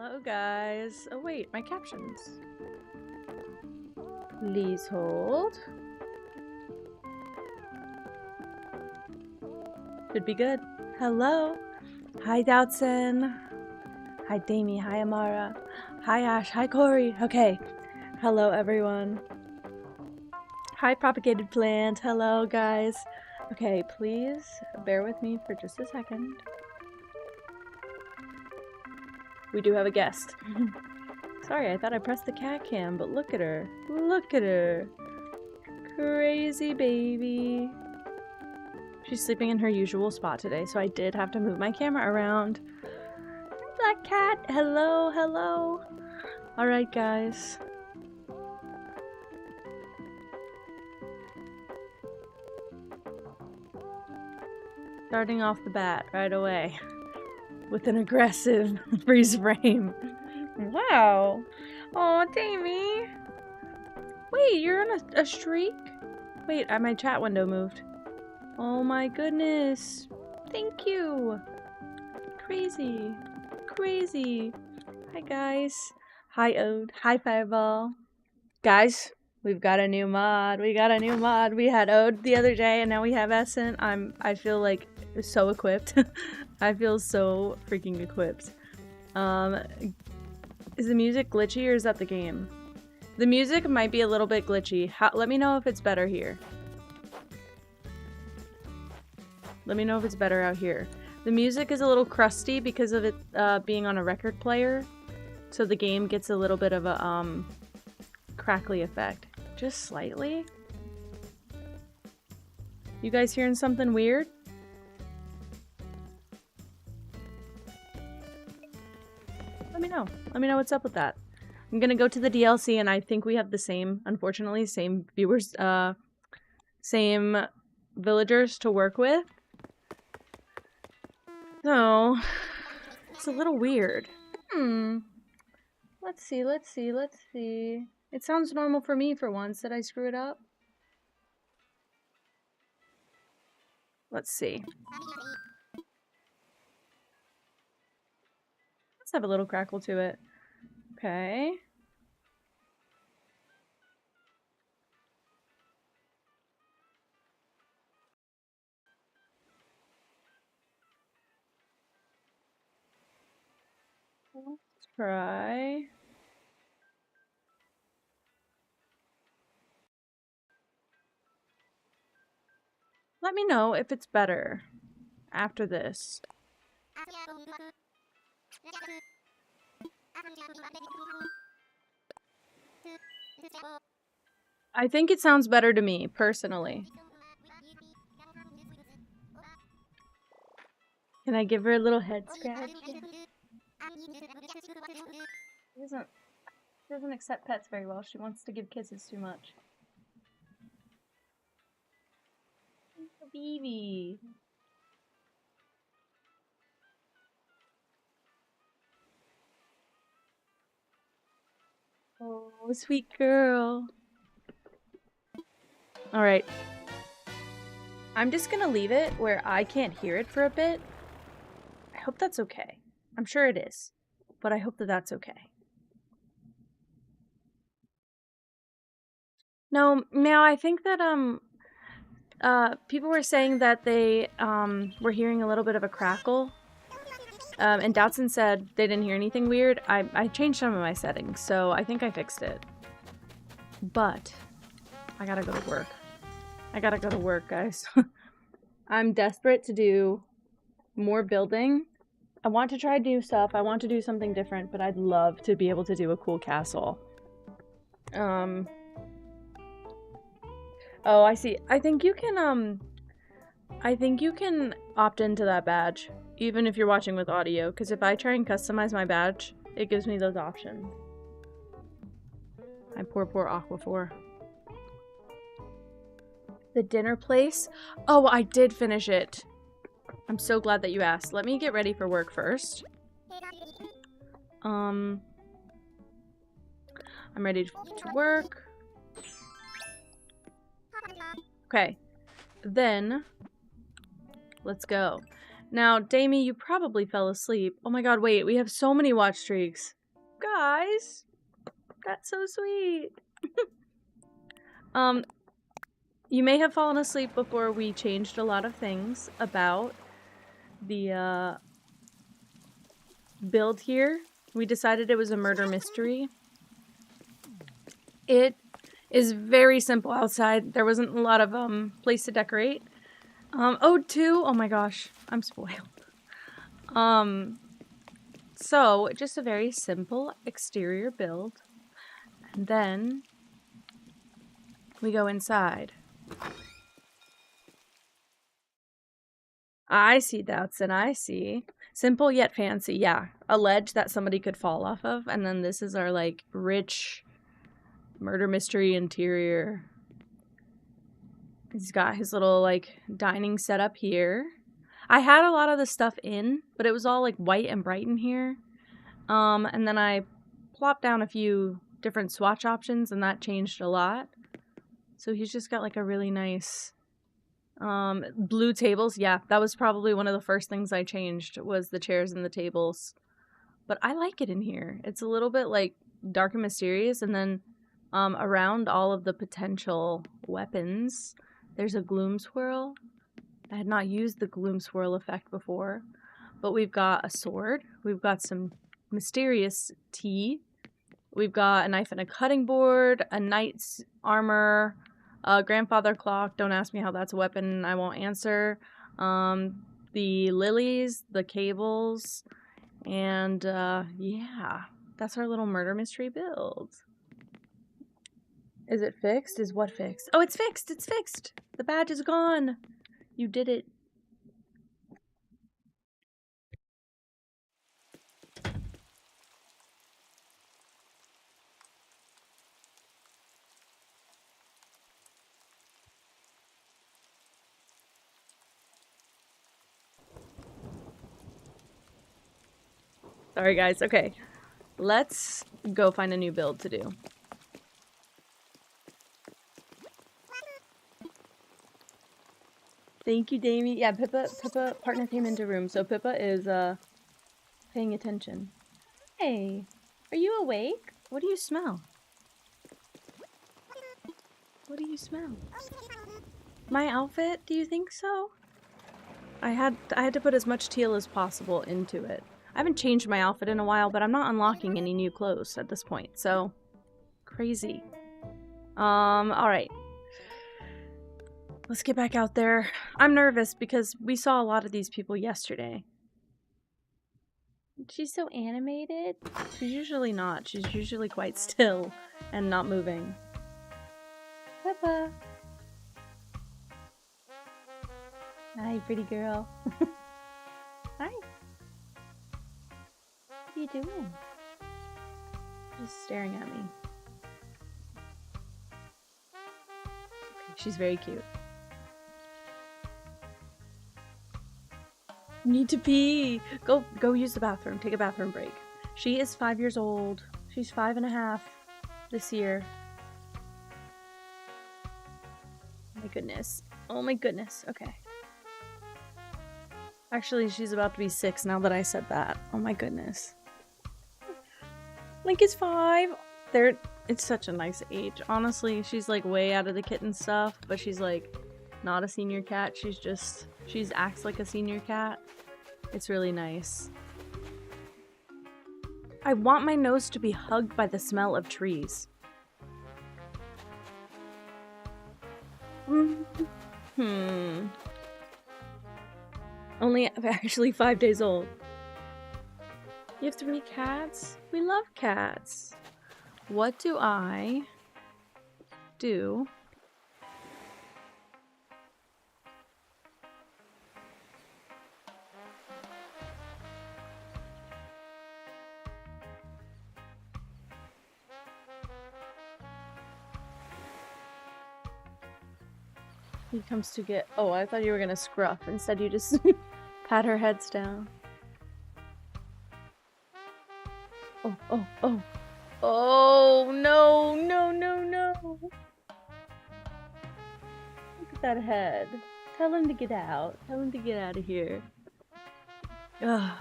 Hello, guys. Oh, wait, my captions. Please hold. Should be good. Hello. Hi, Doubtson. Hi, Damie. Hi, Amara. Hi, Ash. Hi, Corey. Okay. Hello, everyone. Hi, Propagated Plant. Hello, guys. Okay, please bear with me for just a second. We do have a guest. Sorry, I thought I pressed the cat cam, but look at her. Look at her. Crazy baby. She's sleeping in her usual spot today, so I did have to move my camera around. Black cat. Hello, hello. Alright, guys. Starting off the bat right away with an aggressive freeze frame. Wow. Aw, Damie. Wait, you're on a streak? Wait, my chat window moved. Oh my goodness. Thank you. Crazy. Crazy. Hi, guys. Hi, Ode. Hi, Fireball. Guys, we've got a new mod. We got a new mod. We had Ode the other day, and now we have Essen. I feel like so equipped. I feel so freaking equipped. Is the music glitchy or is that the game? The music might be a little bit glitchy. Let me know if it's better here. Let me know if it's better out here. The music is a little crusty because of it being on a record player. So the game gets a little bit of a crackly effect. Just slightly. You guys hearing something weird? Let me know. Let me know what's up with that. I'm gonna go to the DLC and I think we have the same, unfortunately, same viewers, same villagers to work with. So, it's a little weird. Let's see, let's see, let's see. It sounds normal for me for once. Did I screw it up? Let's see. Let's have a little crackle to it. Okay. Let's try. Let me know if it's better after this. I think it sounds better to me, personally. Can I give her a little head scratch? She doesn't accept pets very well. She wants to give kisses too much. Baby. Oh, sweet girl. Alright. I'm just gonna leave it where I can't hear it for a bit. I hope that's okay. I'm sure it is. But I hope that that's okay. No, Meow, I think that, people were saying that they, were hearing a little bit of a crackle. And Doubtson said they didn't hear anything weird. I changed some of my settings, so I think I fixed it. But I gotta go to work. I gotta go to work, guys. I'm desperate to do more building. I want to try new stuff. I want to do something different, but I'd love to be able to do a cool castle. Oh, I see. I think you can opt into that badge, even if you're watching with audio, because if I try and customize my badge, it gives me those options. My poor Aquaphor. The dinner place? Oh, I did finish it. I'm so glad that you asked. Let me get ready for work first. I'm ready to work. Okay. Then, let's go. Now, Damie, you probably fell asleep. Oh my god, wait, we have so many watch streaks. Guys, that's so sweet. You may have fallen asleep before we changed a lot of things about the build here. We decided it was a murder mystery. It is very simple outside. There wasn't a lot of place to decorate. Oh my gosh, I'm spoiled. So just a very simple exterior build, and then we go inside. I see, Doubtson, I see. Simple yet fancy, yeah. A ledge that somebody could fall off of, and then this is our, like, rich murder mystery interior. He's got his little, like, dining setup here. I had a lot of the stuff in, but it was all, like, white and bright in here. And then I plopped down a few different swatch options, and that changed a lot. So he's just got, like, a really nice... blue tables, yeah, that was probably one of the first things I changed, was the chairs and the tables. But I like it in here. It's a little bit, like, dark and mysterious, and then around all of the potential weapons, there's a gloom swirl. I had not used the gloom swirl effect before, but we've got a sword, we've got some mysterious tea, we've got a knife and a cutting board, a knight's armor, grandfather clock, don't ask me how that's a weapon, I won't answer. The lilies, the cables, and yeah, that's our little murder mystery build. Is it fixed? Is what fixed? Oh, it's fixed! It's fixed! The badge is gone! You did it. Sorry guys, okay. Let's go find a new build to do. Thank you, Damie. Yeah, Pippa partner came into room, so Pippa is paying attention. Hey, are you awake? What do you smell? What do you smell? My outfit? Do you think so? I had to put as much teal as possible into it. I haven't changed my outfit in a while, but I'm not unlocking any new clothes at this point, so crazy. Alright. Let's get back out there. I'm nervous because we saw a lot of these people yesterday. She's so animated. She's usually not. She's usually quite still and not moving. Peppa. Hi, pretty girl. Hi. What are you doing? Just staring at me. Okay, she's very cute. Need to pee. Go use the bathroom. Take a bathroom break. She is 5 years old. She's 5.5 this year. Oh my goodness. Oh my goodness. Okay. Actually, she's about to be 6 now that I said that. Oh my goodness. Link is 5. It's such a nice age. Honestly, she's like way out of the kitten stuff, but she's like not a senior cat. She acts like a senior cat. It's really nice. I want my nose to be hugged by the smell of trees. Only actually 5 days old. You have 3 cats? We love cats. What do I do? He comes to get... Oh, I thought you were gonna scruff. Instead you just pat her heads down. Oh, oh, oh. Oh, no, no, no, no. Look at that head. Tell him to get out. Tell him to get out of here. Ugh.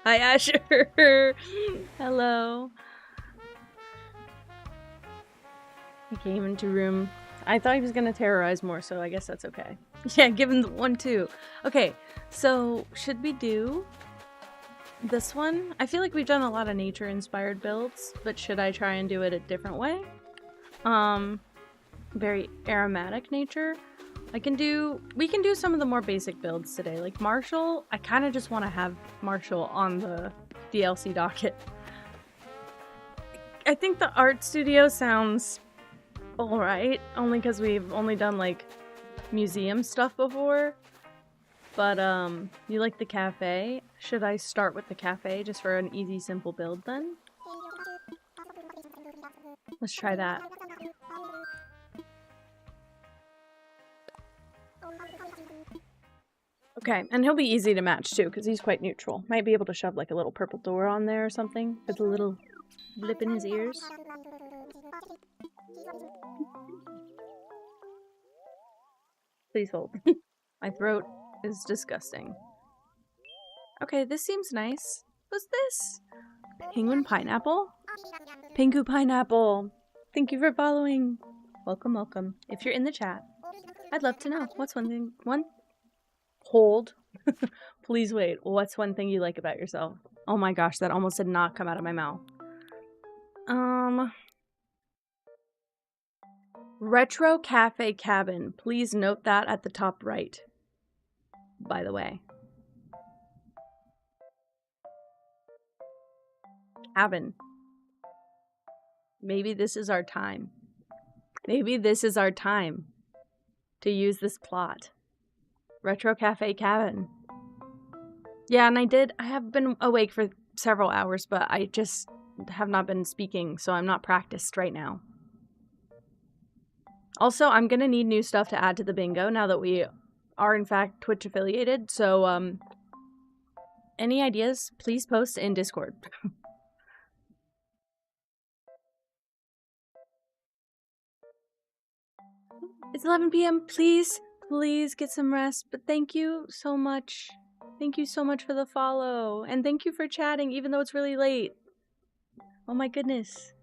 Hi, Asher. Hello. He came into room. I thought he was gonna terrorize more, so I guess that's okay. Yeah, give him the 1 too. Okay, so should we do this one? I feel like we've done a lot of nature-inspired builds, but should I try and do it a different way? Very aromatic nature. We can do some of the more basic builds today. Like Marshall, I kind of just want to have Marshall on the DLC docket. I think the art studio sounds alright, only because we've only done like museum stuff before. But you like the cafe? Should I start with the cafe just for an easy, simple build then? Let's try that. Okay, and he'll be easy to match too, because he's quite neutral. Might be able to shove like a little purple door on there or something, with a little blip in his ears. Please hold. My throat is disgusting. Okay, this seems nice. What's this? Penguin pineapple? Pingu pineapple! Thank you for following! Welcome, welcome. If you're in the chat, I'd love to know. What's one thing? Hold. Please wait. What's one thing you like about yourself? Oh my gosh, that almost did not come out of my mouth. Retro Cafe Cabin. Please note that at the top right. By the way. Cabin. Maybe this is our time. Maybe this is our time to use this plot. Retro Cafe Cabin. Yeah, and I have been awake for several hours, but I just have not been speaking, so I'm not practiced right now. Also, I'm gonna need new stuff to add to the bingo now that we are in fact Twitch affiliated, so any ideas, please post in Discord. It's 11 p.m. Please get some rest, but thank you so much. Thank you so much for the follow, and thank you for chatting even though it's really late. Oh my goodness.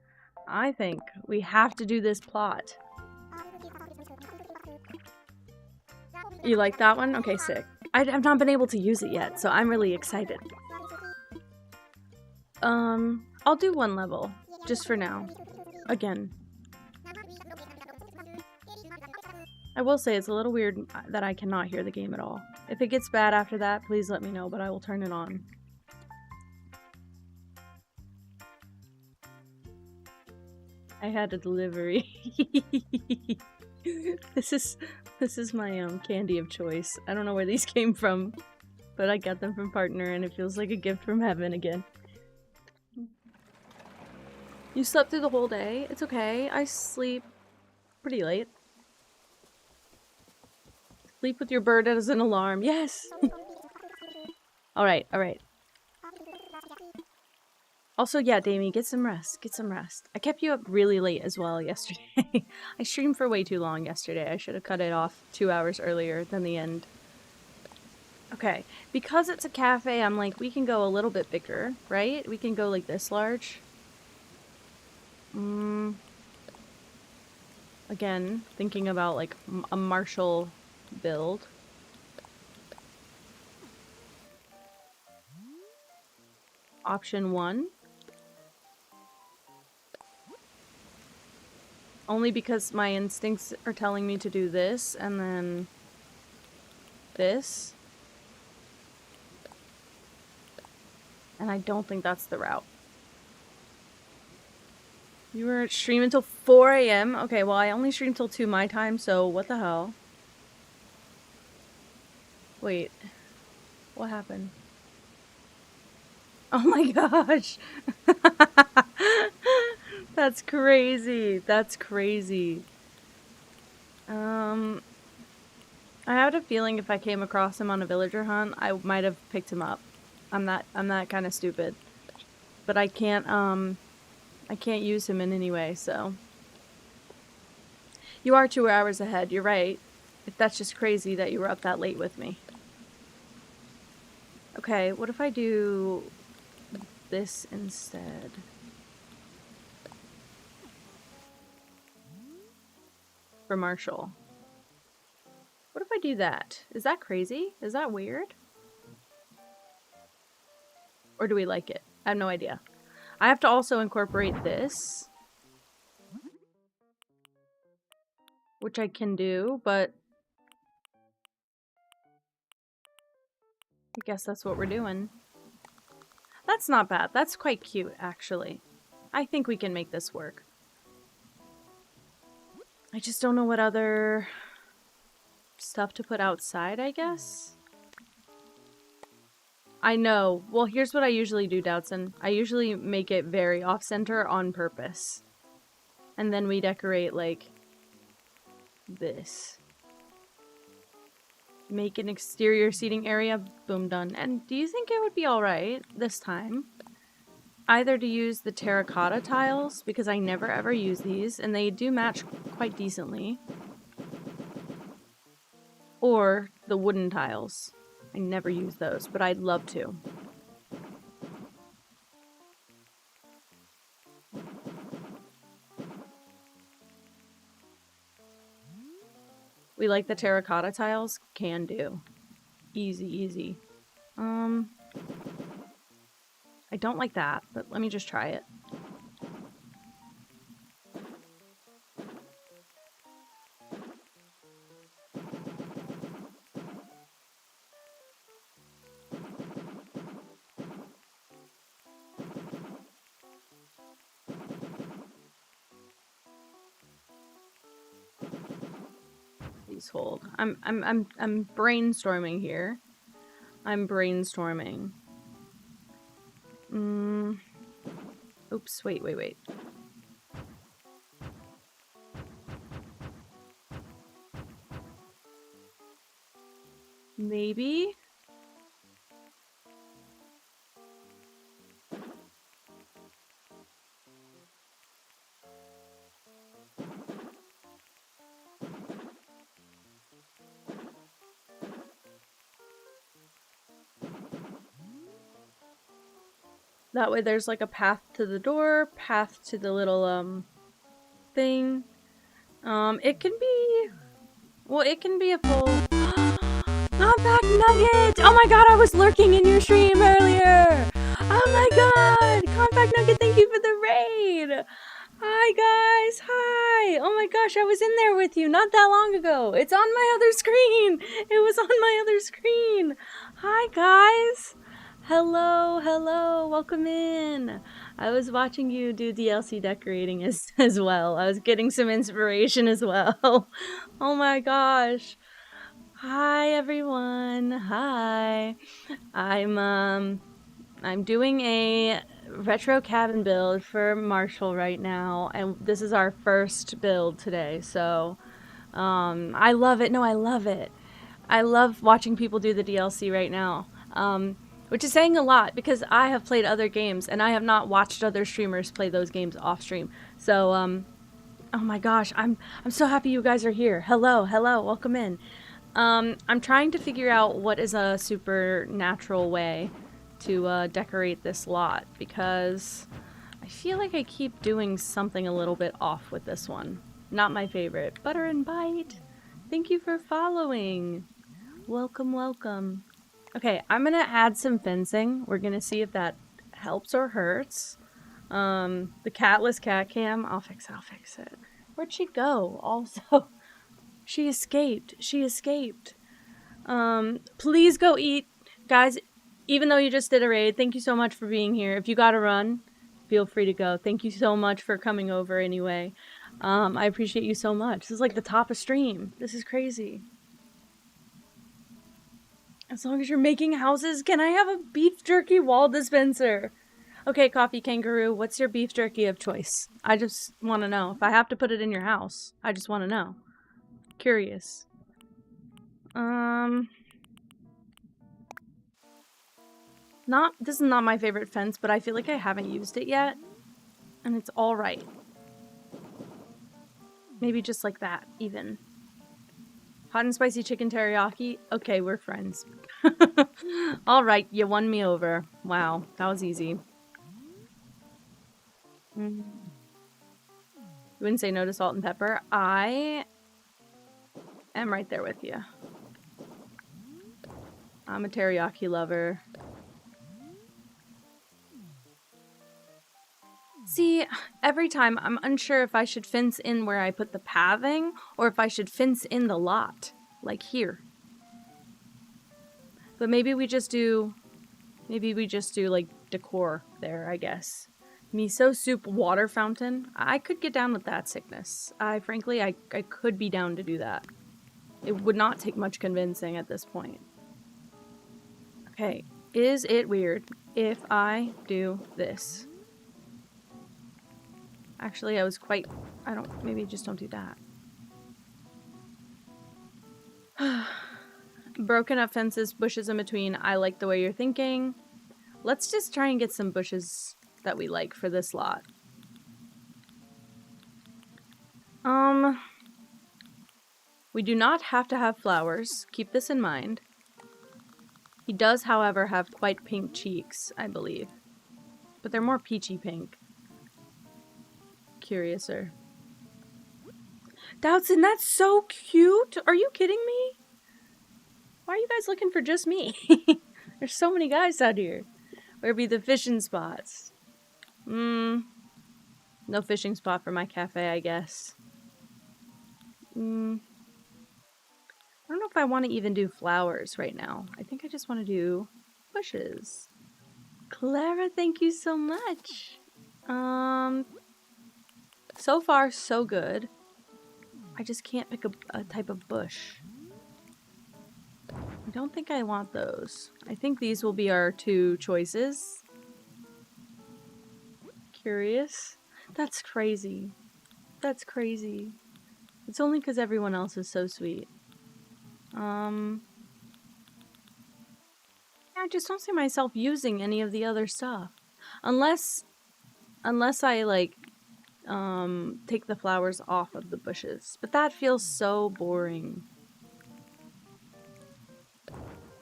I think we have to do this plot. You like that one? Okay, sick. I've not been able to use it yet, so I'm really excited. I'll do 1 level, just for now. Again. I will say it's a little weird that I cannot hear the game at all. If it gets bad after that, please let me know, but I will turn it on. I had a delivery. This is my candy of choice. I don't know where these came from, but I got them from partner and it feels like a gift from heaven again. You slept through the whole day? It's okay. I sleep pretty late. Sleep with your bird as an alarm. Yes! Alright, alright. Also, yeah, Damie, get some rest. Get some rest. I kept you up really late as well yesterday. I streamed for way too long yesterday. I should have cut it off 2 hours earlier than the end. Okay, because it's a cafe, I'm like, we can go a little bit bigger, right? We can go like this large. Again, thinking about like a Marshall build. Option 1. Only because my instincts are telling me to do this, and then this. And I don't think that's the route. You were streaming until 4 a.m.? Okay, well I only streamed till 2 my time, so what the hell? Wait. What happened? Oh my gosh! That's crazy. That's crazy. I had a feeling if I came across him on a villager hunt, I might have picked him up. I'm that kind of stupid. But I can't use him in any way, so. You are 2 hours ahead, you're right. That's just crazy that you were up that late with me. Okay, what if I do this instead? For Marshall. What if I do that? Is that crazy? Is that weird? Or do we like it? I have no idea. I have to also incorporate this, which I can do, but I guess that's what we're doing. That's not bad. That's quite cute, actually. I think we can make this work. I just don't know what other stuff to put outside, I guess? I know. Well, here's what I usually do, Doubtson. I usually make it very off-center on purpose. And then we decorate, like, this. Make an exterior seating area. Boom, done. And do you think it would be alright this time? Either to use the terracotta tiles, because I never ever use these, and they do match quite decently. Or the wooden tiles. I never use those, but I'd love to. We like the terracotta tiles? Can do. Easy, easy. I don't like that, but let me just try it. Please hold. I'm brainstorming here. I'm brainstorming. Oops, wait. Maybe? That way there's like a path to the door, path to the little, thing. It can be... Well, it can be a full... Knockback Nugget! Oh my god, I was lurking in your stream earlier! Oh my god! Compact Nugget, thank you for the raid! Hi guys, hi! Oh my gosh, I was in there with you not that long ago. It's on my other screen! It was on my other screen! Hi guys! Hello, welcome in! I was watching you do DLC decorating as well. I was getting some inspiration as well. Oh my gosh. Hi everyone. Hi. I'm doing a retro cabin build for Marshall right now, and this is our first build today, so I love it. No, I love it. I love watching people do the DLC right now, which is saying a lot because I have played other games and I have not watched other streamers play those games off stream. So oh my gosh, I'm so happy you guys are here. Hello, welcome in. I'm trying to figure out what is a supernatural way to decorate this lot, because I feel like I keep doing something a little bit off with this one. Not my favorite. Butter and Bite, thank you for following. Welcome. Okay, I'm gonna add some fencing. We're gonna see if that helps or hurts. The catless cat cam, I'll fix it. Where'd she go? Also, she escaped. Please go eat. Guys, even though you just did a raid, thank you so much for being here. If you gotta run, feel free to go. Thank you so much for coming over anyway. I appreciate you so much. This is like the top of stream. This is crazy. As long as you're making houses, can I have a beef jerky wall dispenser? Okay, Coffee Kangaroo, what's your beef jerky of choice? I just want to know. If I have to put it in your house, I just want to know. Curious. This is not my favorite fence, but I feel like I haven't used it yet. And it's alright. Maybe just like that, even. Hot and spicy chicken teriyaki? Okay, we're friends. Alright, you won me over. Wow, that was easy. You wouldn't say no to salt and pepper? I am right there with you. I'm a teriyaki lover. See, every time I'm unsure if I should fence in where I put the pathing or if I should fence in the lot, like here. But maybe we just do like decor there, I guess. Miso soup water fountain. I could get down with that sickness. Frankly, I could be down to do that. It would not take much convincing at this point. Okay, is it weird if I do this? Actually, maybe just don't do that. Broken up fences, bushes in between. I like the way you're thinking. Let's just try and get some bushes that we like for this lot. We do not have to have flowers. Keep this in mind. He does, however, have quite pink cheeks, I believe. But they're more peachy pink. Curiouser. Doubtson, that's so cute! Are you kidding me? Why are you guys looking for just me? There's so many guys out here. Where be the fishing spots? No fishing spot for my cafe, I guess. I don't know if I want to even do flowers right now. I think I just want to do bushes. Clara, thank you so much. So far, so good. I just can't pick a type of bush. I don't think I want those. I think these will be our two choices. Curious. That's crazy. That's crazy. It's only because everyone else is so sweet. I just don't see myself using any of the other stuff. Unless I, like, take the flowers off of the bushes. But that feels so boring.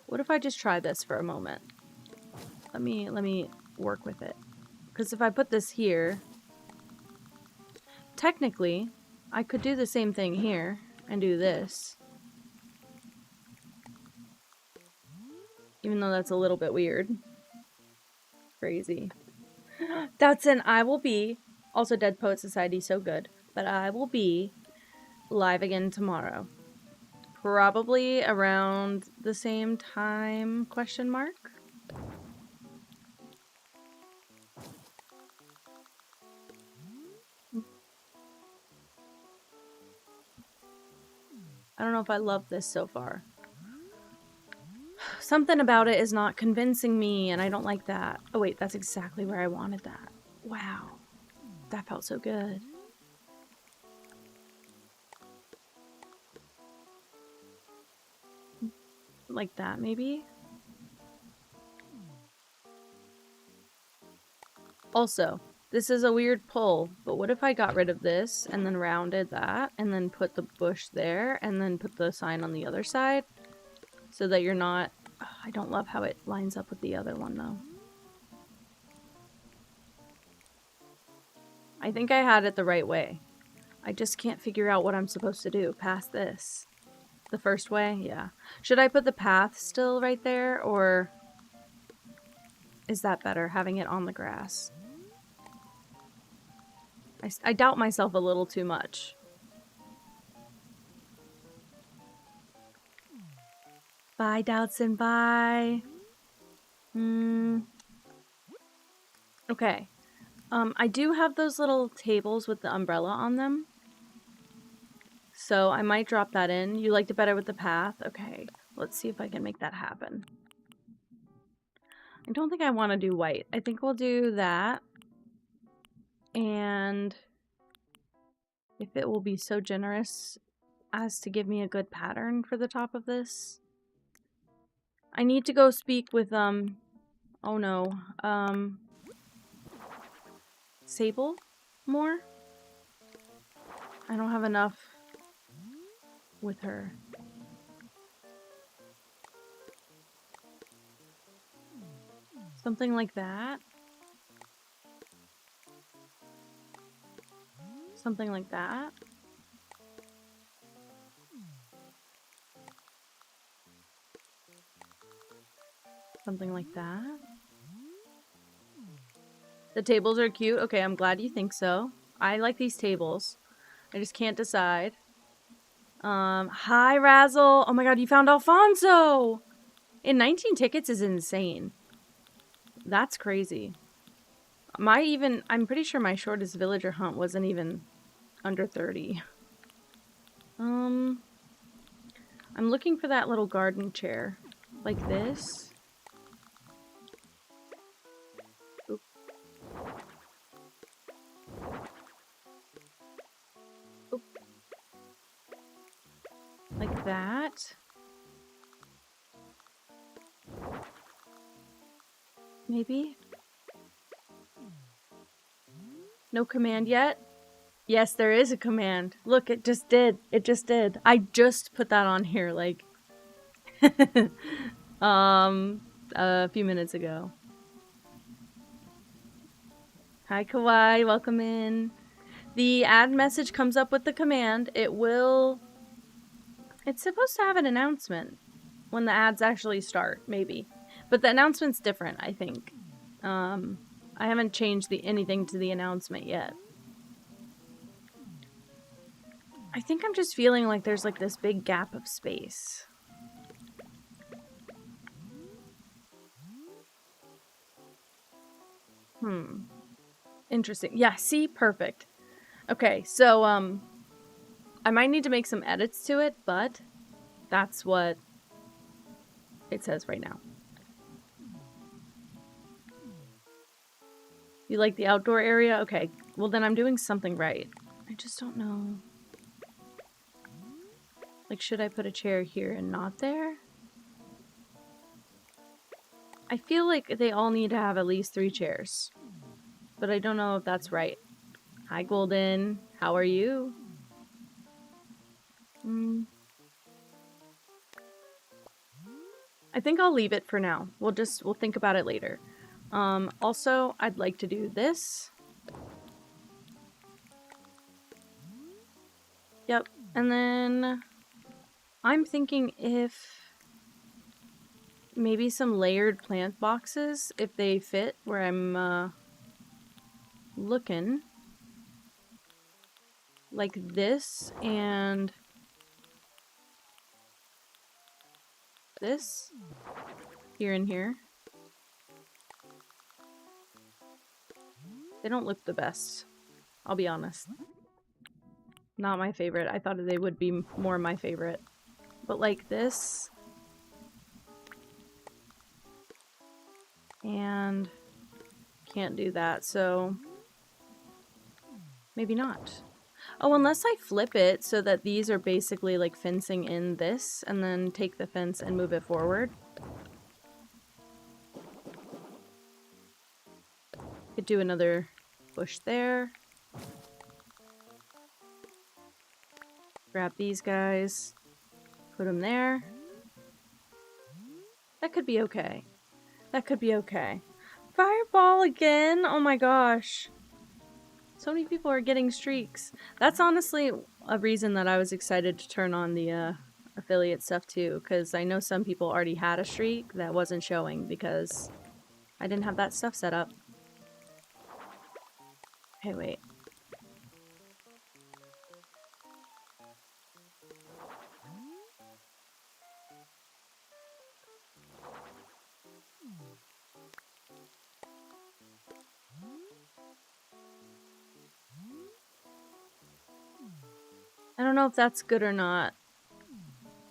What if I just try this for a moment? Let me work with it. Because if I put this here, technically, I could do the same thing here and do this. Even though that's a little bit weird. Crazy. Doubtson, I will be, also Dead Poet Society, so good, but I will be live again tomorrow. Probably around the same time, question mark? I don't know if I love this so far. Something about it is not convincing me, and I don't like that. Oh wait, that's exactly where I wanted that. Wow. That felt so good. Like that, maybe? Also, this is a weird pull, but what if I got rid of this and then rounded that and then put the bush there and then put the sign on the other side so that you're not... Oh, I don't love how it lines up with the other one though. I think I had it the right way. I just can't figure out what I'm supposed to do past this. The first way? Yeah. Should I put the path still right there, or is that better, having it on the grass? I doubt myself a little too much. Bye, Doubtson, bye. Okay. I do have those little tables with the umbrella on them. So I might drop that in. You liked it better with the path? Okay. Let's see if I can make that happen. I don't think I want to do white. I think we'll do that. And if it will be so generous as to give me a good pattern for the top of this. I need to go speak with, oh no, Sable more? I don't have enough with her. Something like that. Something like that. Something like that. The tables are cute. Okay, I'm glad you think so. I like these tables. I just can't decide. Hi, Razzle. Oh my god, you found Alfonso! In 19 tickets is insane. That's crazy. I'm pretty sure my shortest villager hunt wasn't even under 30. I'm looking for that little garden chair. Like this. Oop. Oop. Like that. Maybe? No command yet? Yes, there is a command. Look, it just did. It just did. I just put that on here, like, a few minutes ago. Hi, Kawaii. Welcome in. The ad message comes up with the command. It's supposed to have an announcement when the ads actually start, maybe. But the announcement's different, I think. I haven't changed anything to the announcement yet. I think I'm just feeling like there's like this big gap of space. Interesting. Yeah, see? Perfect. Okay, so, I might need to make some edits to it, but that's what it says right now. You like the outdoor area? Okay, well then I'm doing something right. I just don't know. Like, should I put a chair here and not there? I feel like they all need to have at least 3 chairs. But I don't know if that's right. Hi, Golden. How are you? I think I'll leave it for now. We'll think about it later. Also, I'd like to do this. Yep. And then I'm thinking if maybe some layered plant boxes, if they fit where I'm looking. Like this and this. Here and here. They don't look the best. I'll be honest. Not my favorite. I thought they would be more my favorite. But like this. And can't do that, so maybe not. Oh, unless I flip it so that these are basically like fencing in this and then take the fence and move it forward. Could do another bush there. Grab these guys. Put them there. That could be okay. That could be okay. Fireball again? Oh my gosh. So many people are getting streaks. That's honestly a reason that I was excited to turn on the affiliate stuff too, because I know some people already had a streak that wasn't showing because I didn't have that stuff set up. Hey, wait. I don't know if that's good or not.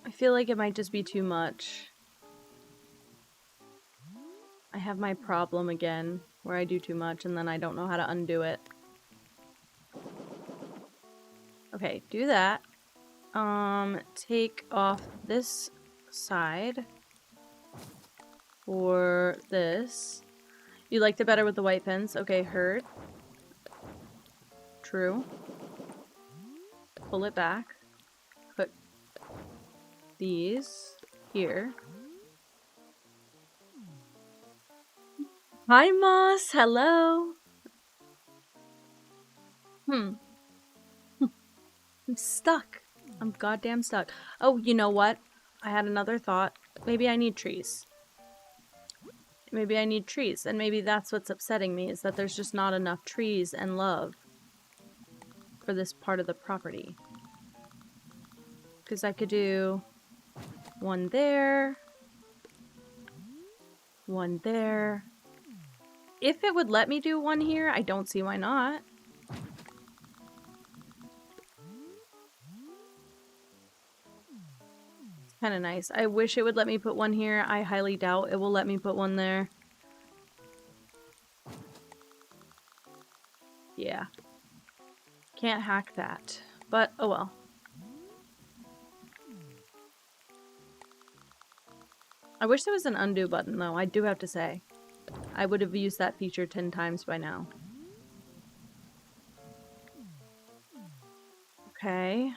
I feel like it might just be too much. I have my problem again, where I do too much and then I don't know how to undo it. Okay, do that. Take off this side for this. You liked it better with the white pins? Okay, heard. True. Pull it back. Put these here. Hi, Moss. Hello. I'm stuck. I'm goddamn stuck. Oh, you know what? I had another thought. Maybe I need trees. Maybe I need trees, and maybe that's what's upsetting me, is that there's just not enough trees and love for this part of the property. Because I could do one there, one there. If it would let me do one here, I don't see why not. It's kind of nice. I wish it would let me put one here. I highly doubt it will let me put one there. Yeah. Can't hack that. But, oh well. I wish there was an undo button, though, I do have to say. I would have used that feature 10 times by now. Okay.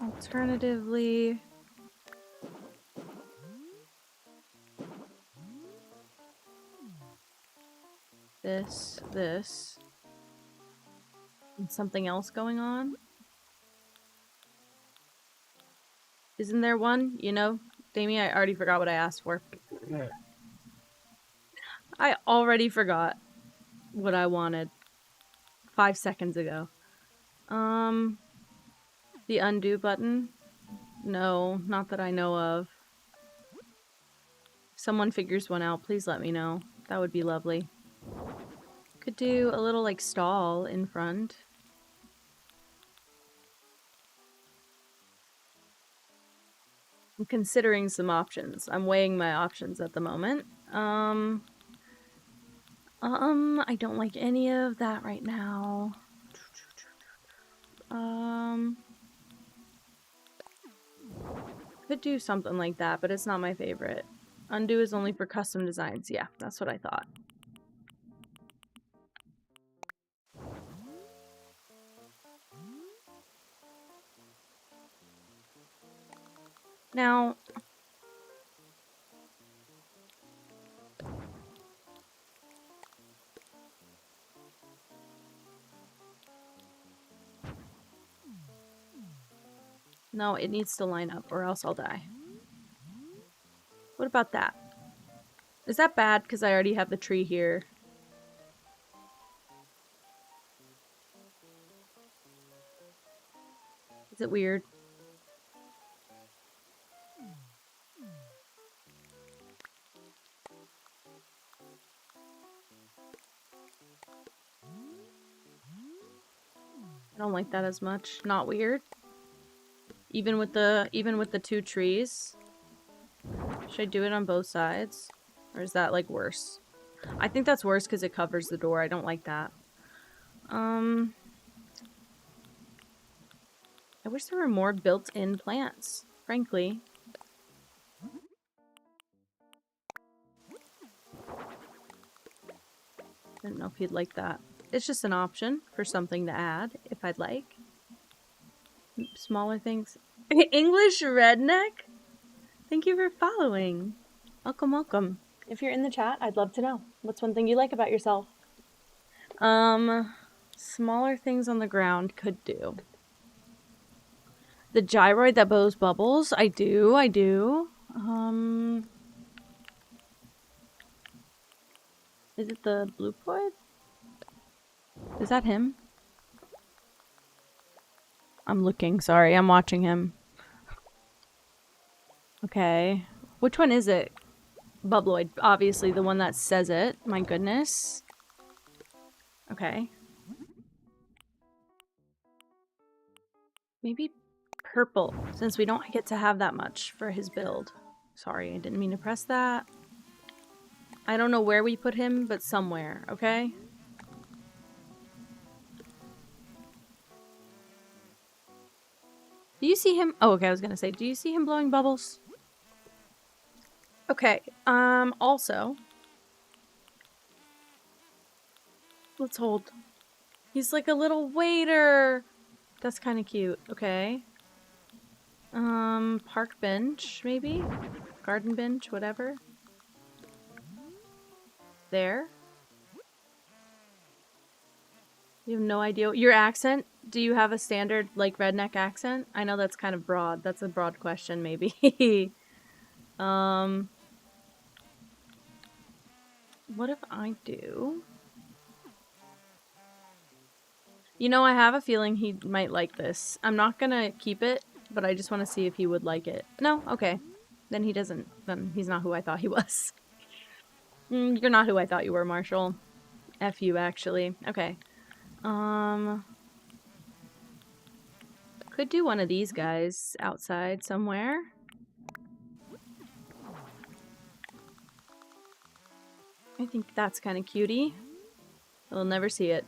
Alternatively... this. And something else going on? Isn't there one? You know, Damie, I already forgot what I asked for. I already forgot what I wanted 5 seconds ago. The undo button? No, not that I know of. If someone figures one out, please let me know. That would be lovely. Could do a little, like, stall in front. I'm considering some options. I'm weighing my options at the moment. I don't like any of that right now. Could do something like that, but it's not my favorite. Undo is only for custom designs. Yeah, that's what I thought. Now... no, it needs to line up or else I'll die. What about that? Is that bad because I already have the tree here? Is it weird? I don't like that as much. Not weird. Even with the 2 trees. Should I do it on both sides? Or is that like worse? I think that's worse because it covers the door. I don't like that. I wish there were more built-in plants, frankly. Didn't know if he'd like that. It's just an option for something to add, if I'd like. Smaller things. English redneck? Thank you for following. Welcome, welcome. If you're in the chat, I'd love to know. What's one thing you like about yourself? Smaller things on the ground could do. The gyroid that blows bubbles? I do. Is it the blue ploid? Is that him? I'm looking, sorry. I'm watching him. Okay. Which one is it? Bubbloid. Obviously the one that says it. My goodness. Okay. Maybe purple, since we don't get to have that much for his build. Sorry, I didn't mean to press that. I don't know where we put him, but somewhere, okay? Do you see him? Oh, okay, I was gonna say, do you see him blowing bubbles? Okay, also... let's hold. He's like a little waiter! That's kind of cute, okay. Park bench, maybe? Garden bench, whatever. there. You have no idea. Your accent? Do you have a standard, like, redneck accent? I know that's kind of broad. That's a broad question, maybe. What if I do? You know, I have a feeling he might like this. I'm not gonna keep it, but I just want to see if he would like it. No? Okay. Then he doesn't. Then he's not who I thought he was. You're not who I thought you were, Marshall. F you, actually. Okay. Could do one of these guys outside somewhere. I think that's kind of cutie. We'll never see it.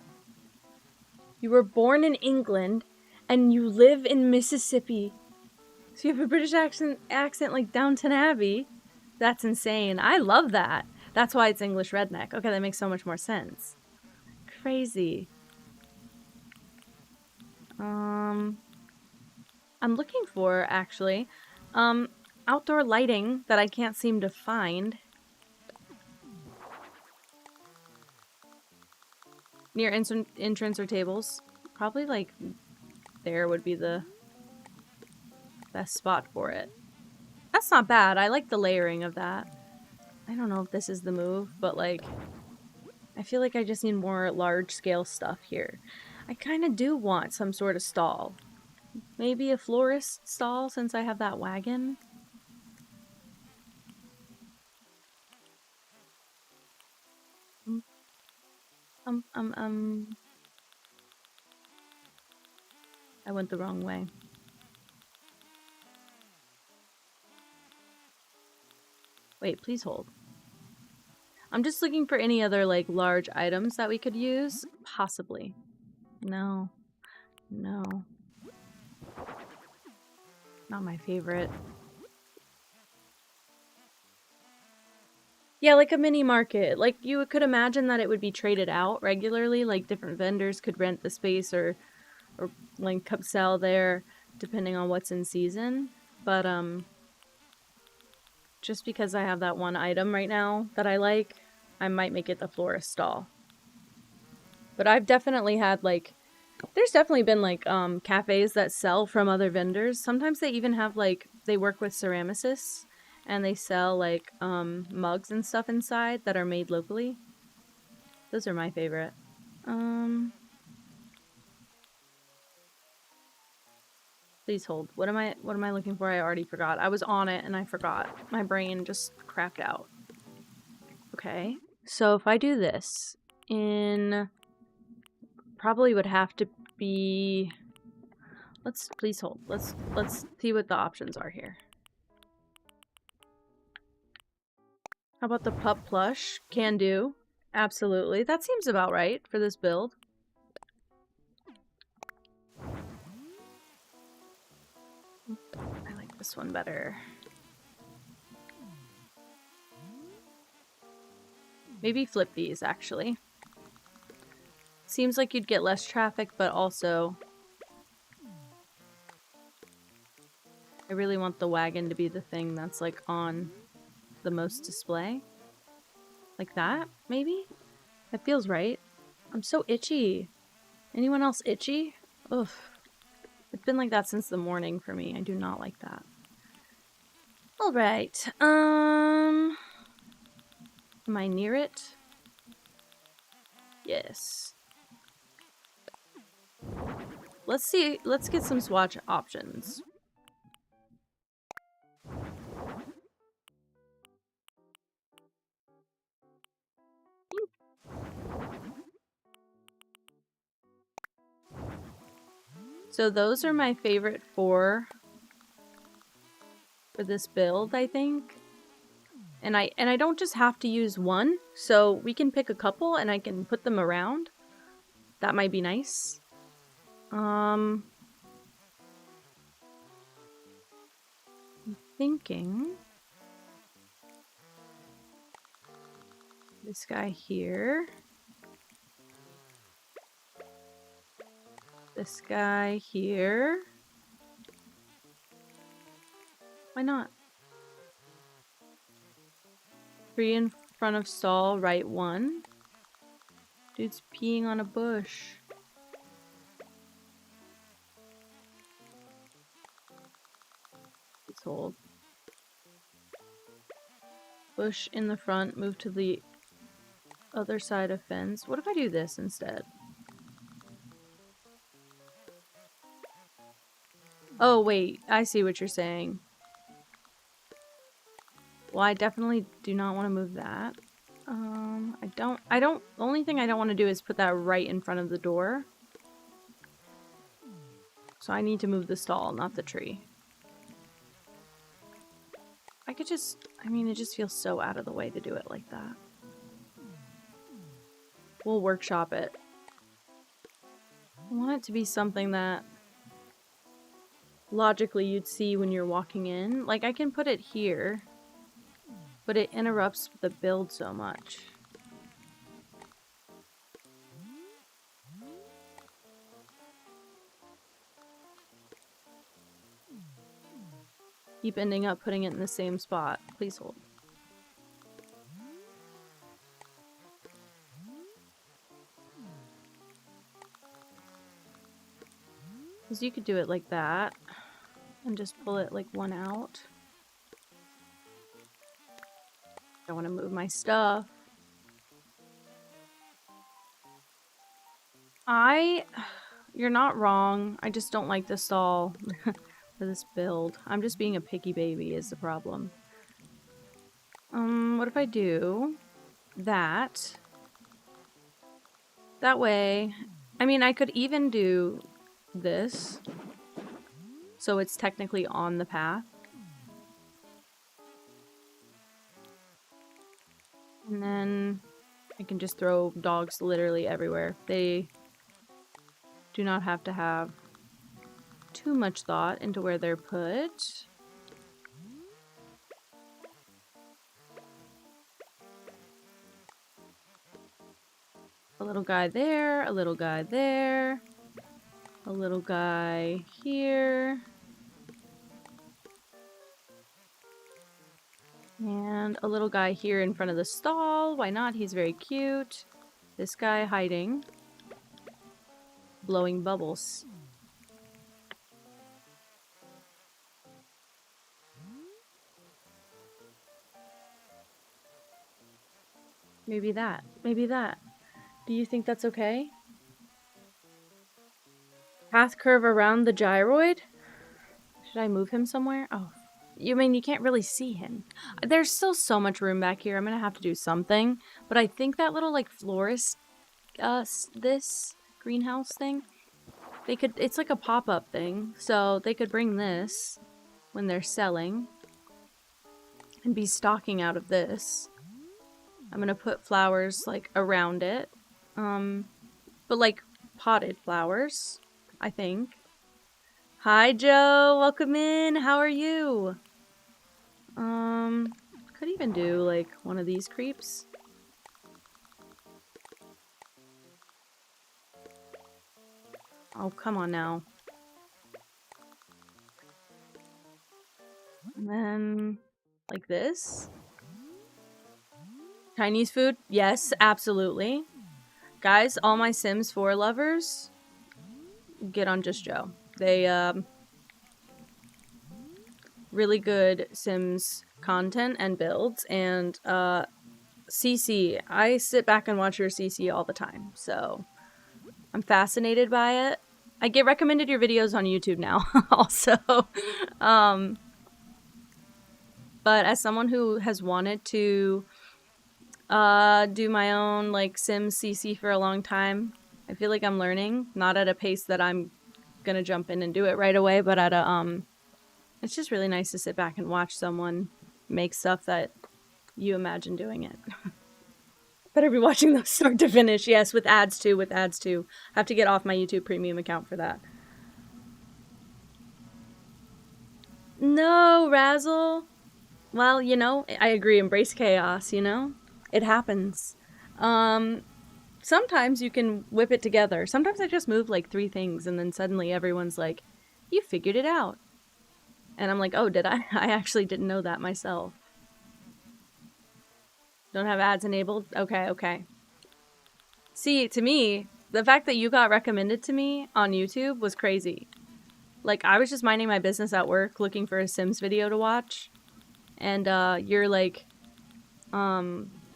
You were born in England, and you live in Mississippi. So you have a British accent like Downton Abbey. That's insane. I love that. That's why it's English redneck. Okay, that makes so much more sense. Crazy. I'm looking for, actually, outdoor lighting that I can't seem to find. Near entrance or tables. Probably, like, there would be the best spot for it. That's not bad. I like the layering of that. I don't know if this is the move, but, like, I feel like I just need more large-scale stuff here. I kind of do want some sort of stall. Maybe a florist stall, since I have that wagon. I went the wrong way. Wait, please hold. I'm just looking for any other, like, large items that we could use. Possibly. No. No. Not my favorite. Yeah, like a mini market. Like, you could imagine that it would be traded out regularly. Like, different vendors could rent the space or like, come sell there, depending on what's in season. But, just because I have that one item right now that I like, I might make it the florist stall. But I've definitely had, like, there's definitely been, like, cafes that sell from other vendors. Sometimes they even have, like, they work with ceramicists, and they sell, like, mugs and stuff inside that are made locally. Those are my favorite. Please hold. What am I looking for? I already forgot. I was on it and I forgot. My brain just crapped out. Okay. So if I do this in, probably would have to be, please hold. Let's see what the options are here. How about the pup plush? Can do. Absolutely. That seems about right for this build. I like this one better. Maybe flip these, actually. Seems like you'd get less traffic, but also I really want the wagon to be the thing that's, like, on the most display. Like that, maybe? That feels right. I'm so itchy. Anyone else itchy? Ugh. It's been like that since the morning for me. I do not like that. Alright. Am I near it? Yes. Let's see. Let's get some swatch options. So those are my favorite four for this build, I think. And I don't just have to use one, so we can pick a couple and I can put them around. That might be nice. I'm thinking this guy here. This guy here. Why not? 3 in front of stall, right 1. Dude's peeing on a bush. Let's hold. Bush in the front, move to the other side of fence. What if I do this instead? Oh, wait. I see what you're saying. Well, I definitely do not want to move that. The only thing I don't want to do is put that right in front of the door. So I need to move the stall, not the tree. I could just, I mean, it just feels so out of the way to do it like that. We'll workshop it. I want it to be something that logically you'd see when you're walking in. Like, I can put it here, but it interrupts the build so much. Keep ending up putting it in the same spot. Please hold. Because you could do it like that and just pull it like one out. I want to move my stuff. You're not wrong. I just don't like the stall for this build. I'm just being a picky baby is the problem. What if I do that? That way, I mean, I could even do this. So it's technically on the path. And then I can just throw dogs literally everywhere. They do not have to have too much thought into where they're put. A little guy there, a little guy there, a little guy here. And a little guy here in front of the stall. Why not? He's very cute. This guy hiding. Blowing bubbles. Maybe that. Maybe that. Do you think that's okay? Path curve around the gyroid? Should I move him somewhere? Oh. You mean you can't really see him. There's still so much room back here. I'm gonna have to do something. But I think that little, like, florist, this greenhouse thing, they could, it's like a pop-up thing. So they could bring this when they're selling and be stocking out of this. I'm gonna put flowers, like, around it. But, like, potted flowers, I think. Hi, Joe. Welcome in. How are you? Could even do, like, one of these creeps. Oh, come on now. And then, like this. Chinese food? Yes, absolutely. Guys, all my Sims 4 lovers, get on Just Joe. They, really good Sims content and builds, and, CC. I sit back and watch your CC all the time, so I'm fascinated by it. I get recommended your videos on YouTube now, also. But as someone who has wanted to do my own, like, Sims CC for a long time, I feel like I'm learning. Not at a pace that I'm gonna jump in and do it right away, but at a, it's just really nice to sit back and watch someone make stuff that you imagine doing it. Better be watching those start to finish. Yes, with ads too, with ads too. I have to get off my YouTube Premium account for that. No, Razzle. Well, you know, I agree. Embrace chaos, you know? It happens. Sometimes you can whip it together. Sometimes I just move like 3 things and then suddenly everyone's like, you figured it out. And I'm like, oh, did I? I actually didn't know that myself. Don't have ads enabled? Okay, okay. See, to me, the fact that you got recommended to me on YouTube was crazy. Like, I was just minding my business at work looking for a Sims video to watch. And, you're like,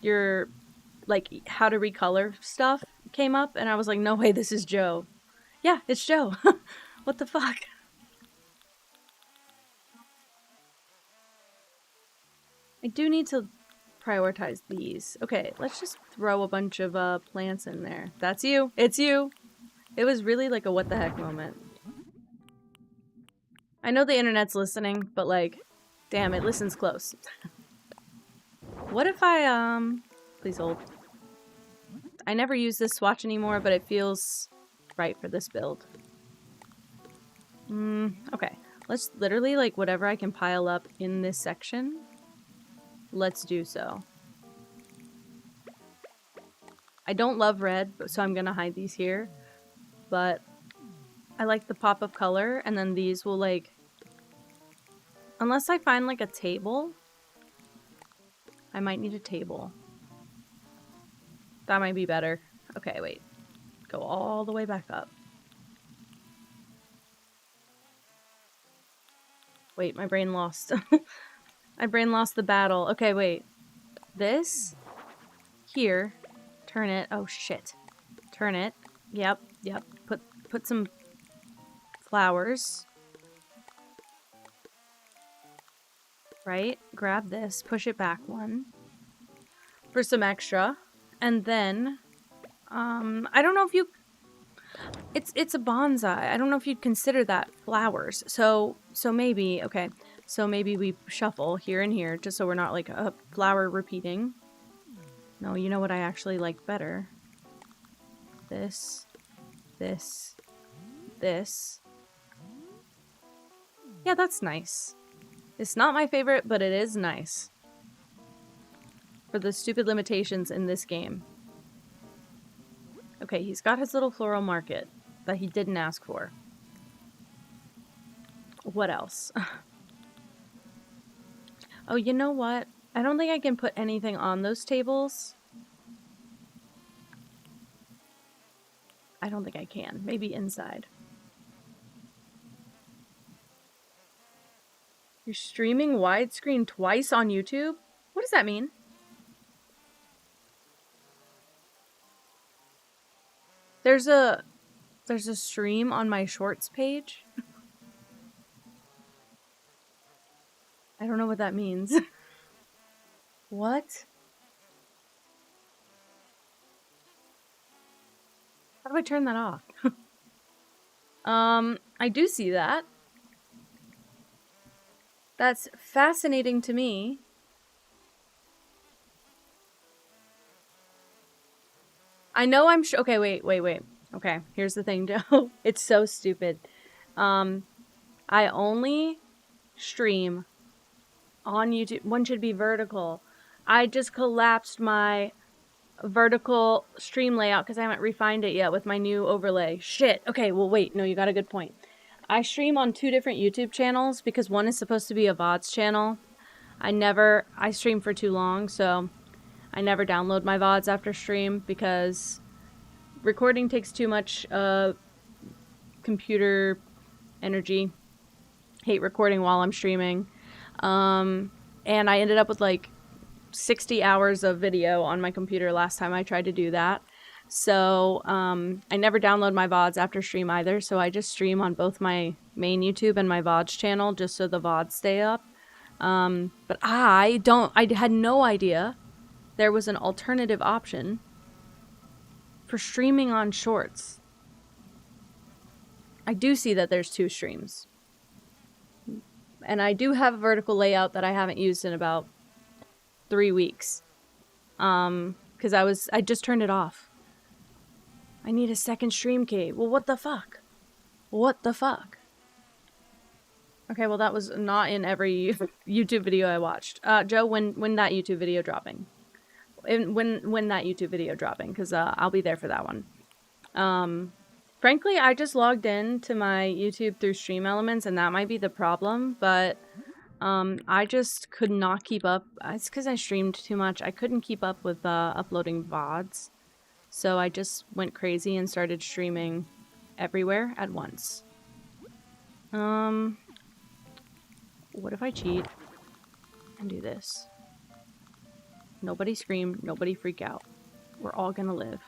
your, like, how to recolor stuff came up. And I was like, no way, this is Joe. Yeah, it's Joe. What the fuck? I do need to prioritize these. Okay, let's just throw a bunch of plants in there. That's you. It's you. It was really like a what the heck moment. I know the internet's listening, but like, damn, it listens close. What if I, please hold. I never use this swatch anymore, but it feels right for this build. Okay. Let's literally, like, whatever I can pile up in this section, let's do so. I don't love red, so I'm gonna hide these here. But I like the pop of color, and then these will, like... Unless I find, like, a table. I might need a table. That might be better. Okay, wait. Go all the way back up. Wait, my brain lost. My brain lost the battle. Okay, wait. This. Here. Turn it. Oh, shit. Turn it. Yep, yep. Put some flowers. Right? Grab this. Push it back one. For some extra. And then... I don't know if you... It's a bonsai. I don't know if you'd consider that flowers. So maybe... Okay. So maybe we shuffle here and here, just so we're not, like, a flower repeating. No, you know what I actually like better? This. This. This. Yeah, that's nice. It's not my favorite, but it is nice. For the stupid limitations in this game. Okay, he's got his little floral market that he didn't ask for. What else? Oh, you know what? I don't think I can put anything on those tables. I don't think I can. Maybe inside. You're streaming widescreen twice on YouTube? What does that mean? There's a stream on my shorts page. I don't know what that means. What? How do I turn that off? I do see that. That's fascinating to me. I know I'm okay, wait. Okay, here's the thing, Joe. It's so stupid. I only stream on YouTube. One should be vertical. I just collapsed my vertical stream layout because I haven't refined it yet with my new overlay. Shit. Okay, well, wait. No, you got a good point. I stream on 2 different YouTube channels because one is supposed to be a VODs channel. I stream for too long, so I never download my VODs after stream because recording takes too much computer energy. Hate recording while I'm streaming. And I ended up with like 60 hours of video on my computer last time I tried to do that. So I never download my VODs after stream either, so I just stream on both my main YouTube and my VODs channel just so the VODs stay up. But I had no idea there was an alternative option for streaming on shorts. I do see that there's 2 streams. And I do have a vertical layout that I haven't used in about 3 weeks. Because I just turned it off. I need a second stream key. Well, what the fuck? What the fuck? Okay, well that was not in every YouTube video I watched. Joe, when that YouTube video dropping? When that YouTube video dropping? Because I'll be there for that one. Frankly, I just logged in to my YouTube through Stream Elements, and that might be the problem, but I just could not keep up. It's because I streamed too much. I couldn't keep up with uploading VODs. So I just went crazy and started streaming everywhere at once. What if I cheat and do this? Nobody scream, nobody freak out. We're all gonna live.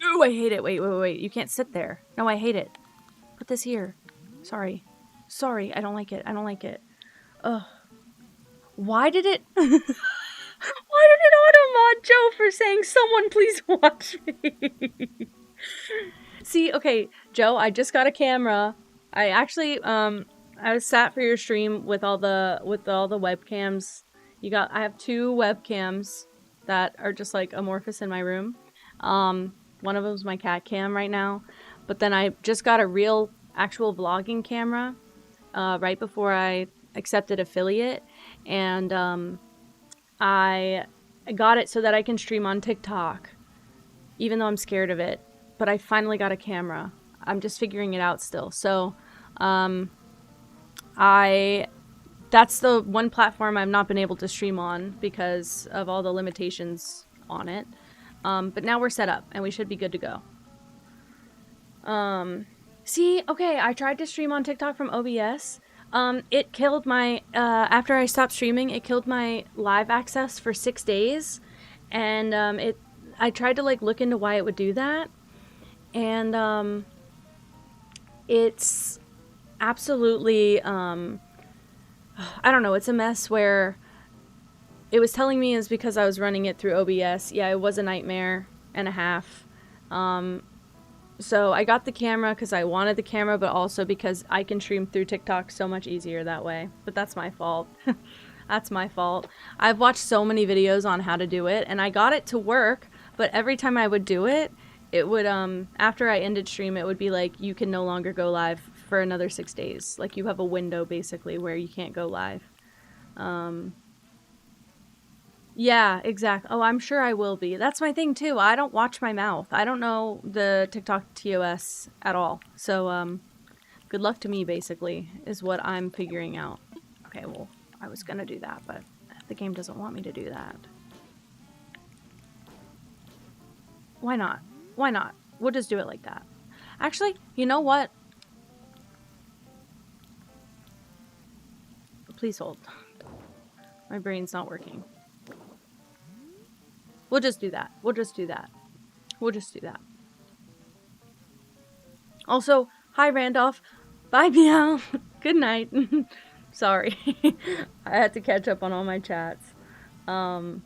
Ooh, I hate it. Wait. You can't sit there. No, I hate it. Put this here. Sorry. Sorry, I don't like it. I don't like it. Ugh. Why did it... Why did it auto-mod Joe for saying, someone please watch me? See, okay, Joe, I just got a camera. I actually, I was sat for your stream with all the webcams. I have 2 webcams that are just like amorphous in my room. One of them's my cat cam right now. But then I just got a real, actual vlogging camera, right before I accepted affiliate. And, I got it so that I can stream on TikTok, even though I'm scared of it. But I finally got a camera. I'm just figuring it out still. So, that's the one platform I've not been able to stream on because of all the limitations on it. But now we're set up and we should be good to go. See, okay, I tried to stream on TikTok from OBS. It killed my, after I stopped streaming, it killed my live access for 6 days. And, I tried to, like, look into why it would do that. And, it's absolutely, I don't know, it's a mess where it was telling me is because I was running it through OBS. Yeah, it was a nightmare and a half. So I got the camera because I wanted the camera, but also because I can stream through TikTok so much easier that way. But that's my fault. That's my fault. I've watched so many videos on how to do it, and I got it to work, but every time I would do it, it would, after I ended stream, it would be like, you can no longer go live for another 6 days. Like, you have a window, basically, where you can't go live. Yeah, exactly. Oh, I'm sure I will be. That's my thing, too. I don't watch my mouth. I don't know the TikTok TOS at all. So, good luck to me, basically, is what I'm figuring out. Okay, well, I was gonna do that, but the game doesn't want me to do that. Why not? Why not? We'll just do it like that. Actually, you know what? Please hold. My brain's not working. We'll just do that. We'll just do that. We'll just do that. Also, hi Randolph. Bye Meow. Good night. Sorry. I had to catch up on all my chats. I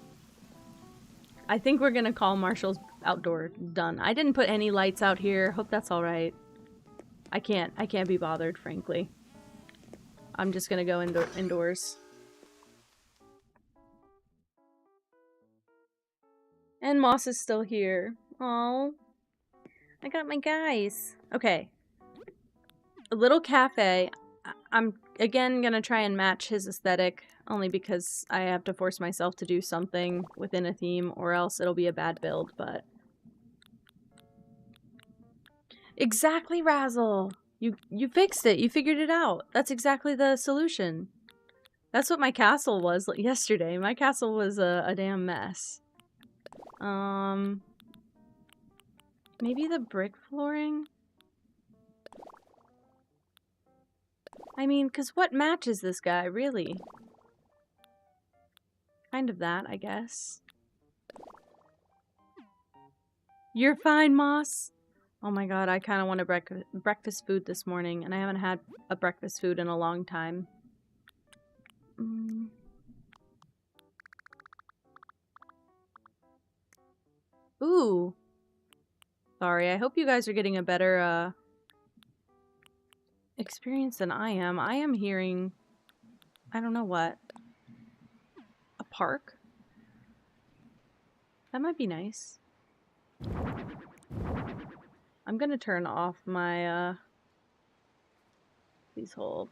think we're gonna call Marshall's outdoor done. I didn't put any lights out here. Hope that's alright. I can't be bothered, frankly. I'm just gonna go indoors. And Moss is still here. Oh, I got my guys. Okay. A little cafe. I'm again gonna try and match his aesthetic, only because I have to force myself to do something within a theme, or else it'll be a bad build, but... Exactly, Razzle! You fixed it. You figured it out. That's exactly the solution. That's what my castle was yesterday. My castle was a damn mess. Maybe the brick flooring? I mean, because what matches this guy, really? Kind of that, I guess. You're fine, Moss! Oh my god, I kind of want a breakfast food this morning, and I haven't had a breakfast food in a long time. Ooh. Sorry, I hope you guys are getting a better, experience than I am. I am hearing... I don't know what. A park? That might be nice. I'm gonna turn off my, Please hold.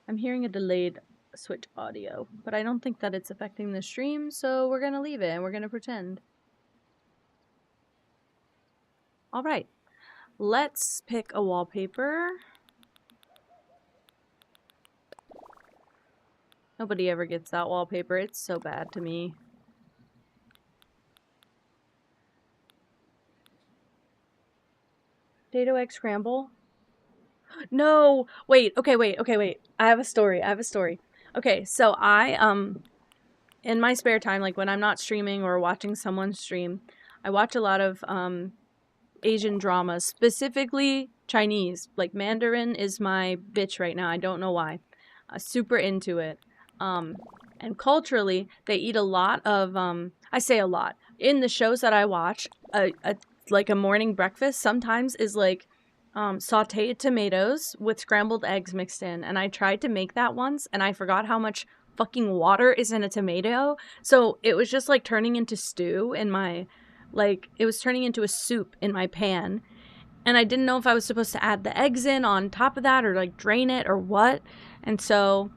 I'm hearing a delayed switch audio, but I don't think that it's affecting the stream, so we're gonna leave it and we're gonna pretend. Alright. Let's pick a wallpaper. Nobody ever gets that wallpaper. It's so bad to me. Potato egg scramble? No! Wait, okay, wait. I have a story. Okay, so in my spare time, like when I'm not streaming or watching someone stream, I watch a lot of, Asian dramas, specifically Chinese. Like Mandarin is my bitch right now. I don't know why. Super into it. And culturally, they eat a lot of, I say a lot. In the shows that I watch, like a morning breakfast sometimes is like sauteed tomatoes with scrambled eggs mixed in. And I tried to make that once and I forgot how much fucking water is in a tomato. So it was just like turning into stew in my, like, it was turning into a soup in my pan. And I didn't know if I was supposed to add the eggs in on top of that or like drain it or what. And so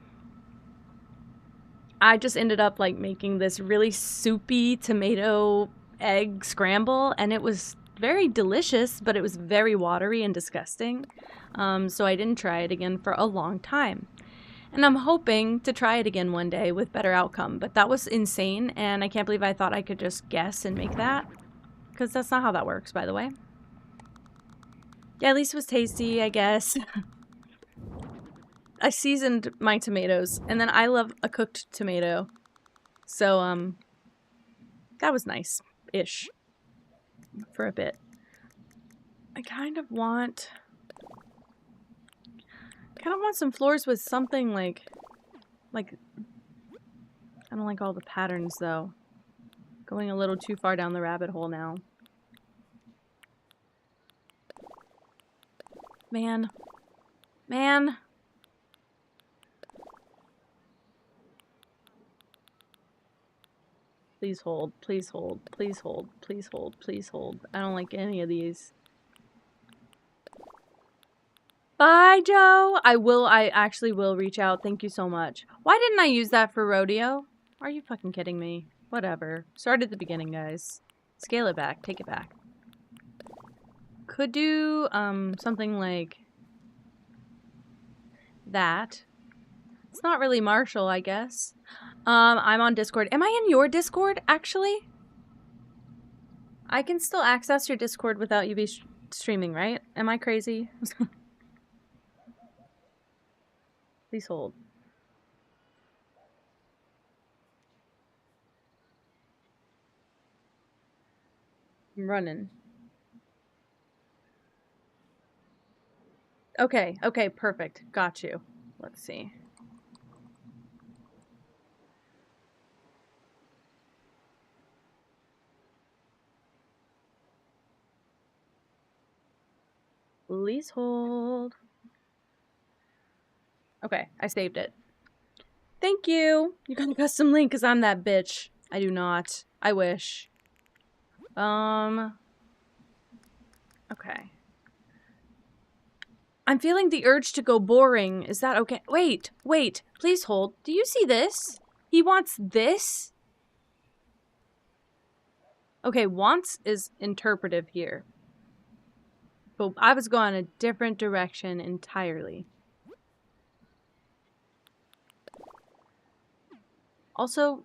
I just ended up like making this really soupy tomato egg scramble, and it was very delicious, but it was very watery and disgusting. So I didn't try it again for a long time. And I'm hoping to try it again one day with better outcome, but that was insane, and I can't believe I thought I could just guess and make that. Because that's not how that works, by the way. Yeah, at least it was tasty, I guess. I seasoned my tomatoes, and then I love a cooked tomato. So, that was nice-ish. For a bit. I kind of want some floors with something like, I don't like all the patterns, though. Going a little too far down the rabbit hole now. Man. Please hold, please hold, please hold, please hold, please hold. I don't like any of these. Bye, Joe! I actually will reach out. Thank you so much. Why didn't I use that for rodeo? Are you fucking kidding me? Whatever. Start at the beginning, guys. Scale it back. Take it back. Could do, something like that. It's not really Marshall, I guess. I'm on Discord. Am I in your Discord, actually? I can still access your Discord without you be streaming, right? Am I crazy? Please hold. I'm running. Okay, perfect. Got you. Let's see. Please hold. Okay, I saved it. Thank you! You got a custom link because I'm that bitch. I do not. I wish. Okay. I'm feeling the urge to go boring. Is that okay? Wait. Please hold. Do you see this? He wants this? Okay, wants is interpretive here. But I was going a different direction entirely. Also,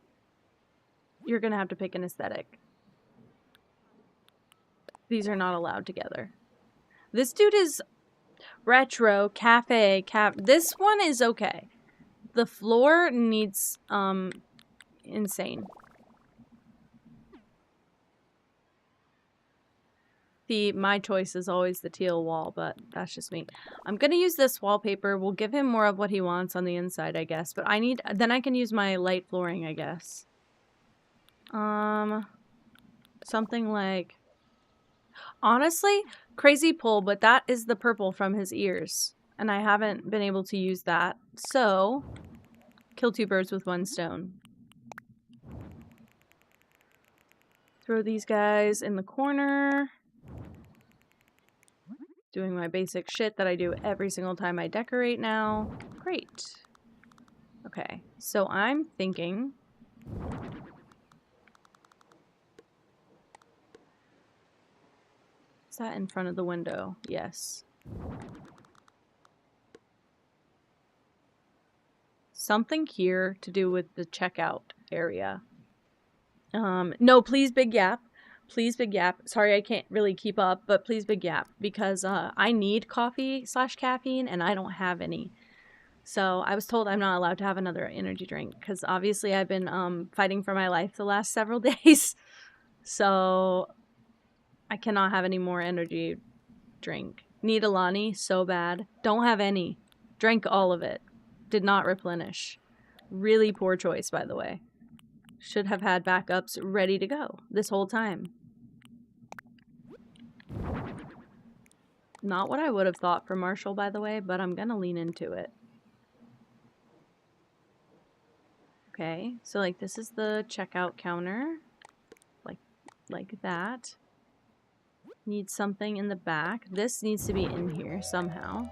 you're gonna have to pick an aesthetic. These are not allowed together. This dude is retro, cafe, this one is okay. The floor needs, insane. My choice is always the teal wall, but that's just me. I'm gonna use this wallpaper. We'll give him more of what he wants on the inside, I guess. But then I can use my light flooring, I guess. Something like... Honestly, crazy pull, but that is the purple from his ears. And I haven't been able to use that. So, kill two birds with one stone. Throw these guys in the corner. Doing my basic shit that I do every single time I decorate now. Great. Okay, so I'm thinking... Is that in front of the window? Yes. something here to do with the checkout area. No, please, Big Yap. Please, Big Yap. Sorry, I can't really keep up, but please, Big Yap, because I need coffee/caffeine, and I don't have any. So I was told I'm not allowed to have another energy drink, because obviously I've been fighting for my life the last several days. So I cannot have any more energy drink. Need Alani so bad. Don't have any. Drank all of it. Did not replenish. Really poor choice, by the way. Should have had backups ready to go this whole time. Not what I would have thought for Marshall, by the way, but I'm gonna lean into it. Okay, so like this is the checkout counter. Like that. Need something in the back. This needs to be in here somehow.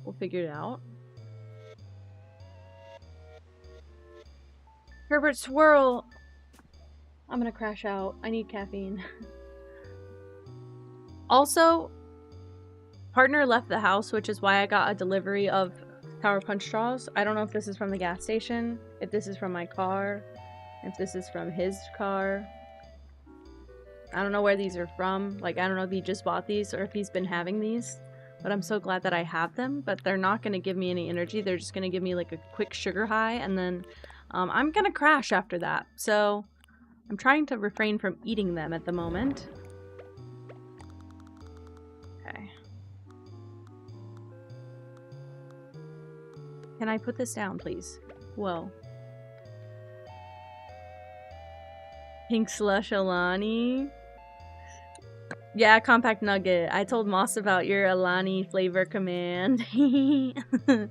We'll figure it out. Herbert, swirl! I'm gonna crash out. I need caffeine. Also, partner left the house, which is why I got a delivery of Power Punch straws. I don't know if this is from the gas station, if this is from my car, if this is from his car. I don't know where these are from. Like, I don't know if he just bought these or if he's been having these. But I'm so glad that I have them. But they're not going to give me any energy. They're just going to give me like a quick sugar high. And then I'm going to crash after that. So I'm trying to refrain from eating them at the moment. Okay. Can I put this down, please? Whoa. Pink Slush Alani. Yeah, Compact Nugget. I told Moss about your Alani flavor command. I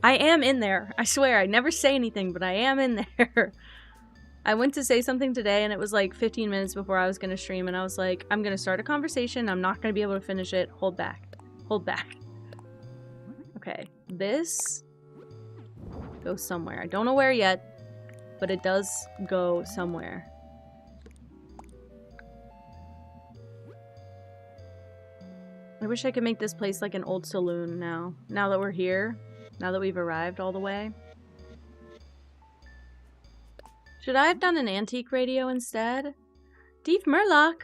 am in there. I swear, I never say anything, but I am in there. I went to say something today, and it was like 15 minutes before I was going to stream, and I was like, I'm going to start a conversation. I'm not going to be able to finish it. Hold back. Hold back. Okay. This goes somewhere. I don't know where yet, but it does go somewhere. I wish I could make this place like an old saloon now. Now that we're here. Now that we've arrived all the way. Should I have done an antique radio instead? Deep Murloc!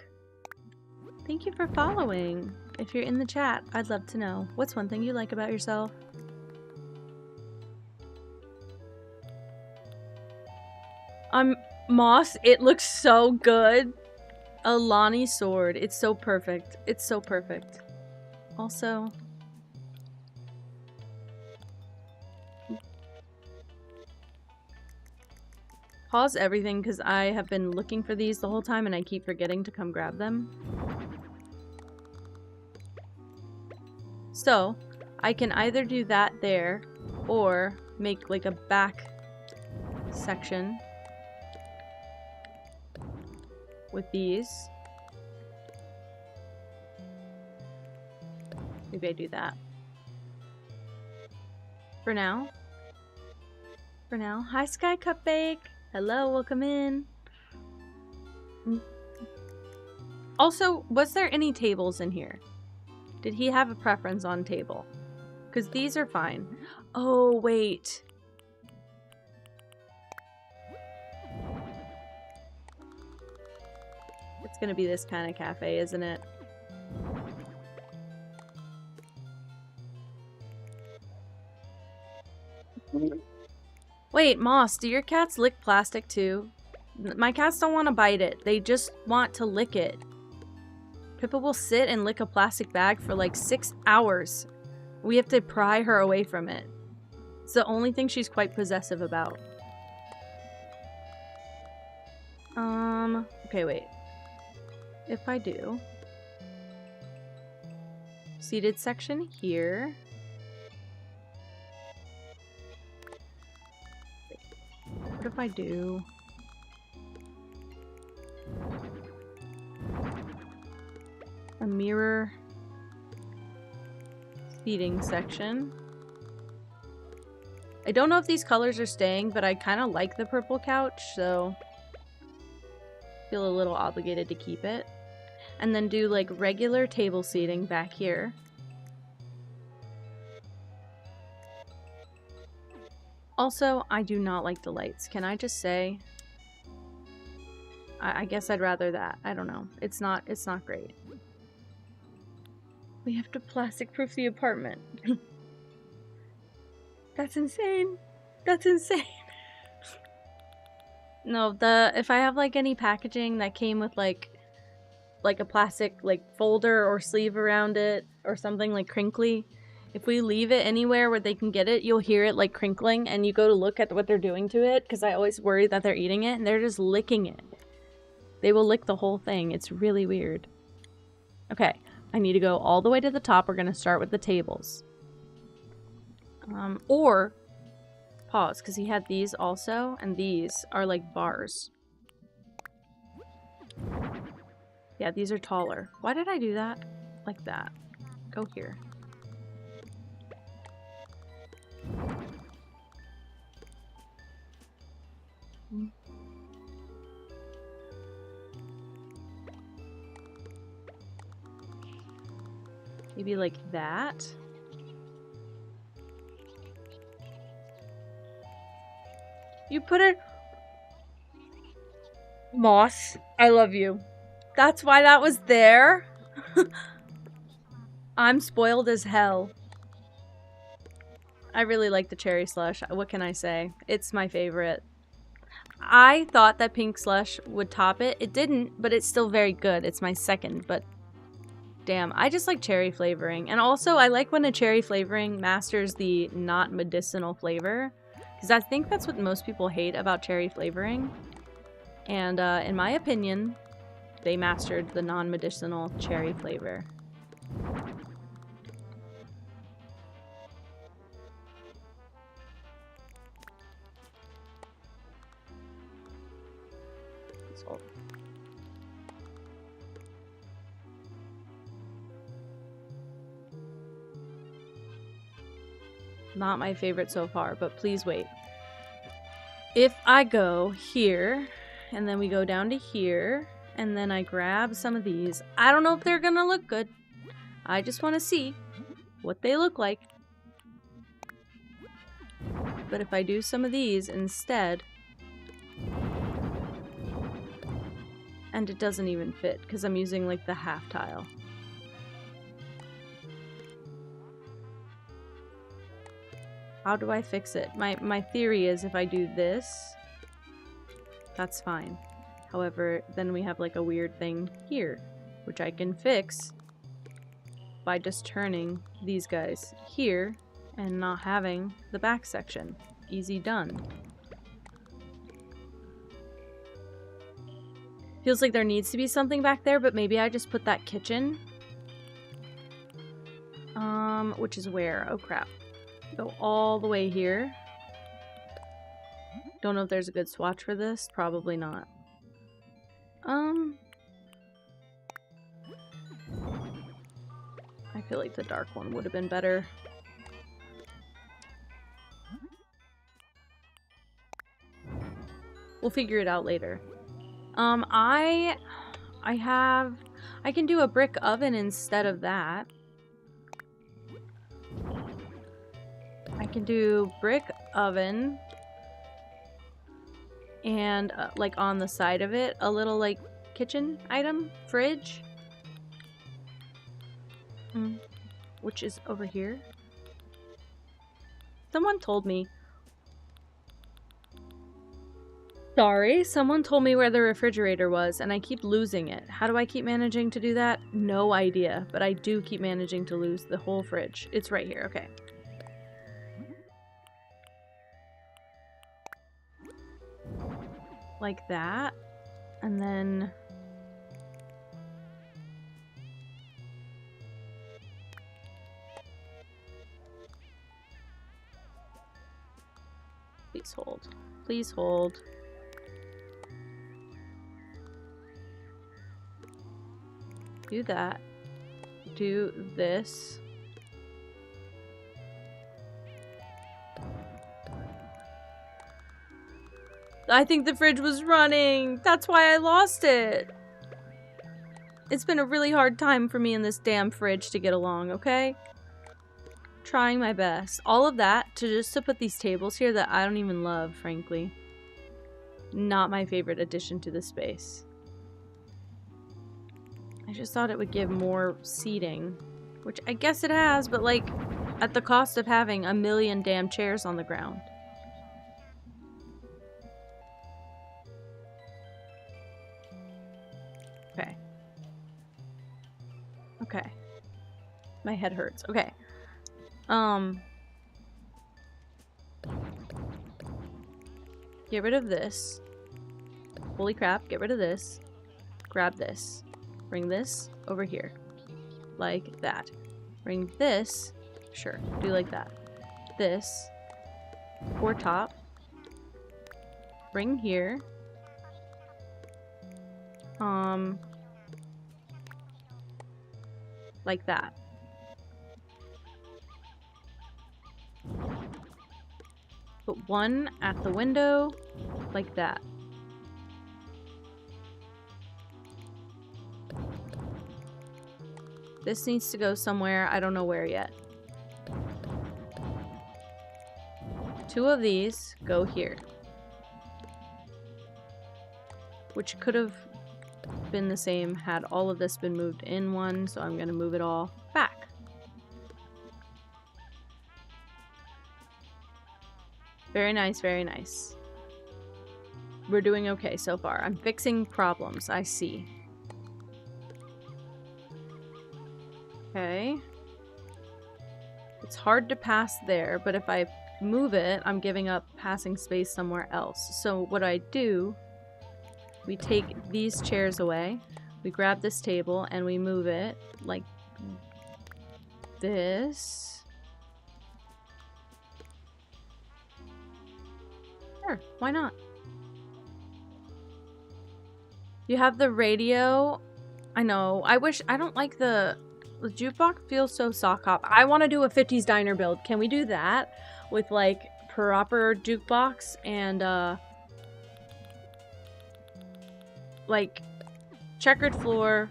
Thank you for following. If you're in the chat, I'd love to know. What's one thing you like about yourself? Moss, it looks so good. Alani sword. It's so perfect. It's so perfect. Also, pause everything because I have been looking for these the whole time and I keep forgetting to come grab them. So, I can either do that there or make like a back section with these. Maybe I do that. For now. For now. Hi, Sky Cupbake. Hello, welcome in. Also, was there any tables in here? Did he have a preference on table? Because these are fine. Oh, wait. It's gonna be this kind of cafe, isn't it? Wait, Moss, do your cats lick plastic too? My cats don't want to bite it. They just want to lick it. Pippa will sit and lick a plastic bag for like 6 hours. We have to pry her away from it. It's the only thing she's quite possessive about. Okay, wait. If I do... seated section here. What if I do... a mirror seating section? I don't know if these colors are staying, but I kind of like the purple couch, so... feel a little obligated to keep it. And then do like regular table seating back here. Also, I do not like the lights. Can I just say? I guess I'd rather that. I don't know. It's not great. We have to plastic-proof the apartment. That's insane. That's insane. No, if I have like any packaging that came with like a plastic like folder or sleeve around it or something like crinkly, if we leave it anywhere where they can get it, you'll hear it like crinkling and you go to look at what they're doing to it, because I always worry that they're eating it and they're just licking it. They will lick the whole thing. It's really weird. Okay, I need to go all the way to the top. We're going to start with the tables. Or pause, because he had these also, and these are like bars. Yeah, these are taller. Why did I do that? Like that. Go here. Maybe like that. You put it... Moss, I love you. That's why that was there? I'm spoiled as hell. I really like the cherry slush. What can I say? It's my favorite. I thought that pink slush would top it. It didn't, but it's still very good. It's my second, but damn, I just like cherry flavoring. And also, I like when a cherry flavoring masters the not medicinal flavor, because I think that's what most people hate about cherry flavoring. And in my opinion, they mastered the non-medicinal cherry flavor. Not my favorite so far, but please wait. If I go here, and then we go down to here, and then I grab some of these, I don't know if they're gonna look good. I just want to see what they look like. But if I do some of these instead, and it doesn't even fit, because I'm using like the half tile. How do I fix it? My theory is if I do this, that's fine. However, then we have like a weird thing here, which I can fix by just turning these guys here and not having the back section. Easy done. Feels like there needs to be something back there, but maybe I just put that kitchen. Which is where? Oh crap. Go all the way here. Don't know if there's a good swatch for this. Probably not. I feel like the dark one would have been better. We'll figure it out later. I can do a brick oven instead of that. I can do brick oven and like on the side of it, a little like kitchen item, fridge, which is over here. Someone told me. Sorry, someone told me where the refrigerator was and I keep losing it. How do I keep managing to do that? No idea, but I do keep managing to lose the whole fridge. It's right here, okay. Like that, and then please hold. Please hold. Do that. Do this. I think the fridge was running. That's why I lost it. It's been a really hard time for me and this damn fridge to get along, okay? Trying my best. All of that just to put these tables here that I don't even love, frankly. Not my favorite addition to the space. I just thought it would give more seating, which I guess it has, but like at the cost of having a million damn chairs on the ground. Okay. Okay. My head hurts. Okay. Get rid of this. Holy crap, get rid of this. Grab this. Bring this over here. Like that. Bring this. Sure, do like that. This. Pour top. Bring here. Like that. Put one at the window, like that. This needs to go somewhere, I don't know where yet. Two of these go here. Which could have been the same had all of this been moved in one, so I'm gonna move it all back. Very nice, very nice. We're doing okay so far. I'm fixing problems, I see. Okay. It's hard to pass there, but if I move it, I'm giving up passing space somewhere else. So what I do, we take these chairs away, we grab this table, and we move it like this. Sure, why not? You have the radio. I know. I wish. I don't like the jukebox feels so sock hop. I want to do a 50s diner build. Can we do that with like proper jukebox and like checkered floor?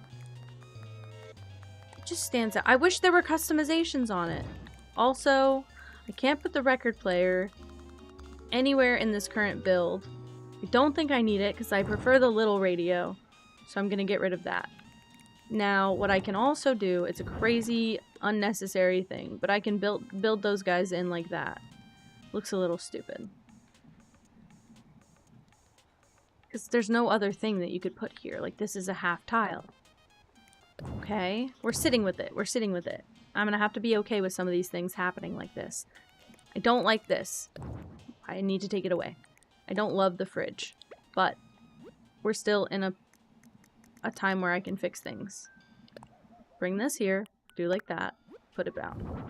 It just stands out. I wish there were customizations on it. Also, I can't put the record player anywhere in this current build. I don't think I need it because I prefer the little radio, so I'm gonna get rid of that. Now, what I can also do, it's a crazy, unnecessary thing, but I can build those guys in like that. Looks a little stupid. Because there's no other thing that you could put here. Like, this is a half tile. Okay? We're sitting with it. We're sitting with it. I'm gonna have to be okay with some of these things happening like this. I don't like this. I need to take it away. I don't love the fridge, but we're still in a time where I can fix things. Bring this here, do like that, put it down.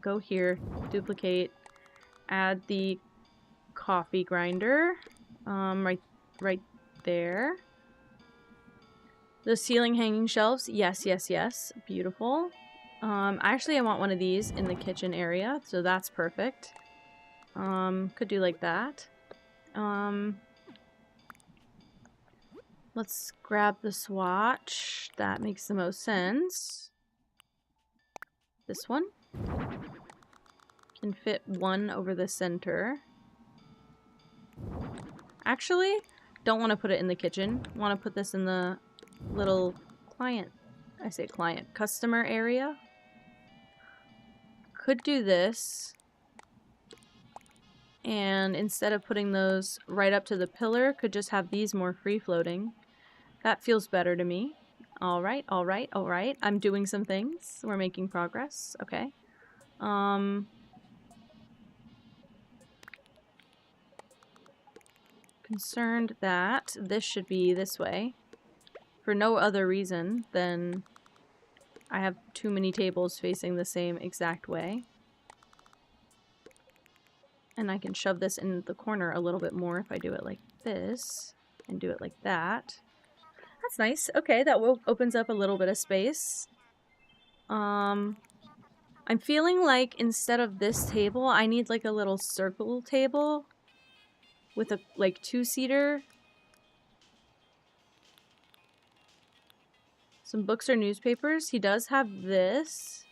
Go here, duplicate, add the coffee grinder, right there. The ceiling hanging shelves, yes, yes, yes, beautiful. Actually I want one of these in the kitchen area, so that's perfect. Could do like that. Let's grab the swatch. That makes the most sense. This one can fit one over the center. Actually, don't want to put it in the kitchen. Want to put this in the little client. I say client. Customer area. Could do this. And instead of putting those right up to the pillar, could just have these more free-floating. That feels better to me. Alright, alright, alright. I'm doing some things. We're making progress. Okay. Concerned that this should be this way. For no other reason than I have too many tables facing the same exact way. And I can shove this in the corner a little bit more if I do it like this and do it like that. That's nice. Okay, that opens up a little bit of space. I'm feeling like instead of this table, I need like a little circle table with a like two-seater. Some books or newspapers. He does have this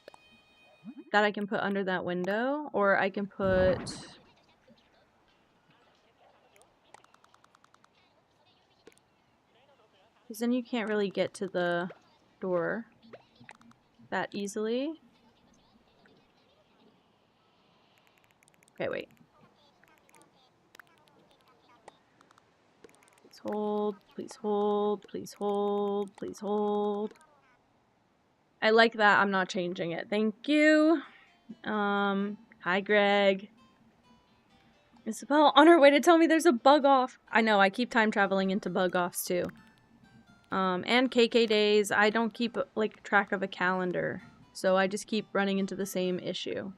that I can put under that window, or I can put... Because then you can't really get to the door that easily. Okay, wait. Please hold, please hold, please hold, please hold. I like that. I'm not changing it. Thank you. Hi, Greg. Isabel on her way to tell me there's a bug off. I know, I keep time traveling into bug offs too. And KK days. I don't keep, like, track of a calendar. So I just keep running into the same issue.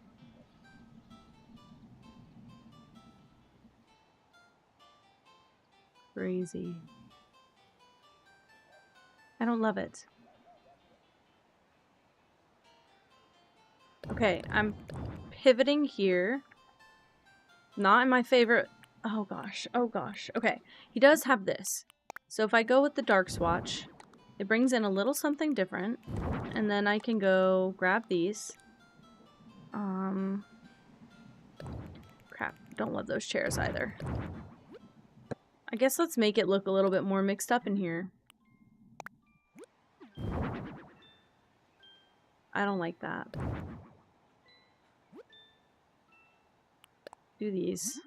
Crazy. I don't love it. Okay, I'm pivoting here. Not in my favorite... Oh gosh, oh gosh. Okay, he does have this. So if I go with the dark swatch, it brings in a little something different. And then I can go grab these. Crap, don't love those chairs either. I guess let's make it look a little bit more mixed up in here. I don't like that. Do these.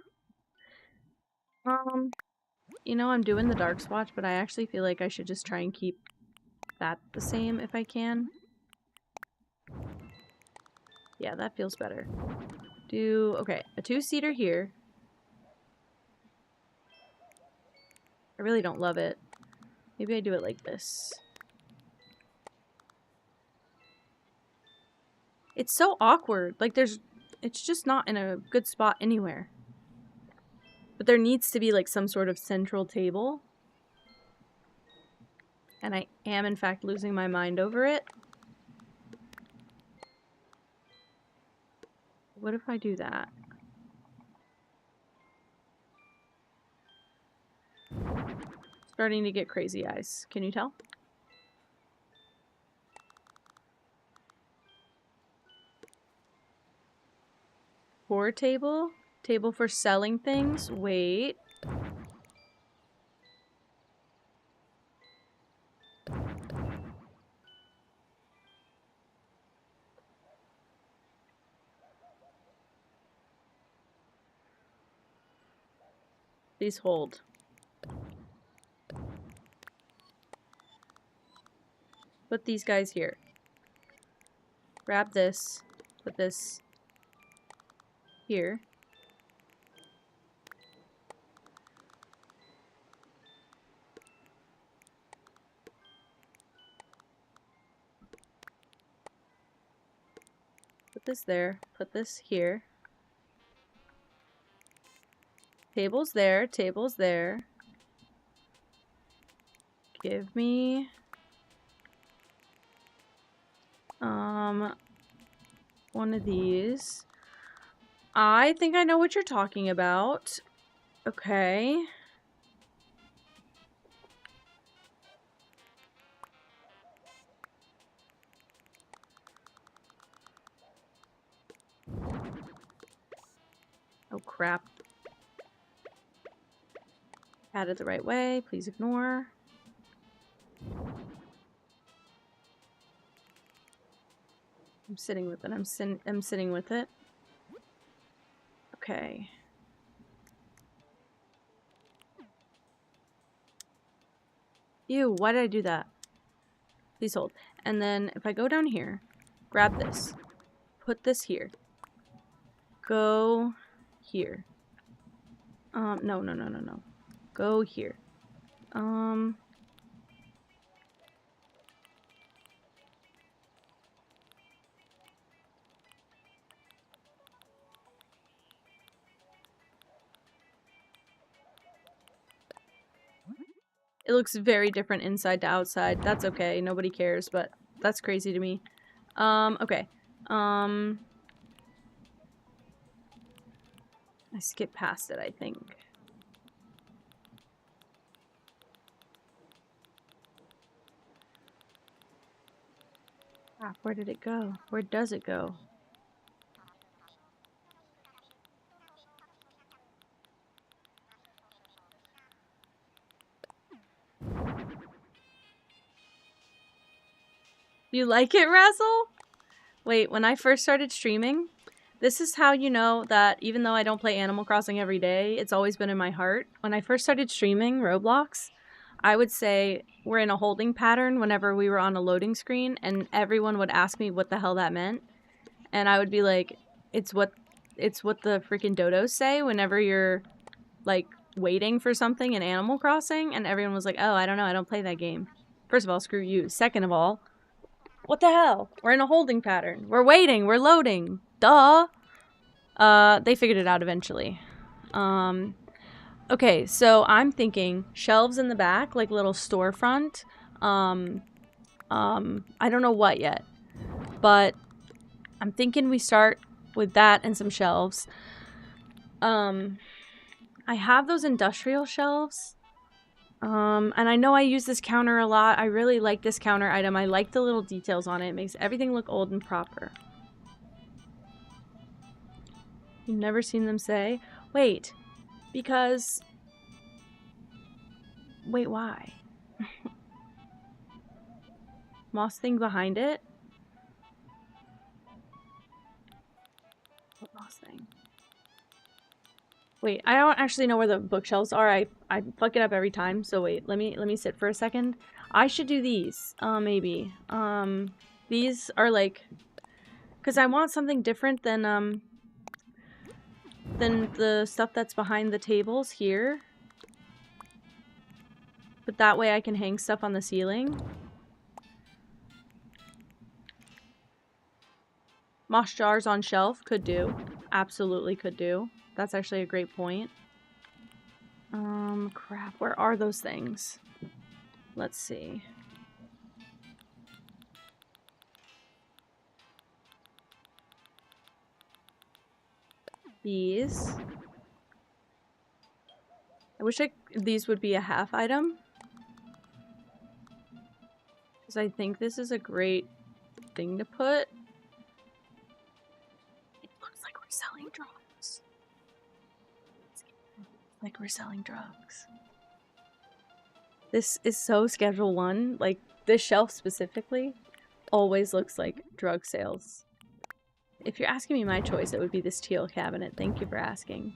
You know, I'm doing the dark swatch, but I actually feel like I should just try and keep that the same if I can. Yeah, that feels better. Okay, a two-seater here. I really don't love it. Maybe I do it like this. It's so awkward. Like, it's just not in a good spot anywhere. But there needs to be, like, some sort of central table. And I am, in fact, losing my mind over it. What if I do that? Starting to get crazy eyes. Can you tell? Pour table? Table for selling things? Wait. Please hold. Put these guys here. Grab this. Put this here. Put this there. Put this here. Table's there. Table's there. Give me... one of these. I think I know what you're talking about. Okay. Oh crap. Had it the right way. Please ignore. I'm sitting with it. I'm sitting with it. Okay. Ew, why did I do that? Please hold. And then if I go down here, grab this. Put this here. Go here. No. Go here. It looks very different inside to outside. That's okay. Nobody cares, but that's crazy to me. Okay. I skipped past it, I think. Crap, where did it go? Where does it go? You like it, Razzle? Wait, when I first started streaming, this is how you know that even though I don't play Animal Crossing every day, it's always been in my heart. When I first started streaming Roblox, I would say we're in a holding pattern whenever we were on a loading screen, and everyone would ask me what the hell that meant. And I would be like, it's what the freaking dodos say whenever you're like waiting for something in Animal Crossing, and everyone was like, oh, I don't know, I don't play that game. First of all, screw you. Second of all, what the hell? We're in a holding pattern. We're waiting. We're loading. Duh. They figured it out eventually. Okay, so I'm thinking shelves in the back, like little storefront. I don't know what yet, but I'm thinking we start with that and some shelves. I have those industrial shelves. And I know I use this counter a lot. I really like this counter item. I like the little details on it. It makes everything look old and proper. You've never seen them say? Wait. Because... Wait, why? Moss thing behind it? What moss thing? Wait, I don't actually know where the bookshelves are. I fuck it up every time. So wait, let me sit for a second. I should do these. Maybe. These are like, because I want something different than the stuff that's behind the tables here. But that way I can hang stuff on the ceiling. Moss jars on shelf could do. Absolutely could do. That's actually a great point. Crap. Where are those things? Let's see. These. I wish these would be a half item. Because I think this is a great thing to put. It looks like we're selling drugs. Like we're selling drugs. This is so Schedule 1. Like, this shelf specifically always looks like drug sales. If you're asking me my choice, it would be this teal cabinet. Thank you for asking.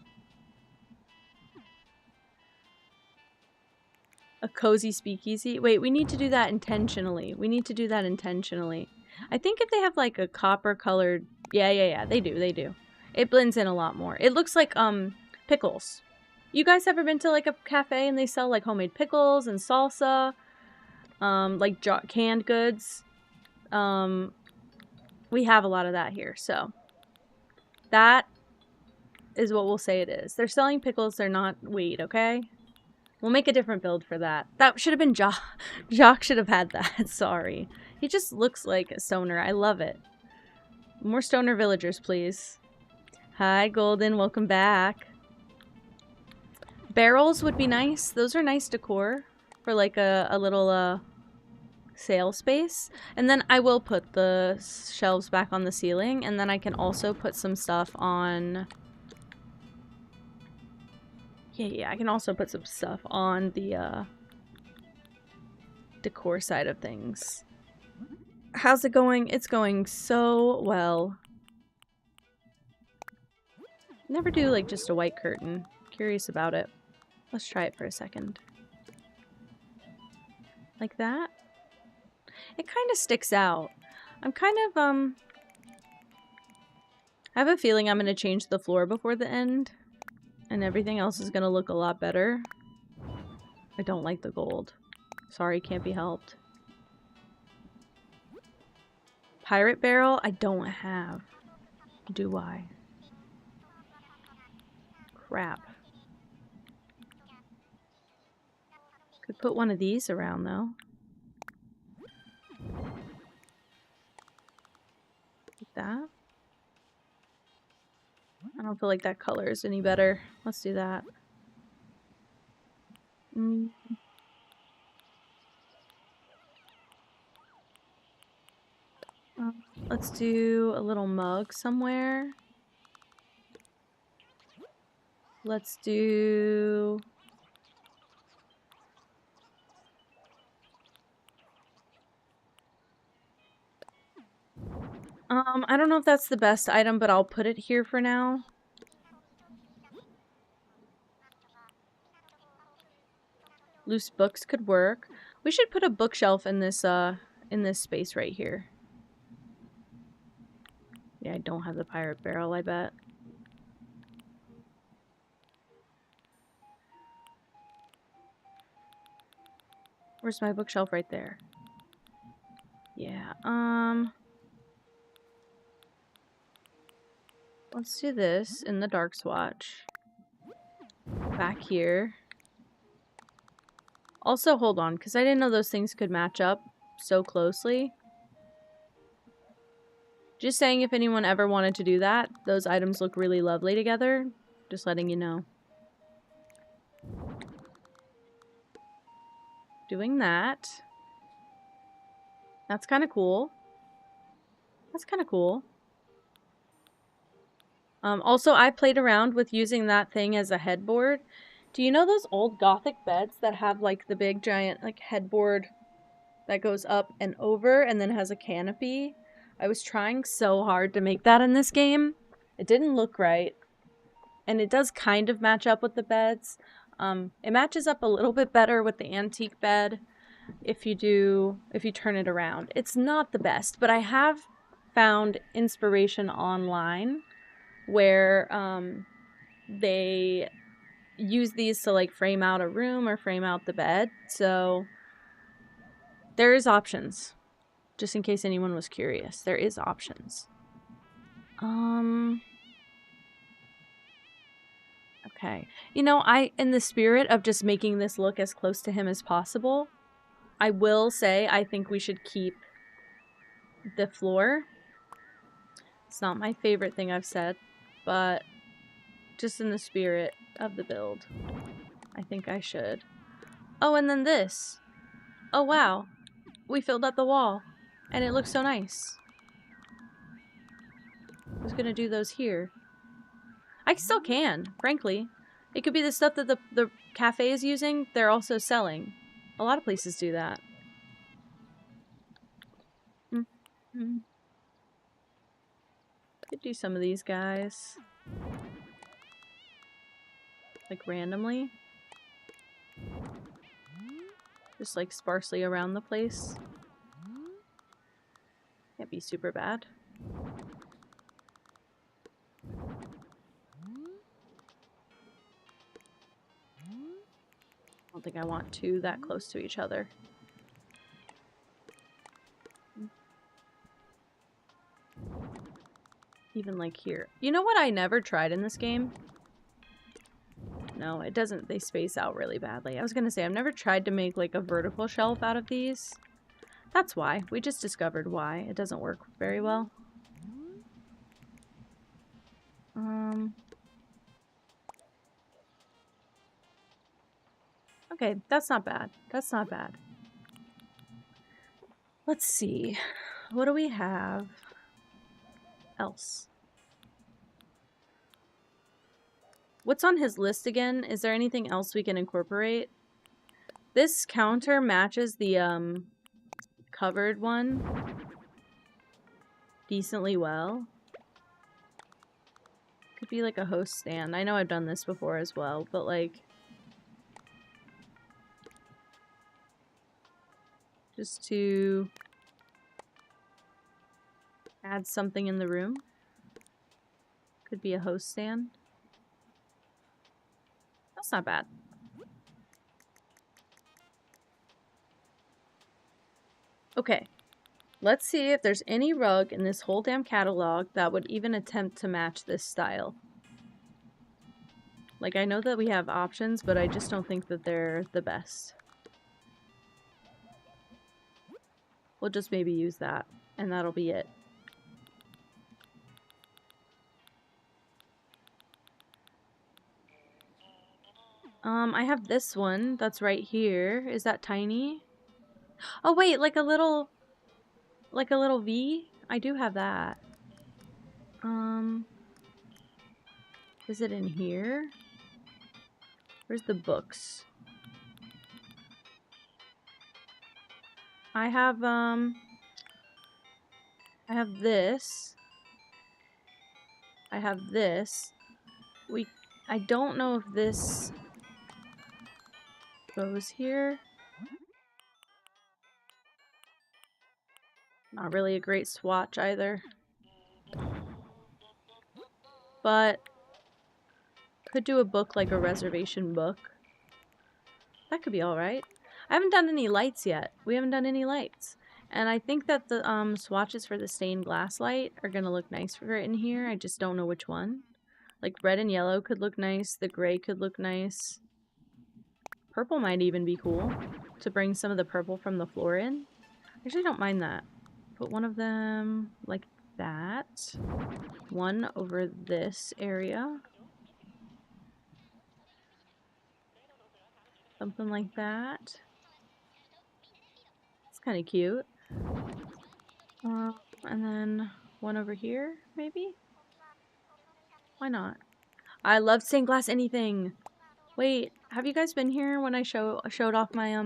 A cozy speakeasy. Wait, we need to do that intentionally. We need to do that intentionally. I think if they have like a copper colored... Yeah, they do. It blends in a lot more. It looks like, pickles. You guys ever been to like a cafe and they sell like homemade pickles and salsa? Like canned goods? We have a lot of that here, so. That is what we'll say it is. They're selling pickles, they're not weed, okay? We'll make a different build for that. That should have been Jock. Jock should have had that. Sorry. He just looks like a stoner. I love it. More stoner villagers, please. Hi, Golden. Welcome back. Barrels would be nice. Those are nice decor for like a little sale space. And then I will put the shelves back on the ceiling. And then I can also put some stuff on... Yeah, I can also put some stuff on the decor side of things. How's it going? It's going so well. Never do like just a white curtain. Curious about it. Let's try it for a second. Like that? It kind of sticks out. I'm kind of, I have a feeling I'm going to change the floor before the end. And everything else is going to look a lot better. I don't like the gold. Sorry, can't be helped. Pirate barrel? I don't have. Do I? Crap. Could put one of these around, though. Like that. I don't feel like that color is any better. Let's do that. Let's do a little mug somewhere. Let's do... I don't know if that's the best item, but I'll put it here for now. Loose books could work. We should put a bookshelf in this space right here. Yeah, I don't have the pirate barrel, I bet. Where's my bookshelf? Right there. Yeah, let's do this in the dark swatch. Back here. Also, hold on, because I didn't know those things could match up so closely. Just saying, if anyone ever wanted to do that, those items look really lovely together. Just letting you know. Doing that. That's kind of cool. That's kind of cool. Also, I played around with using that thing as a headboard. Do you know those old Gothic beds that have like the big giant like headboard that goes up and over and then has a canopy? I was trying so hard to make that in this game. It didn't look right. And it does kind of match up with the beds. It matches up a little bit better with the antique bed if you turn it around. It's not the best, but I have found inspiration online where they use these to like frame out a room or frame out the bed. So there is options. Just in case anyone was curious, there is options. Okay. You know, in the spirit of just making this look as close to him as possible, I will say I think we should keep the floor. It's not my favorite thing I've said, but just in the spirit of the build, I think I should. Oh, and then this. Oh, wow. We filled up the wall, and it looks so nice. I was gonna do those here. I still can, frankly. It could be the stuff that the cafe is using, they're also selling. A lot of places do that. Mm-hmm. Could do some of these guys. Like randomly. Just like sparsely around the place. Can't be super bad. I don't think I want two that close to each other. Even like here. You know what I never tried in this game? No, it doesn't. They space out really badly. I was gonna say, I've never tried to make like a vertical shelf out of these. That's why. We just discovered why. It doesn't work very well. Okay, that's not bad. That's not bad. Let's see. What do we have else? What's on his list again? Is there anything else we can incorporate? This counter matches the covered one decently well. Could be like a host stand. I know I've done this before as well, but like just to add something in the room. Could be a host stand. That's not bad. Okay. Let's see if there's any rug in this whole damn catalog that would even attempt to match this style. Like, I know that we have options, but I just don't think that they're the best. We'll just maybe use that, and that'll be it. I have this one that's right here. Is that tiny? Oh wait, like a little V? I do have that. Is it in here? Where's the books? I have this. I have this. I don't know if this goes here. Not really a great swatch either. But could do a book like a reservation book. That could be alright. I haven't done any lights yet. We haven't done any lights. And I think that the swatches for the stained glass light are going to look nice for it in here. I just don't know which one. Like red and yellow could look nice. The gray could look nice. Purple might even be cool. To bring some of the purple from the floor in. I actually don't mind that. Put one of them like that. One over this area. Something like that. It's kind of cute. And then one over here, maybe? Why not? I love stained glass anything. Wait, have you guys been here when I showed off my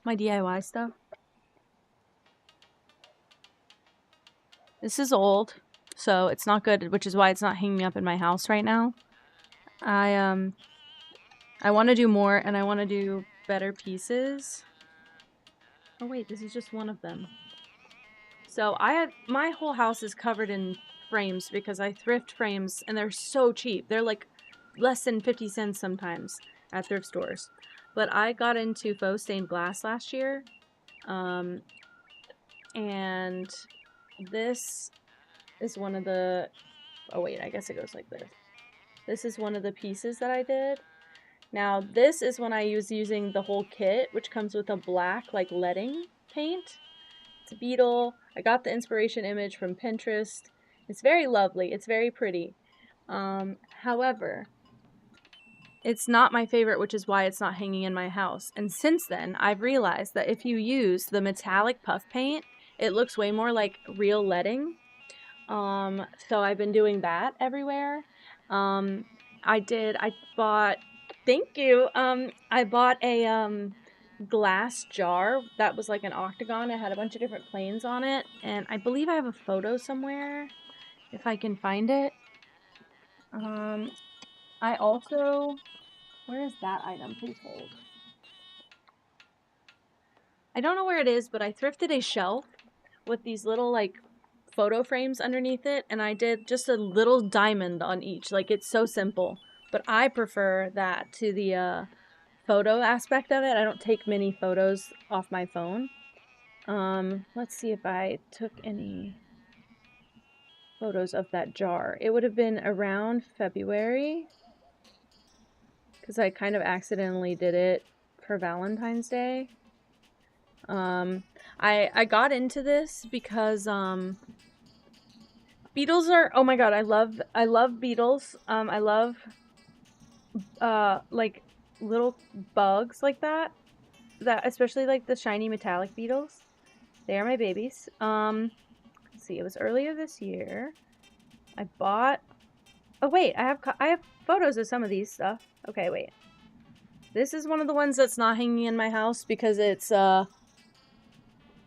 my DIY stuff? This is old, so it's not good, which is why it's not hanging up in my house right now. I want to do more, and I want to do better pieces. Oh wait, this is just one of them. So my whole house is covered in frames because I thrift frames, and they're so cheap. They're like less than 50 cents sometimes at thrift stores. But I got into faux stained glass last year, and this is one of the... Oh wait, I guess it goes like this. This is one of the pieces that I did. Now this is when I was using the whole kit, which comes with a black like leading paint. It's a beetle. I got the inspiration image from Pinterest. It's very lovely. It's very pretty. However, it's not my favorite, which is why it's not hanging in my house. And since then, I've realized that if you use the metallic puff paint, it looks way more like real leading. So I've been doing that everywhere. I bought, thank you. I bought a, glass jar that was like an octagon. It had a bunch of different planes on it, and I believe I have a photo somewhere if I can find it. I also, where is that item? Please hold. I don't know where it is, but I thrifted a shelf with these little like photo frames underneath it, and I did just a little diamond on each. Like, it's so simple, but I prefer that to the photo aspect of it. I don't take many photos off my phone. Let's see if I took any photos of that jar. It would have been around February, because I kind of accidentally did it for Valentine's Day. I got into this because beetles are, oh my god, I love beetles. I love like little bugs like that especially like the shiny metallic beetles. They are my babies. Let's see, it was earlier this year. I bought, oh wait, I have photos of some of these stuff. Okay, wait. This is one of the ones that's not hanging in my house because it's a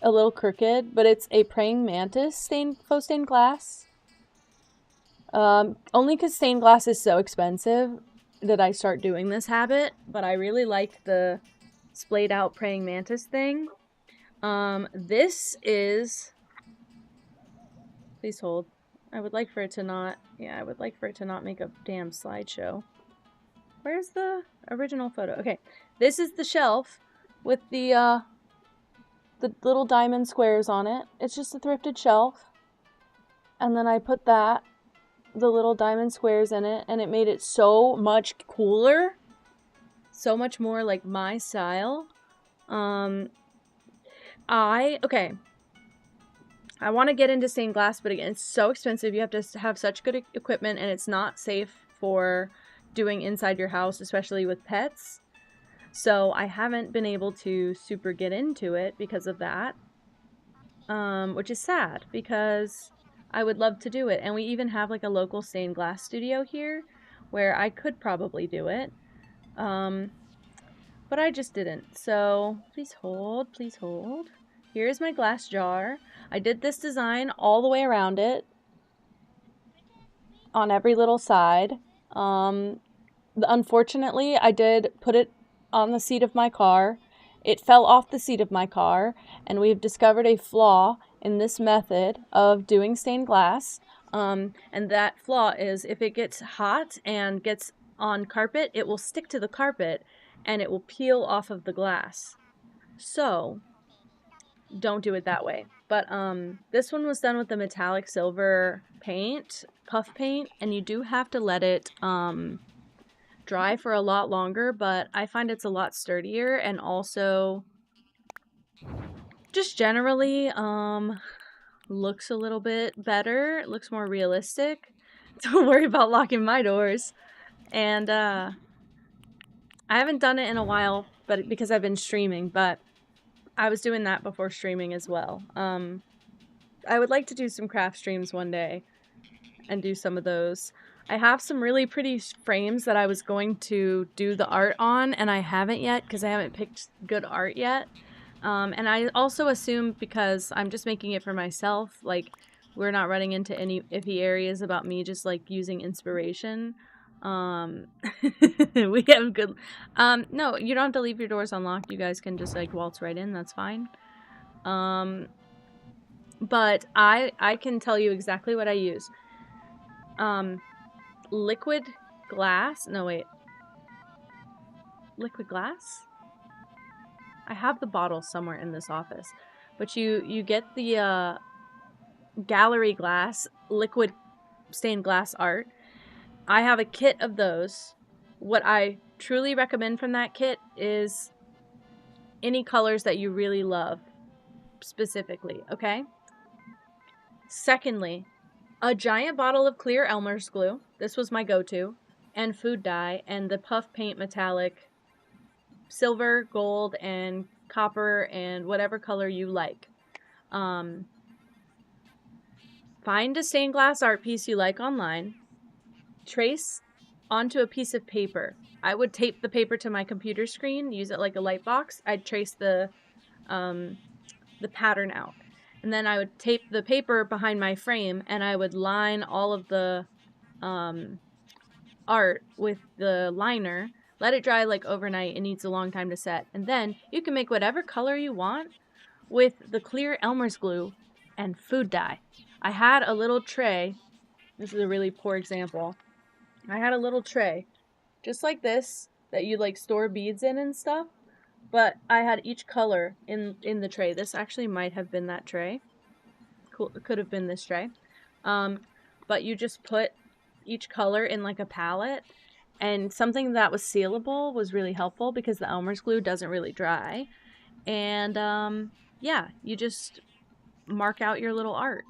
little crooked, but it's a praying mantis faux stained glass. Only because stained glass is so expensive did I start doing this habit, but I really like the splayed out praying mantis thing. This is, please hold. I would like for it to not, yeah, I would like for it to not make a damn slideshow. Where's the original photo? Okay, this is the shelf with the little diamond squares on it. It's just a thrifted shelf. And then I put the little diamond squares in it, and it made it so much cooler. So much more like my style. Okay. I want to get into stained glass, but again, it's so expensive. You have to have such good equipment, and it's not safe for doing inside your house, especially with pets. So I haven't been able to super get into it because of that. which is sad because I would love to do it. And we even have like a local stained glass studio here where I could probably do it. But I just didn't. So please hold, please hold. Here's my glass jar. I did this design all the way around it on every little side. Unfortunately, I did put it on the seat of my car. It fell off the seat of my car, and we've discovered a flaw in this method of doing stained glass. And that flaw is if it gets hot and gets on carpet, it will stick to the carpet and it will peel off of the glass. So don't do it that way. But this one was done with the metallic silver paint, puff paint, and you do have to let it dry for a lot longer, but I find it's a lot sturdier and also just generally looks a little bit better. It looks more realistic. Don't worry about locking my doors. And I haven't done it in a while, but because I've been streaming, but I was doing that before streaming as well. I would like to do some craft streams one day and do some of those. I have some really pretty frames that I was going to do the art on, and I haven't yet because I haven't picked good art yet. And I also assume because I'm just making it for myself, like we're not running into any iffy areas about me just like using inspiration. We have good. No, you don't have to leave your doors unlocked. You guys can just like waltz right in. That's fine. But I can tell you exactly what I use. Liquid glass. No, wait. Liquid glass? I have the bottle somewhere in this office. But you get the gallery glass, liquid stained glass art. I have a kit of those. What I truly recommend from that kit is any colors that you really love, specifically, okay? Secondly, a giant bottle of clear Elmer's glue. This was my go-to. And food dye and the puff paint metallic silver, gold, and copper, and whatever color you like. Find a stained glass art piece you like online. Trace onto a piece of paper. I would tape the paper to my computer screen, use it like a light box. I'd trace the pattern out. And then I would tape the paper behind my frame, and I would line all of the art with the liner. Let it dry like overnight. It needs a long time to set. And then you can make whatever color you want with the clear Elmer's glue and food dye. I had a little tray. This is a really poor example. I had a little tray just like this that you like store beads in and stuff. But I had each color in the tray. This actually might have been that tray. Cool. It could have been this tray. But you just put each color in like a palette. And something that was sealable was really helpful because the Elmer's glue doesn't really dry. And yeah, you just mark out your little art.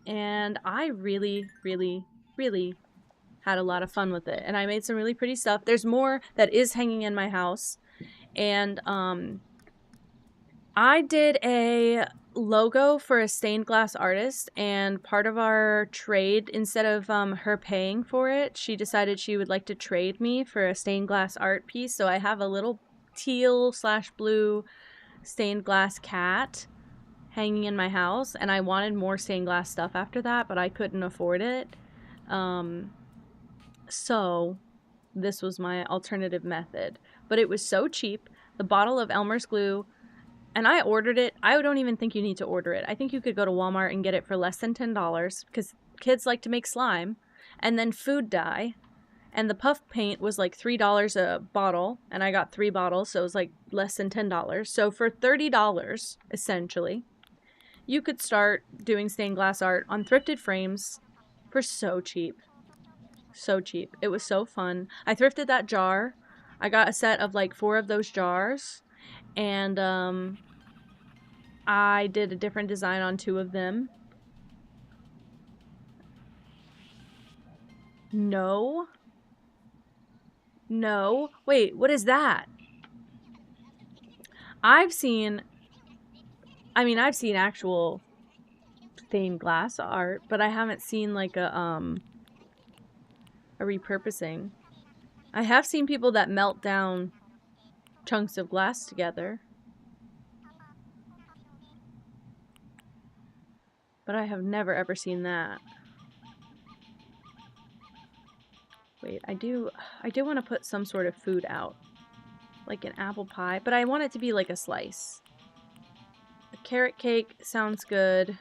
And I really, really, really had a lot of fun with it. And I made some really pretty stuff. There's more that is hanging in my house. And I did a logo for a stained glass artist, and part of our trade, instead of her paying for it, she decided she would like to trade me for a stained glass art piece. So I have a little teal/blue stained glass cat hanging in my house, and I wanted more stained glass stuff after that, but I couldn't afford it. So this was my alternative method. But it was so cheap. The bottle of Elmer's glue, and I ordered it. I don't even think you need to order it. I think you could go to Walmart and get it for less than $10 because kids like to make slime. And then food dye. And the puff paint was like $3 a bottle, and I got 3 bottles, so it was like less than $10. So for $30, essentially, you could start doing stained glass art on thrifted frames for so cheap. So cheap. It was so fun. I thrifted that jar. I got a set of like 4 of those jars, and I did a different design on 2 of them. No. No. Wait, what is that? I've seen I mean, I've seen actual stained glass art, but I haven't seen like a repurposing. I have seen people that melt down chunks of glass together. But I have never ever seen that. Wait, I do want to put some sort of food out. Like an apple pie, but I want it to be like a slice. A carrot cake sounds good.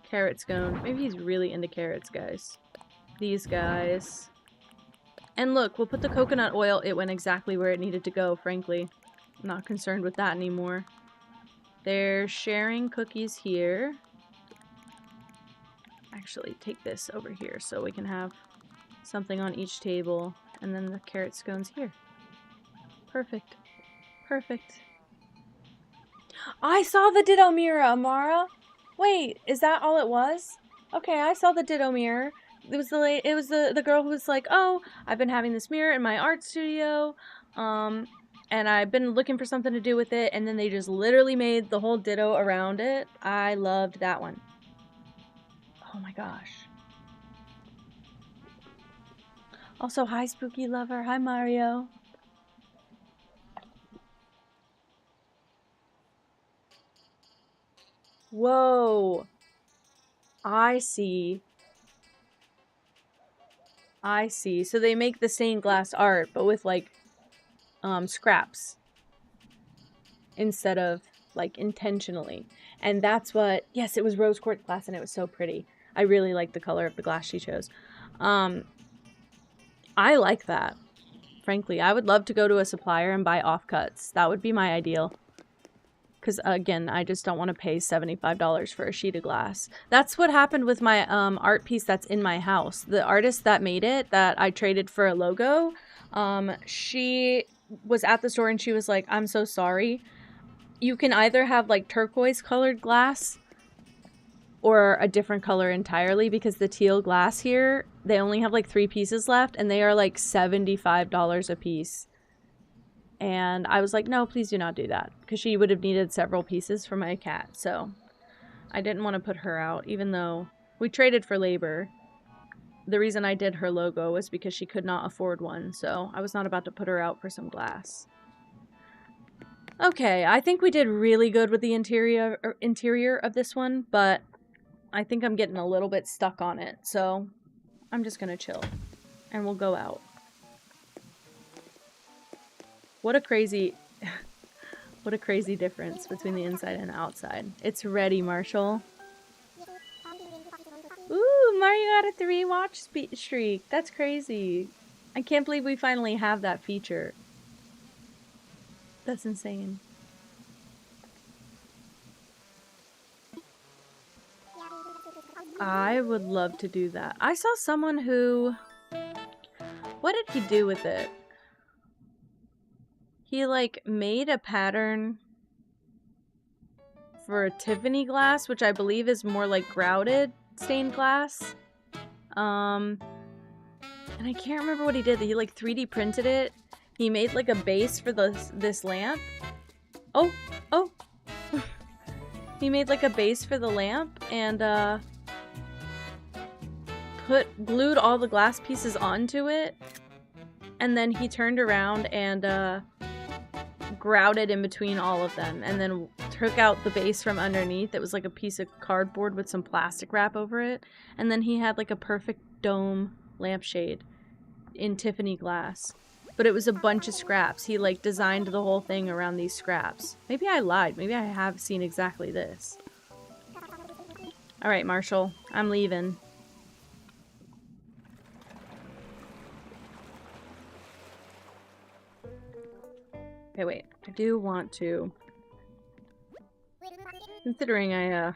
Carrot scone. Maybe he's really into carrots, guys. These guys. And look, we'll put the coconut oil. It went exactly where it needed to go, frankly. I'm not concerned with that anymore. They're sharing cookies here. Actually, take this over here so we can have something on each table. And then the carrot scones here. Perfect. Perfect. I saw the ditto mirror, Amara! Wait, is that all it was? Okay, I saw the ditto mirror. It was the girl who was like, oh, I've been having this mirror in my art studio, and I've been looking for something to do with it, and then they just literally made the whole ditto around it. I loved that one. Oh my gosh. Also, hi Spooky Lover. Hi Mario. Whoa. I see. I see. So they make the stained glass art, but with like scraps instead of like intentionally. And that's what, yes, it was rose quartz glass and it was so pretty. I really like the color of the glass she chose. I like that. Frankly, I would love to go to a supplier and buy offcuts. That would be my ideal. Because, again, I just don't want to pay $75 for a sheet of glass. That's what happened with my art piece that's in my house. The artist that made it, that I traded for a logo, she was at the store and she was like, I'm so sorry. You can either have, like, turquoise colored glass or a different color entirely, because the teal glass here, they only have, like, 3 pieces left, and they are, like, $75 a piece. And I was like, no, please do not do that. Because she would have needed several pieces for my cat. So I didn't want to put her out, even though we traded for labor. The reason I did her logo was because she could not afford one. So I was not about to put her out for some glass. Okay, I think we did really good with the interior of this one. But I think I'm getting a little bit stuck on it. So I'm just going to chill. And we'll go out. What a crazy difference between the inside and the outside. It's ready, Marshall. Ooh, Mario got a 3 watch streak. That's crazy. I can't believe we finally have that feature. That's insane. I would love to do that. I saw someone who... What did he do with it? He, like, made a pattern for a Tiffany glass, which I believe is more like grouted stained glass. And I can't remember what he did. He, like, 3D printed it. He made, like, a base for this lamp. Oh! He made, like, a base for the lamp and, glued all the glass pieces onto it. And then he turned around and, grouted in between all of them, and then took out the base from underneath. It was like a piece of cardboard with some plastic wrap over it, and then he had like a perfect dome lampshade in Tiffany glass. But it was a bunch of scraps. He like designed the whole thing around these scraps. Maybe I lied. Maybe I have seen exactly this. Alright, Marshall. I'm leaving. Okay, wait. I do want to... Considering I,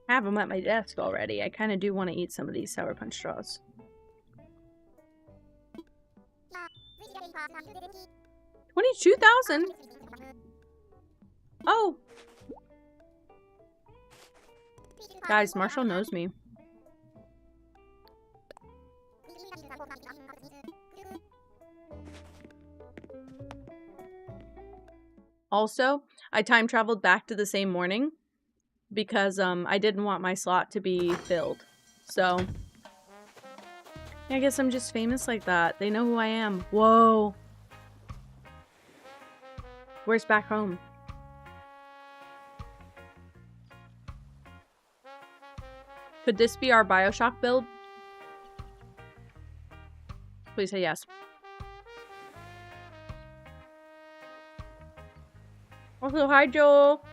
have them at my desk already, I kind of do want to eat some of these Sour Punch straws. 22,000? Oh! Guys, Marshall knows me. Also, I time traveled back to the same morning because I didn't want my slot to be filled. So I guess I'm just famous like that. They know who I am. Whoa. Where's back home? Could this be our Bioshock build? Please say yes. Also, hi Joel.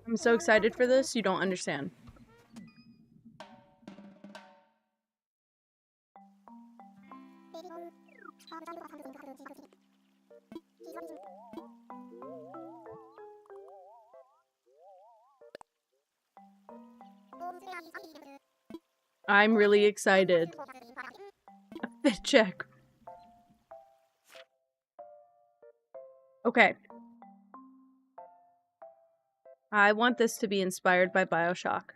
I'm so excited for this, you don't understand. I'm really excited. A fit check. Okay. I want this to be inspired by Bioshock.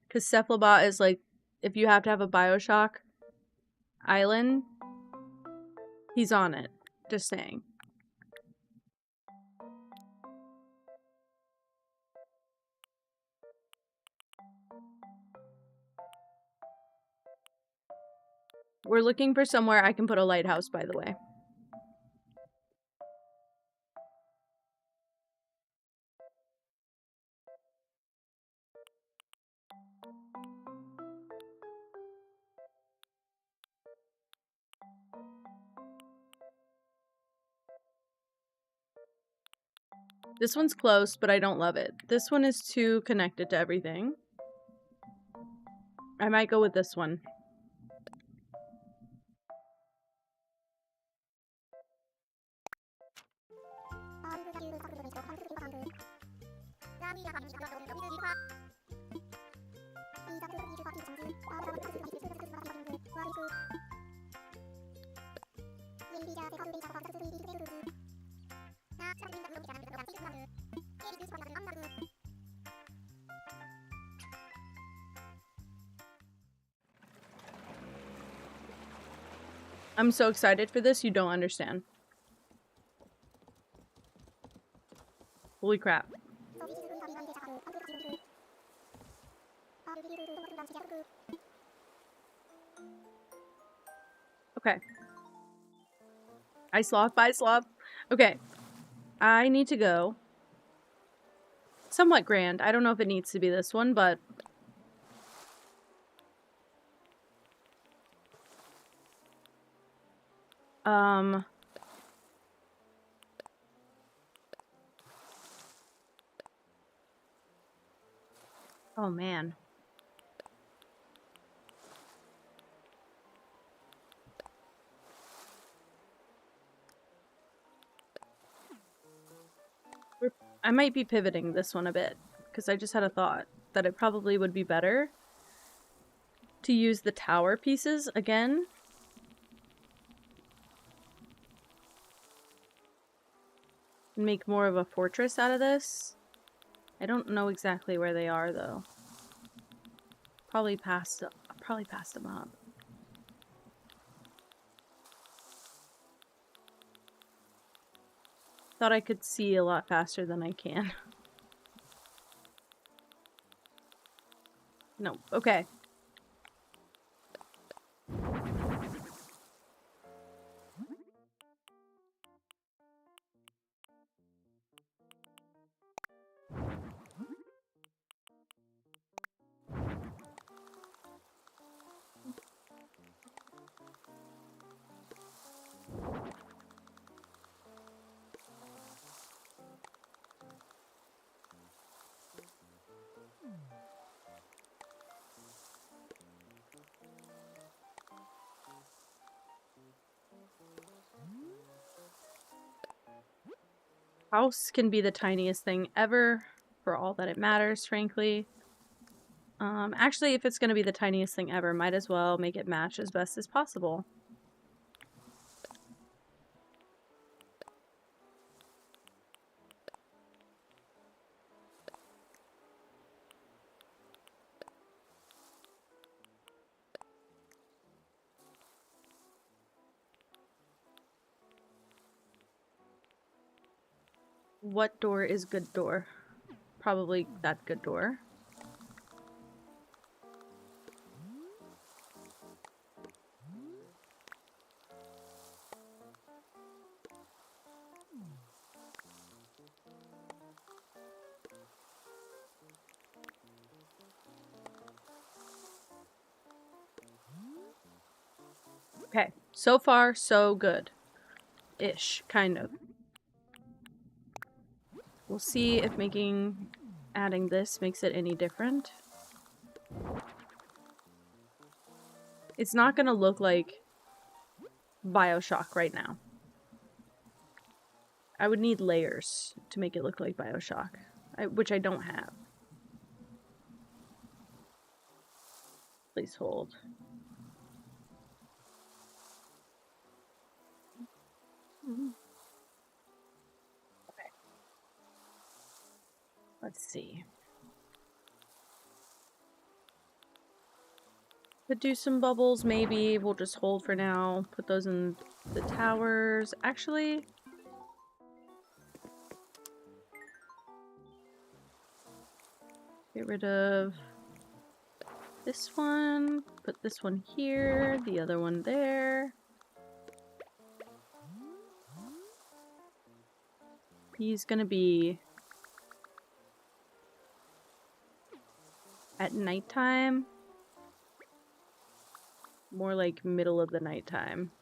Because Cephalbot is like, if you have to have a Bioshock island, he's on it. Just saying. We're looking for somewhere I can put a lighthouse, by the way. This one's close, but I don't love it. This one is too connected to everything. I might go with this one. I'm so excited for this, you don't understand. Holy crap. Okay. I sloth, bye sloth. Okay. I need to go. Somewhat grand. I don't know if it needs to be this one, but... Oh, man. I might be pivoting this one a bit, because I just had a thought that it probably would be better to use the tower pieces again. And make more of a fortress out of this. I don't know exactly where they are, though. Probably passed them up. Thought I could see a lot faster than I can. No, okay. House can be the tiniest thing ever, for all that it matters, frankly. Actually, if it's going to be the tiniest thing ever, might as well make it match as best as possible. What door is good door? Probably that good door. Okay, so far so good. Ish, kind of. We'll see if adding this makes it any different. It's not gonna look like BioShock right now. I would need layers to make it look like BioShock, which I don't have. Please hold. Okay. Let's see. Could do some bubbles, maybe. We'll just hold for now. Put those in the towers. Actually, get rid of this one. Put this one here. The other one there. He's gonna be at nighttime. More like middle of the nighttime.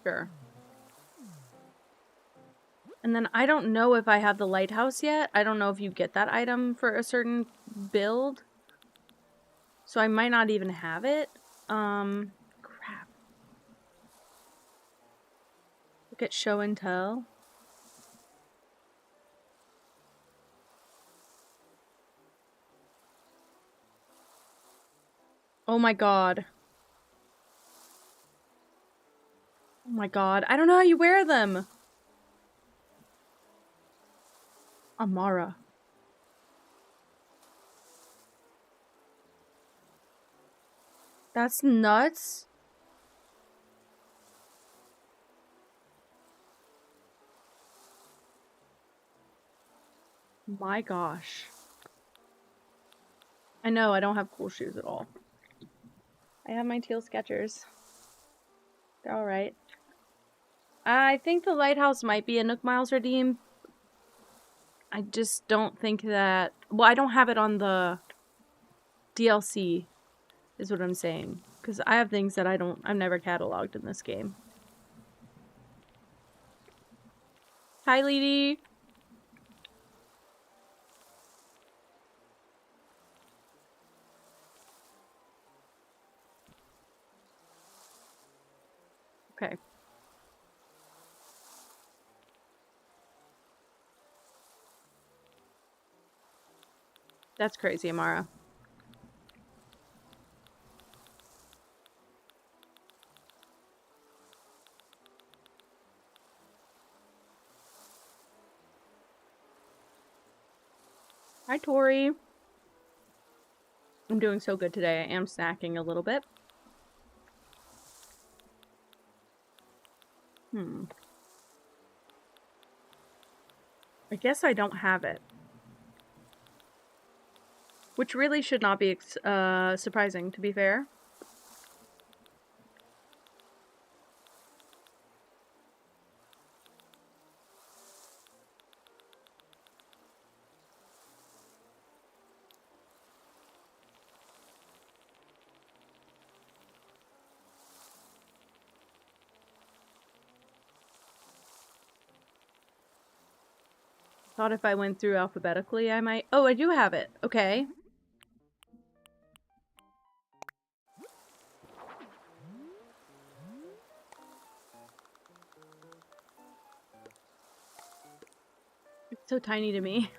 Sure. And then I don't know if I have the lighthouse yet. I don't know if you get that item for a certain build. So I might not even have it. Crap. Look at show and tell. Oh my god. Oh my god. I don't know how you wear them. Amara. That's nuts. My gosh. I know, I don't have cool shoes at all. I have my teal Skechers. They're alright. I think the lighthouse might be a Nook Miles redeem. I just don't think that... Well, I don't have it on the DLC, is what I'm saying. Because I have things that I've never cataloged in this game. Hi, Leedy. Okay. That's crazy, Amara. Hi, Tori. I'm doing so good today. I am snacking a little bit. I guess I don't have it. Which really should not be surprising, to be fair. Thought if I went through alphabetically, I might... Oh, I do have it. Okay. It's so tiny to me.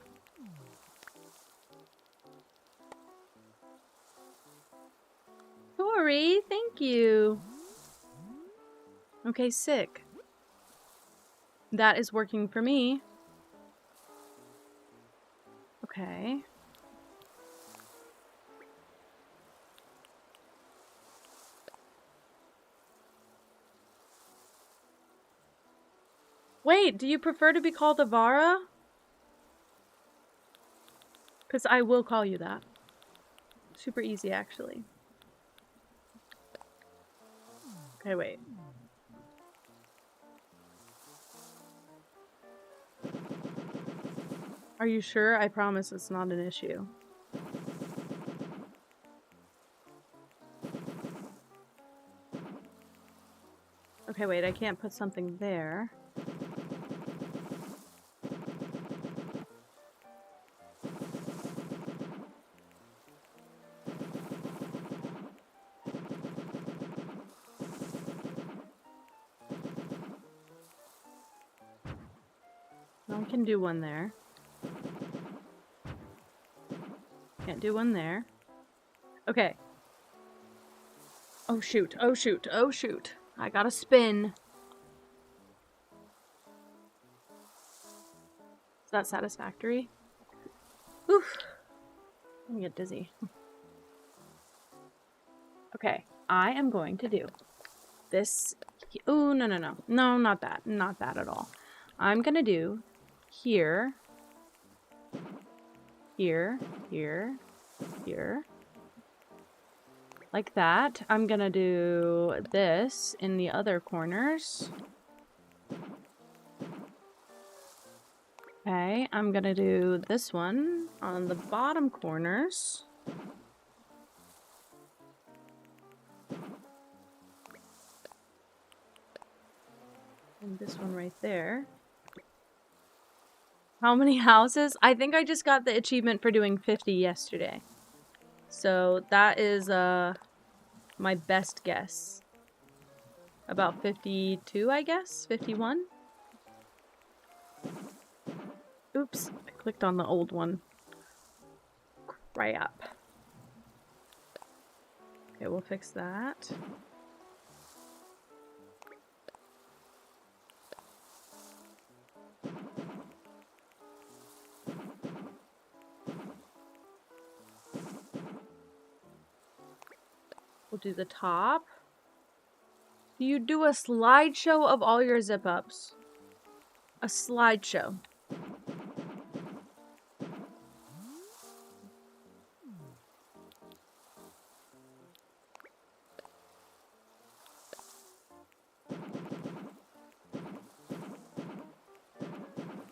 Tori, thank you. Okay, sick. That is working for me. Okay. Wait, do you prefer to be called Avara? Because I will call you that. Super easy, actually. Okay, wait. Are you sure? I promise it's not an issue. Okay, wait, I can't put something there. No, I can do one there. Can't do one there. Okay. Oh shoot, oh shoot, oh shoot. I gotta spin. Is that satisfactory? Oof. I'm gonna get dizzy. Okay, I am going to do this. Oh, no, no, no. No, not that. Not that at all. I'm gonna do here, here, here, here. Like that. I'm gonna do this in the other corners. Okay, I'm gonna do this one on the bottom corners. And this one right there. How many houses? I think I just got the achievement for doing 50 yesterday. So that is my best guess. About 52, I guess? 51? Oops, I clicked on the old one. Crap. Okay, we'll fix that. We'll do the top. You do a slideshow of all your zip-ups. A slideshow.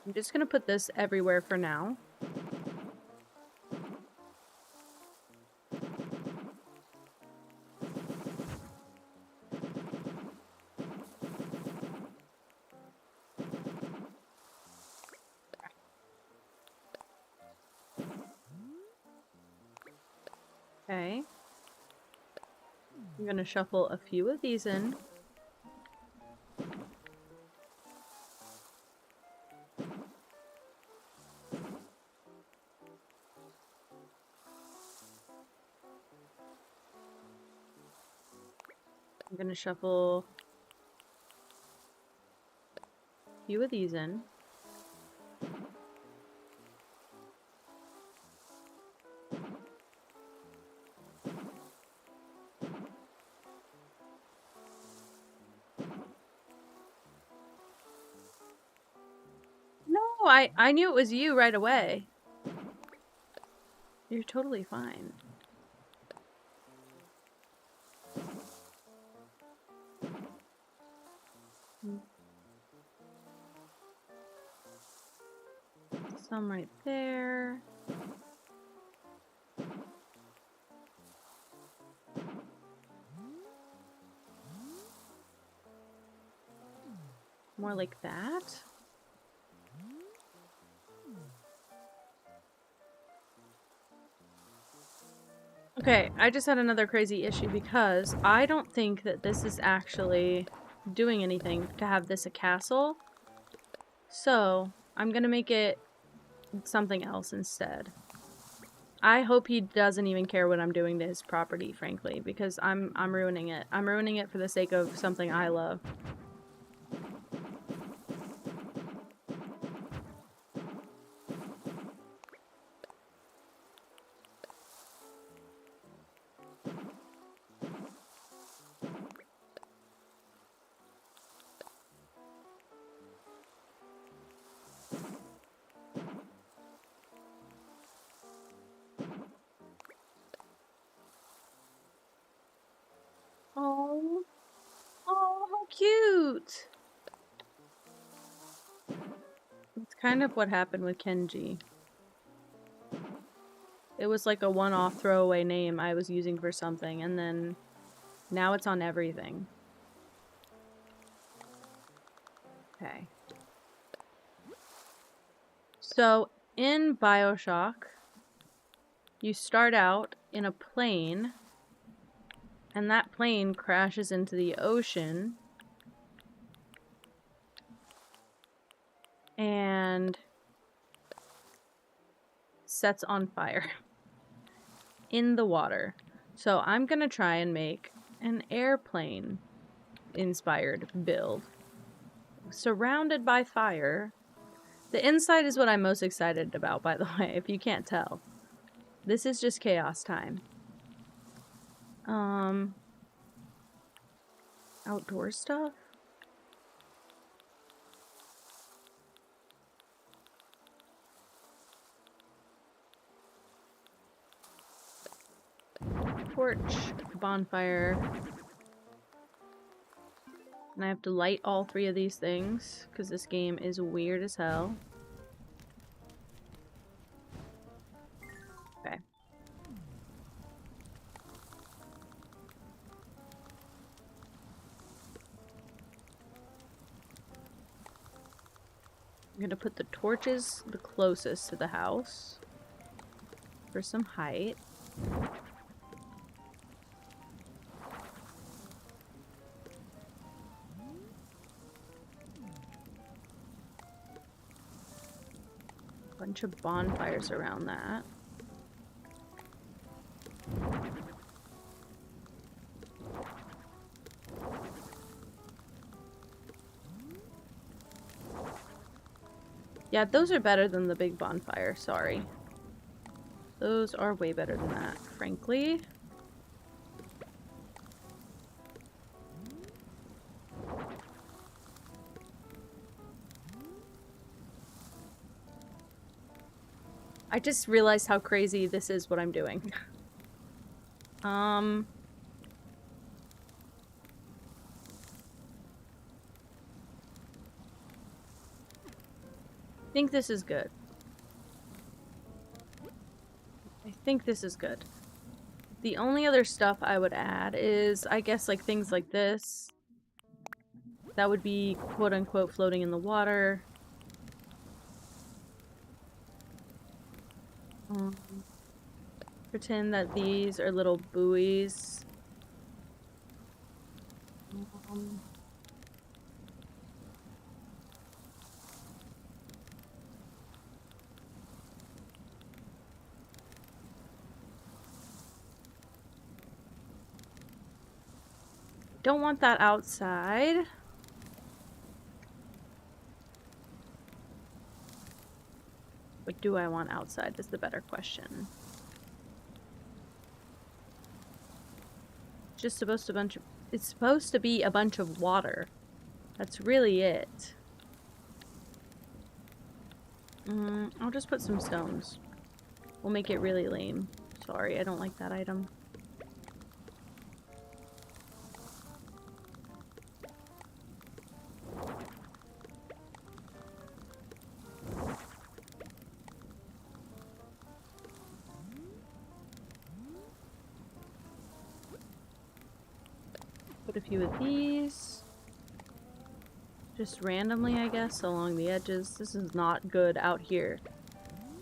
I'm just gonna put this everywhere for now. Okay. I'm gonna shuffle a few of these in. I'm gonna shuffle a few of these in. No, I knew it was you right away. You're totally fine. Some right there. More like that. Okay, I just had another crazy issue because I don't think that this is actually doing anything to have this a castle. So, I'm gonna make it something else instead. I hope he doesn't even care what I'm doing to his property, frankly, because I'm ruining it. I'm ruining it for the sake of something I love. kind of what happened with Kengie. It was like a one-off throwaway name I was using for something, and then now it's on everything. Okay. So, in BioShock, you start out in a plane, and that plane crashes into the ocean, and sets on fire in the water. So I'm gonna try and make an airplane inspired build surrounded by fire. The inside is what I'm most excited about, by the way, if you can't tell. This is just chaos time. Outdoor stuff? Torch, bonfire. And I have to light all 3 of these things, because this game is weird as hell. Okay. I'm gonna put the torches the closest to the house for some height. Bunch of bonfires around that. Yeah, those are better than the big bonfire, sorry. Those are way better than that, frankly. I just realized how crazy this is what I'm doing. I think this is good. I think this is good. The only other stuff I would add is, I guess, like things like this. That would be quote-unquote floating in the water. Pretend that these are little buoys. Don't want that outside. What do I want outside is the better question. Just supposed to it's supposed to be a bunch of water. That's really it. I'll just put some stones. We'll make it really lame. Sorry, I don't like that item. Put a few of these. Just randomly, I guess, along the edges. This is not good out here.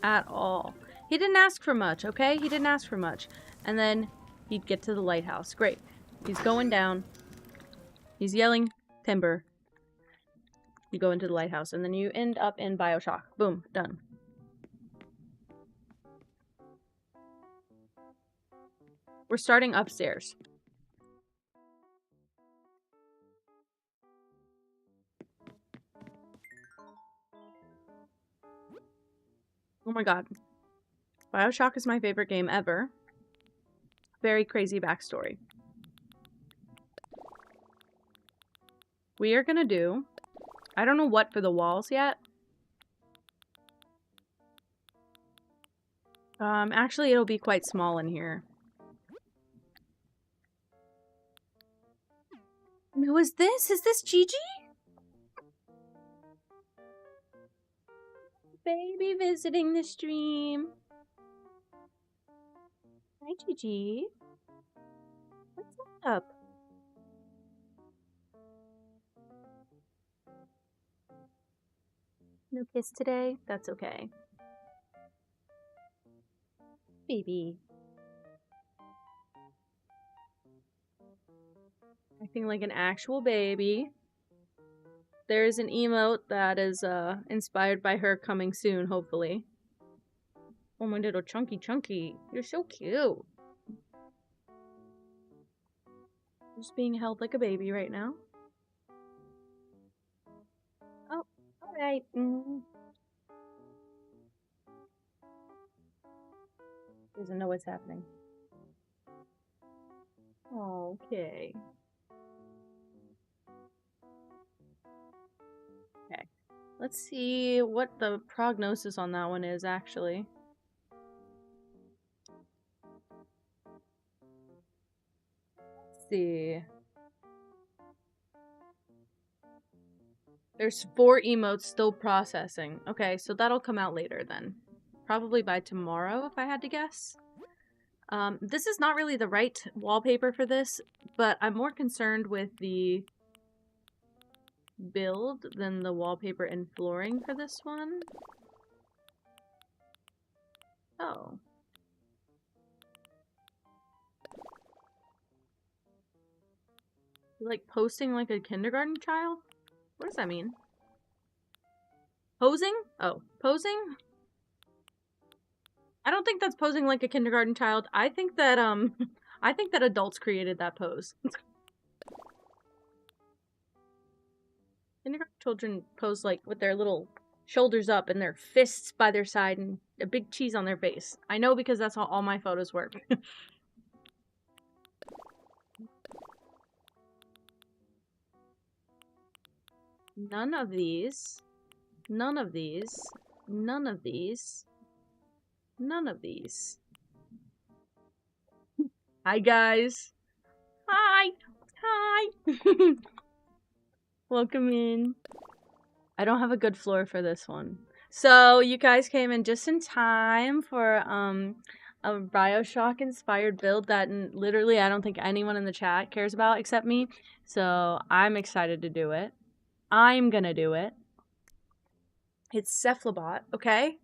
At all. He didn't ask for much, okay? He didn't ask for much. And then he'd get to the lighthouse. Great. He's going down. He's yelling timber. You go into the lighthouse, and then you end up in BioShock. Boom. Done. We're starting upstairs. Oh my god. BioShock is my favorite game ever. Very crazy backstory. We are gonna do... I don't know what for the walls yet. Actually, it'll be quite small in here. Who is this? Is this Gigi? baby visiting the stream. Hi, Gigi. What's up? No kiss today? That's okay. Baby. Acting like an actual baby. There is an emote that is inspired by her coming soon, hopefully. Oh, my little chunky. You're so cute. Just being held like a baby right now. Oh, alright. Doesn't know what's happening. Okay. Okay. Let's see what the prognosis on that one is, actually. Let's see. There's 4 emotes still processing. Okay, so that'll come out later then. Probably by tomorrow, if I had to guess. This is not really the right wallpaper for this, but I'm more concerned with the build than the wallpaper and flooring for this one. Oh. You like posting like a kindergarten child? What does that mean? Posing? Oh, posing? I don't think that's posing like a kindergarten child. I think that I think that adults created that pose. Kindergarten children pose like with their little shoulders up and their fists by their side and a big cheese on their face. I know because that's how all my photos work. None of these. None of these. None of these. None of these. Hi, guys. Hi. Hi. Welcome in. I don't have a good floor for this one. So, you guys came in just in time for, a Bioshock-inspired build that literally I don't think anyone in the chat cares about except me. So, I'm excited to do it. I'm gonna do it. It's Cephalobot, okay?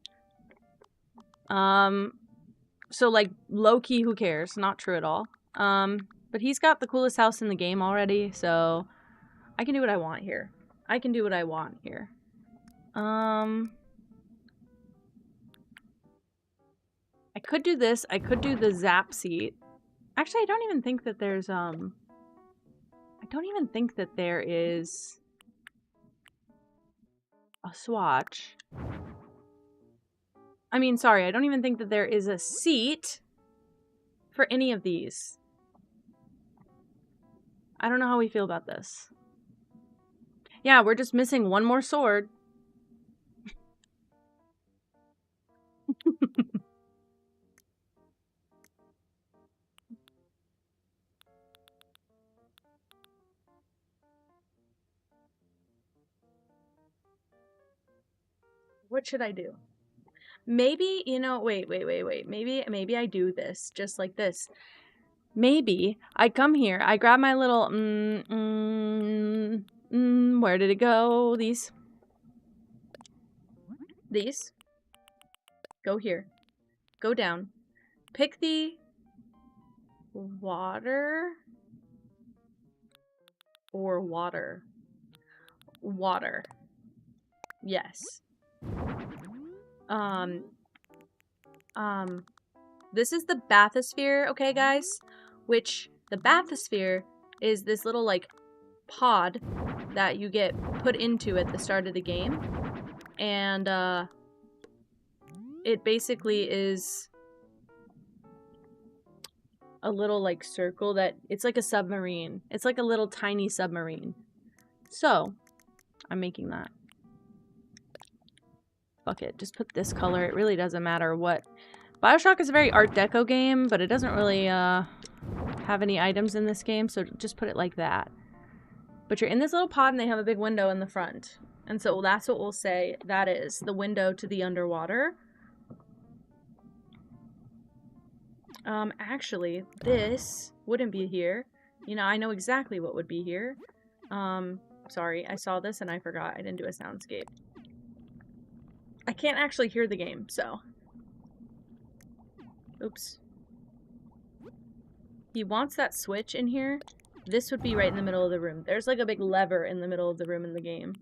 So, like, low-key, who cares? Not true at all. But he's got the coolest house in the game already, so I can do what I want here. I can do what I want here. I could do this. I could do the zap seat. Actually, I don't even think that there's, I don't even think that there is a swatch. I mean, sorry, I don't even think that there is a seat for any of these. I don't know how we feel about this. Yeah, we're just missing one more sword. What should I do? Maybe, you know, wait. Maybe I do this just like this. Maybe I come here, I grab my little, where did it go? These. Go here. Go down. Pick the water or water. Water. Yes. This is the bathysphere, okay, guys? Which, the bathysphere is this little, like, pod that you get put into at the start of the game. And, it basically is a little, like, circle that... It's like a submarine. It's like a little tiny submarine. So, I'm making that. Fuck it. Just put this color. It really doesn't matter what... Bioshock is a very Art Deco game, but it doesn't really, have any items in this game, so just put it like that. But you're in this little pod, and they have a big window in the front. And so that's what we'll say that is, the window to the underwater. Actually, this wouldn't be here. You know, I know exactly what would be here. Sorry, I saw this and I forgot. I didn't do a soundscape. I can't actually hear the game, so. Oops. He wants that switch in here. This would be right in the middle of the room. There's like a big lever in the middle of the room in the game.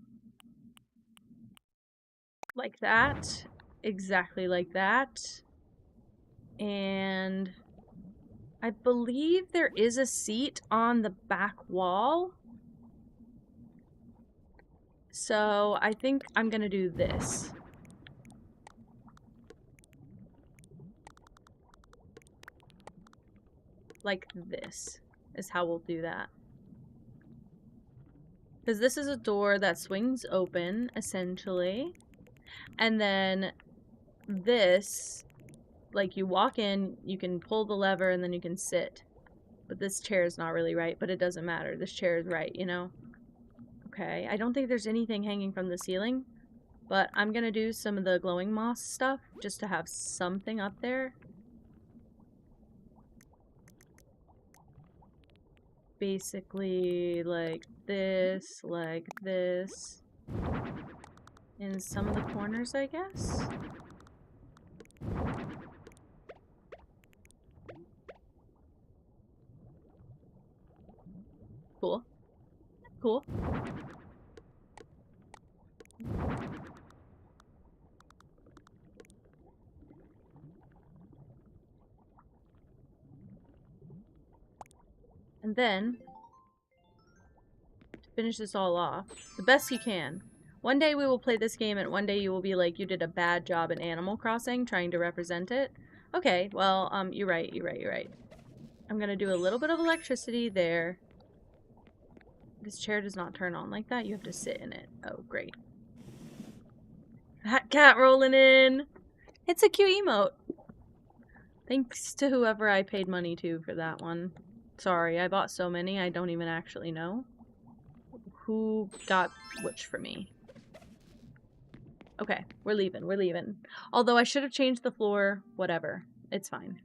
Like that. Exactly like that. And I believe there is a seat on the back wall. So I think I'm gonna do this. Like this is how we'll do that. Because this is a door that swings open, essentially. And then this, like you walk in, you can pull the lever and then you can sit. But this chair is not really right, but it doesn't matter. This chair is right, you know? Okay, I don't think there's anything hanging from the ceiling. But I'm gonna do some of the glowing moss stuff just to have something up there. Basically like this, in some of the corners, I guess. Cool. Cool. And then, to finish this all off, the best you can. One day we will play this game and one day you will be like, you did a bad job in Animal Crossing trying to represent it. Okay, well, you're right. I'm gonna do a little bit of electricity there. This chair does not turn on like that. You have to sit in it. Oh, great. That cat rolling in! It's a cute emote. Thanks to whoever I paid money to for that one. Sorry, I bought so many, I don't even actually know who got which for me. Okay, we're leaving. Although I should have changed the floor, whatever. It's fine.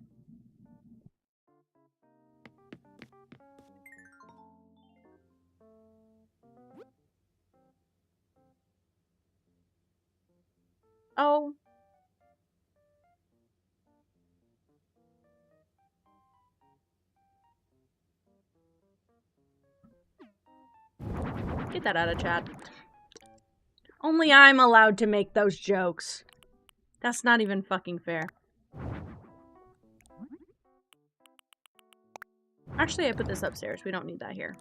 Oh. Get that out of chat. Only I'm allowed to make those jokes. That's not even fucking fair. Actually, I put this upstairs. We don't need that here.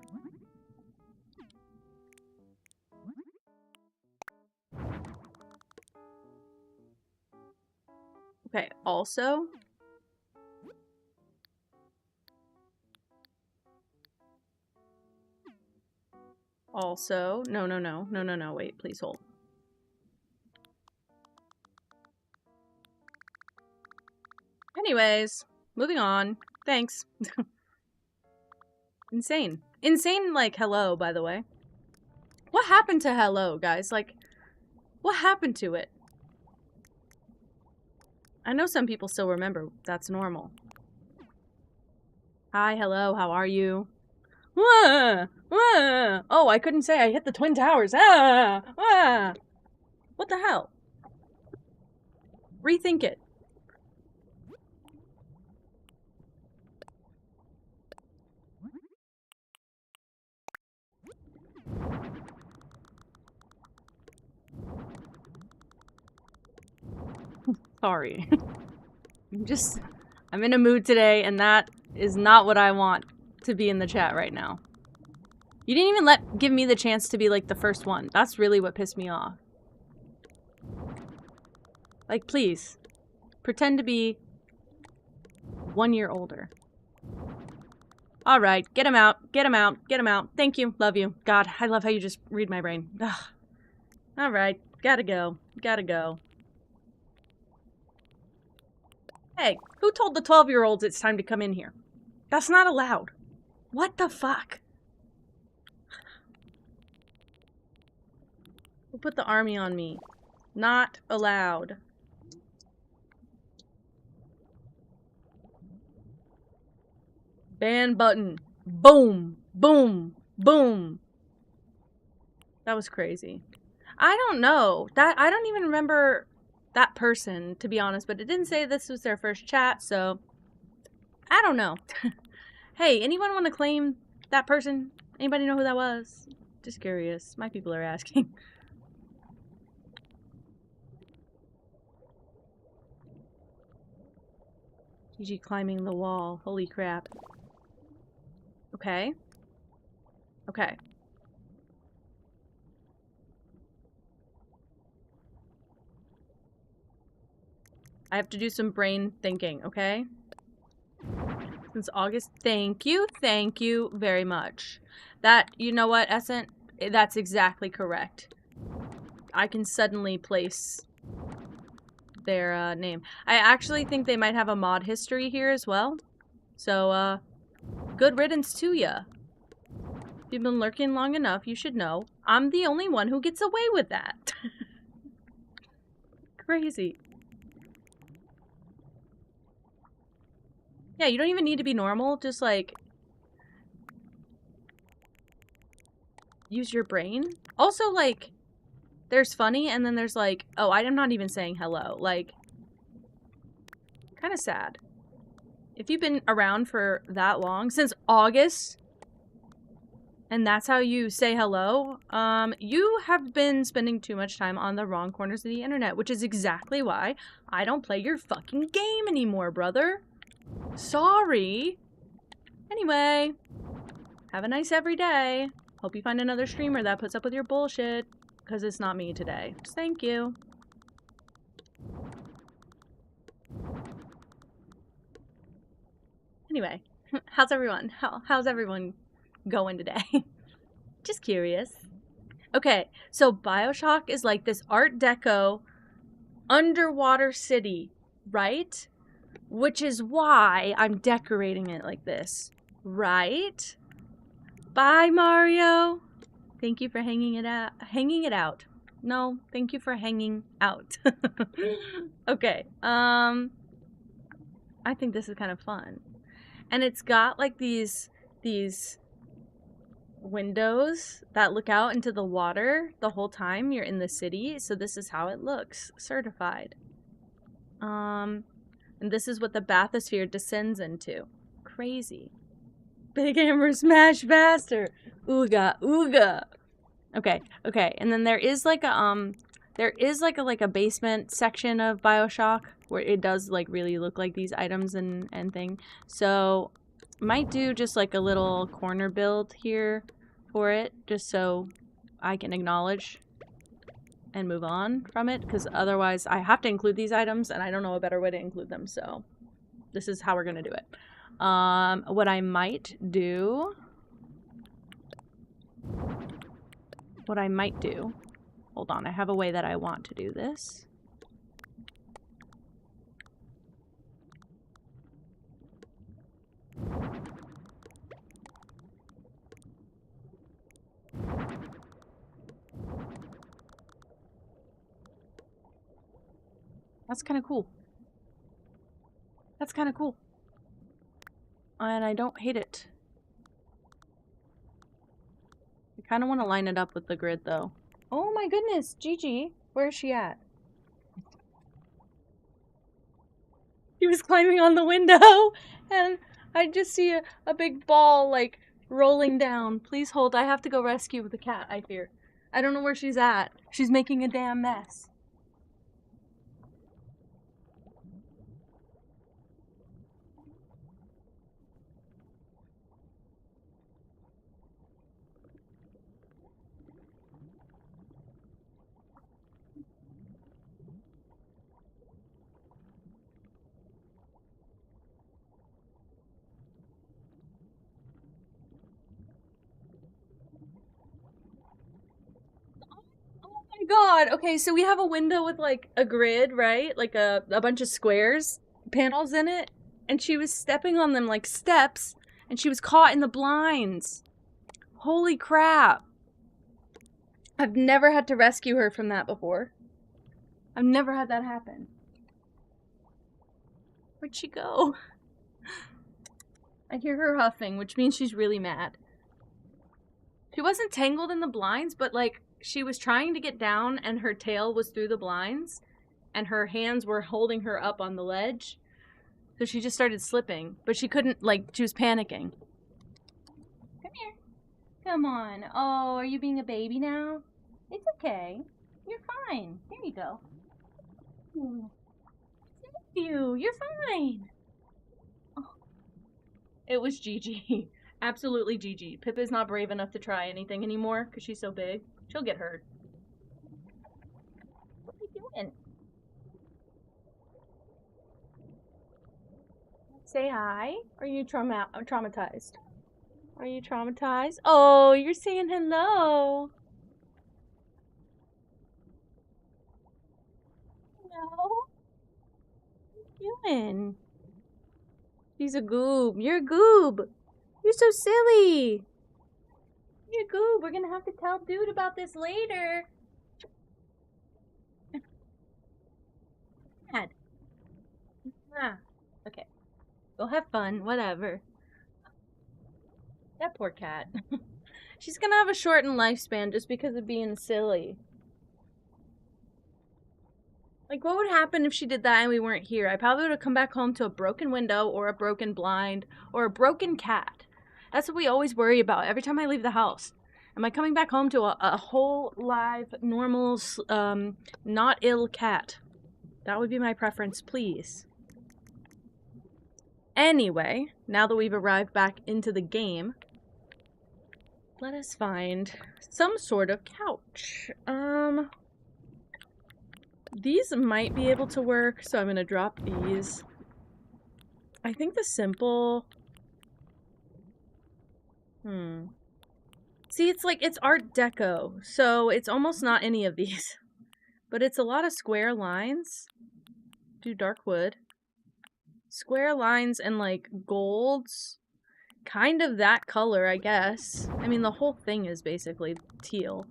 Okay, also... No, wait, please hold. Anyways, moving on. Thanks. Insane. Insane, like, hello, by the way. What happened to hello, guys? Like, what happened to it? I know some people still remember. That's normal. Hi, hello, how are you? Wah! Wah! Oh, I couldn't say I hit the Twin Towers. Ah! Ah! What the hell? Rethink it. Sorry. I'm in a mood today, and that is not what I want to be in the chat right now. You didn't even give me the chance to be, like, the first one. That's really what pissed me off. Like, please. Pretend to be 1 year older. Alright, get him out. Get him out. Get him out. Thank you. Love you. God, I love how you just read my brain. Alright, gotta go. Gotta go. Hey, who told the 12-year-olds it's time to come in here? That's not allowed. What the fuck? Who put the army on me? Not allowed. Ban button. Boom. Boom. Boom. That was crazy. I don't know. I don't even remember that person, to be honest, but it didn't say this was their first chat, so I don't know. Hey, anyone want to claim that person? Anybody know who that was? Just curious. My people are asking. GG climbing the wall. Holy crap. Okay. Okay. I have to do some brain thinking, okay? Since August. Thank you very much. That, you know what, Essent? That's exactly correct. I can suddenly place their name. I actually think they might have a mod history here as well. So, good riddance to ya. If you've been lurking long enough, you should know. I'm the only one who gets away with that. Crazy. Yeah, you don't even need to be normal. Just, like, use your brain. Also, like, there's funny, and then there's, like, oh, I'm not even saying hello. Like, kind of sad. If you've been around for that long, since August, and that's how you say hello, you have been spending too much time on the wrong corners of the internet, which is exactly why I don't play your fucking game anymore, brother. Sorry. Anyway, have a nice everyday. Hope you find another streamer that puts up with your bullshit, because it's not me today. Just thank you. Anyway, how's everyone? How's everyone going today? Just curious. Okay, so BioShock is like this Art Deco underwater city, right? Which is why I'm decorating it like this, right? Bye, Mario. Thank you for hanging it out. No, thank you for hanging out. Okay, I think this is kind of fun. And it's got like these windows that look out into the water the whole time you're in the city. So this is how it looks, certified. And this is what the bathysphere descends into. Crazy. Big Hammer smash faster. Ooga ooga. Okay, okay. And then there is like a basement section of BioShock where it does like really look like these items and thing. So might do just like a little corner build here for it, just so I can acknowledge and move on from it, because otherwise I have to include these items and I don't know a better way to include them, so this is how we're gonna do it. What I might do, hold on, I have a way that I want to do this. That's kind of cool. That's kind of cool. And I don't hate it. I kind of want to line it up with the grid, though. Oh my goodness, Gigi. Where is she at? He was climbing on the window, and I just see a big ball, like, rolling down. Please hold. I have to go rescue the cat, I fear. I don't know where she's at. She's making a damn mess. God, okay, so we have a window with like a grid, right? Like a bunch of squares, panels in it, and she was stepping on them like steps, and she was caught in the blinds. Holy crap. I've never had to rescue her from that before. I've never had that happen. Where'd she go? I hear her huffing, which means she's really mad. She wasn't tangled in the blinds, but like she was trying to get down and her tail was through the blinds and her hands were holding her up on the ledge. So she just started slipping, but she couldn't, like, she was panicking. Come here. Come on. Oh, are you being a baby now? It's okay. You're fine. Here you go. Thank you. You're fine. Oh. It was Gigi. Absolutely Gigi. Pippa's not brave enough to try anything anymore because she's so big. She'll get hurt. What are you doing? Say hi. Are you traumatized? Are you traumatized? Oh, you're saying hello. Hello? What are you doing? She's a goob. You're a goob. You're so silly. You're a goob. We're gonna have to tell dude about this later. Dad. Ah. Okay. Go have fun. Whatever. That poor cat. She's gonna have a shortened lifespan just because of being silly. Like, what would happen if she did that and we weren't here? I probably would have come back home to a broken window or a broken blind or a broken cat. That's what we always worry about every time I leave the house. Am I coming back home to a whole, live, normal, not ill cat? That would be my preference, please. Anyway, now that we've arrived back into the game, let us find some sort of couch. These might be able to work, so I'm gonna drop these. I think the simple... See, it's like, it's Art Deco, so it's almost not any of these. But it's a lot of square lines. Do dark wood. Square lines and, like, golds. Kind of that color, I guess. I mean, the whole thing is basically teal.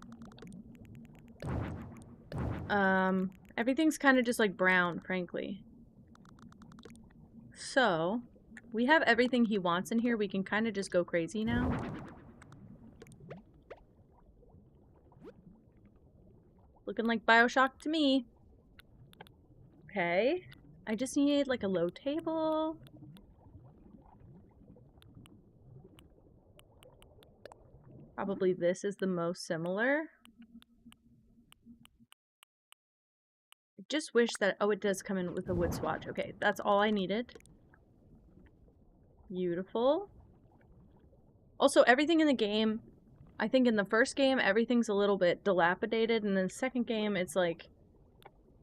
Everything's kind of just like brown, frankly. So, we have everything he wants in here. We can kind of just go crazy now. Looking like BioShock to me. Okay. I just need like a low table. Probably this is the most similar. I just wish that... Oh, it does come in with a wood swatch. Okay, that's all I needed. Beautiful. Also, everything in the game... I think in the first game, everything's a little bit dilapidated. And in the second game, it's like...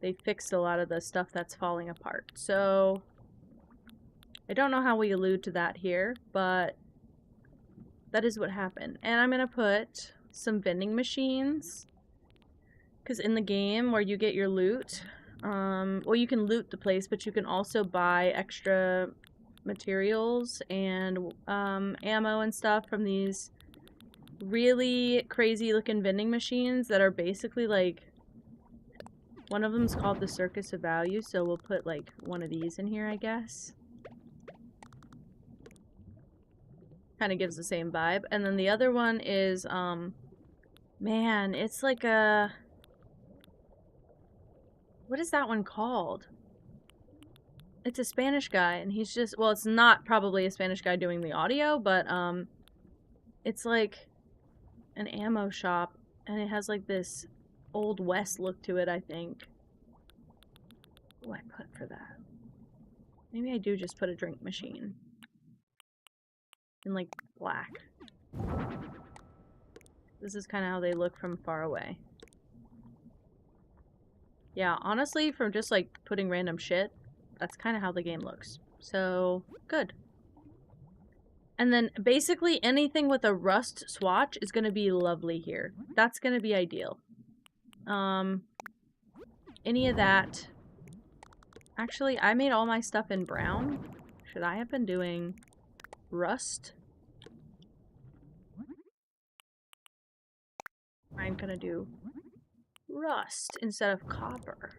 They fixed a lot of the stuff that's falling apart. So... I don't know how we allude to that here, but... That is what happened. And I'm gonna put some vending machines. Because in the game where you get your loot, well, you can loot the place, but you can also buy extra materials and ammo and stuff from these really crazy looking vending machines that are basically like, one of them's called the Circus of Value, so we'll put like one of these in here, I guess. Kind of gives the same vibe. And then the other one is, man, it's like a... What is that one called? It's a Spanish guy, and he's just... Well, it's not probably a Spanish guy doing the audio, but, it's like an ammo shop, and it has like this Old West look to it, I think. What do I put for that? Maybe I do just put a drink machine. In like black. This is kind of how they look from far away. Yeah, honestly, from just like putting random shit, that's kind of how the game looks. So, good. And then basically anything with a rust swatch is going to be lovely here. That's going to be ideal. Any of that. Actually, I made all my stuff in brown. Should I have been doing rust? I'm gonna do rust instead of copper.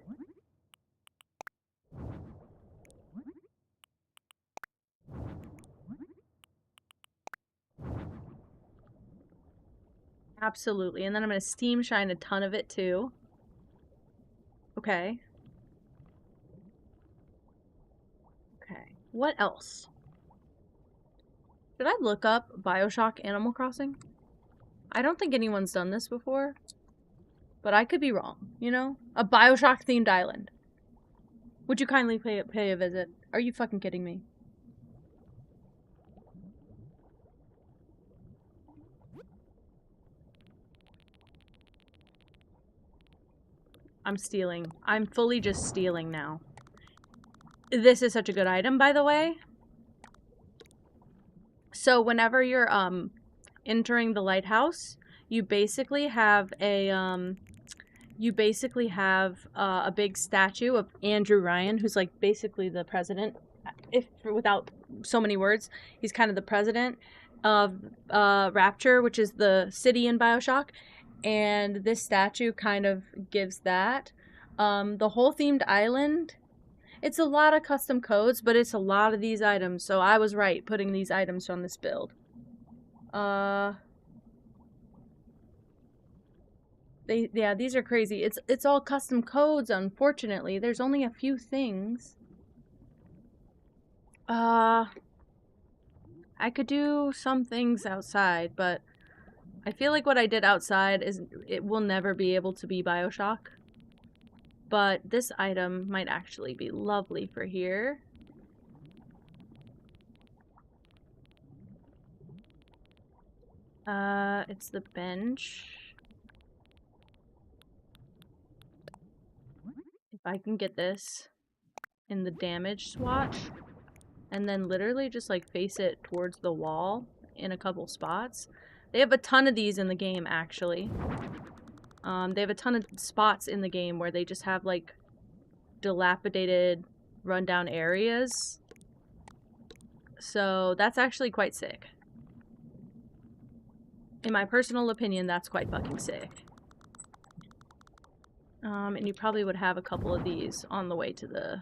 Absolutely. And then I'm gonna steam shine a ton of it too. Okay. Okay. What else? Did I look up BioShock Animal Crossing? I don't think anyone's done this before. But I could be wrong, you know? A BioShock themed island. Would you kindly pay a visit? Are you fucking kidding me? I'm stealing. I'm fully just stealing now. This is such a good item, by the way. So whenever you're entering the lighthouse, you basically have a a big statue of Andrew Ryan, who's like basically the president. If without so many words, he's kind of the president of Rapture, which is the city in BioShock. And this statue kind of gives that. The whole themed island, it's a lot of custom codes, but it's a lot of these items. So I was right putting these items on this build. Yeah, these are crazy. It's all custom codes, unfortunately. There's only a few things. I could do some things outside, but I feel like what I did outside it will never be able to be BioShock. But this item might actually be lovely for here. It's the bench. If I can get this in the damage swatch, and then literally just like face it towards the wall in a couple spots. They have a ton of these in the game, actually. They have a ton of spots in the game where they just have like dilapidated, rundown areas. So that's actually quite sick. In my personal opinion, that's quite fucking sick. And you probably would have a couple of these on the way to the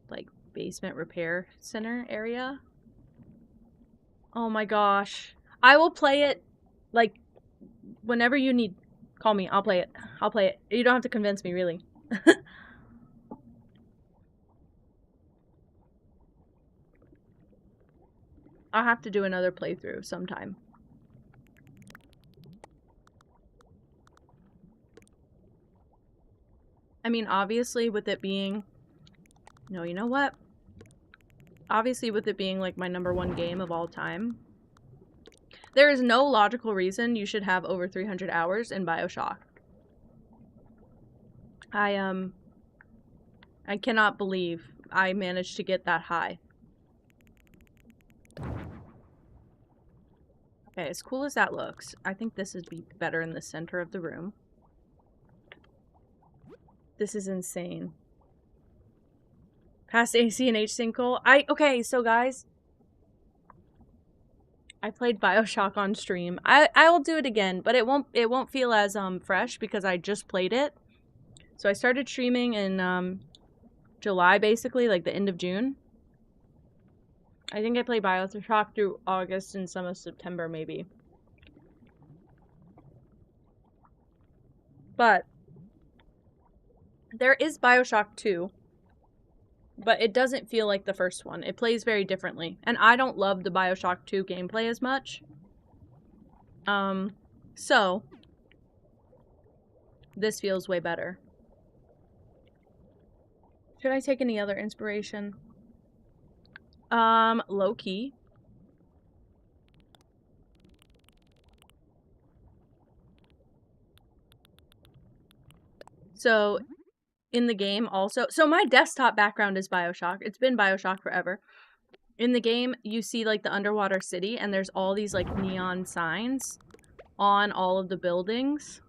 like basement repair center area. Oh my gosh. I will play it like whenever you need. Call me. I'll play it. I'll play it. You don't have to convince me, really. I'll have to do another playthrough sometime. I mean, obviously, with it being... No, you know what? Obviously, with it being, like, my #1 game of all time, there is no logical reason you should have over 300 hours in BioShock. I cannot believe I managed to get that high. Okay, as cool as that looks, I think this would be better in the center of the room. This is insane. Past AC and H-Sync goal. Okay, so guys, I played BioShock on stream. I will do it again, but it won't feel as fresh because I just played it. So I started streaming in July, basically, like the end of June. I think I played BioShock through August and some of September, maybe. But there is BioShock 2, but it doesn't feel like the first one. It plays very differently. And I don't love the BioShock 2 gameplay as much. So this feels way better. Should I take any other inspiration? Low-key. So, in the game also... So my desktop background is BioShock. It's been BioShock forever. In the game, you see, like, the underwater city, and there's all these, like, neon signs on all of the buildings.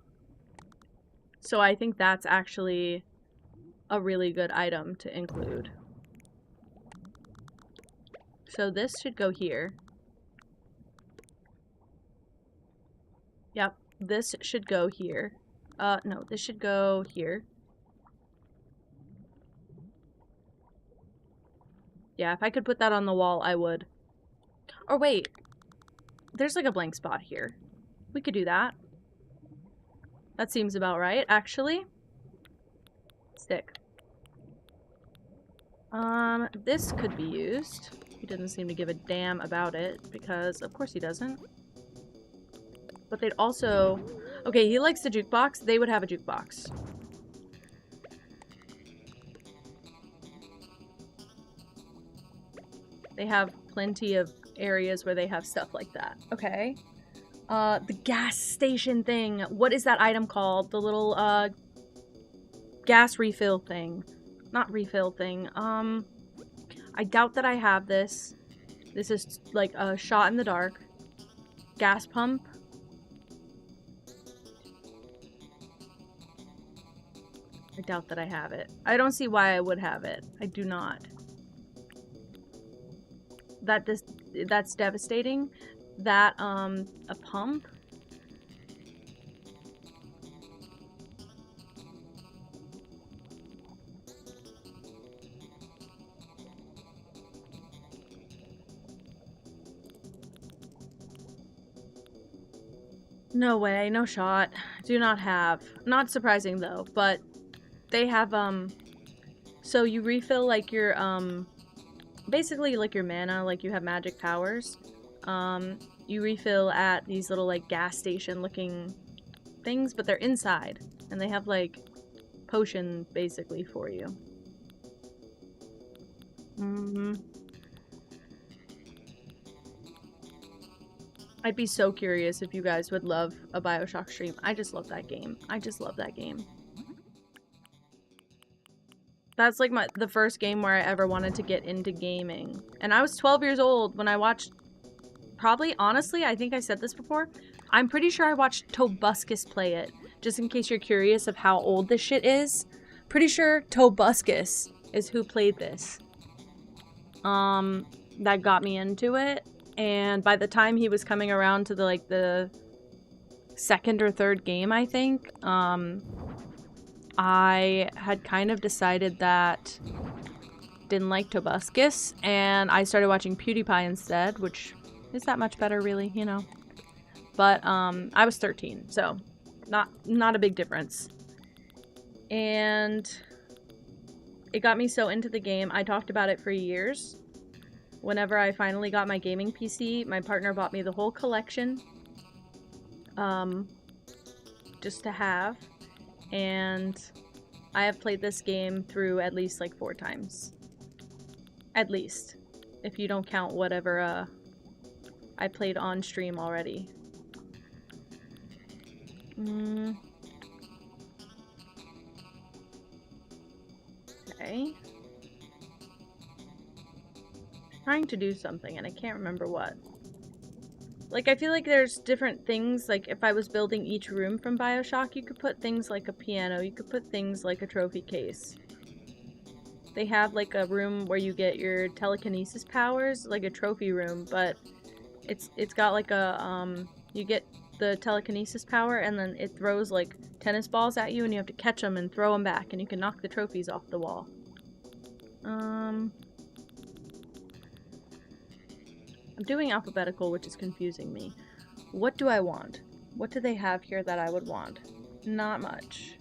So I think that's actually a really good item to include. So this should go here. Yep. This should go here. No, this should go here. Yeah, if I could put that on the wall, I would. Or wait. There's like a blank spot here. We could do that. That seems about right, actually. Stick. This could be used. He doesn't seem to give a damn about it, because of course he doesn't. But they'd also... Okay, he likes the jukebox. They would have a jukebox. They have plenty of areas where they have stuff like that. Okay. The gas station thing. What is that item called? The little, gas refill thing. Not refill thing. I doubt that I have this. This is like a shot in the dark. Gas pump. I doubt that I have it. I don't see why I would have it. I do not. That's devastating. That, a pump? No way, no shot. Do not have. Not surprising though, but they have, so you refill like your, basically like your mana, like you have magic powers. You refill at these little like gas station looking things, but they're inside. And they have like potion basically for you. I'd be so curious if you guys would love a BioShock stream. I just love that game. I just love that game. That's like the first game where I ever wanted to get into gaming. And I was 12 years old when I watched, probably, honestly, I think I said this before. I'm pretty sure I watched Tobuscus play it. Just in case you're curious of how old this shit is. Pretty sure Tobuscus is who played this. That got me into it. And by the time he was coming around to the second or third game, I think, I had kind of decided that didn't like Tobuscus, and I started watching PewDiePie instead, which is that much better, really, you know. But I was 13, so not a big difference. And it got me so into the game. I talked about it for years. Whenever I finally got my gaming PC, my partner bought me the whole collection, just to have, and I have played this game through at least like 4 times. At least, if you don't count whatever I played on stream already. Okay. Trying to do something and I can't remember what. Like, I feel like there's different things, like if I was building each room from BioShock, you could put things like a piano, you could put things like a trophy case. They have like a room where you get your telekinesis powers, like a trophy room, but it's got like a, you get the telekinesis power and then it throws like tennis balls at you and you have to catch them and throw them back and you can knock the trophies off the wall. I'm doing alphabetical, which is confusing me. What do I want? What do they have here that I would want? Not much.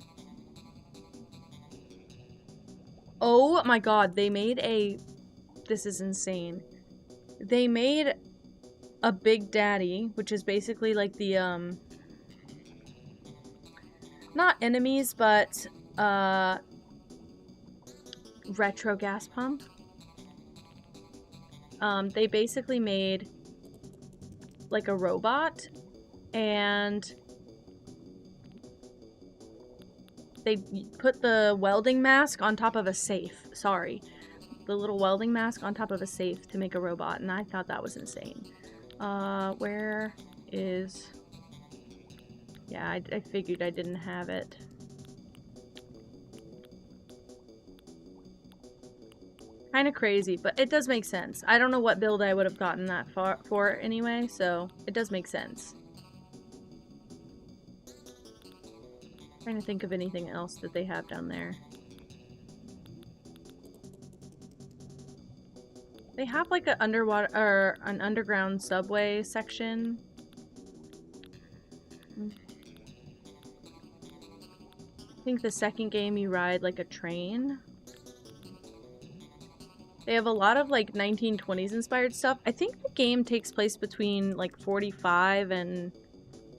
Oh my god, they made a... This is insane. They made a Big Daddy, which is basically like the, not enemies, but, retro gas pump. They basically made like a robot and they put the welding mask on top of a safe. Sorry. The little welding mask on top of a safe to make a robot, and I thought that was insane. Where is... Yeah, I figured I didn't have it. Kind of crazy, but it does make sense. I don't know what build I would have gotten that far for anyway, so it does make sense. Trying to think of anything else that they have down there. They have like an underwater or an underground subway section. I think the second game you ride like a train. They have a lot of like 1920s inspired stuff. I think the game takes place between like 45 and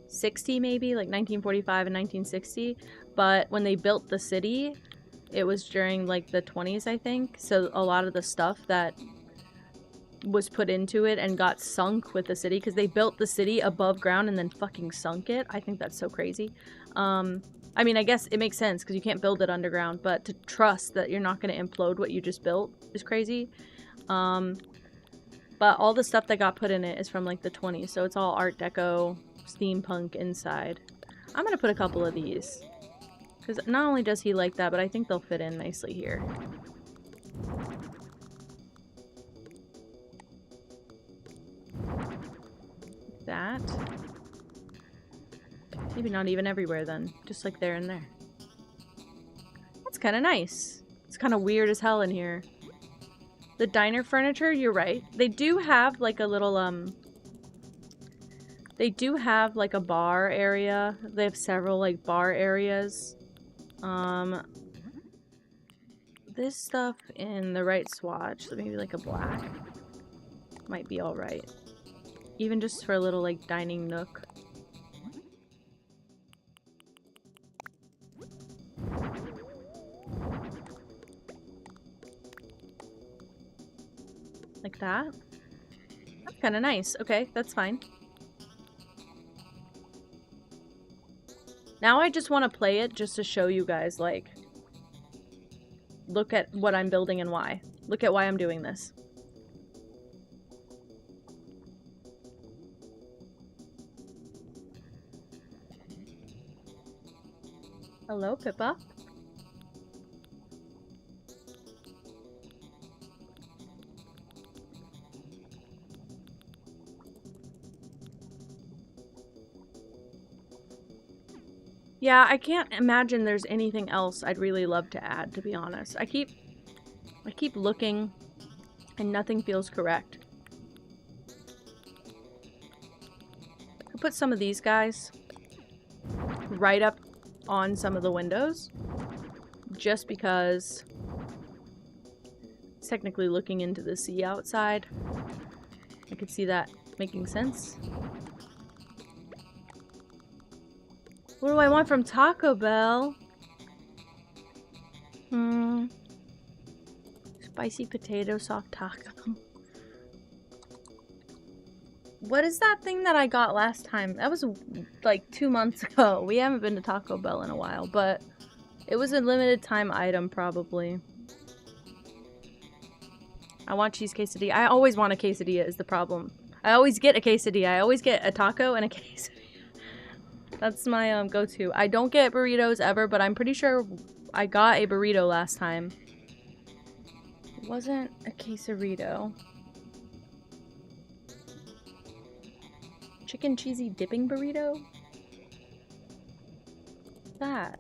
60 maybe, like 1945 and 1960. But when they built the city, it was during like the 20s, I think. So a lot of the stuff that was put into it and got sunk with the city, because they built the city above ground and then fucking sunk it. I think that's so crazy. I mean, I guess it makes sense because you can't build it underground, but to trust that you're not going to implode what you just built is crazy. But all the stuff that got put in it is from like the 20s, so it's all Art Deco, steampunk inside. I'm going to put a couple of these because not only does he like that, but I think they'll fit in nicely here. That. Maybe not even everywhere then, just like there and there. That's kind of nice. It's kind of weird as hell in here. The diner furniture, you're right. They do have like a little, they do have like a bar area. They have several like bar areas. This stuff in the right swatch, so maybe like a black, might be alright. Even just for a little like dining nook. Like that. That's kind of nice. Okay, that's fine. Now I just want to play it just to show you guys, like, look at what I'm building and why. Look at why I'm doing this. Hello, Pippa. Yeah, I can't imagine there's anything else I'd really love to add, to be honest. I keep looking and nothing feels correct. I could put some of these guys right up on some of the windows just because it's technically looking into the sea outside. I could see that making sense. What do I want from Taco Bell? Spicy potato soft taco. What is that thing that I got last time? That was like 2 months ago. We haven't been to Taco Bell in a while, but it was a limited time item probably. I want cheese quesadilla. I always want a quesadilla is the problem. I always get a quesadilla. I always get a taco and a quesadilla. That's my go-to. I don't get burritos ever, but I'm pretty sure I got a burrito last time. It wasn't a quesarito. Chicken cheesy dipping burrito? What's that?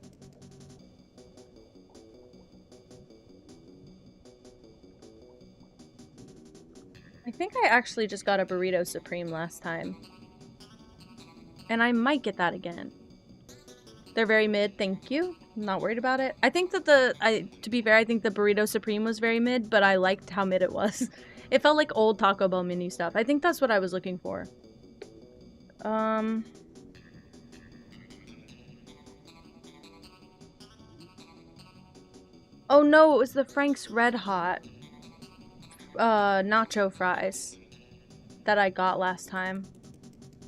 I think I actually just got a burrito supreme last time. And I might get that again. They're very mid, thank you. I'm not worried about it. I think that to be fair, I think the burrito supreme was very mid, but I liked how mid it was. It felt like old Taco Bell menu stuff. I think that's what I was looking for. Oh no, it was the Frank's Red Hot nacho fries that I got last time.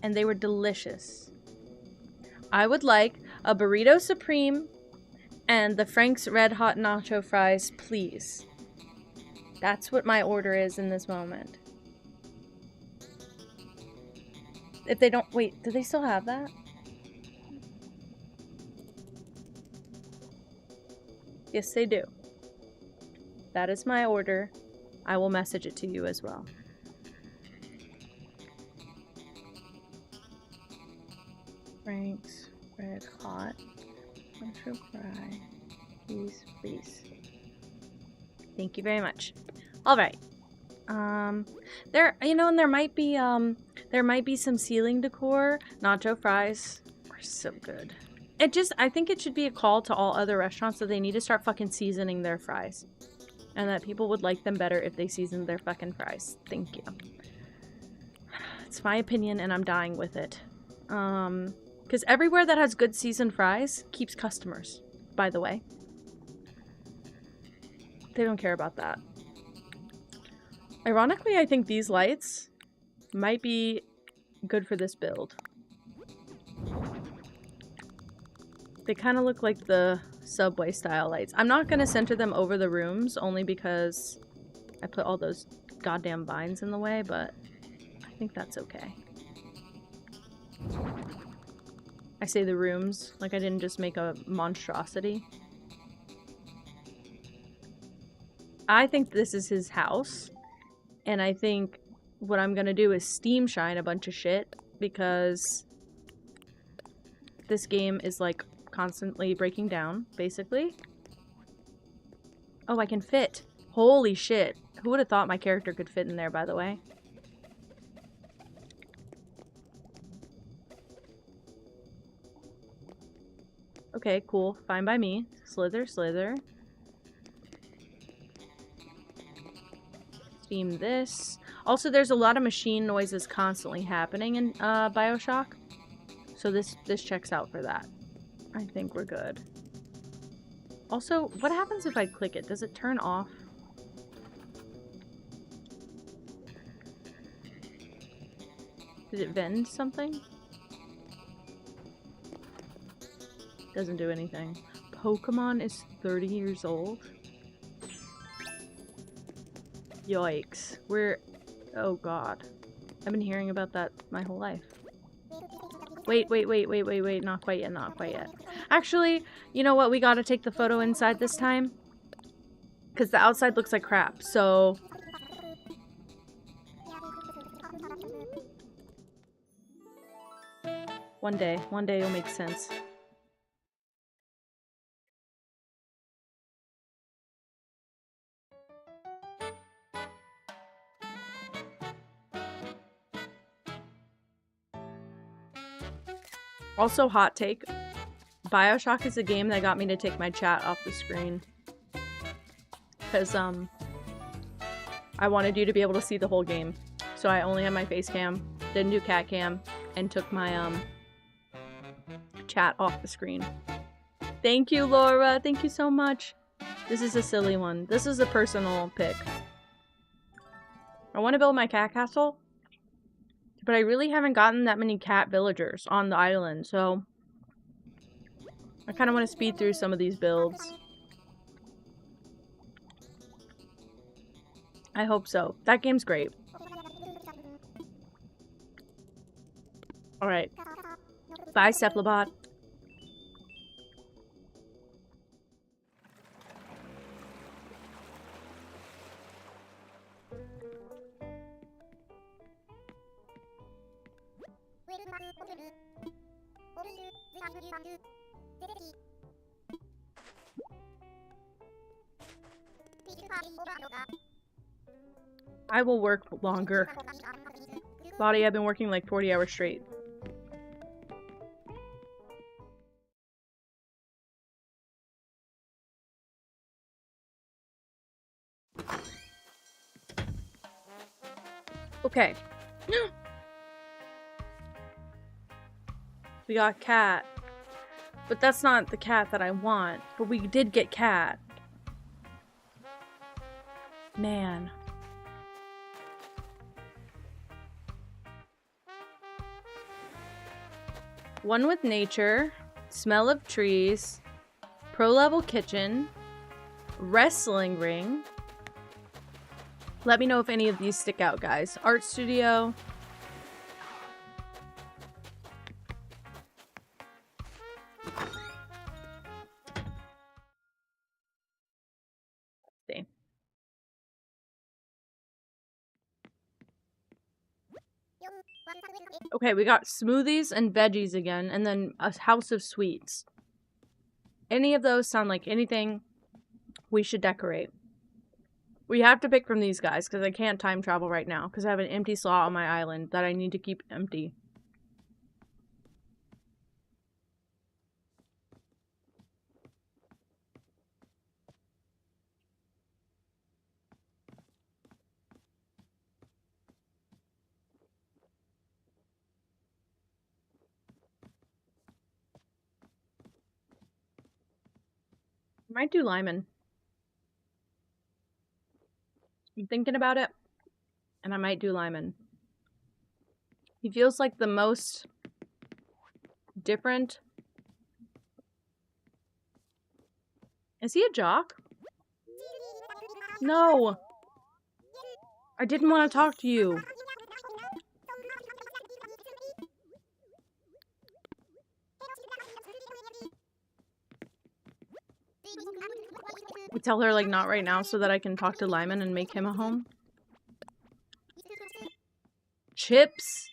And they were delicious. I would like a burrito supreme and the Frank's Red Hot nacho fries, please. That's what my order is in this moment. If they don't, wait, do they still have that? Yes, they do. That is my order. I will message it to you as well. Frank's Red Hot Retro fry. Please, please. Thank you very much. All right. And there might be some ceiling decor. Nacho fries are so good. I think it should be a call to all other restaurants that they need to start fucking seasoning their fries. And that people would like them better if they seasoned their fucking fries. Thank you. It's my opinion and I'm dying with it. Because everywhere that has good seasoned fries keeps customers, by the way. They don't care about that. Ironically, I think these lights might be good for this build. They kind of look like the subway style lights. I'm not going to center them over the rooms only because I put all those goddamn vines in the way, but I think that's okay. I say the rooms, like I didn't just make a monstrosity. I think this is his house, and I think what I'm gonna do is steam shine a bunch of shit, because this game is like constantly breaking down, basically. Oh, I can fit. Holy shit. Who would have thought my character could fit in there, by the way? Okay, cool. Fine by me. Slither, slither. Steam this. Also, there's a lot of machine noises constantly happening in BioShock. So this checks out for that. I think we're good. Also, what happens if I click it? Does it turn off? Did it vend something? Doesn't do anything. Pokemon is 30 years old? Yikes. Oh god. I've been hearing about that my whole life. Wait. Not quite yet, not quite yet. Actually, you know what? We gotta take the photo inside this time. Because the outside looks like crap, so... One day it'll make sense. Also, hot take. BioShock is a game that got me to take my chat off the screen. Because, I wanted you to be able to see the whole game. So I only had my face cam, didn't do cat cam, and took my, chat off the screen. Thank you, Laura. Thank you so much. This is a silly one. This is a personal pick. I want to build my cat castle, but I really haven't gotten that many cat villagers on the island, so I kind of want to speed through some of these builds. I hope so. That game's great. Alright. Bye, Cephalobot. I will work longer. Body, I've been working like 40 hours straight. Okay. We got cat. But that's not the cat that I want. But we did get cat. Man. One with nature, smell of trees, pro-level kitchen, wrestling ring. Let me know if any of these stick out, guys. Art studio. Let's see. Okay, we got smoothies and veggies again, and then a house of sweets. Any of those sound like anything we should decorate. We have to pick from these guys because I can't time travel right now because I have an empty slot on my island that I need to keep empty. I might do Lyman. I'm thinking about it, and I might do Lyman. He feels like the most different. Is he a jock? No! I didn't want to talk to you. We tell her, like, not right now so that I can talk to Lyman and make him a home. Chips!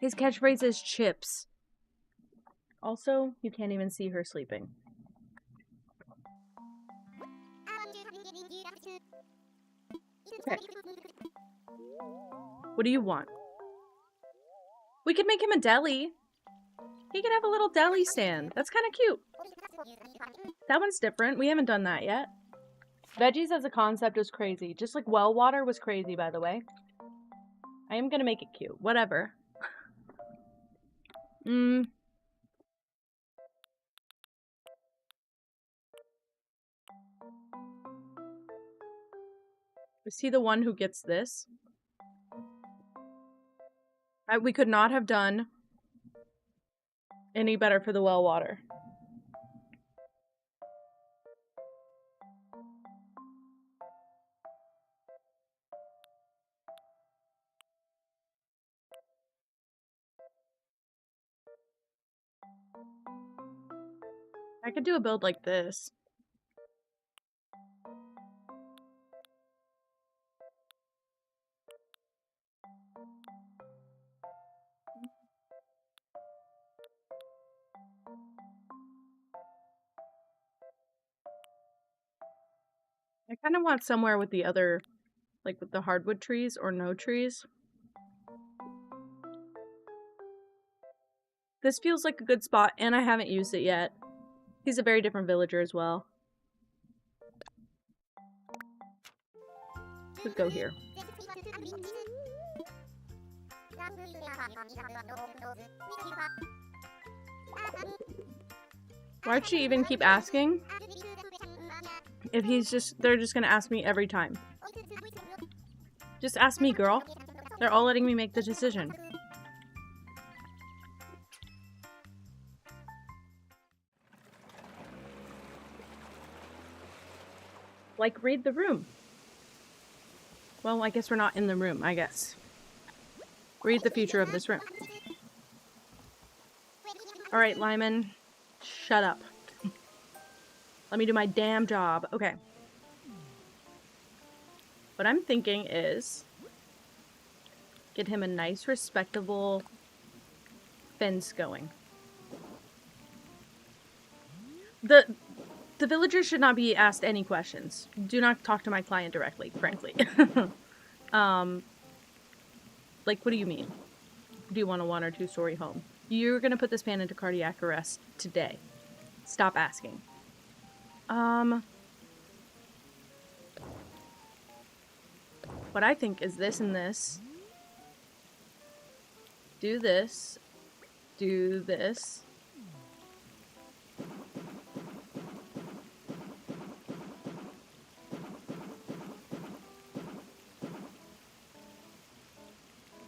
His catchphrase is chips. Also, you can't even see her sleeping. Okay. What do you want? We could make him a deli. He could have a little deli stand. That's kind of cute. That one's different. We haven't done that yet. Veggies as a concept was crazy. Just like well water was crazy, by the way. I am gonna make it cute. Whatever. Is he the one who gets this? We could not have done any better for the well water. I could do a build like this. I kind of want somewhere with the other, like with the hardwood trees or no trees. This feels like a good spot, and I haven't used it yet. He's a very different villager as well. Could go here. Why'd she even keep asking? If they're just gonna ask me every time. Just ask me, girl. They're all letting me make the decision. Like, read the room. Well, I guess we're not in the room, I guess. Read the future of this room. Alright, Lyman. Shut up. Let me do my damn job. Okay. What I'm thinking is get him a nice, respectable fence going. The villagers should not be asked any questions. Do not talk to my client directly, frankly. Like, what do you mean? Do you want a 1 or 2 story home? You're gonna put this man into cardiac arrest today. Stop asking. What I think is this and this. Do this. Do this.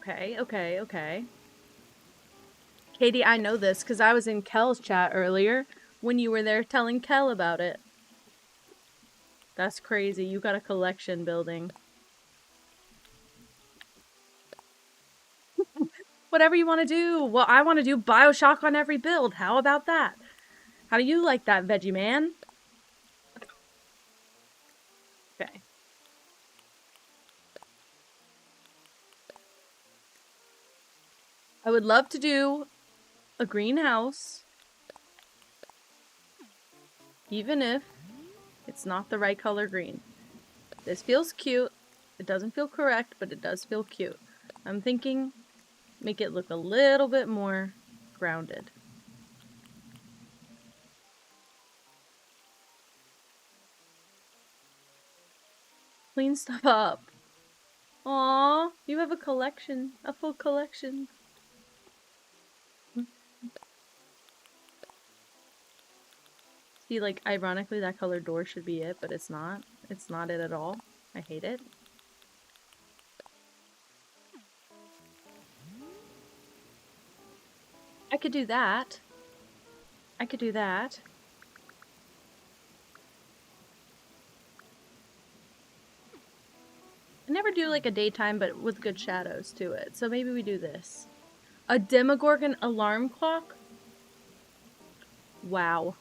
Okay. Katie, I know this because I was in Kel's chat earlier when you were there telling Kel about it. That's crazy. You got a collection building. Whatever you want to do. Well, I want to do Bioshock on every build. How about that? How do you like that, Veggie Man? Okay. I would love to do a greenhouse Even if it's not the right color green. This feels cute. It doesn't feel correct, but it does feel cute. I'm thinking make it look a little bit more grounded. Clean stuff up. Aww, you have a collection, a full collection. See, like, ironically, that colored door should be it, but it's not. It's not it at all. I hate it. I could do that. I could do that. I never do, like, a daytime, but with good shadows to it. So maybe we do this. A Demogorgon alarm clock? Wow.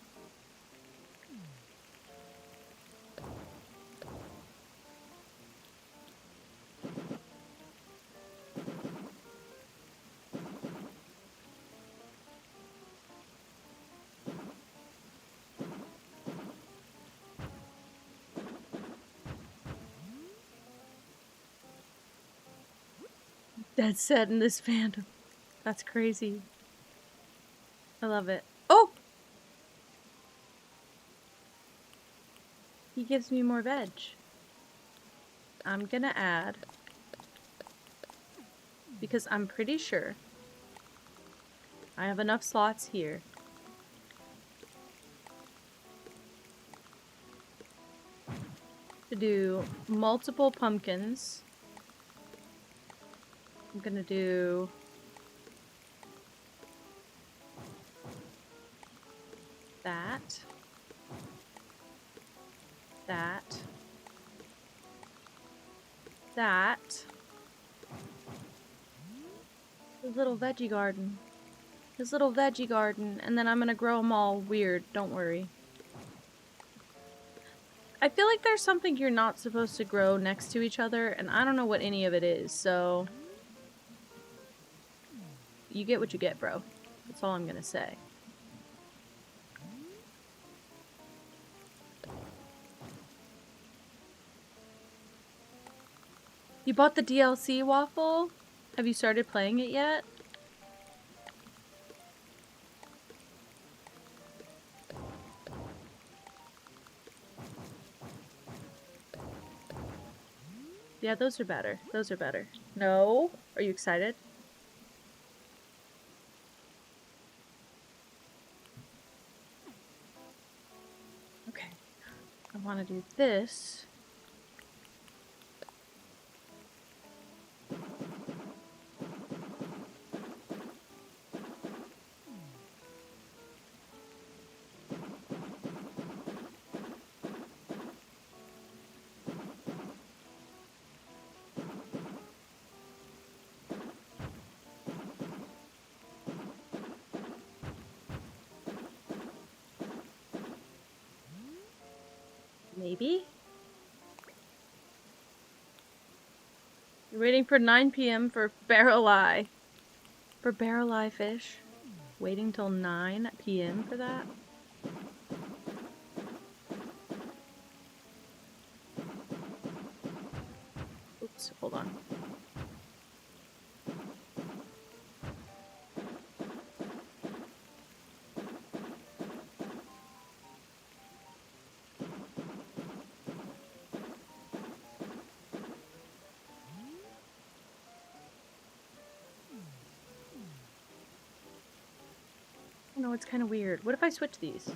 Dead set in this fandom. That's crazy. I love it. Oh! He gives me more veg. I'm gonna add, because I'm pretty sure I have enough slots here to do multiple pumpkins. I'm gonna do that, that, that. His little veggie garden. His little veggie garden. And then I'm gonna grow them all weird, don't worry. I feel like there's something you're not supposed to grow next to each other, and I don't know what any of it is, so... You get what you get, bro. That's all I'm gonna say. You bought the DLC, Waffle? Have you started playing it yet? Yeah, those are better. Those are better. No? Are you excited? Okay. I want to do this. Maybe? You're waiting for 9 p.m. for barrel eye. For barrel eye fish. Waiting till 9 p.m. for that? Oops, hold on. No, it's kind of weird. What if I switch these?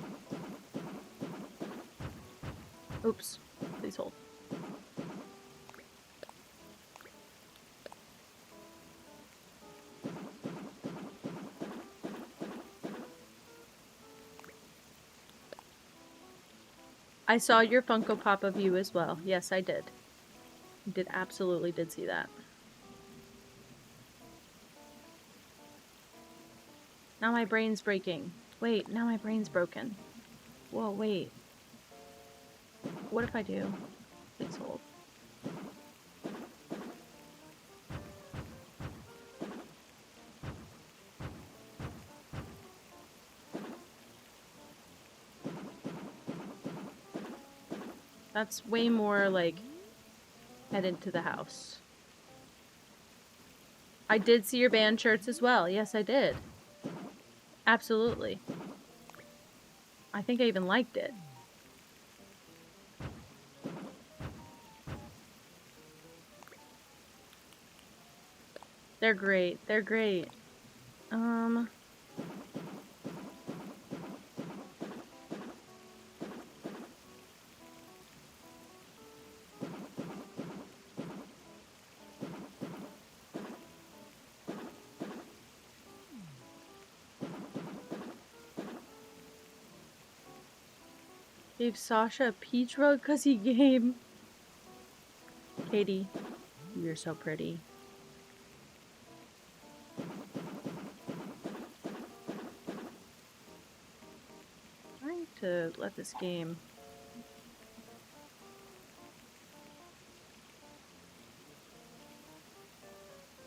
Oops. Please hold. I saw your Funko Pop of you as well. Yes, I did. Absolutely did see that. Now my brain's breaking. Wait, now my brain's broken. Whoa, wait. What if I do? Please hold. That's way more, like, head into the house. I did see your band shirts as well. Yes, I did. Absolutely. I think I even liked it. They're great. They're great. Gave Sasha a peach rug because he gave... Katie, you're so pretty. Trying to let this game...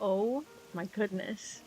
Oh my goodness.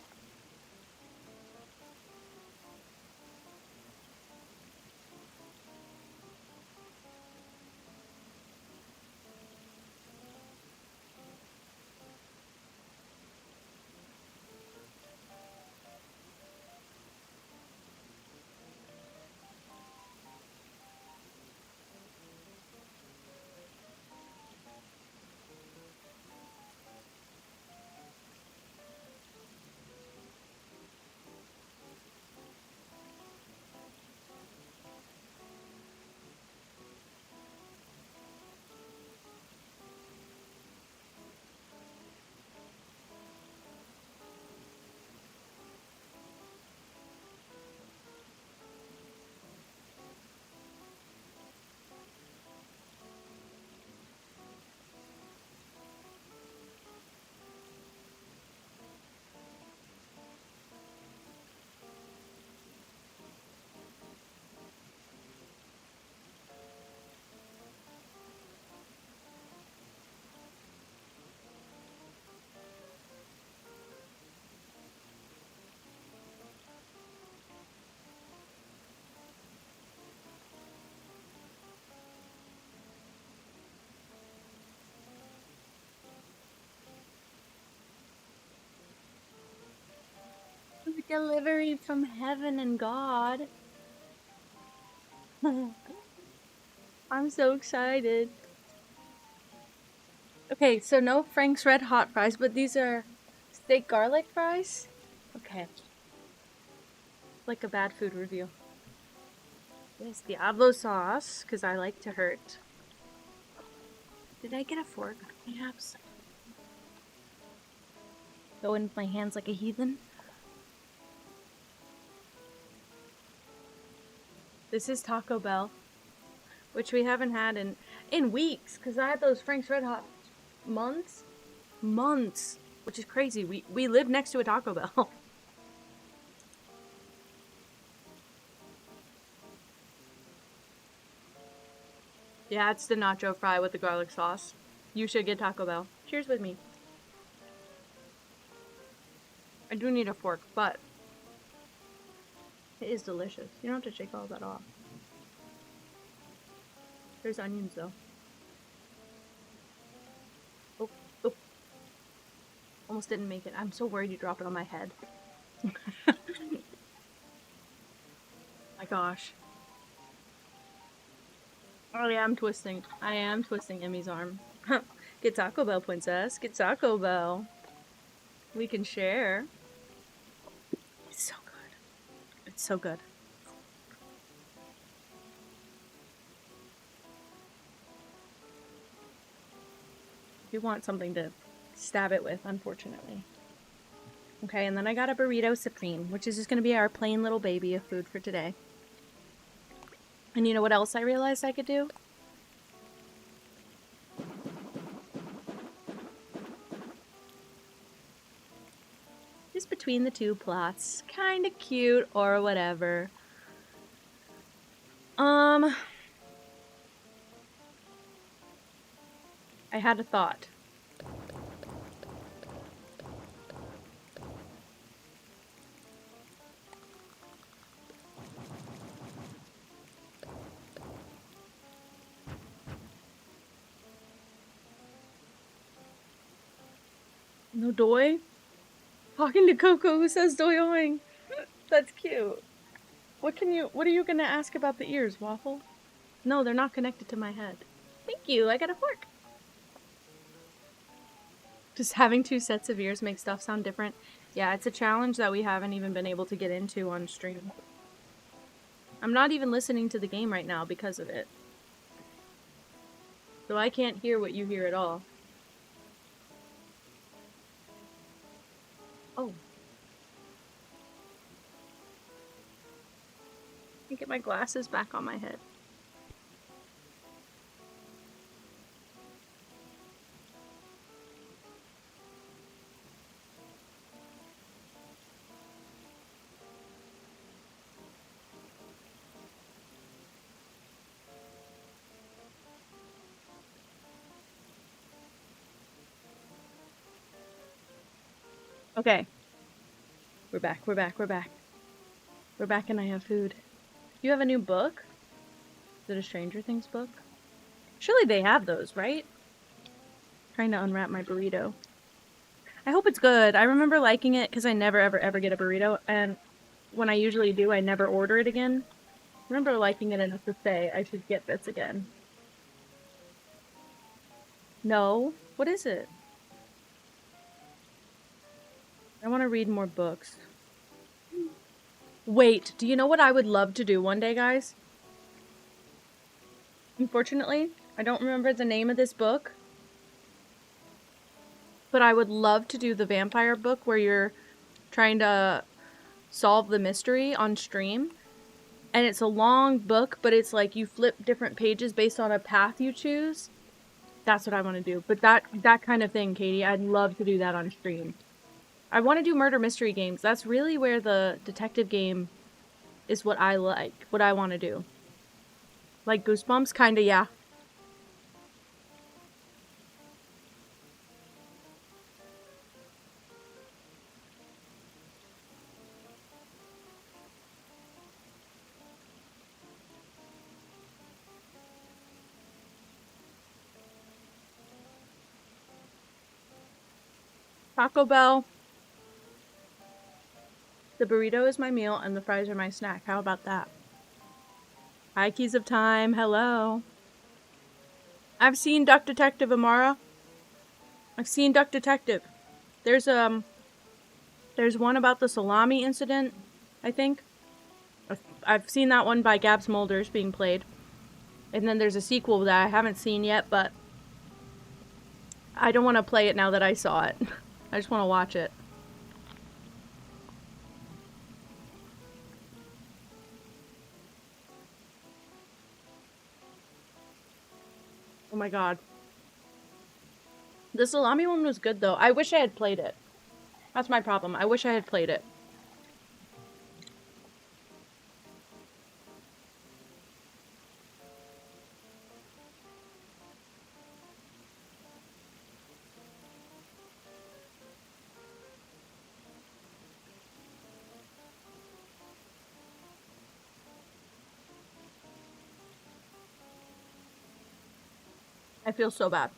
Delivery from heaven and God. I'm so excited. Okay, so no Frank's Red Hot fries, but these are steak garlic fries? Okay. Like a bad food review. Yes, Diablo sauce, because I like to hurt. Did I get a fork? Perhaps. Go in with my hands like a heathen. This is Taco Bell, which we haven't had in weeks, because I had those Frank's Red Hot months, which is crazy. We live next to a Taco Bell. Yeah, it's the nacho fry with the garlic sauce. You should get Taco Bell. Cheers with me. I do need a fork, but it is delicious. You don't have to shake all that off. There's onions though. Oh, oh. Almost didn't make it. I'm so worried you dropped it on my head. My gosh. Oh yeah, I'm twisting. I am twisting Emmy's arm. Get Taco Bell, princess. Get Taco Bell. We can share. It's so good. It's so good. You want something to stab it with, unfortunately. Okay, and then I got a burrito supreme, which is just going to be our plain little baby of food for today. And you know what else I realized I could do? Just between the two plots. Kind of cute or whatever. I had a thought. No doy? Talking to Coco who says doyoing. That's cute. What are you gonna ask about the ears, Waffle? No, they're not connected to my head. Thank you, I got a fork. Just having two sets of ears makes stuff sound different. Yeah, it's a challenge that we haven't even been able to get into on stream. I'm not even listening to the game right now because of it. So I can't hear what you hear at all. Oh. Let me get my glasses back on my head. Okay. We're back, we're back, we're back. We're back and I have food. You have a new book? Is it a Stranger Things book? Surely they have those, right? Trying to unwrap my burrito. I hope it's good. I remember liking it because I never ever get a burrito, and when I usually do, I never order it again. I remember liking it enough to say I should get this again. No? What is it? I want to read more books. Wait, do you know what I would love to do one day, guys? Unfortunately, I don't remember the name of this book. But I would love to do the vampire book where you're trying to solve the mystery on stream. And it's a long book, but it's like you flip different pages based on a path you choose. That's what I want to do. But that kind of thing, Katie, I'd love to do that on stream. I want to do murder mystery games. That's really where the detective game is what I like, what I want to do. Like Goosebumps, kinda, yeah. Taco Bell. The burrito is my meal and the fries are my snack. How about that? Hi, Keys of Time. Hello. I've seen Duck Detective, Amara. I've seen Duck Detective. There's one about the salami incident, I think. I've seen that one by Gabs Mulders being played. And then there's a sequel that I haven't seen yet, but I don't want to play it now that I saw it. I just want to watch it. Oh my god. The salami one was good though. I wish I had played it. That's my problem. I wish I had played it. I feel so bad.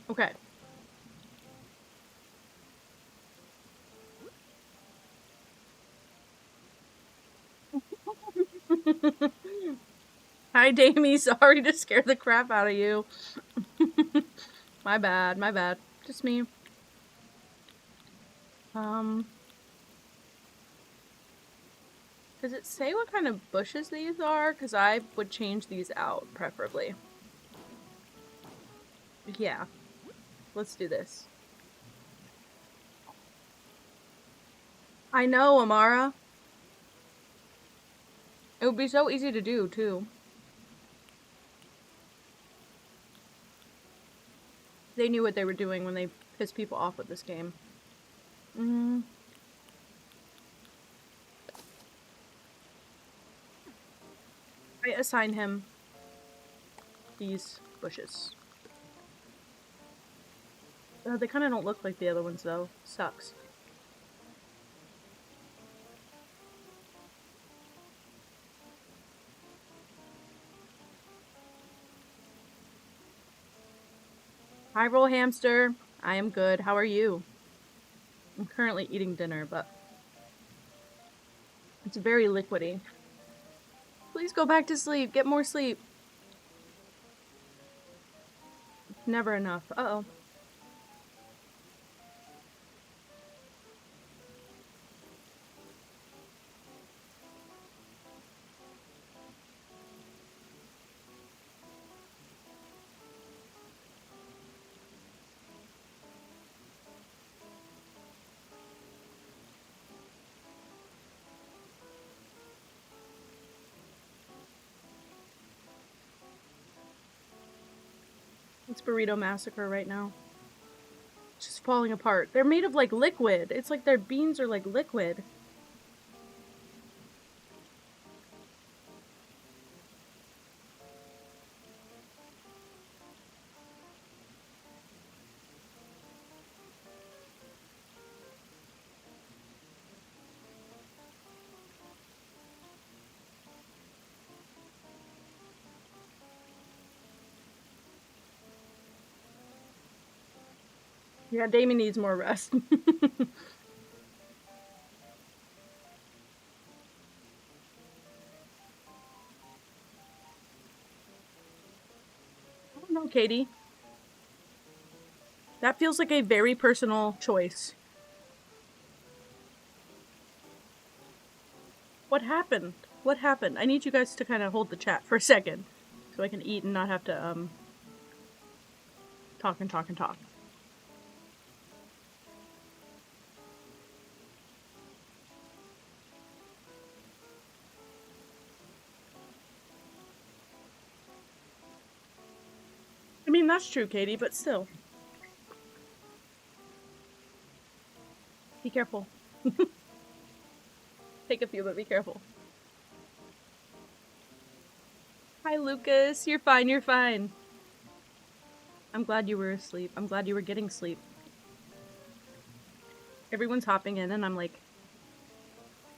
Okay. Hi, Damie. Sorry to scare the crap out of you. My bad, my bad. Just me. Does it say what kind of bushes these are? Because I would change these out, preferably. Yeah. Let's do this. I know, Amara. It would be so easy to do, too. They knew what they were doing when they pissed people off with this game. I assign him these bushes. They kind of don't look like the other ones, though. Sucks. Hi, Roll Hamster. I am good. How are you? I'm currently eating dinner, but it's very liquidy. Please go back to sleep. Get more sleep. Never enough. Uh-oh. It's Burrito Massacre right now. It's just falling apart. They're made of, like, liquid. It's like their beans are, like, liquid. Yeah, Damien needs more rest. I don't know, Katie. That feels like a very personal choice. What happened? What happened? I need you guys to kind of hold the chat for a second so I can eat and not have to, talk and talk and talk. I mean, that's true, Katie, but still. Be careful. Take a few, but be careful. Hi, Lucas. You're fine, you're fine. I'm glad you were asleep. I'm glad you were getting sleep. Everyone's hopping in and I'm like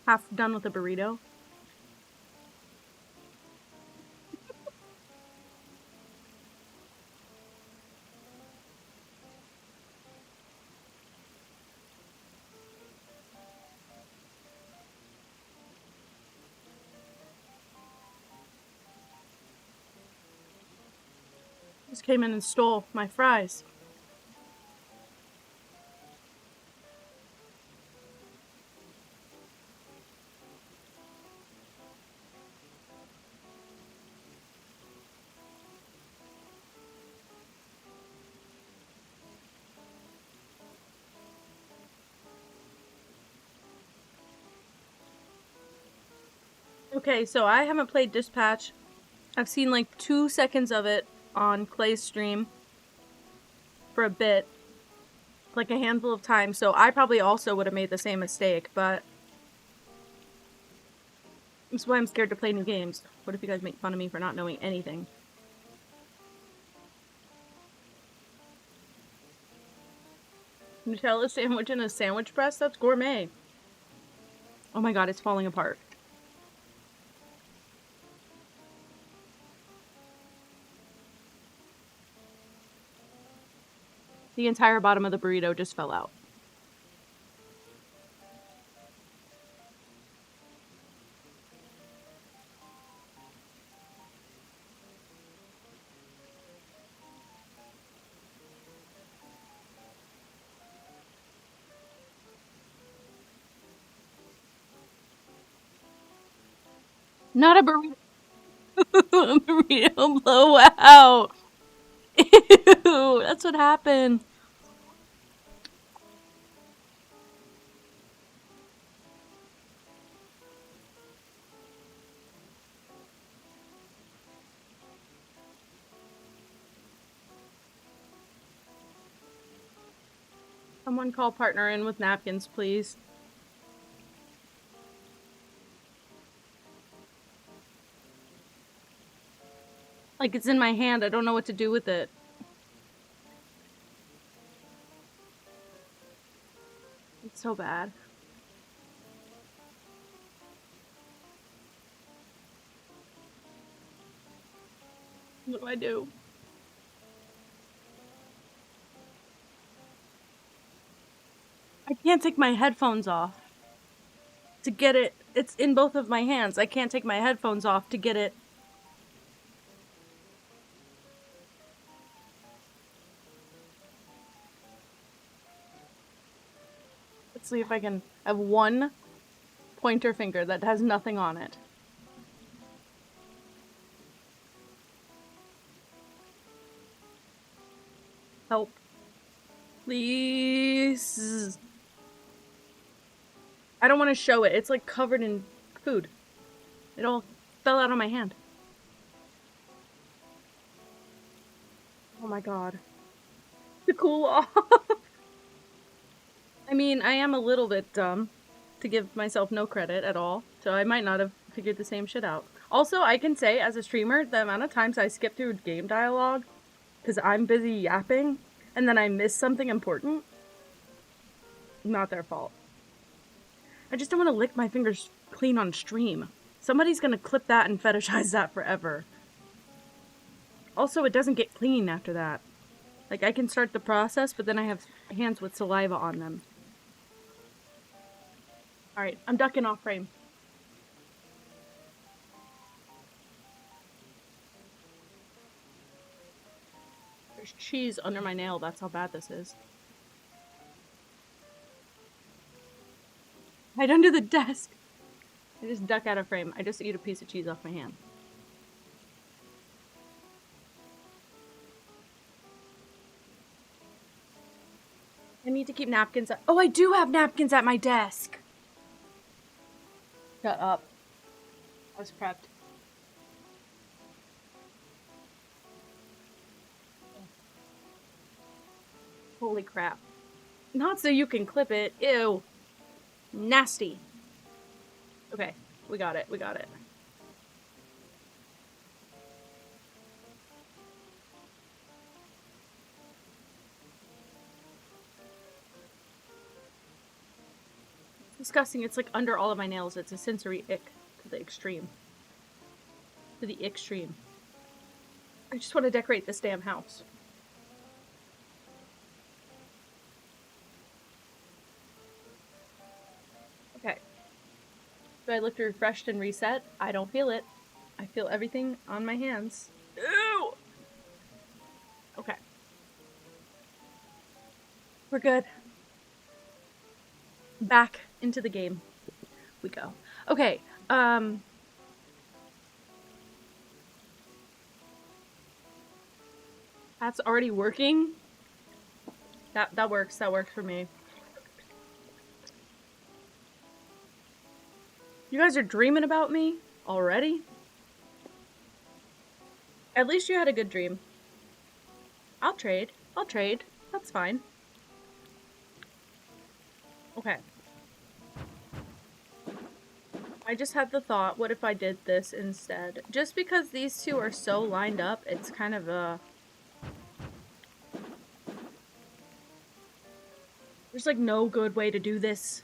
half done with the burrito. Just came in and stole my fries. Okay, so I haven't played Dispatch. I've seen like 2 seconds of it on Clay's stream for a bit, like a handful of times, so I probably also would have made the same mistake, but that's why I'm scared to play new games. What if you guys make fun of me for not knowing anything? Nutella sandwich in a sandwich press? That's gourmet. Oh my god, it's falling apart. The entire bottom of the burrito just fell out. Not a burrito. A burrito blowout. Ew, that's what happened. Someone call partner in with napkins, please. Like, it's in my hand. I don't know what to do with it. It's so bad. What do I do? I can't take my headphones off to get it. It's in both of my hands. I can't take my headphones off to get it. Let's see if I can have one pointer finger that has nothing on it. Help. Please. I don't want to show it. It's like covered in food. It all fell out of my hand. Oh my god. To cool off. I mean, I am a little bit dumb, to give myself no credit at all, so I might not have figured the same shit out. Also, I can say, as a streamer, the amount of times I skip through game dialogue because I'm busy yapping, and then I miss something important, not their fault. I just don't want to lick my fingers clean on stream. Somebody's gonna clip that and fetishize that forever. Also, it doesn't get clean after that. Like, I can start the process, but then I have hands with saliva on them. Alright, I'm ducking off frame. There's cheese under my nail, that's how bad this is. Right under the desk! I just duck out of frame. I just eat a piece of cheese off my hand. I need to keep napkins at- Oh, I do have napkins at my desk! Shut up. I was prepped. Holy crap. Not so you can clip it. Ew. Nasty. Okay, we got it, we got it. It's disgusting. It's like under all of my nails. It's a sensory ick to the extreme. To the extreme. I just want to decorate this damn house. Okay. Do I look refreshed and reset? I don't feel it. I feel everything on my hands. Ew! Okay. We're good. Back into the game we go. Okay, that's already working. That works. That works for me. You guys are dreaming about me already? At least you had a good dream. I'll trade. I'll trade. That's fine. Okay. I just had the thought, what if I did this instead? Just because these two are so lined up, it's kind of a... There's like no good way to do this.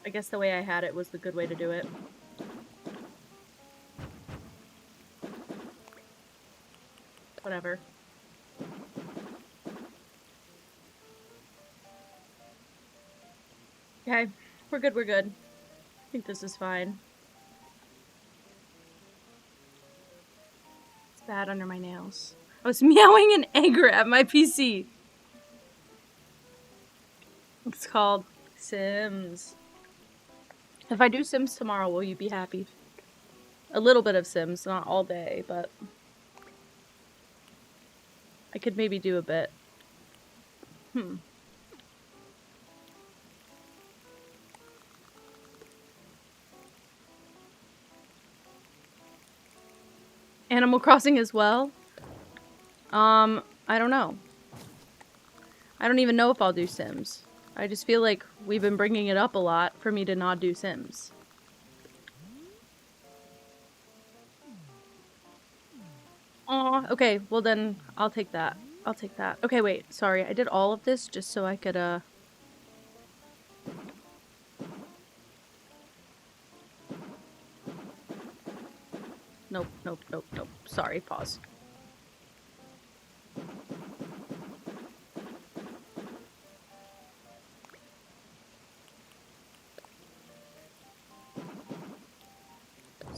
I guess the way I had it was the good way to do it. Whatever. Okay. We're good, we're good. I think this is fine. It's bad under my nails. I was meowing in anger at my PC. It's called Sims. If I do Sims tomorrow, will you be happy? A little bit of Sims, not all day, but... I could maybe do a bit. Animal Crossing as well? I don't know. I don't even know if I'll do Sims. I just feel like we've been bringing it up a lot for me to not do Sims. Aw, okay, well then, I'll take that. I'll take that. Okay, wait, sorry, I did all of this just so I could, Nope, nope, nope, nope. Sorry, pause.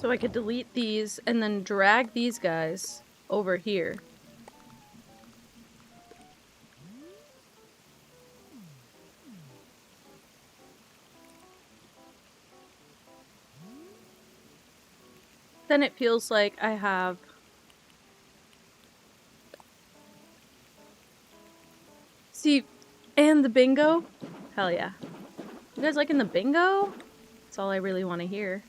So I could delete these and then drag these guys over here. Then it feels like I have... See, and the bingo? Hell yeah. You guys liking the bingo? That's all I really want to hear.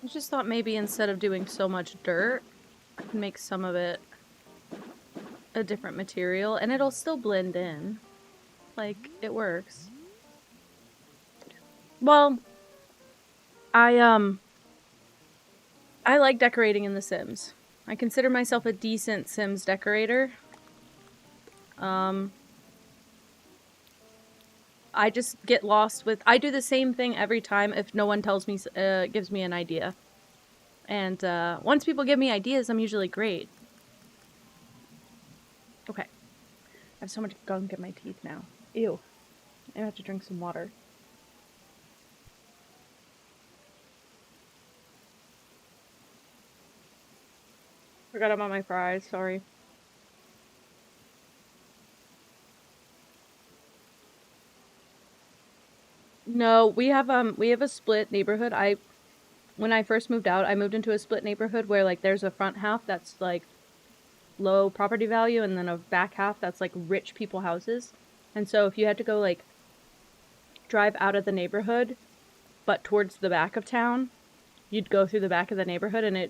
I just thought maybe instead of doing so much dirt, I can make some of it a different material, and it'll still blend in. Like, it works. Well, I like decorating in The Sims. I consider myself a decent Sims decorator. I just get lost with... I do the same thing every time if no one tells me, gives me an idea. And, once people give me ideas, I'm usually great. Okay. I have so much gunk in my teeth now. Ew. I have to drink some water. Forgot about my fries, sorry. No, we have a split neighborhood. When I first moved out, I moved into a split neighborhood where, like, there's a front half that's, like, low property value, and then a back half that's, like, rich people houses. And so if you had to go, like, drive out of the neighborhood, but towards the back of town, you'd go through the back of the neighborhood, and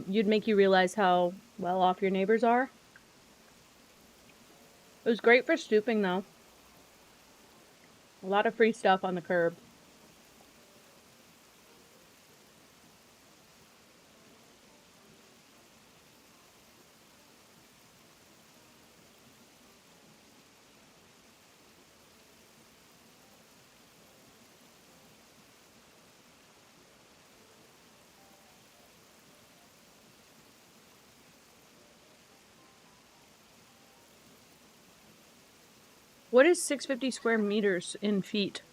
you'd make you realize how well off your neighbors are. It was great for stooping, though. A lot of free stuff on the curb. What is 650 square meters in feet?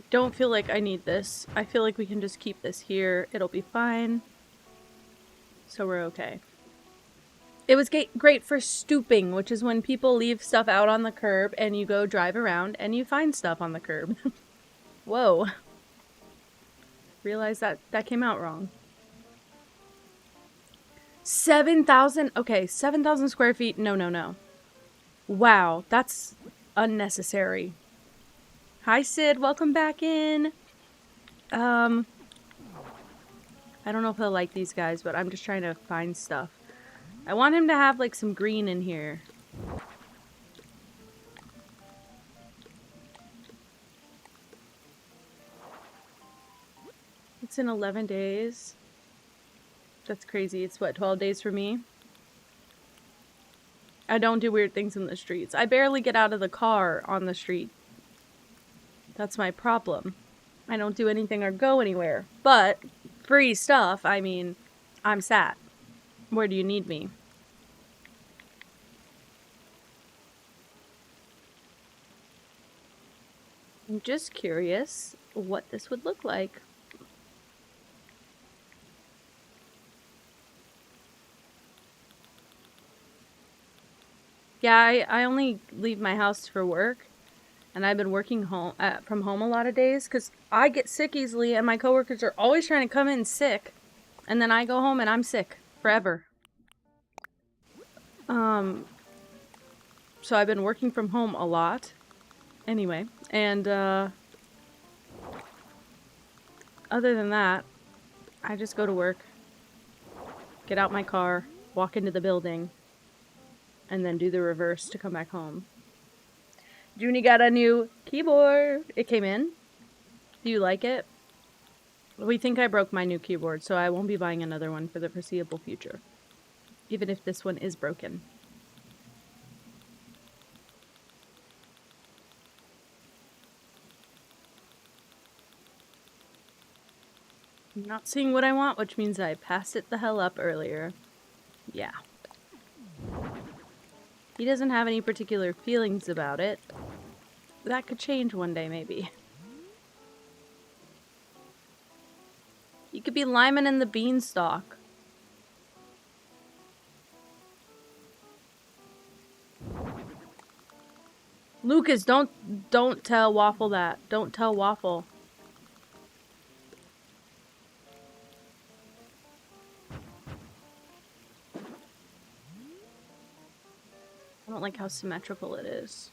Don't feel like I need this. I feel like we can just keep this here. It'll be fine. So we're okay. It was great for stooping, which is when people leave stuff out on the curb and you go drive around and you find stuff on the curb. Whoa. Realize that came out wrong. 7,000? Okay, 7,000 square feet. No. Wow, that's unnecessary. Hi, Sid. Welcome back in. I don't know if he'll like these guys, but I'm just trying to find stuff. I want him to have, like, some green in here. It's in 11 days. That's crazy. It's, what, 12 days for me? I don't do weird things in the streets. I barely get out of the car on the street. That's my problem. I don't do anything or go anywhere. But, free stuff, I mean, I'm sat. Where do you need me? I'm just curious what this would look like. Yeah, I only leave my house for work. And I've been working from home a lot of days because I get sick easily and my coworkers are always trying to come in sick. And then I go home and I'm sick forever. So I've been working from home a lot. Anyway, and other than that, I just go to work, get out my car, walk into the building, and then do the reverse to come back home. Junie got a new keyboard. It came in. Do you like it? We think I broke my new keyboard, so I won't be buying another one for the foreseeable future. Even if this one is broken. I'm not seeing what I want, which means I passed it the hell up earlier. Yeah. He doesn't have any particular feelings about it. That could change one day, maybe. You could be Lyman and the Beanstalk. Lucas, don't tell Waffle that. Don't tell Waffle. I don't like how symmetrical it is.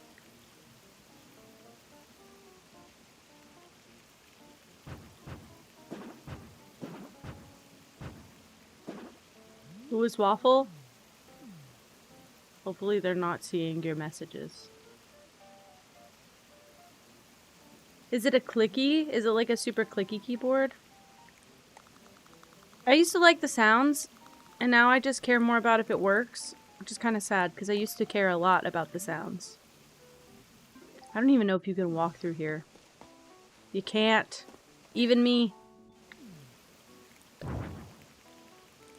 Who is Waffle? Hopefully they're not seeing your messages. Is it a clicky? Is it like a super clicky keyboard? I used to like the sounds, and now I just care more about if it works, which is kind of sad, because I used to care a lot about the sounds. I don't even know if you can walk through here. You can't. Even me.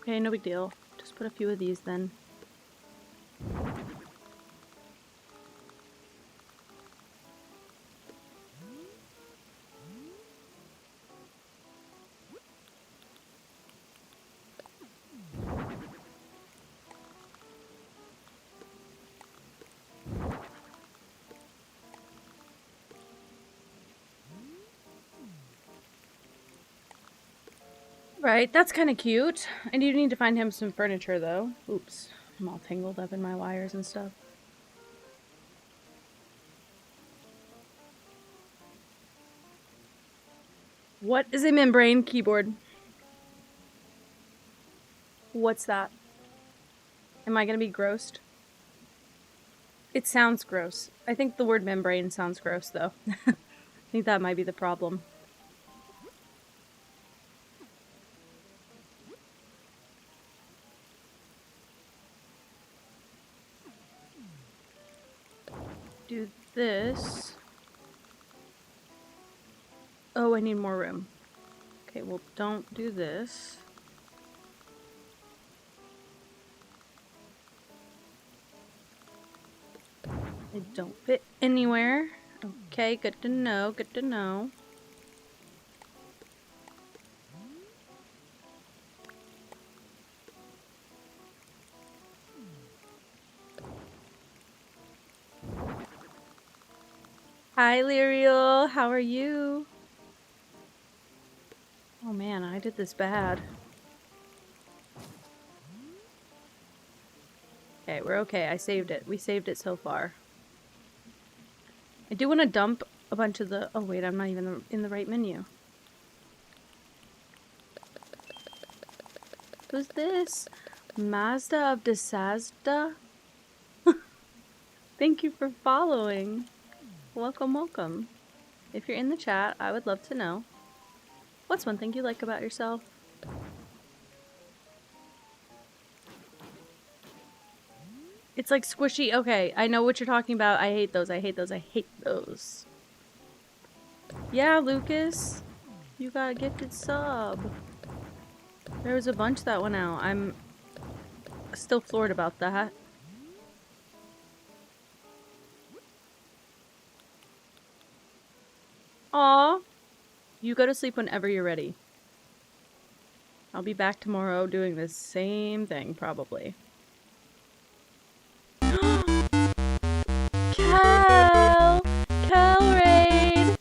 Okay, no big deal. Just put a few of these then. Right, that's kind of cute. I do need to find him some furniture, though. Oops, I'm all tangled up in my wires and stuff. What is a membrane keyboard? What's that? Am I gonna be grossed? It sounds gross. I think the word membrane sounds gross, though. I think that might be the problem. Do this. Oh, I need more room. Okay, well, don't do this. It don't fit anywhere. Okay, good to know, good to know. Hi, Lyriel. How are you? Oh man, I did this bad. Okay, we're okay. I saved it. We saved it so far. I do want to dump a bunch of the... Oh wait, I'm not even in the right menu. Who's this? Mazda of Desazda? Thank you for following. Welcome, welcome. If you're in the chat, I would love to know. What's one thing you like about yourself? It's like squishy. Okay, I know what you're talking about. I hate those. I hate those. I hate those. Yeah, Lucas. You got a gifted sub. There was a bunch that went out. I'm still floored about that. Aw. You go to sleep whenever you're ready. I'll be back tomorrow doing the same thing, probably. Cal! Cal Raid!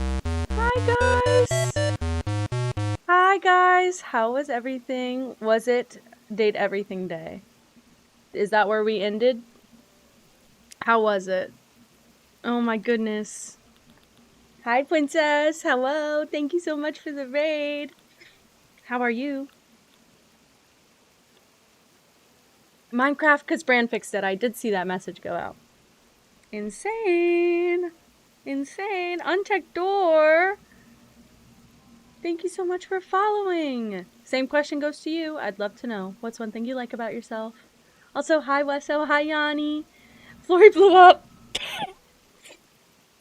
Hi, guys! Hi, guys! How was everything? Was it Date Everything Day? Is that where we ended? How was it? Oh my goodness. Hi, Princess! Hello! Thank you so much for the raid! How are you? Minecraft because Brand fixed it. I did see that message go out. Insane! Insane! Unchecked door! Thank you so much for following. Same question goes to you. I'd love to know. What's one thing you like about yourself? Also, hi Wesso, hi Yanni. Flory blew up.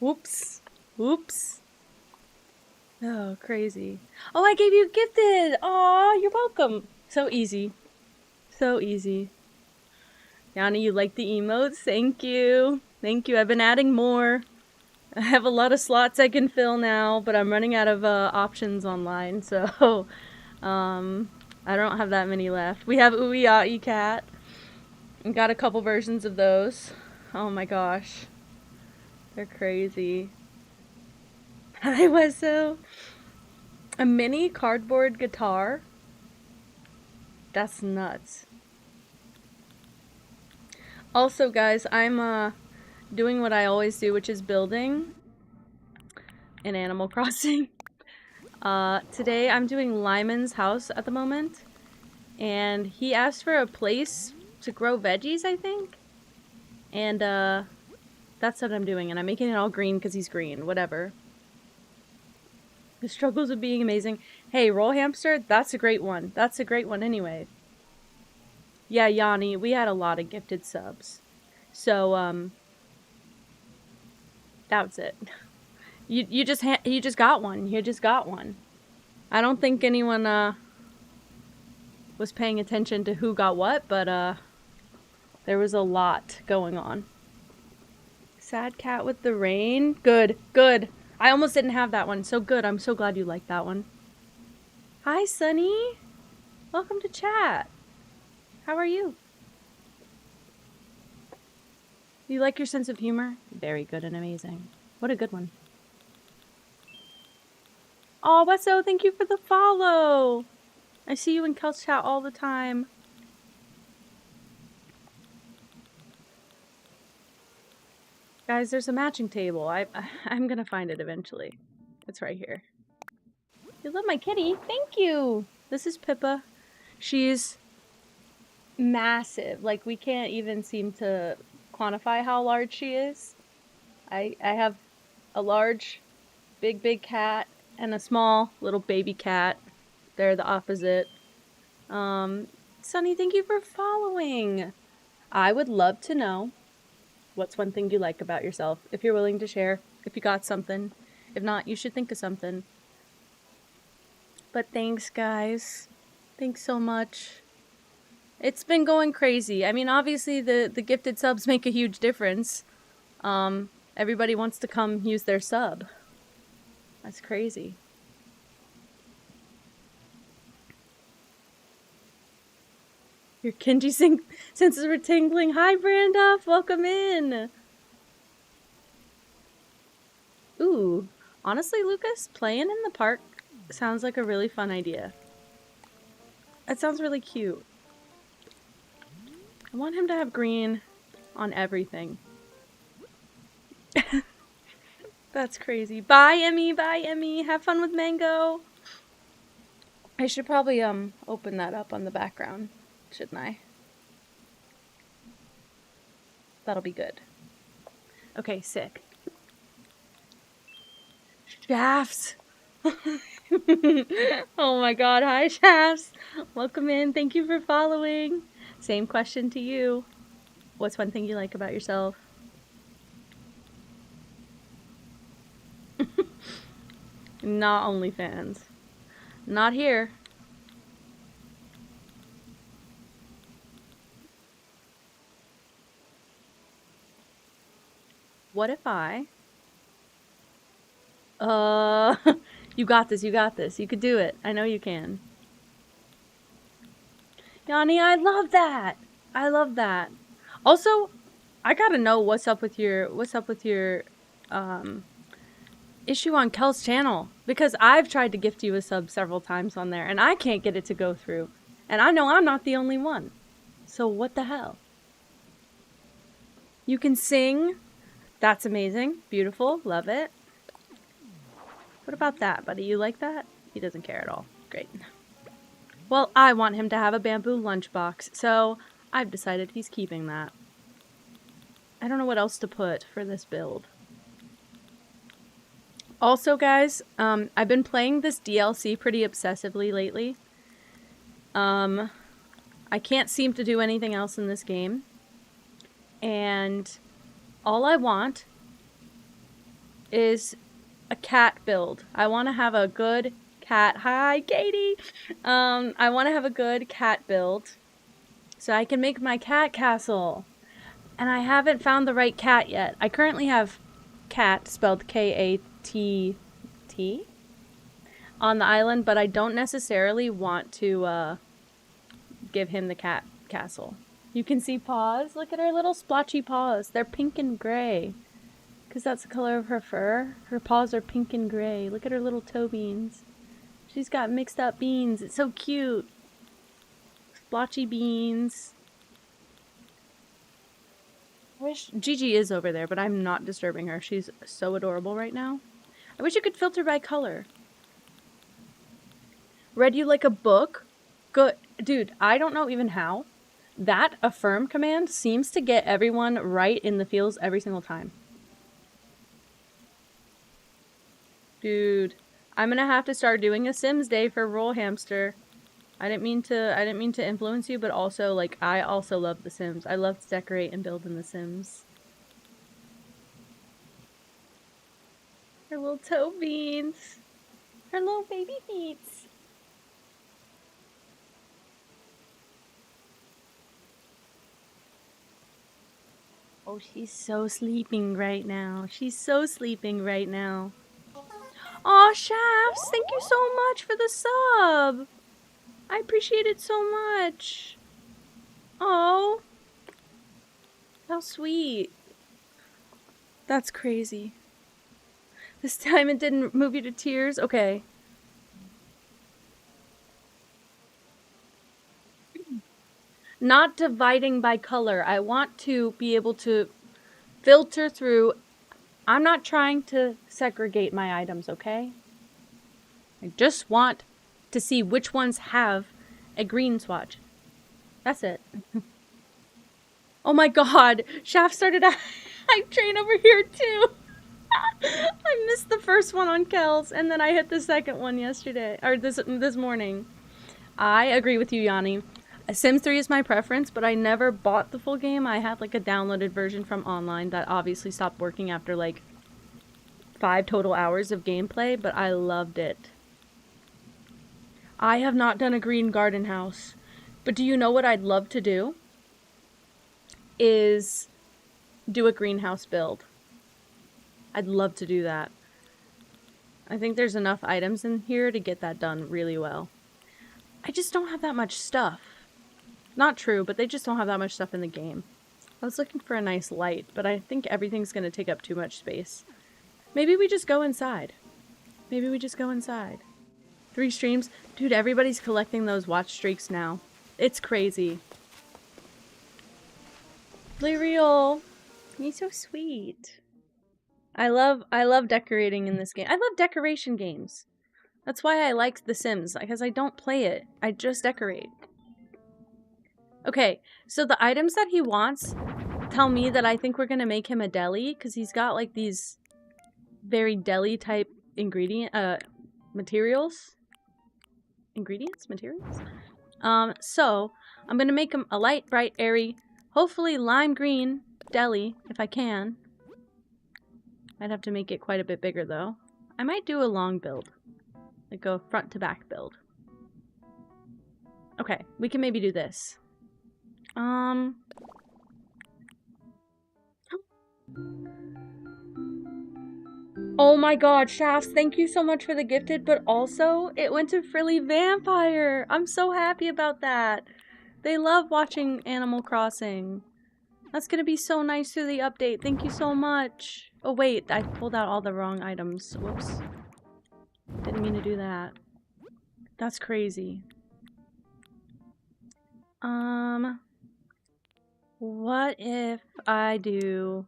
Whoops. Whoops. Oh, crazy. Oh, I gave you gifted. Aw, you're welcome. So easy. So easy. Yanni, you like the emotes? Thank you. Thank you. I've been adding more. I have a lot of slots I can fill now, but I'm running out of options online, so I don't have that many left. We have Uiai Cat. We got a couple versions of those. Oh my gosh. They're crazy. Hi, Wesso. A mini cardboard guitar? That's nuts. Also, guys, I'm doing what I always do, which is building in Animal Crossing. Today I'm doing Lyman's house at the moment, and he asked for a place to grow veggies, I think. And that's what I'm doing, and I'm making it all green because he's green. Whatever. The struggles of being amazing. Hey, Roll Hamster, that's a great one. That's a great one anyway. Yeah, Yanni, we had a lot of gifted subs. So, that was it. You just got one. You just got one. I don't think anyone was paying attention to who got what, but there was a lot going on. Sad cat with the rain. Good, good. I almost didn't have that one. So good. I'm so glad you liked that one. Hi, Sunny. Welcome to chat. How are you? You like your sense of humor? Very good and amazing. What a good one. Oh, Wesso, thank you for the follow. I see you in Kel's chat all the time. Guys, there's a matching table. I'm gonna find it eventually. It's right here. You love my kitty? Thank you! This is Pippa. She's massive. Like, we can't even seem to quantify how large she is. I have a large, big cat and a small little baby cat. They're the opposite. Sunny, thank you for following. I would love to know what's one thing you like about yourself, if you're willing to share, if you got something. If not, you should think of something. But thanks, guys. Thanks so much. It's been going crazy. I mean, obviously the gifted subs make a huge difference. Everybody wants to come use their sub. That's crazy. Your Kenji senses were tingling. Hi, Brandoff. Welcome in. Ooh. Honestly, Lucas, playing in the park sounds like a really fun idea. It sounds really cute. I want him to have green on everything. That's crazy. Bye, Emmy. Bye, Emmy. Have fun with Mango. I should probably open that up on the background, shouldn't I? That'll be good. Okay, sick. Shafts. Oh my god, hi Shafts. Welcome in. Thank you for following. Same question to you. What's one thing you like about yourself? Not OnlyFans. Not here. What if I... you got this, you got this. You could do it. I know you can. Yanni, I love that. I love that. Also, I gotta know what's up with your issue on Kel's channel, because I've tried to gift you a sub several times on there and I can't get it to go through. And I know I'm not the only one. So what the hell? You can sing. That's amazing. Beautiful. Love it. What about that, buddy? You like that? He doesn't care at all. Great. Well, I want him to have a bamboo lunchbox, so I've decided he's keeping that. I don't know what else to put for this build. Also, guys, I've been playing this DLC pretty obsessively lately. I can't seem to do anything else in this game. And all I want is a cat build. I want to have a good cat. Hi, Katie! I want to have a good cat build so I can make my cat castle. And I haven't found the right cat yet. I currently have cat, spelled K-A-T-T, on the island, but I don't necessarily want to give him the cat castle. You can see paws. Look at her little splotchy paws. They're pink and gray. Because that's the color of her fur. Her paws are pink and gray. Look at her little toe beans. She's got mixed up beans. It's so cute. Splotchy beans. I wish Gigi is over there, but I'm not disturbing her. She's so adorable right now. I wish you could filter by color. Read you like a book? Good. Dude, I don't know even how. That affirm command seems to get everyone right in the feels every single time. Dude, I'm gonna have to start doing a Sims day for Roll Hamster. I didn't mean to influence you, but also, like, I also love The Sims. I love to decorate and build in The Sims. Her little toe beans. Her little baby feet. Oh, she's so sleeping right now. She's so sleeping right now. Aw, Shafts, thank you so much for the sub. I appreciate it so much. Oh, how sweet. That's crazy. This time it didn't move you to tears? Okay. Not dividing by color. I want to be able to filter through. I'm not trying to segregate my items, okay? I just want to see which ones have a green swatch. That's it. Oh my god! Shaft started a hype train over here too! I missed the first one on Kells, and then I hit the second one yesterday, or this morning. I agree with you, Yanni. Sims 3 is my preference, but I never bought the full game. I had like a downloaded version from online that obviously stopped working after like 5 total hours of gameplay, but I loved it. I have not done a green garden house, but do you know what I'd love to do? Is do a greenhouse build. I'd love to do that. I think there's enough items in here to get that done really well. I just don't have that much stuff. Not true, but they just don't have that much stuff in the game. I was looking for a nice light, but I think everything's going to take up too much space. Maybe we just go inside. Maybe we just go inside. 3 streams? Dude, everybody's collecting those watch streaks now. It's crazy. Play real. You're so sweet. I love decorating in this game. I love decoration games. That's why I like The Sims, because I don't play it. I just decorate. Okay, so the items that he wants tell me that I think we're gonna make him a deli, because he's got like these very deli type materials. So I'm gonna make him a light, bright, airy, hopefully lime green deli, if I can. I'd have to make it quite a bit bigger though. I might do a long build. Like a front to back build. Okay, we can maybe do this. Oh my god, Shafts, thank you so much for the gifted, but also, it went to Frilly Vampire! I'm so happy about that! They love watching Animal Crossing. That's gonna be so nice through the update, thank you so much! Oh wait, I pulled out all the wrong items. Whoops. Didn't mean to do that. That's crazy. What if I do...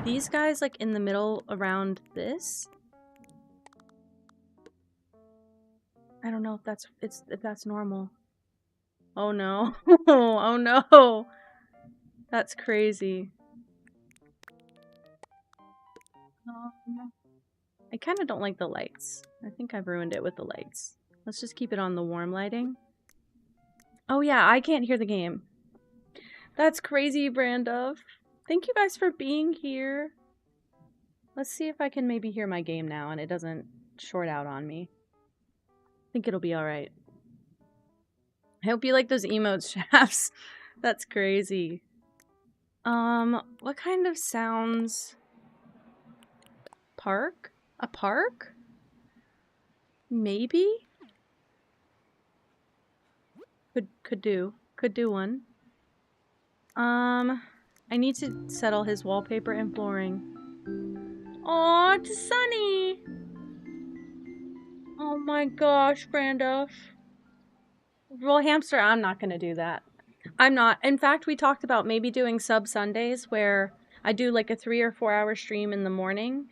these guys, like, in the middle around this? I don't know if that's normal. Oh no. Oh no. That's crazy. I kind of don't like the lights. I think I've ruined it with the lights. Let's just keep it on the warm lighting. Oh yeah, I can't hear the game. That's crazy, Brandov. Thank you guys for being here. Let's see if I can maybe hear my game now and it doesn't short out on me. I think it'll be alright. I hope you like those emotes, Shafts. That's crazy. What kind of sounds? Park? A park? Maybe? Could do one. I need to settle his wallpaper and flooring. Aw, it's Sunny! Oh my gosh, Brandoff. Well, hamster, I'm not gonna do that. I'm not. In fact, we talked about maybe doing sub Sundays where I do like a 3 or 4 hour stream in the morning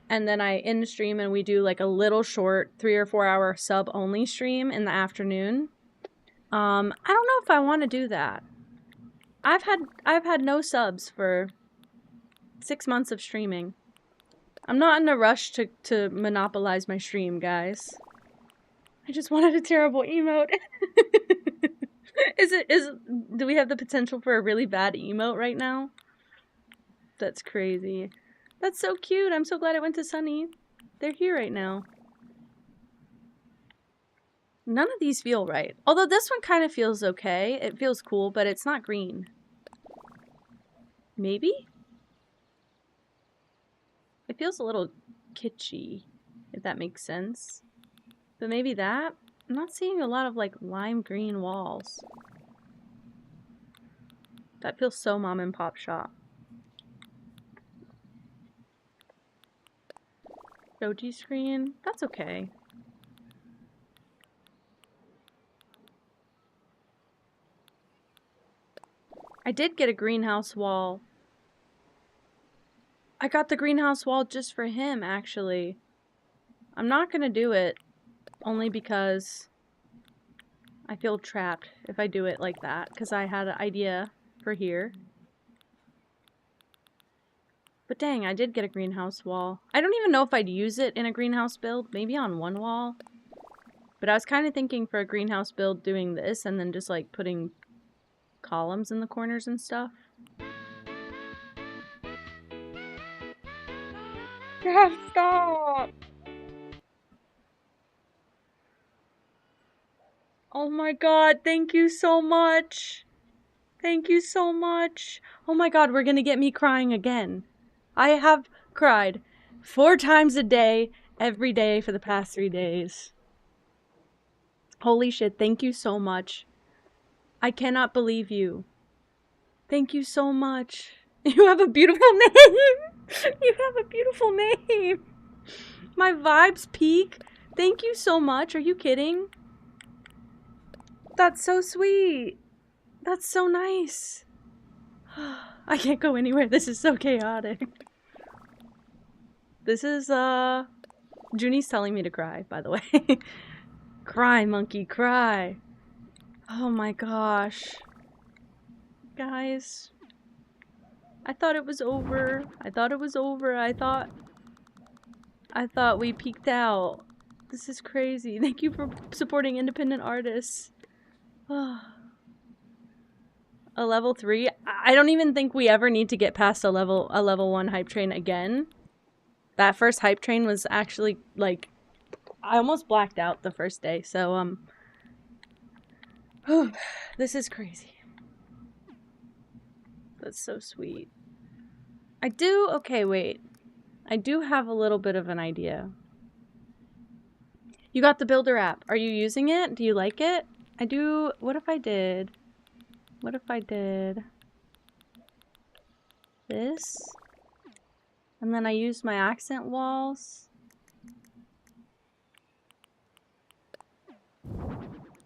and then I end the stream and we do like a little short 3 or 4 hour sub only stream in the afternoon. I don't know if I want to do that. I've had no subs for 6 months of streaming. I'm not in a rush to monopolize my stream, guys. I just wanted a terrible emote. Do we have the potential for a really bad emote right now? That's crazy. That's so cute. I'm so glad I went to Sunny. They're here right now. None of these feel right. Although this one kind of feels okay. It feels cool, but it's not green. Maybe? It feels a little kitschy, if that makes sense. But maybe that? I'm not seeing a lot of like lime green walls. That feels so mom and pop shop. Doji screen? That's okay. I did get a greenhouse wall. I got the greenhouse wall just for him, actually. I'm not gonna do it, only because I feel trapped if I do it like that, because I had an idea for here. But dang, I did get a greenhouse wall. I don't even know if I'd use it in a greenhouse build, maybe on one wall. But I was kind of thinking for a greenhouse build doing this and then just like putting columns in the corners and stuff. Yeah, stop! Oh my god, thank you so much! Thank you so much! Oh my god, we're gonna get me crying again. I have cried 4 times a day, every day for the past 3 days. Holy shit, thank you so much. I cannot believe you. Thank you so much. You have a beautiful name! You have a beautiful name! My vibes peak. Thank you so much. Are you kidding? That's so sweet. That's so nice. I can't go anywhere. This is so chaotic. This is, Junie's telling me to cry, by the way. Cry, monkey, cry. Oh my gosh. Guys. I thought it was over. I thought it was over. I thought we peaked out. This is crazy. Thank you for supporting independent artists. A level 3? I don't even think we ever need to get past a level 1 hype train again. That first hype train was actually, like, I almost blacked out the first day, so, this is crazy. That's so sweet. Okay, wait. I do have a little bit of an idea. You got the Builder app. Are you using it? Do you like it? I do. What if I did? What if I did this? And then I used my accent walls.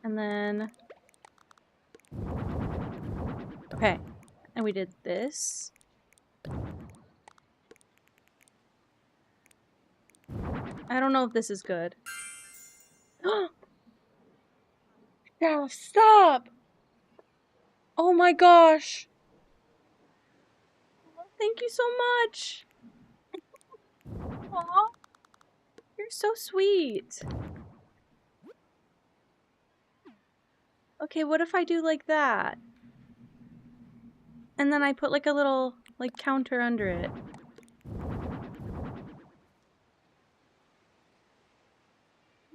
And then... Okay. And we did this. I don't know if this is good. Yeah, stop! Oh my gosh! Thank you so much! Aw, you're so sweet. Okay, what if I do like that? And then I put like a little, like, counter under it. I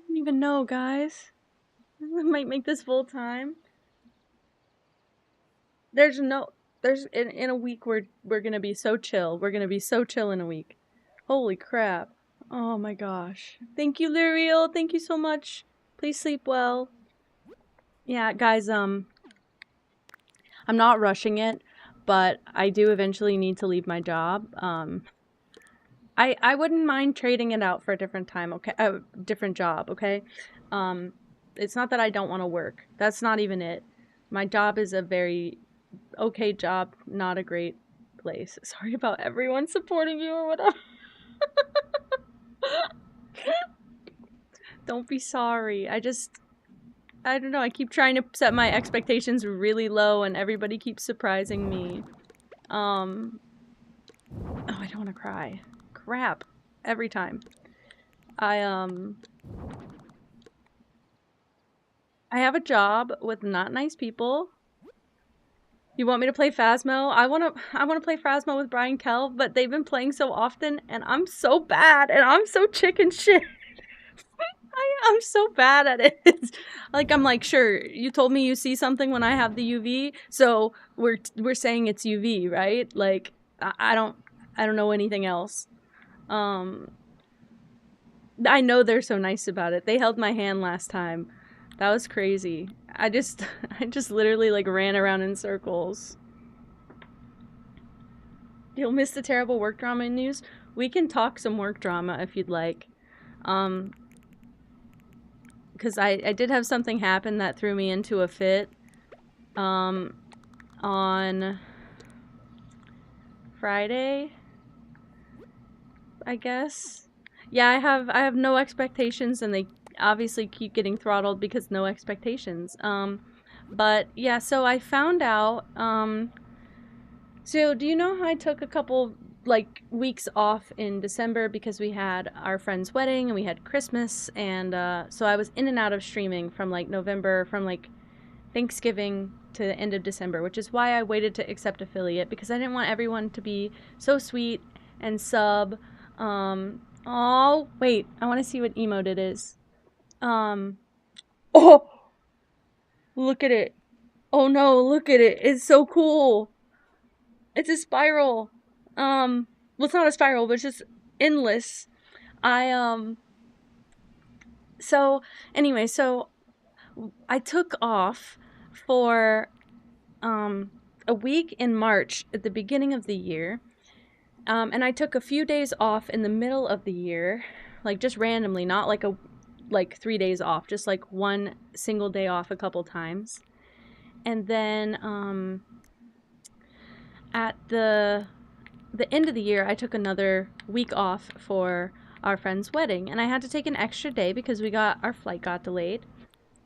don't even know, guys. I might make this full time. There's in a week we're gonna be so chill. We're gonna be so chill in a week. Holy crap. Oh my gosh. Thank you, Luriel. Thank you so much. Please sleep well. Yeah, guys, I'm not rushing it, but I do eventually need to leave my job. I wouldn't mind trading it out for a different time, okay? Different job, okay? It's not that I don't want to work. That's not even it. My job is a very okay job, not a great place. Sorry about everyone supporting you or whatever. Don't be sorry. I don't know. I keep trying to set my expectations really low and everybody keeps surprising me. Oh, I don't want to cry. Crap. Every time. I have a job with not nice people. You want me to play Phasmo? I wanna play Phasmo with Brian Kell, but they've been playing so often and I'm so bad and I'm so chicken shit. I'm so bad at it. It's, like, I'm like, sure, you told me you see something when I have the UV, so we're saying it's UV, right? Like, I don't know anything else. I know they're so nice about it. They held my hand last time. That was crazy. I just literally, like, ran around in circles. You'll miss the terrible work drama news. We can talk some work drama if you'd like. Because I did have something happen that threw me into a fit. On Friday, I guess. Yeah, I have no expectations, and they obviously keep getting throttled because no expectations. But yeah, so I found out. So do you know how I took a couple like weeks off in December because we had our friend's wedding and we had Christmas, and so I was in and out of streaming from like November, from like Thanksgiving to the end of December, which is why I waited to accept affiliate, because I didn't want everyone to be so sweet and sub. Oh wait, I want to see what emote it is. Oh, look at it. Oh no, look at it. It's so cool. It's a spiral. Well, it's not a spiral, but it's just endless. So anyway, so I took off for a week in March at the beginning of the year. And I took a few days off in the middle of the year, like just randomly, not like 3 days off, just like one single day off a couple times. And then at the end of the year, I took another week off for our friend's wedding, and I had to take an extra day because our flight got delayed.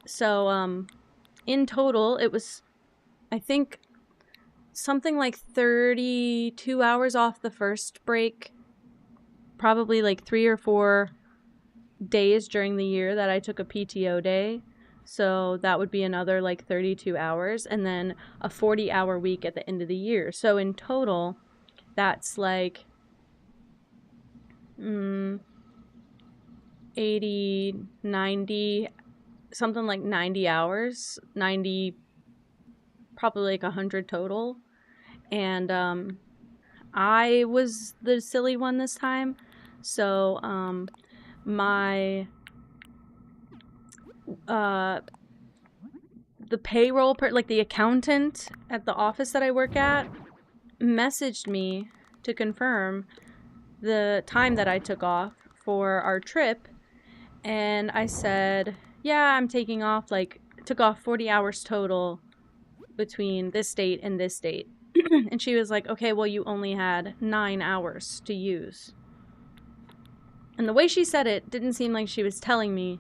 So in total, it was, I think, something like 32 hours off the first break, probably like 3 or 4 days during the year that I took a PTO day. So that would be another like 32 hours, and then a 40-hour week at the end of the year. So in total, that's like 80, 90, something like 90 hours, 90, probably like 100 total. And I was the silly one this time. So my the payroll like the accountant at the office that I work at messaged me to confirm the time that I took off for our trip, and I said, yeah, I'm taking off, like, took off 40 hours total between this date and this date. And she was like, okay, well, you only had 9 hours to use. And the way she said it didn't seem like she was telling me,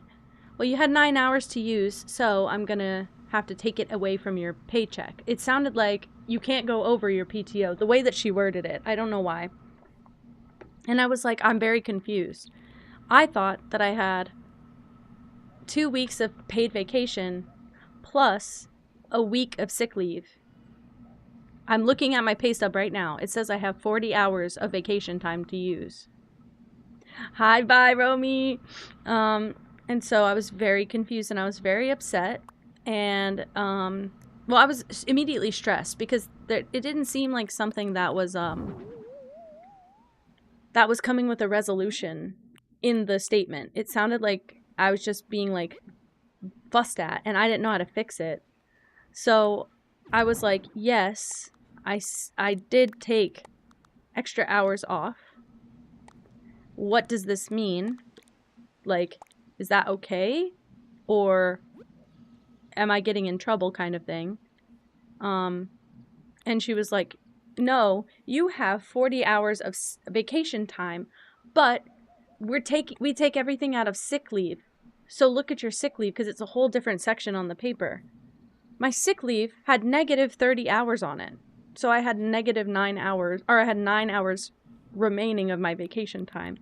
well, you had 9 hours to use, so I'm gonna have to take it away from your paycheck. It sounded like you can't go over your PTO, the way that she worded it. I don't know why. And I was like, I'm very confused. I thought that I had 2 weeks of paid vacation plus a week of sick leave. I'm looking at my pay stub right now. It says I have 40 hours of vacation time to use. Hi, bye, Romy. And so I was very confused and I was very upset. And, well, I was immediately stressed because it didn't seem like something that was coming with a resolution in the statement. It sounded like I was just being, like, fussed at, and I didn't know how to fix it. So I was like, yes, I did take extra hours off. What does this mean? Like, is that okay? Or am I getting in trouble kind of thing? And she was like, no, you have 40 hours of vacation time, but we take everything out of sick leave. So look at your sick leave because it's a whole different section on the paper. My sick leave had negative 30 hours on it. So I had negative 9 hours, or I had 9 hours remaining of my vacation time.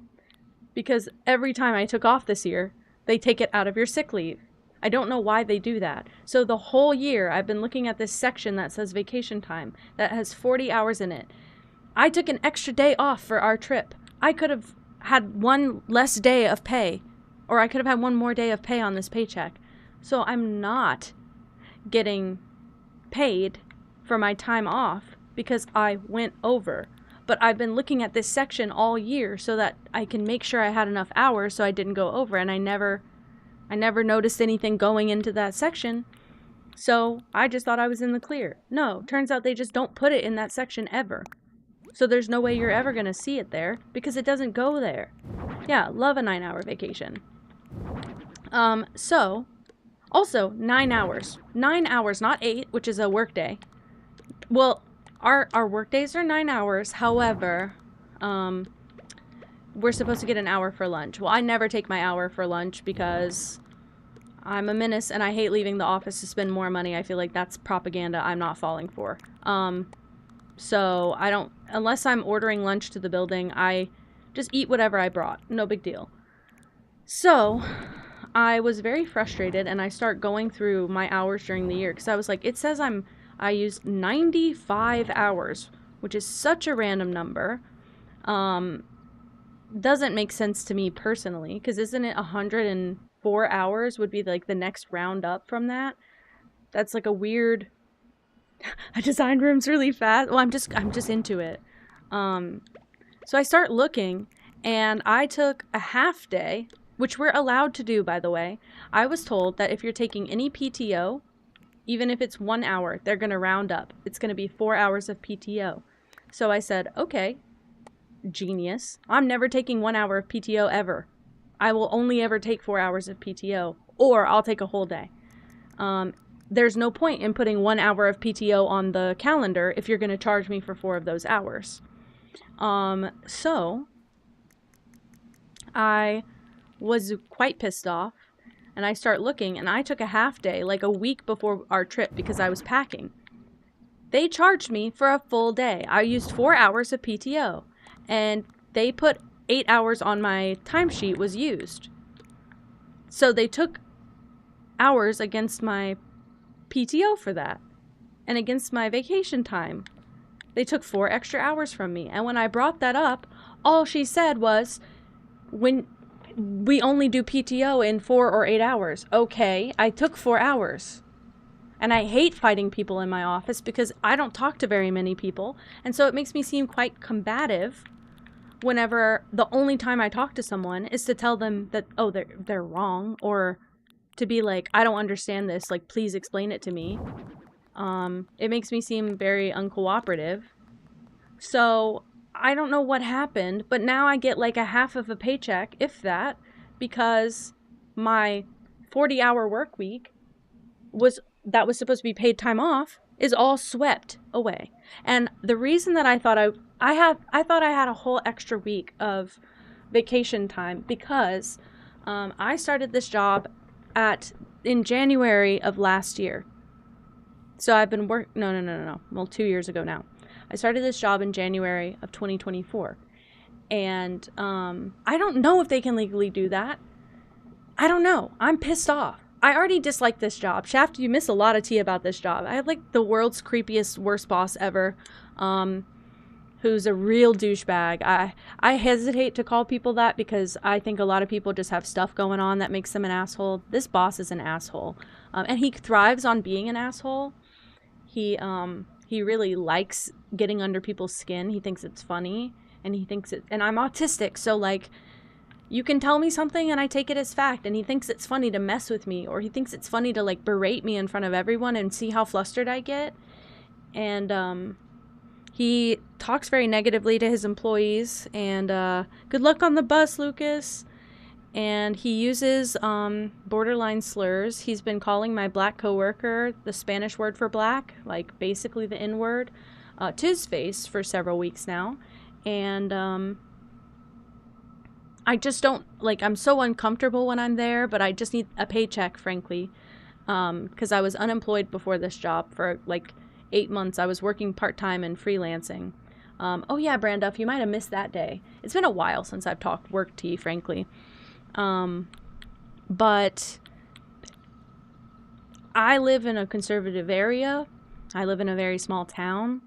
Because every time I took off this year, they take it out of your sick leave. I don't know why they do that. So the whole year I've been looking at this section that says vacation time that has 40 hours in it. I took an extra day off for our trip. I could have had one less day of pay, or I could have had one more day of pay on this paycheck. So I'm not getting paid for my time off because I went over. But I've been looking at this section all year so that I can make sure I had enough hours so I didn't go over, and I never noticed anything going into that section. So I just thought I was in the clear. No, turns out they just don't put it in that section ever. So there's no way you're ever going to see it there because it doesn't go there. Yeah, love a 9-hour vacation. So also 9 hours. 9 hours, not 8, which is a work day. Well, our work days are 9 hours. However, we're supposed to get an hour for lunch. Well, I never take my hour for lunch because I'm a menace and I hate leaving the office to spend more money. I feel like that's propaganda I'm not falling for. So I don't, unless I'm ordering lunch to the building, I just eat whatever I brought. No big deal. So I was very frustrated and I start going through my hours during the year because I was like, it says I used 95 hours, which is such a random number. Doesn't make sense to me personally, because isn't it 104 hours would be like the next round up from that? That's like a weird. I designed rooms really fast. Well, I'm just into it. So I start looking, and I took a half day, which we're allowed to do, by the way. I was told that if you're taking any PTO, even if it's 1 hour, they're going to round up. It's going to be 4 hours of PTO. So I said, okay, genius. I'm never taking 1 hour of PTO ever. I will only ever take 4 hours of PTO, or I'll take a whole day. There's no point in putting 1 hour of PTO on the calendar if you're going to charge me for 4 of those hours. So I was quite pissed off. And I start looking, and I took a half day, like a week before our trip, because I was packing. They charged me for a full day. I used 4 hours of PTO, and they put 8 hours on my timesheet was used. So they took hours against my PTO for that, and against my vacation time. They took 4 extra hours from me, and when I brought that up, all she said was, when we only do PTO in 4 or 8 hours. Okay, I took 4 hours. And I hate fighting people in my office because I don't talk to very many people. And so it makes me seem quite combative whenever the only time I talk to someone is to tell them that, oh, they're wrong. Or to be like, I don't understand this. Like, please explain it to me. It makes me seem very uncooperative. So I don't know what happened, but now I get like a half of a paycheck, if that, because my 40-hour work week that was supposed to be paid time off is all swept away. And the reason that I thought I had a whole extra week of vacation time because I started this job in January of last year. So I've been no. Well, 2 years ago now. I started this job in January of 2024. And I don't know if they can legally do that. I don't know. I'm pissed off. I already dislike this job. Shaft, you miss a lot of tea about this job. I have like the world's creepiest, worst boss ever, who's a real douchebag. I hesitate to call people that because I think a lot of people just have stuff going on that makes them an asshole. This boss is an asshole, and he thrives on being an asshole. He really likes getting under people's skin. He thinks it's funny, and he thinks it. And I'm autistic, so like, you can tell me something and I take it as fact, and he thinks it's funny to mess with me, or he thinks it's funny to like berate me in front of everyone and see how flustered I get. And he talks very negatively to his employees, and good luck on the bus, Lucas. And he uses borderline slurs. He's been calling my black coworker the Spanish word for black, like basically the N-word, to his face for several weeks now. And I just don't, like, I'm so uncomfortable when I'm there, but I just need a paycheck, frankly, because I was unemployed before this job for, like, 8 months. I was working part-time and freelancing. Oh, yeah, Branduff, you might have missed that day. It's been a while since I've talked work tea, frankly. But I live in a conservative area. I live in a very small town.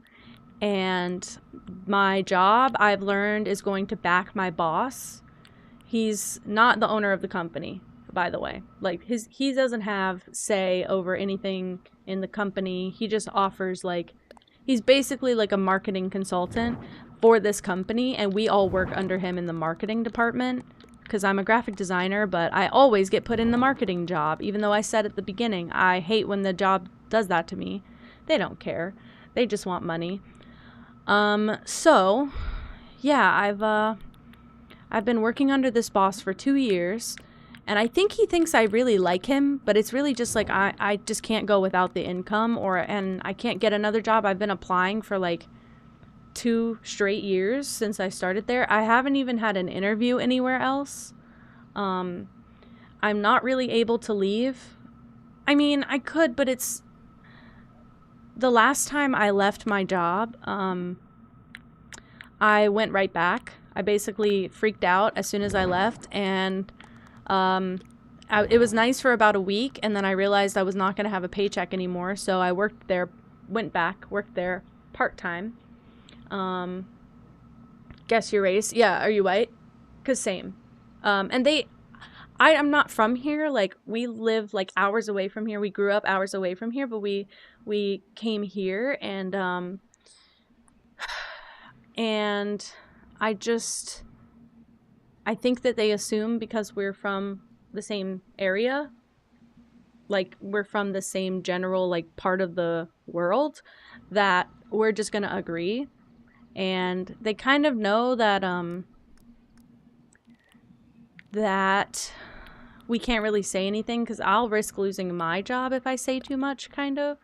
And my job, I've learned, is going to back my boss. He's not the owner of the company, by the way. Like, he doesn't have say over anything in the company. He just offers, like, he's basically like a marketing consultant for this company, and we all work under him in the marketing department, because I'm a graphic designer, but I always get put in the marketing job, even though I said at the beginning, I hate when the job does that to me. They don't care. They just want money. So, yeah, I've been working under this boss for 2 years, and I think he thinks I really like him, but it's really just like I just can't go without the income, and I can't get another job. I've been applying for like 2 straight years since I started there. I haven't even had an interview anywhere else. I'm not really able to leave. I mean, I could, but it's the last time I left my job, I went right back. I basically freaked out as soon as I left, and it was nice for about a week, and then I realized I was not going to have a paycheck anymore, so I worked there, worked there part-time. Guess your race. Yeah, are you white? 'Cause same. And I'm not from here. Like, we live like hours away from here. We grew up hours away from here, but we came here, and I think that they assume because we're from the same area, like we're from the same general like part of the world, that we're just gonna agree. And they kind of know that that we can't really say anything because I'll risk losing my job if I say too much, kind of.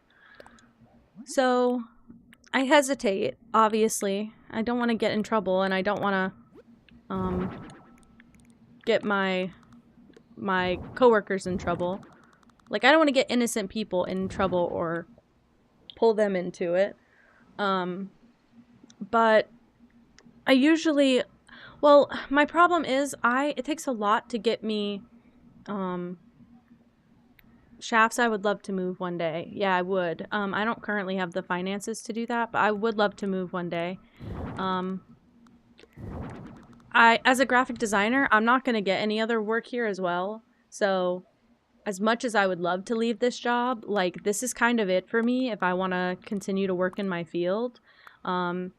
So I hesitate, obviously. I don't want to get in trouble, and I don't want to get my coworkers in trouble. Like, I don't want to get innocent people in trouble or pull them into it. But I usually, well, my problem is it takes a lot to get me Shafts. I would love to move one day. Yeah, I would. I don't currently have the finances to do that, but I would love to move one day. As a graphic designer, I'm not going to get any other work here as well. So as much as I would love to leave this job, like, this is kind of it for me if I want to continue to work in my field. And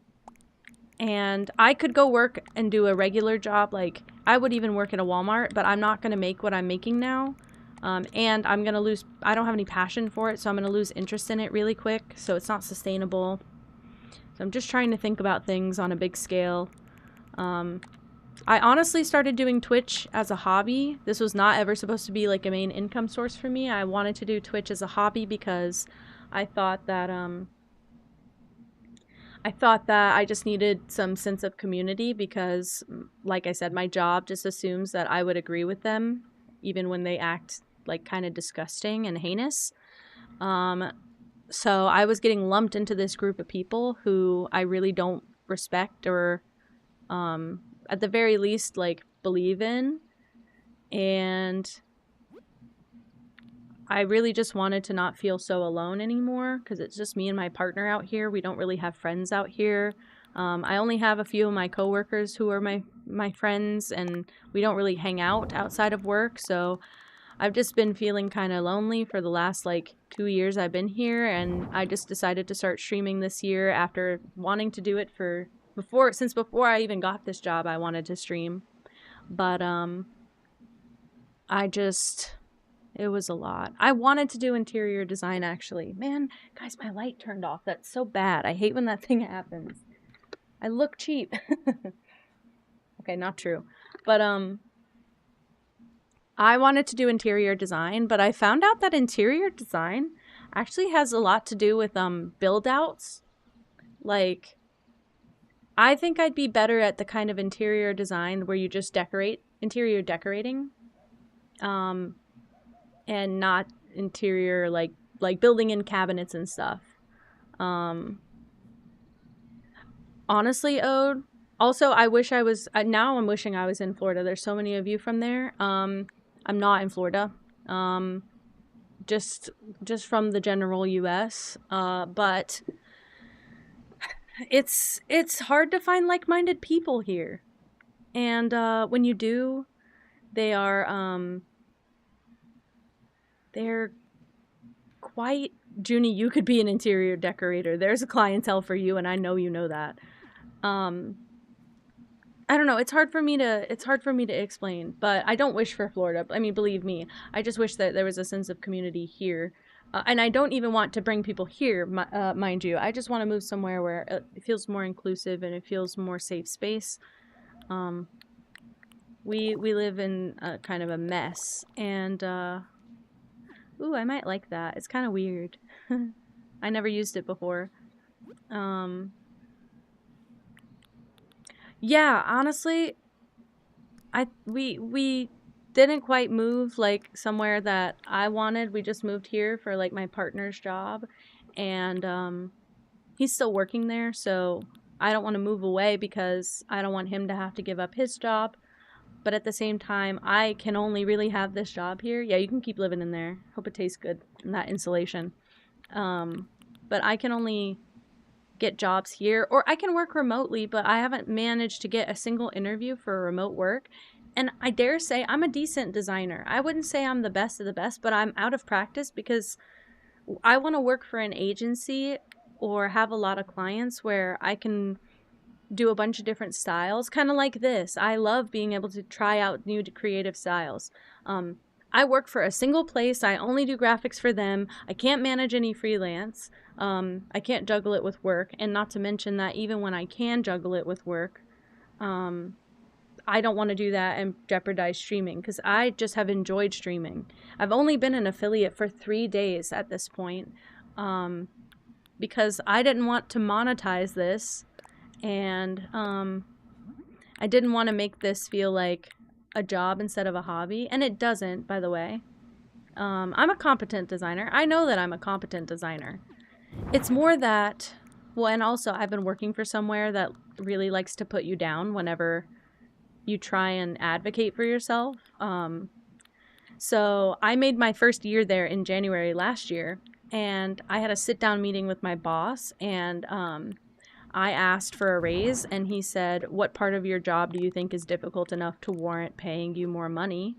I could go work and do a regular job. Like, I would even work at a Walmart, but I'm not going to make what I'm making now. And I'm going to lose, I don't have any passion for it, so I'm going to lose interest in it really quick, so it's not sustainable. So I'm just trying to think about things on a big scale. I honestly started doing Twitch as a hobby. This was not ever supposed to be like a main income source for me. I wanted to do Twitch as a hobby because I thought that I just needed some sense of community because, like I said, my job just assumes that I would agree with them even when they act like kind of disgusting and heinous. So I was getting lumped into this group of people who I really don't respect or at the very least, like, believe in. And I really just wanted to not feel so alone anymore, because it's just me and my partner out here. We don't really have friends out here. I only have a few of my coworkers who are my friends, and we don't really hang out outside of work. So I've just been feeling kind of lonely for the last like 2 years I've been here, and I just decided to start streaming this year after wanting to do it since before I even got this job. I wanted to stream, but it was a lot. I wanted to do interior design, actually. Man, guys, my light turned off. That's so bad. I hate when that thing happens. I look cheap. Okay, not true. But I wanted to do interior design, but I found out that interior design actually has a lot to do with build outs. Like, I think I'd be better at the kind of interior design where you just decorate, interior decorating. And not interior, like building in cabinets and stuff. Honestly, Ode. Also, I wish I was. Now I'm wishing I was in Florida. There's so many of you from there. I'm not in Florida. Just from the general U.S. But it's hard to find like-minded people here, and when you do, they're quite... Junie, you could be an interior decorator. There's a clientele for you, and I know you know that. I don't know. It's hard for me to explain, but I don't wish for Florida. I mean, believe me, I just wish that there was a sense of community here. And I don't even want to bring people here, mind you. I just want to move somewhere where it feels more inclusive and it feels more safe space. We live in a kind of a mess, and ooh, I might like that. It's kind of weird. I never used it before. Yeah, honestly, we didn't quite move like somewhere that I wanted. We just moved here for like my partner's job, and he's still working there, so I don't want to move away because I don't want him to have to give up his job. But at the same time, I can only really have this job here. Yeah, you can keep living in there. Hope it tastes good in that insulation. But I can only get jobs here, or I can work remotely, but I haven't managed to get a single interview for remote work. And I dare say I'm a decent designer. I wouldn't say I'm the best of the best, but I'm out of practice because I want to work for an agency or have a lot of clients where I can do a bunch of different styles, kind of like this. I love being able to try out new creative styles. I work for a single place. I only do graphics for them. I can't manage any freelance. I can't juggle it with work. And not to mention that even when I can juggle it with work, I don't want to do that and jeopardize streaming because I just have enjoyed streaming. I've only been an affiliate for 3 days at this point because I didn't want to monetize this, and I didn't want to make this feel like a job instead of a hobby. And it doesn't, by the way. I'm a competent designer. I know that I'm a competent designer. It's more that, well, and also I've been working for somewhere that really likes to put you down whenever you try and advocate for yourself. So I made my first year there in January last year, and I had a sit-down meeting with my boss, and I asked for a raise, and he said, what part of your job do you think is difficult enough to warrant paying you more money?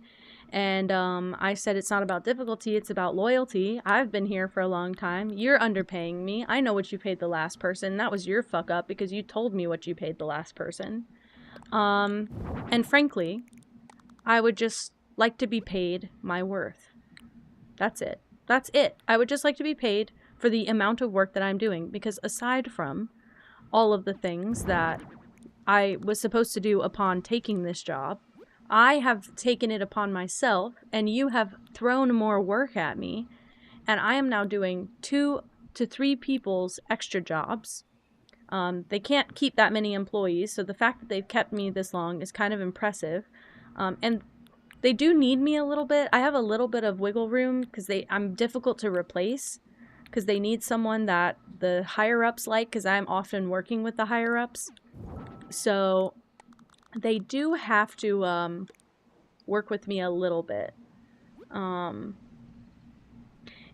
And I said, it's not about difficulty, it's about loyalty. I've been here for a long time. You're underpaying me. I know what you paid the last person. That was your fuck up because you told me what you paid the last person. And frankly, I would just like to be paid my worth. That's it. That's it. I would just like to be paid for the amount of work that I'm doing, because aside from all of the things that I was supposed to do upon taking this job, I have taken it upon myself, and you have thrown more work at me, and I am now doing 2 to 3 people's extra jobs. They can't keep that many employees, so the fact that they've kept me this long is kind of impressive. And they do need me a little bit. I have a little bit of wiggle room because I'm difficult to replace, because they need someone that the higher-ups like, because I'm often working with the higher-ups. So they do have to work with me a little bit.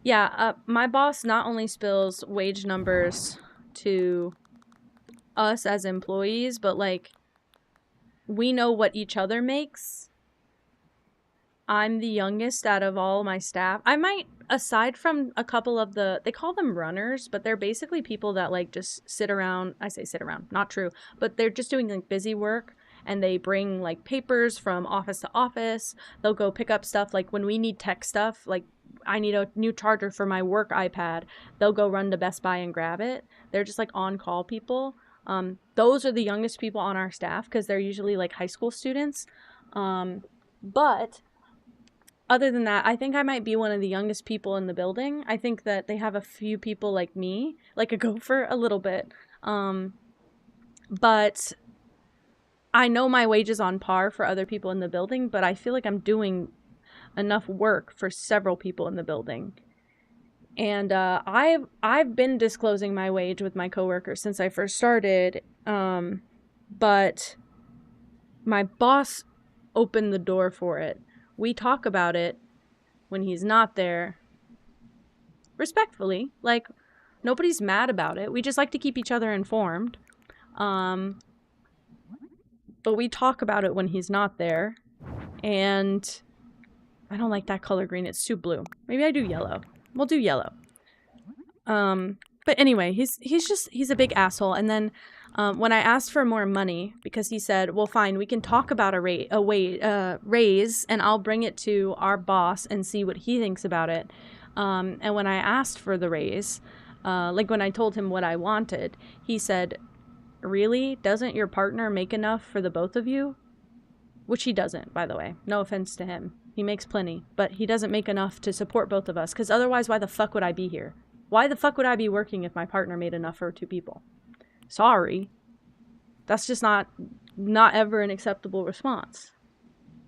Yeah, my boss not only spills wage numbers to us as employees, but like we know what each other makes. I'm the youngest out of all my staff. I might, aside from a couple of they call them runners, but they're basically people that like just sit around. I say sit around, not true, but they're just doing like busy work and they bring like papers from office to office. They'll go pick up stuff like when we need tech stuff, like I need a new charger for my work iPad. They'll go run to Best Buy and grab it. They're just like on call people. Those are the youngest people on our staff because they're usually like high school students. But other than that, I think I might be one of the youngest people in the building. I think that they have a few people like me, like a gopher a little bit. But I know my wage is on par for other people in the building, but I feel like I'm doing enough work for several people in the building. And I've been disclosing my wage with my coworkers since I first started. But my boss opened the door for it. We talk about it when he's not there respectfully. Like, nobody's mad about it. We just like to keep each other informed. But we talk about it when he's not there. And I don't like that color green. It's too blue. Maybe I do yellow. We'll do yellow. But anyway, he's a big asshole. And then when I asked for more money, because he said, well, fine, we can talk about a raise, and I'll bring it to our boss and see what he thinks about it. And when I asked for the raise, like when I told him what I wanted, he said, really? Doesn't your partner make enough for the both of you? Which he doesn't, by the way. No offense to him. He makes plenty, but he doesn't make enough to support both of us, because otherwise, why the fuck would I be here? Why the fuck would I be working if my partner made enough for two people? Sorry. That's just not ever an acceptable response.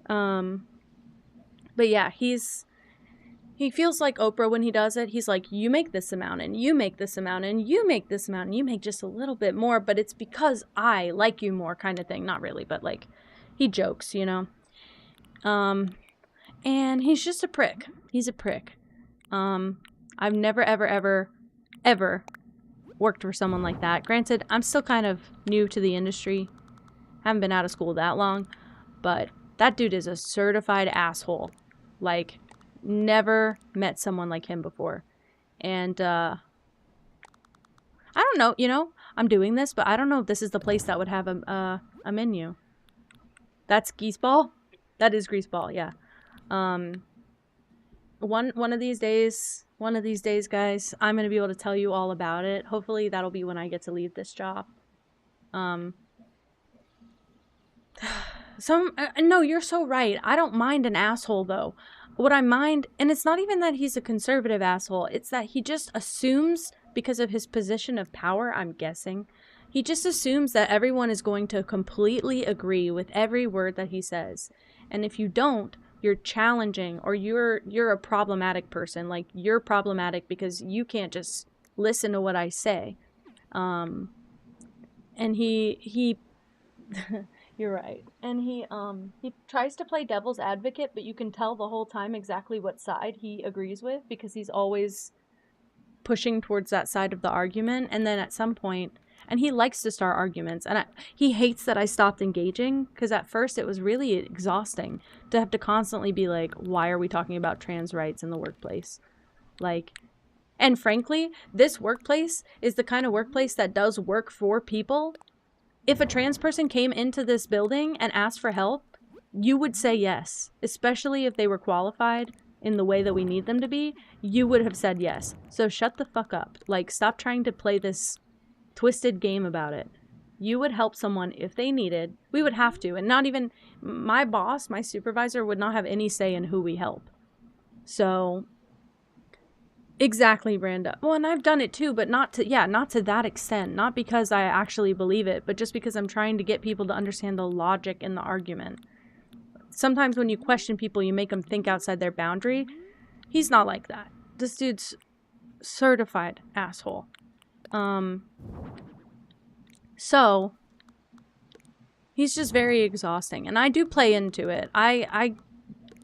But yeah, he feels like Oprah when he does it. He's like, you make this amount, and you make this amount, and you make this amount, and you make just a little bit more, but it's because I like you more, kind of thing. Not really, but like, he jokes, you know? And he's just a prick. He's a prick. I've never, ever worked for someone like that. Granted, I'm still kind of new to the industry. Haven't been out of school that long. But that dude is a certified asshole. Like, never met someone like him before. And, I don't know, you know, I'm doing this, but I don't know if this is the place that would have a menu. That's Greaseball? That is Greaseball, yeah. One of these days, guys, I'm going to be able to tell you all about it. Hopefully that'll be when I get to leave this job. No, you're so right. I don't mind an asshole, though. What I mind, and it's not even that he's a conservative asshole, it's that he just assumes, because of his position of power, I'm guessing, he just assumes that everyone is going to completely agree with every word that he says. And if you don't, you're challenging, or you're a problematic person. Like, you're problematic because you can't just listen to what I say. And he you're right. And he tries to play devil's advocate, but you can tell the whole time exactly what side he agrees with, because he's always pushing towards that side of the argument. And then at some point, and he likes to start arguments. And he hates that I stopped engaging, because at first it was really exhausting to have to constantly be like, why are we talking about trans rights in the workplace? Like, and frankly, this workplace is the kind of workplace that does work for people. If a trans person came into this building and asked for help, you would say yes, especially if they were qualified in the way that we need them to be. You would have said yes. So shut the fuck up. Like, stop trying to play this twisted game about it. You would help someone if they needed. We would have to. And not even my boss, my supervisor, would not have any say in who we help. So, exactly, Brenda. Well, and I've done it too, but not to that extent. Not because I actually believe it, but just because I'm trying to get people to understand the logic in the argument. Sometimes when you question people, you make them think outside their boundary. He's not like that. This dude's certified asshole. So He's just very exhausting, and I do play into it. I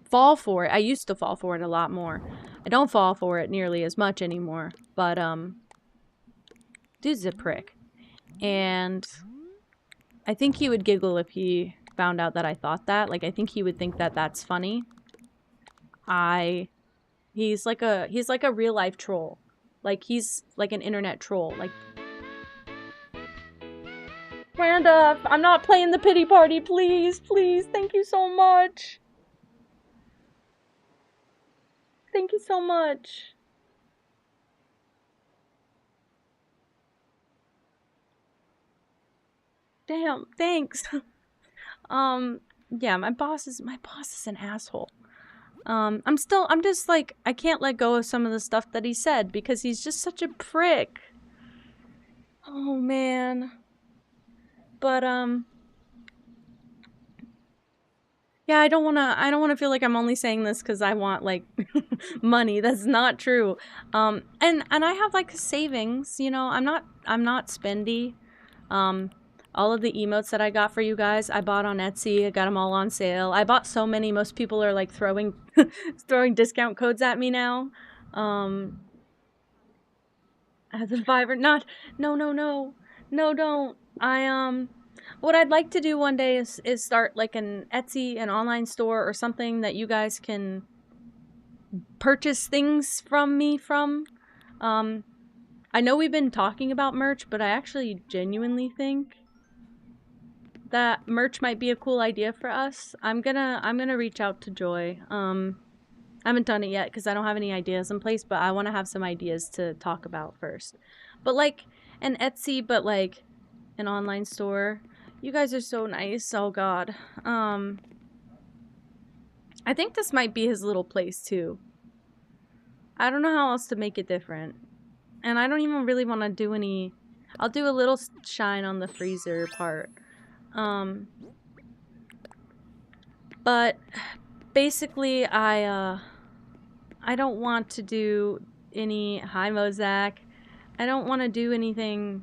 fall for it. I used to fall for it a lot more. I don't fall for it nearly as much anymore, but dude's a prick. And I think he would giggle if he found out that I thought that. Like, I think he would think that that's funny. He's like a real life troll. Like, he's like an internet troll. Like, Miranda, I'm not playing the pity party, please, please. Thank you so much. Thank you so much. Damn, thanks. Yeah, my boss is an asshole. I'm just like, I can't let go of some of the stuff that he said because he's just such a prick. Oh man. But yeah, I don't wanna feel like I'm only saying this because I want like money. That's not true. And I have like savings, you know. I'm not spendy. All of the emotes that I got for you guys, I bought on Etsy. I got them all on sale. I bought so many. Most people are like throwing discount codes at me now. As a Fiverr, no, don't. What I'd like to do one day is start like an online store or something that you guys can purchase things from me from. I know we've been talking about merch, but I actually genuinely think that merch might be a cool idea for us. I'm gonna reach out to Joy. I haven't done it yet because I don't have any ideas in place, but I want to have some ideas to talk about first. But like an Etsy, but like an online store. You guys are so nice. Oh God. I think this might be his little place too. I don't know how else to make it different. And I don't even really want to do any... I'll do a little shine on the freezer part. But basically I don't want to do any... Hi, Mozak. I don't want to do anything...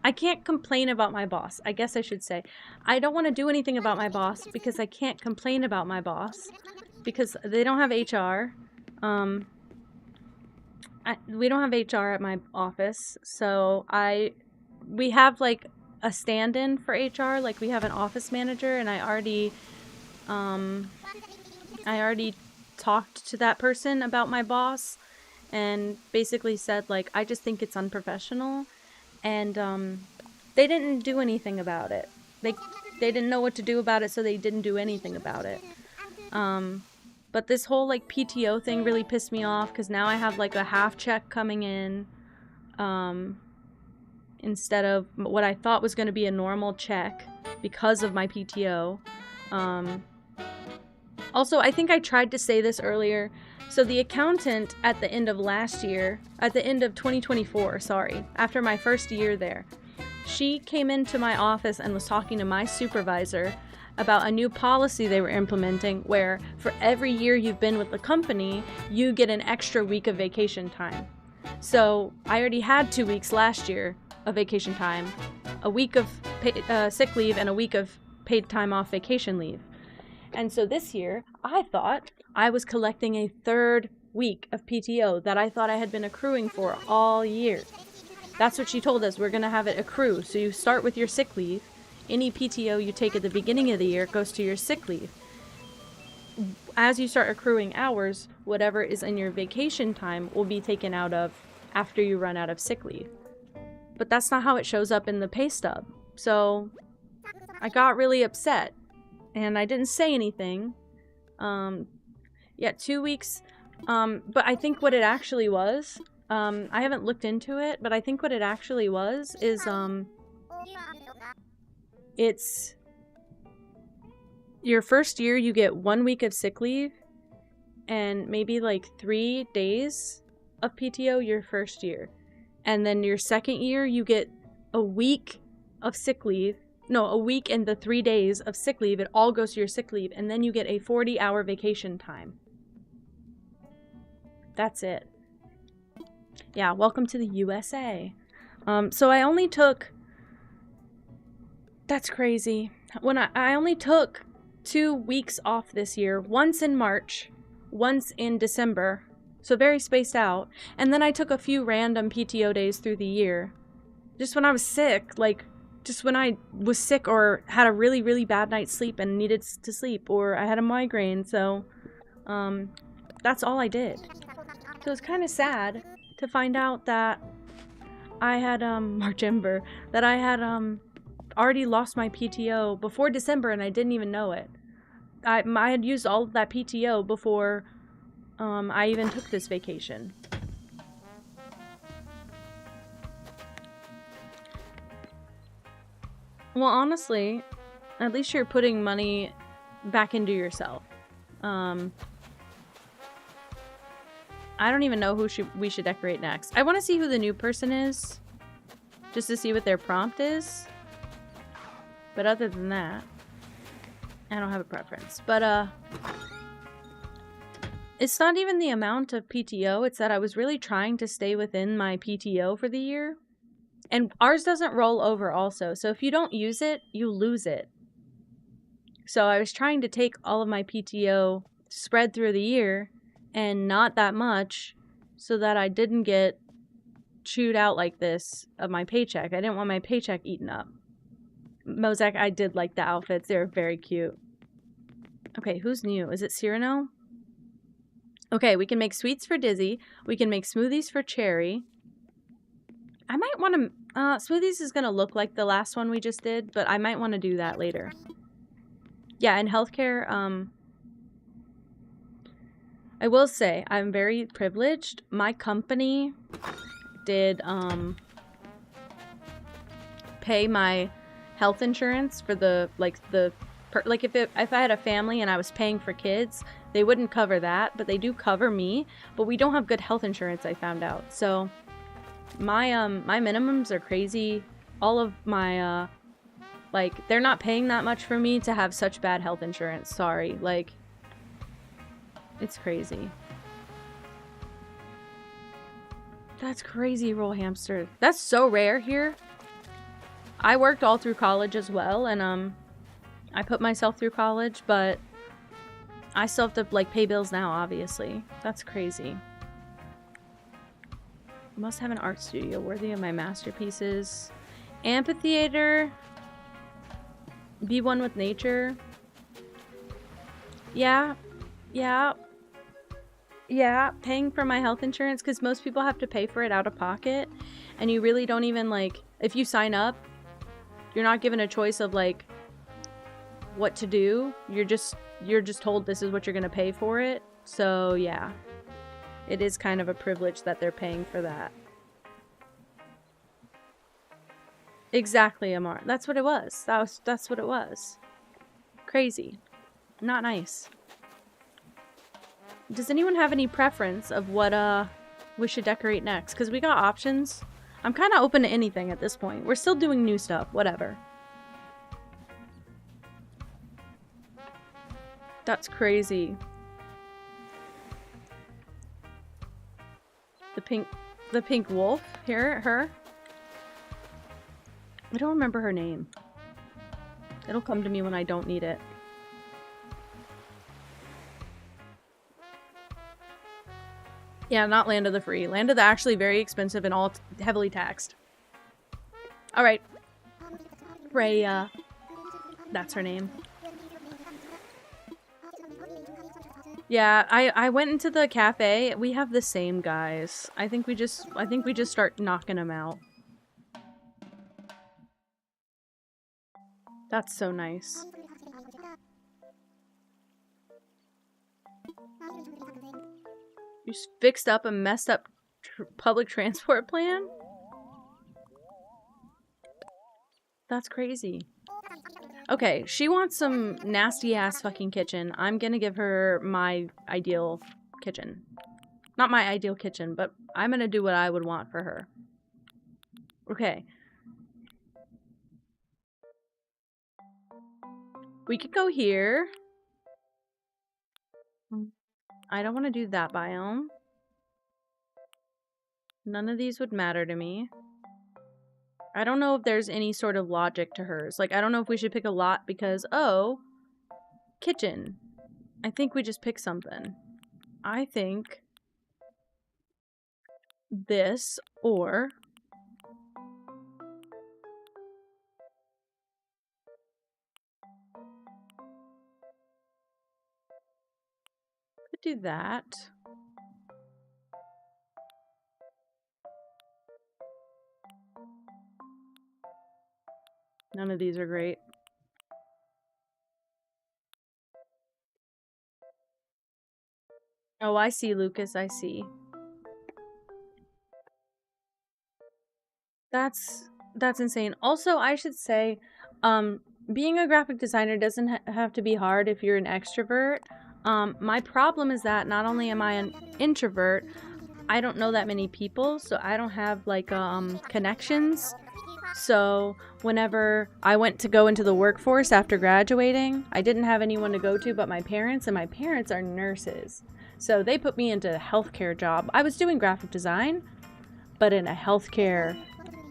I can't complain about my boss. I guess I should say. I don't want to do anything about my boss because I can't complain about my boss. Because they don't have HR. We don't have HR at my office. So we have like a stand-in for HR. Like we have an office manager, and I already talked to that person about my boss and basically said like, I just think it's unprofessional. And they didn't do anything about it. They didn't know what to do about it, so they didn't do anything about it. But this whole like PTO thing really pissed me off because now I have like a half check coming in instead of what I thought was going to be a normal check because of my PTO. Also, I think I tried to say this earlier. So the accountant at the end of last year, at the end of 2024, sorry, after my first year there, she came into my office and was talking to my supervisor about a new policy they were implementing where for every year you've been with the company, you get an extra week of vacation time. So I already had 2 weeks last year of vacation time, a week of sick leave and a week of paid time off vacation leave. And so this year, I thought I was collecting a third week of PTO that I thought I had been accruing for all year. That's what she told us. We're going to have it accrue. So you start with your sick leave. Any PTO you take at the beginning of the year goes to your sick leave. As you start accruing hours, whatever is in your vacation time will be taken out of after you run out of sick leave. But that's not how it shows up in the pay stub. So I got really upset. And I didn't say anything. Yeah, 2 weeks. But I think what it actually was, I haven't looked into it, but I think what it actually was is, it's your first year you get 1 week of sick leave and maybe like 3 days of PTO your first year. And then your second year you get a week of sick leave. No, a week and the 3 days of sick leave. It all goes to your sick leave. And then you get a 40-hour vacation time. That's it. Yeah, welcome to the USA. So I only took That's crazy. When I only took 2 weeks off this year, once in March, once in December, so very spaced out, and then I took a few random PTO days through the year. Just when I was sick, like, just when I was sick or had a really, really bad night's sleep and needed to sleep, or I had a migraine, so, that's all I did. So it's kind of sad to find out that I had, March Ember, that I had, already lost my PTO before December and I didn't even know it. I had used all of that PTO before, I even took this vacation. Well, honestly, at least you're putting money back into yourself. I don't even know who we should decorate next. I want to see who the new person is, just to see what their prompt is. But other than that, I don't have a preference. But, it's not even the amount of PTO, it's that I was really trying to stay within my PTO for the year. And ours doesn't roll over also, so if you don't use it, you lose it. So I was trying to take all of my PTO spread through the year, and not that much, so that I didn't get chewed out like this of my paycheck. I didn't want my paycheck eaten up. Mosaic, I did like the outfits. They're very cute. Okay, who's new? Is it Cyrano? Okay, we can make sweets for Dizzy. We can make smoothies for Cherry. I might want to... smoothies is going to look like the last one we just did, but I might want to do that later. Yeah, in healthcare, I will say, I'm very privileged. My company did, pay my health insurance for the, like, if I had a family and I was paying for kids, they wouldn't cover that, but they do cover me. But we don't have good health insurance, I found out. So my my minimums are crazy. All of my like, they're not paying that much for me to have such bad health insurance. Sorry, like, it's crazy. That's crazy, roll hamster. That's so rare here. I worked all through college as well, and I put myself through college, but I still have to, like, pay bills now, obviously. That's crazy. Must have an art studio worthy of my masterpieces. Amphitheater. Be one with nature. Yeah. Yeah. Yeah, paying for my health insurance, because most people have to pay for it out of pocket, and you really don't even, like, if you sign up, you're not given a choice of, like, what to do. You're just told this is what you're gonna pay for it. So yeah, it is kind of a privilege that they're paying for that. Exactly, Amar. That's what it was. That's what it was. Crazy. Not nice. Does anyone have any preference of what we should decorate next? Because we got options. I'm kind of open to anything at this point. We're still doing new stuff. Whatever. That's crazy. The pink wolf? Her? I don't remember her name. It'll come to me when I don't need it. Yeah, not Land of the Free. Land of the actually very expensive and all heavily taxed. Alright. Freya. That's her name. Yeah, I went into the cafe. We have the same guys. I think we just start knocking them out. That's so nice. You fixed up a messed up public transport plan? That's crazy. Okay, she wants some nasty ass fucking kitchen. I'm gonna give her my ideal kitchen. Not my ideal kitchen, but I'm gonna do what I would want for her. Okay. We could go here. I don't want to do that biome. None of these would matter to me. I don't know if there's any sort of logic to hers. Like, I don't know if we should pick a lot because, oh, kitchen. I think we just pick something. I think this or could do that. None of these are great. Oh, I see, Lucas. I see. That's insane. Also, I should say, being a graphic designer doesn't have to be hard if you're an extrovert. My problem is that not only am I an introvert, I don't know that many people, so I don't have like connections. So whenever I went to go into the workforce after graduating, I didn't have anyone to go to but my parents, and my parents are nurses. So they put me into a healthcare job. I was doing graphic design, but in a healthcare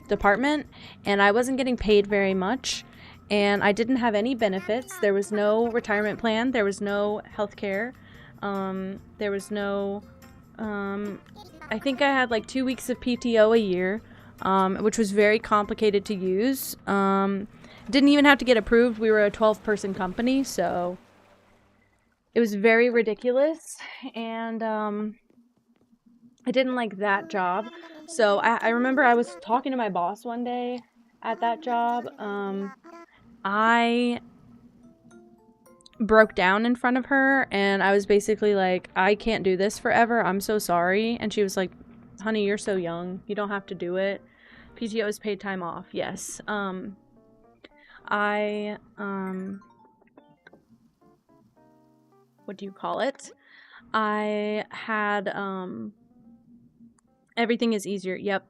department, and I wasn't getting paid very much, and I didn't have any benefits. There was no retirement plan, there was no healthcare, there was no I think I had like 2 weeks of PTO a year, which was very complicated to use. Didn't even have to get approved. We were a 12-person company, so it was very ridiculous, and I didn't like that job. So I remember I was talking to my boss one day at that job. I broke down in front of her, and I was basically like, I can't do this forever. I'm so sorry. And she was like, honey, you're so young. You don't have to do it. PTO is paid time off. Yes. What do you call it? I had, everything is easier. Yep.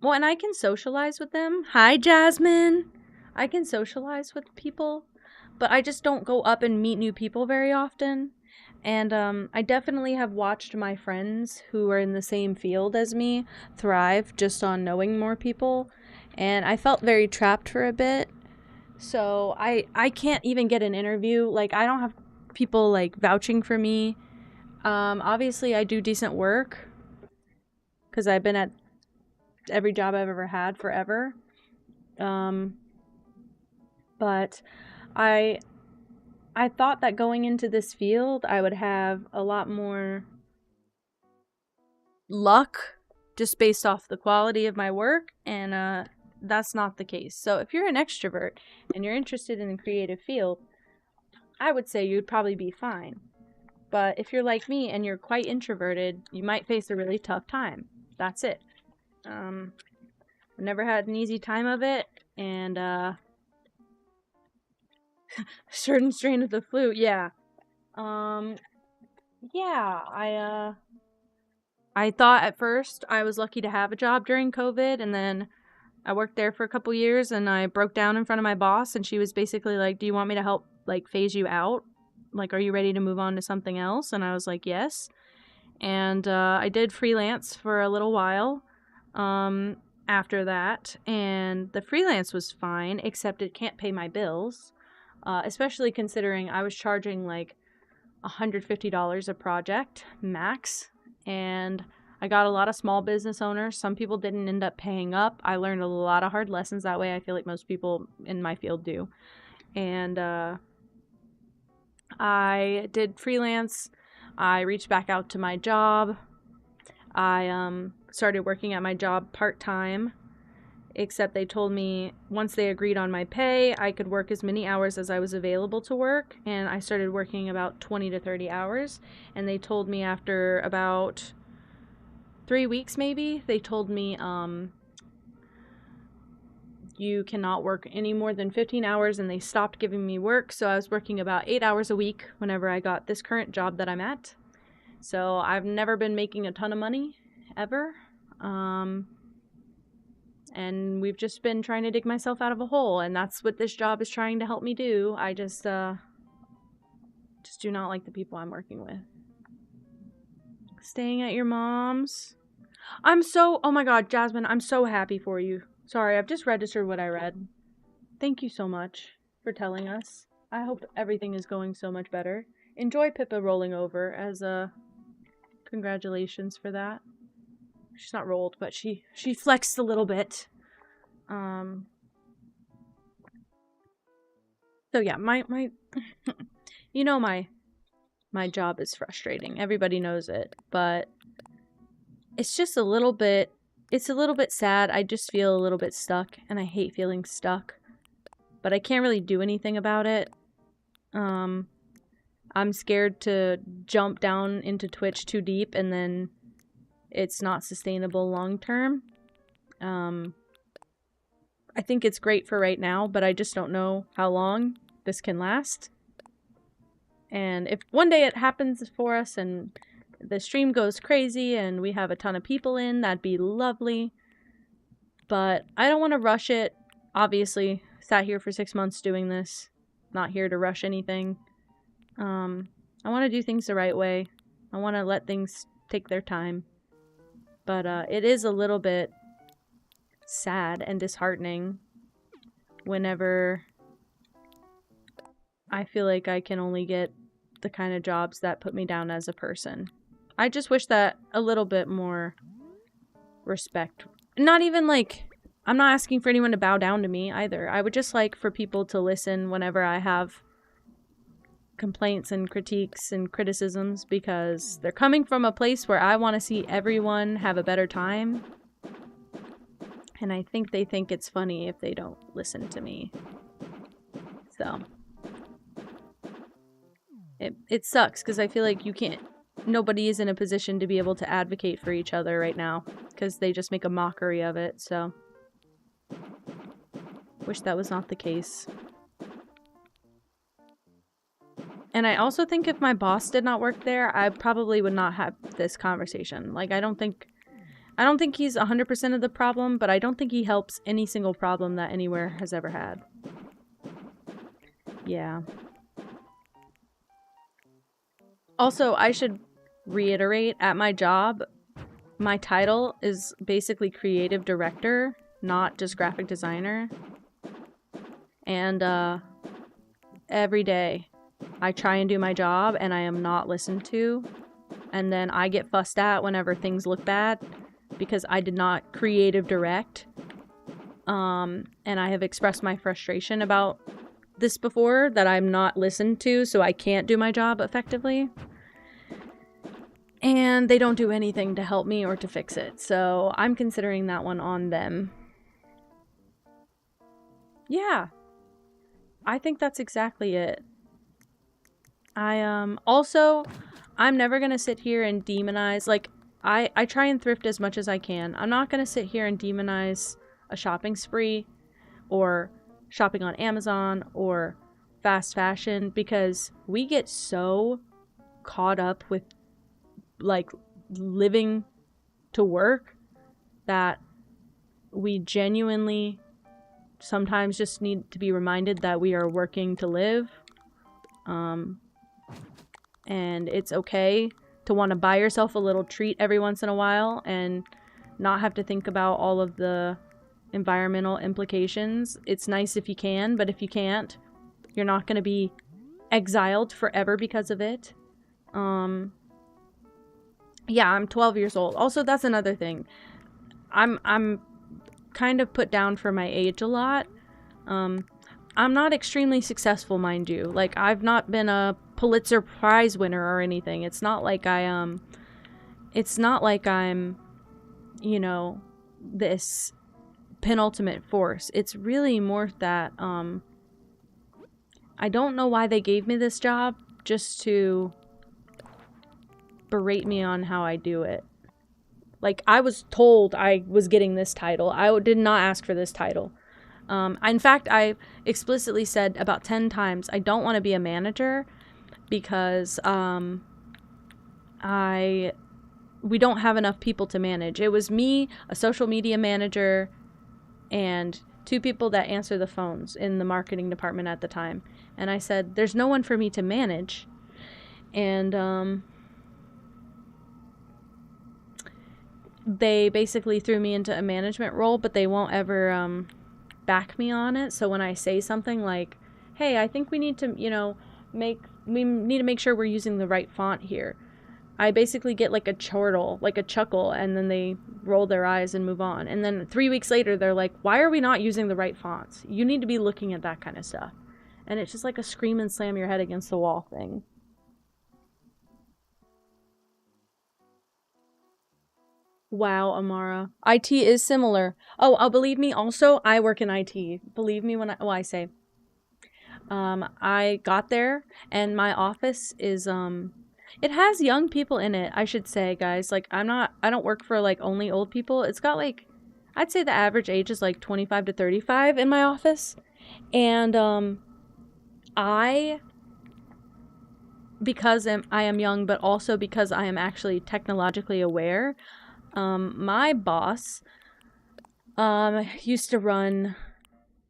Well, and I can socialize with them. Hi, Jasmine. I can socialize with people, but I just don't go up and meet new people very often. And I definitely have watched my friends who are in the same field as me thrive just on knowing more people. And I felt very trapped for a bit. So I can't even get an interview. Like, I don't have people like vouching for me. Obviously I do decent work because I've been at every job I've ever had forever. But I thought that going into this field, I would have a lot more luck just based off the quality of my work, and that's not the case. So if you're an extrovert and you're interested in the creative field, I would say you'd probably be fine. But if you're like me and you're quite introverted, you might face a really tough time. That's it. I never had an easy time of it, and certain strain of the flu, yeah. Yeah, I thought at first I was lucky to have a job during COVID, and then I worked there for a couple years, and I broke down in front of my boss, and she was basically like, do you want me to help, like, phase you out? Like, are you ready to move on to something else? And I was like, yes. And I did freelance for a little while after that, and the freelance was fine, except it can't pay my bills, especially considering I was charging like $150 a project max, and I got a lot of small business owners. Some people didn't end up paying up. I learned a lot of hard lessons that way. I feel like most people in my field do. And I did freelance. I reached back out to my job. I started working at my job part-time, except they told me once they agreed on my pay, I could work as many hours as I was available to work, and I started working about 20 to 30 hours, and they told me after about 3 weeks maybe, they told me you cannot work any more than 15 hours, and they stopped giving me work. So I was working about 8 hours a week whenever I got this current job that I'm at. So I've never been making a ton of money ever, and we've just been trying to dig myself out of a hole, and that's what this job is trying to help me do. I just do not like the people I'm working with. Staying at your mom's. Oh my god, Jasmine, I'm so happy for you. Sorry, I've just registered what I read. Thank you so much for telling us. I hope everything is going so much better. Enjoy Pippa rolling over as a congratulations for that. She's not rolled, but she flexed a little bit. So yeah, my you know, my job is frustrating. Everybody knows it, but it's just a little bit sad. I just feel a little bit stuck, and I hate feeling stuck. But I can't really do anything about it. I'm scared to jump down into Twitch too deep and then it's not sustainable long term. I think it's great for right now, but I just don't know how long this can last. And if one day it happens for us and the stream goes crazy and we have a ton of people in, that'd be lovely. But I don't want to rush it. Obviously, sat here for 6 months doing this. Not here to rush anything. I want to do things the right way. I want to let things take their time. But it is a little bit sad and disheartening whenever I feel like I can only get the kind of jobs that put me down as a person. I just wish that a little bit more respect. Not even like, I'm not asking for anyone to bow down to me either. I would just like for people to listen whenever I have complaints and critiques and criticisms, because they're coming from a place where I want to see everyone have a better time. And I think they think it's funny if they don't listen to me. So it sucks because I feel like nobody is in a position to be able to advocate for each other right now because they just make a mockery of it. So wish that was not the case. And I also think if my boss did not work there, I probably would not have this conversation. Like, I don't think he's 100% of the problem, but I don't think he helps any single problem that anywhere has ever had. Yeah. Also, I should reiterate, at my job, my title is basically creative director, not just graphic designer. And every day I try and do my job and I am not listened to. And then I get fussed at whenever things look bad because I did not creative direct. And I have expressed my frustration about this before, that I'm not listened to, so I can't do my job effectively. And they don't do anything to help me or to fix it. So I'm considering that one on them. Yeah. I think that's exactly it. Also, I'm never gonna sit here and demonize, like, I try and thrift as much as I can. I'm not gonna sit here and demonize a shopping spree, or shopping on Amazon, or fast fashion, because we get so caught up with, like, living to work that we genuinely sometimes just need to be reminded that we are working to live. And it's okay to want to buy yourself a little treat every once in a while and not have to think about all of the environmental implications. It's nice if you can, but if you can't, you're not going to be exiled forever because of it. Yeah, I'm 12 years old. Also, that's another thing. I'm kind of put down for my age a lot. I'm not extremely successful, mind you. Like, I've not been a Pulitzer Prize winner or anything. It's not like I'm, you know, this penultimate force. It's really more that, I don't know why they gave me this job, just to berate me on how I do it. Like, I was told I was getting this title. I did not ask for this title. In fact, I explicitly said about 10 times, I don't want to be a manager because we don't have enough people to manage. It was me, a social media manager, and 2 people that answer the phones in the marketing department at the time. And I said, there's no one for me to manage. And they basically threw me into a management role, but they won't ever back me on it. So when I say something like, hey, I think we need to, you know, we need to make sure we're using the right font here, I basically get like a chortle, like a chuckle, and then they roll their eyes and move on. And then 3 weeks later, they're like, why are we not using the right fonts? You need to be looking at that kind of stuff. And it's just like a scream and slam your head against the wall thing. Wow, Amara. IT is similar. Oh, believe me, also, I work in IT. Believe me when I say. I got there, and my office is, it has young people in it, I should say, guys. Like, I don't work for, like, only old people. It's got, like, I'd say the average age is, like, 25 to 35 in my office. And, because I am young, but also because I am actually technologically aware, my boss used to run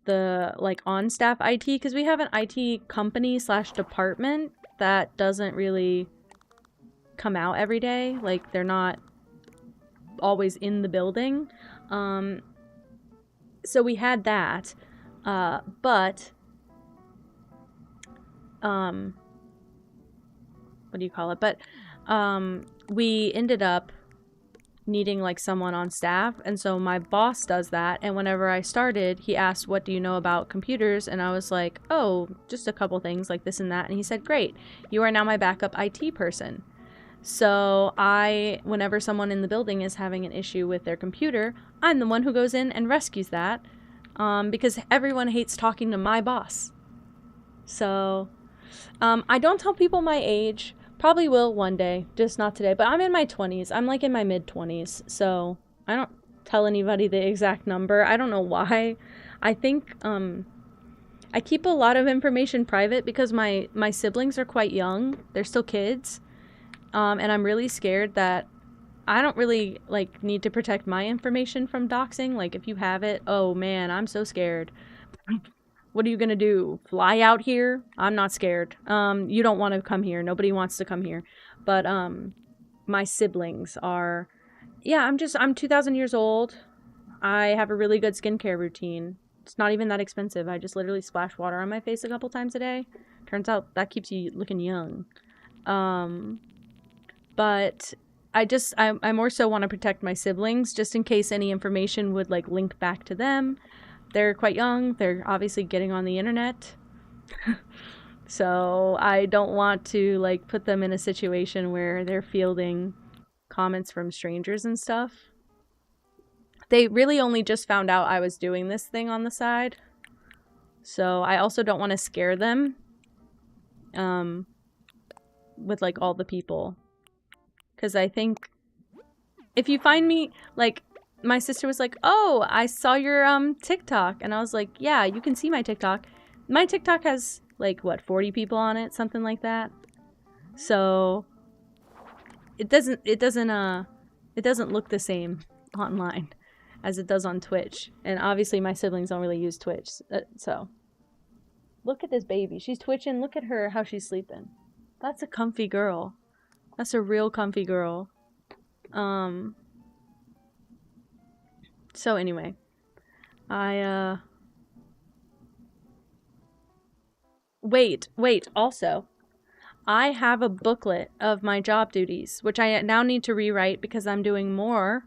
the like on-staff IT, because we have an IT company / department that doesn't really come out every day. Like, they're not always in the building. So we had that, but what do you call it? But we ended up needing like someone on staff, and so my boss does that. And whenever I started, he asked, what do you know about computers? And I was like, oh, just a couple things like this and that. And he said, great, you are now my backup IT person. So whenever someone in the building is having an issue with their computer, I'm the one who goes in and rescues that, because everyone hates talking to my boss. So I don't tell people my age. Probably will one day, just not today. But I'm in my 20s. I'm like in my mid-20s. So I don't tell anybody the exact number. I don't know why. I think I keep a lot of information private because my siblings are quite young. They're still kids. And I'm really scared that I don't really like need to protect my information from doxing. Like, if you have it, oh man, I'm so scared. What are you gonna do? Fly out here? I'm not scared. You don't want to come here. Nobody wants to come here. But my siblings are, yeah, I'm 2,000 years old. I have a really good skincare routine. It's not even that expensive. I just literally splash water on my face a couple times a day. Turns out that keeps you looking young. But I more so want to protect my siblings, just in case any information would like link back to them. They're quite young. They're obviously getting on the internet. So I don't want to like put them in a situation where they're fielding comments from strangers and stuff. They really only just found out I was doing this thing on the side. So I also don't want to scare them with like all the people. Because I think if you find me, like, my sister was like, oh, I saw your TikTok. And I was like, yeah, you can see my TikTok. My TikTok has like, what, 40 people on it? Something like that. So it doesn't look the same online as it does on Twitch. And obviously my siblings don't really use Twitch. So look at this baby. She's twitching. Look at her, how she's sleeping. That's a comfy girl. That's a real comfy girl. So anyway, wait, also, I have a booklet of my job duties, which I now need to rewrite because I'm doing more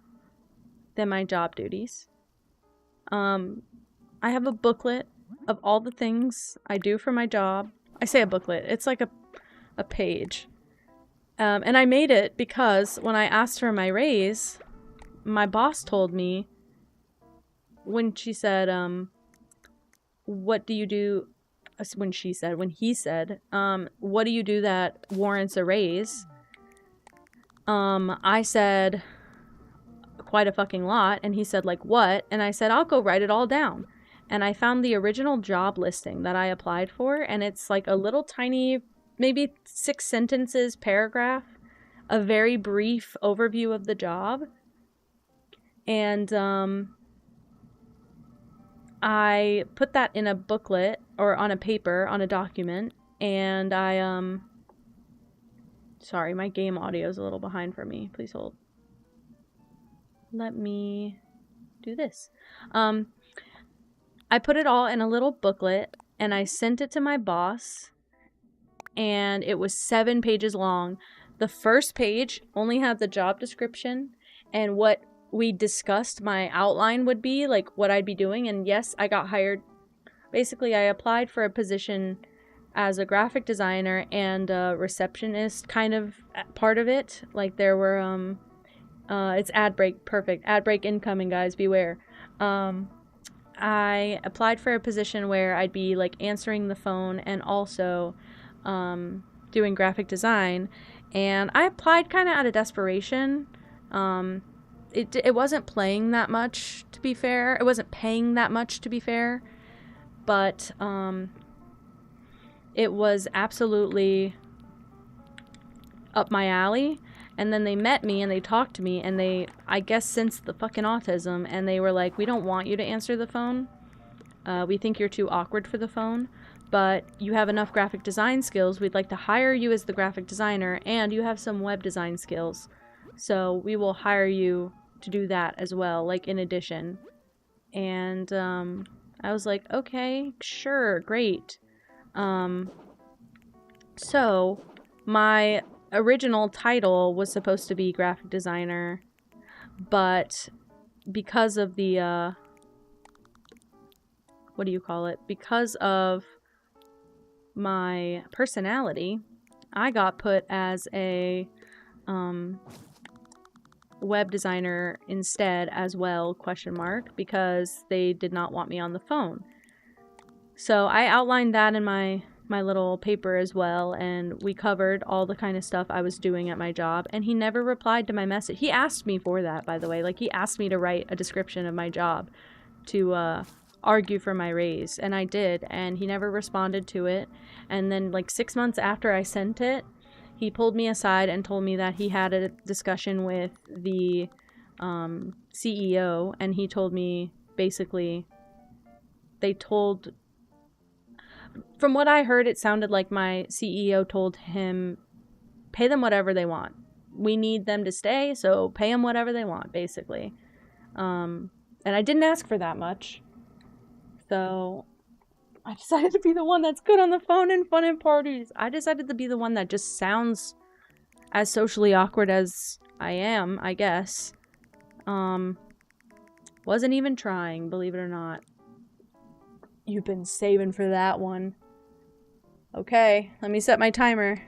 than my job duties. I have a booklet of all the things I do for my job. I say a booklet, it's like a page. And I made it because when I asked for my raise, my boss told me, when she said, what do you do, when he said, what do you do that warrants a raise? I said, quite a fucking lot, and he said, like, what? And I said, I'll go write it all down. And I found the original job listing that I applied for, and it's like a little tiny, maybe 6 sentences paragraph, a very brief overview of the job. And I put that in a booklet or on a paper, on a document, and I sorry, my game audio is a little behind for me. Please hold. let me do this. I put it all in a little booklet and I sent it to my boss, and it was 7 pages long. The first page only had the job description and what we discussed my outline would be, like what I'd be doing. And yes, I got hired. Basically, I applied for a position as a graphic designer and a receptionist, kind of part of it. Like there were, it's ad break, perfect. Ad break incoming, guys, beware. I applied for a position where I'd be like answering the phone and also doing graphic design, and I applied kind of out of desperation. It wasn't playing that much, to be fair. It wasn't paying that much, to be fair, but it was absolutely up my alley. And then they met me and they talked to me and they, I guess, sensed the fucking autism, and they were like, we don't want you to answer the phone. We think you're too awkward for the phone, but you have enough graphic design skills. We'd like to hire you as the graphic designer, and you have some web design skills. So we will hire you to do that as well, like in addition. And I was like, okay, sure, great. So my original title was supposed to be graphic designer, but because of the what do you call it? Because of my personality, I got put as a web designer instead as well, question mark, because they did not want me on the phone. So I outlined that in my little paper as well, and we covered all the kind of stuff I was doing at my job, and he never replied to my message. He asked me for that, by the way. Like, he asked me to write a description of my job to argue for my raise, and I did, and he never responded to it. And then, like, 6 months after I sent it, he pulled me aside and told me that he had a discussion with the CEO, and he told me, basically, from what I heard, it sounded like my CEO told him, pay them whatever they want. We need them to stay, so pay them whatever they want, basically. And I didn't ask for that much. So I decided to be the one that's good on the phone and fun at parties. I decided to be the one that just sounds as socially awkward as I am, I guess. Wasn't even trying, believe it or not. You've been saving for that one. Okay, let me set my timer.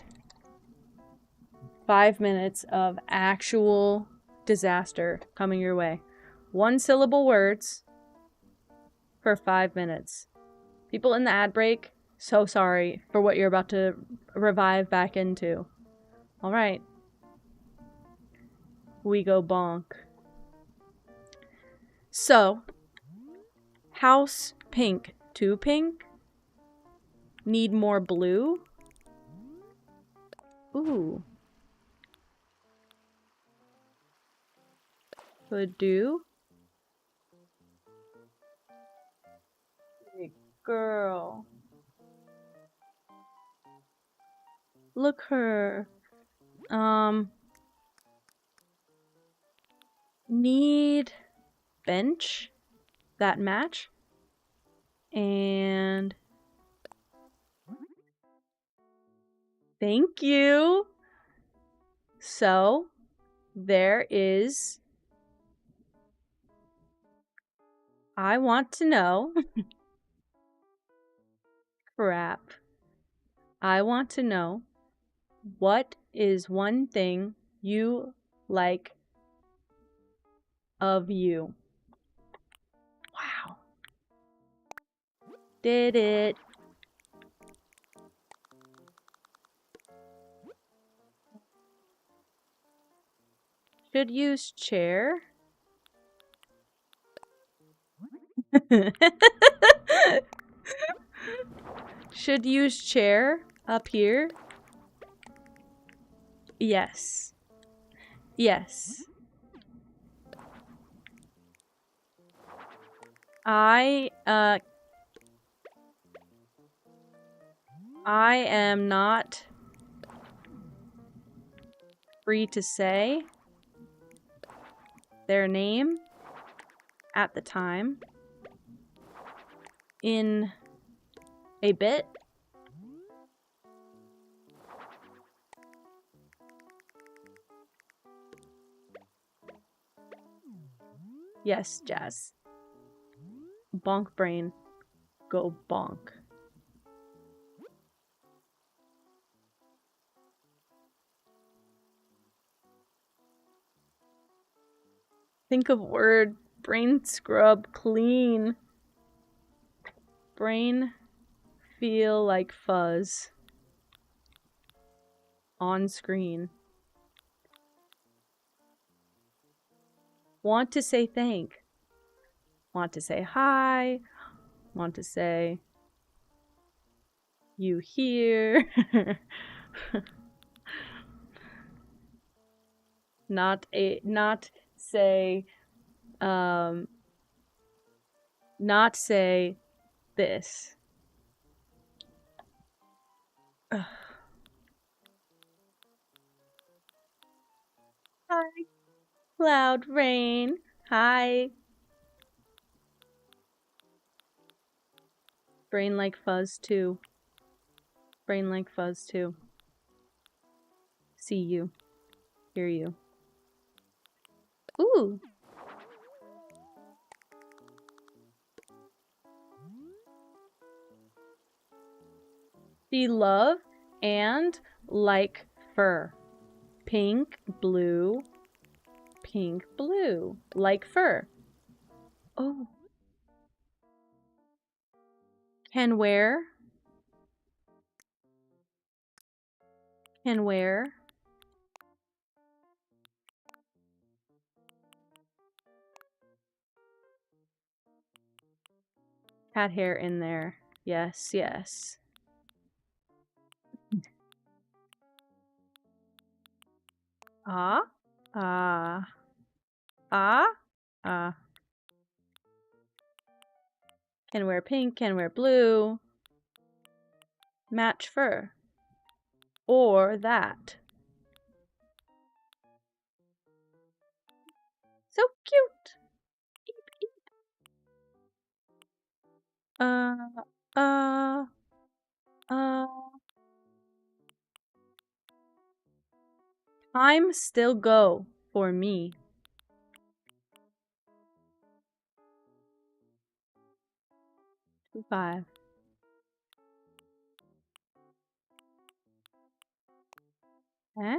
5 minutes of actual disaster coming your way. 1-syllable words for 5 minutes. People in the ad break, so sorry for what you're about to revive back into. Alright. We go bonk. So, house pink. Too pink? Need more blue? Ooh. Could do. Big girl. Look her. Need bench that match. And thank you. So there is, I want to know. Crap. I want to know, what is one thing you like of you? Wow. Did it. Should use chair. Should use chair up here. Yes. Yes. I am not free to say their name at the time in a bit. Yes, Jazz. Bonk brain. Go bonk. Think of word. Brain scrub. Clean. Brain feel like fuzz. On screen. Want to say thank. Want to say hi. Want to say you here. not say this. Ugh. Hi. Loud rain. Hi. Brain like fuzz too. Brain like fuzz too. See you. Hear you. Ooh. Be love and like fur. Pink, blue, like fur. Oh. Can wear. Can wear. Cat hair in there. Yes, yes. Ah, ah, ah, ah. Can wear pink, can wear blue. Match fur. Or that. So cute. Eep, eep. Time still go for me. Two, 5. Eh?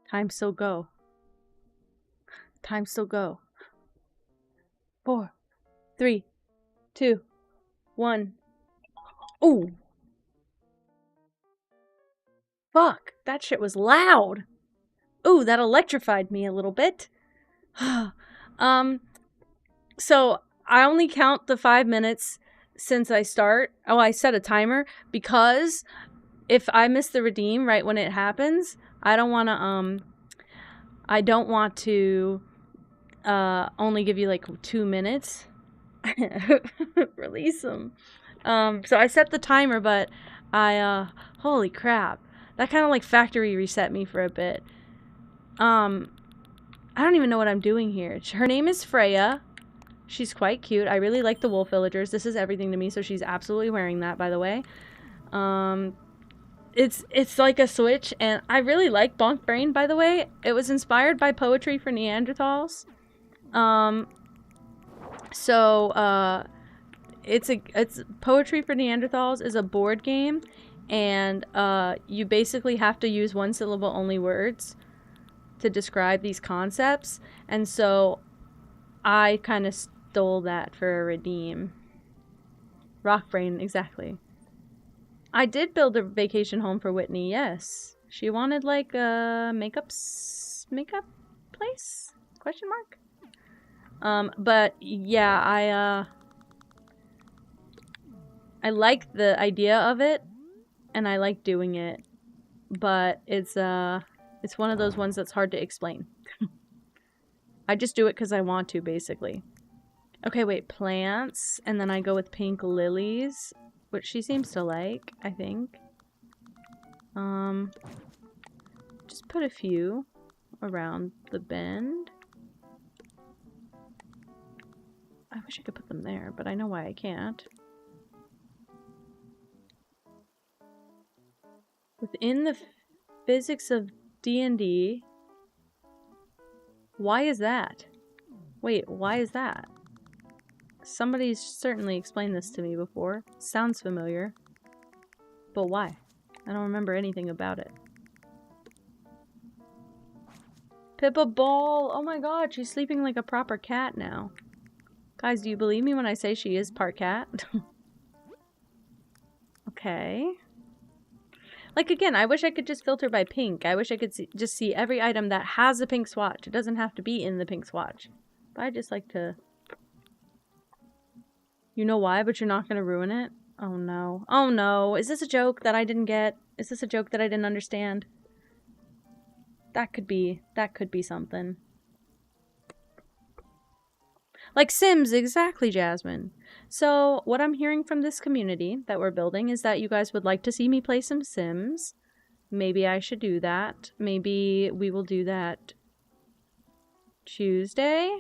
Time still go. Time still go. 4, 3, 2, 1. Ooh. Fuck, that shit was loud. Ooh, that electrified me a little bit. So I only count the 5 minutes since I start. Oh, I set a timer because if I miss the redeem right when it happens, I don't want to only give you like 2 minutes. Release them. So I set the timer, but holy crap. That kind of like factory reset me for a bit. I don't even know what I'm doing here. Her name is Freya. She's quite cute. I really like the wolf villagers. This is everything to me, so she's absolutely wearing that, by the way. It's like a switch, and I really like Bonk Brain, by the way. It was inspired by Poetry for Neanderthals. It's Poetry for Neanderthals is a board game, and you basically have to use one syllable only words to describe these concepts, and so I kind of stole that for a redeem. Rock Brain, exactly. I did build a vacation home for Whitney, yes. She wanted like a makeup place? Question mark? But yeah, I like the idea of it, and I like doing it, but it's one of those ones that's hard to explain. I just do it because I want to, basically. Okay, wait, plants, and then I go with pink lilies, which she seems to like, I think. Just put a few around the bend. I wish I could put them there, but I know why I can't. Within the physics of D&D, why is that? Wait, why is that? Somebody's certainly explained this to me before. Sounds familiar. But why? I don't remember anything about it. Pippa Ball! Oh my god, she's sleeping like a proper cat now. Guys, do you believe me when I say she is part cat? Okay. Like, again, I wish I could just filter by pink. I wish I could just see every item that has a pink swatch. It doesn't have to be in the pink swatch. But I just like to... You know why, but you're not going to ruin it? Oh no. Oh no. Is this a joke that I didn't get? Is this a joke that I didn't understand? That could be something. Like Sims, exactly, Jasmine. So, what I'm hearing from this community that we're building is that you guys would like to see me play some Sims. Maybe I should do that. Maybe we will do that Tuesday?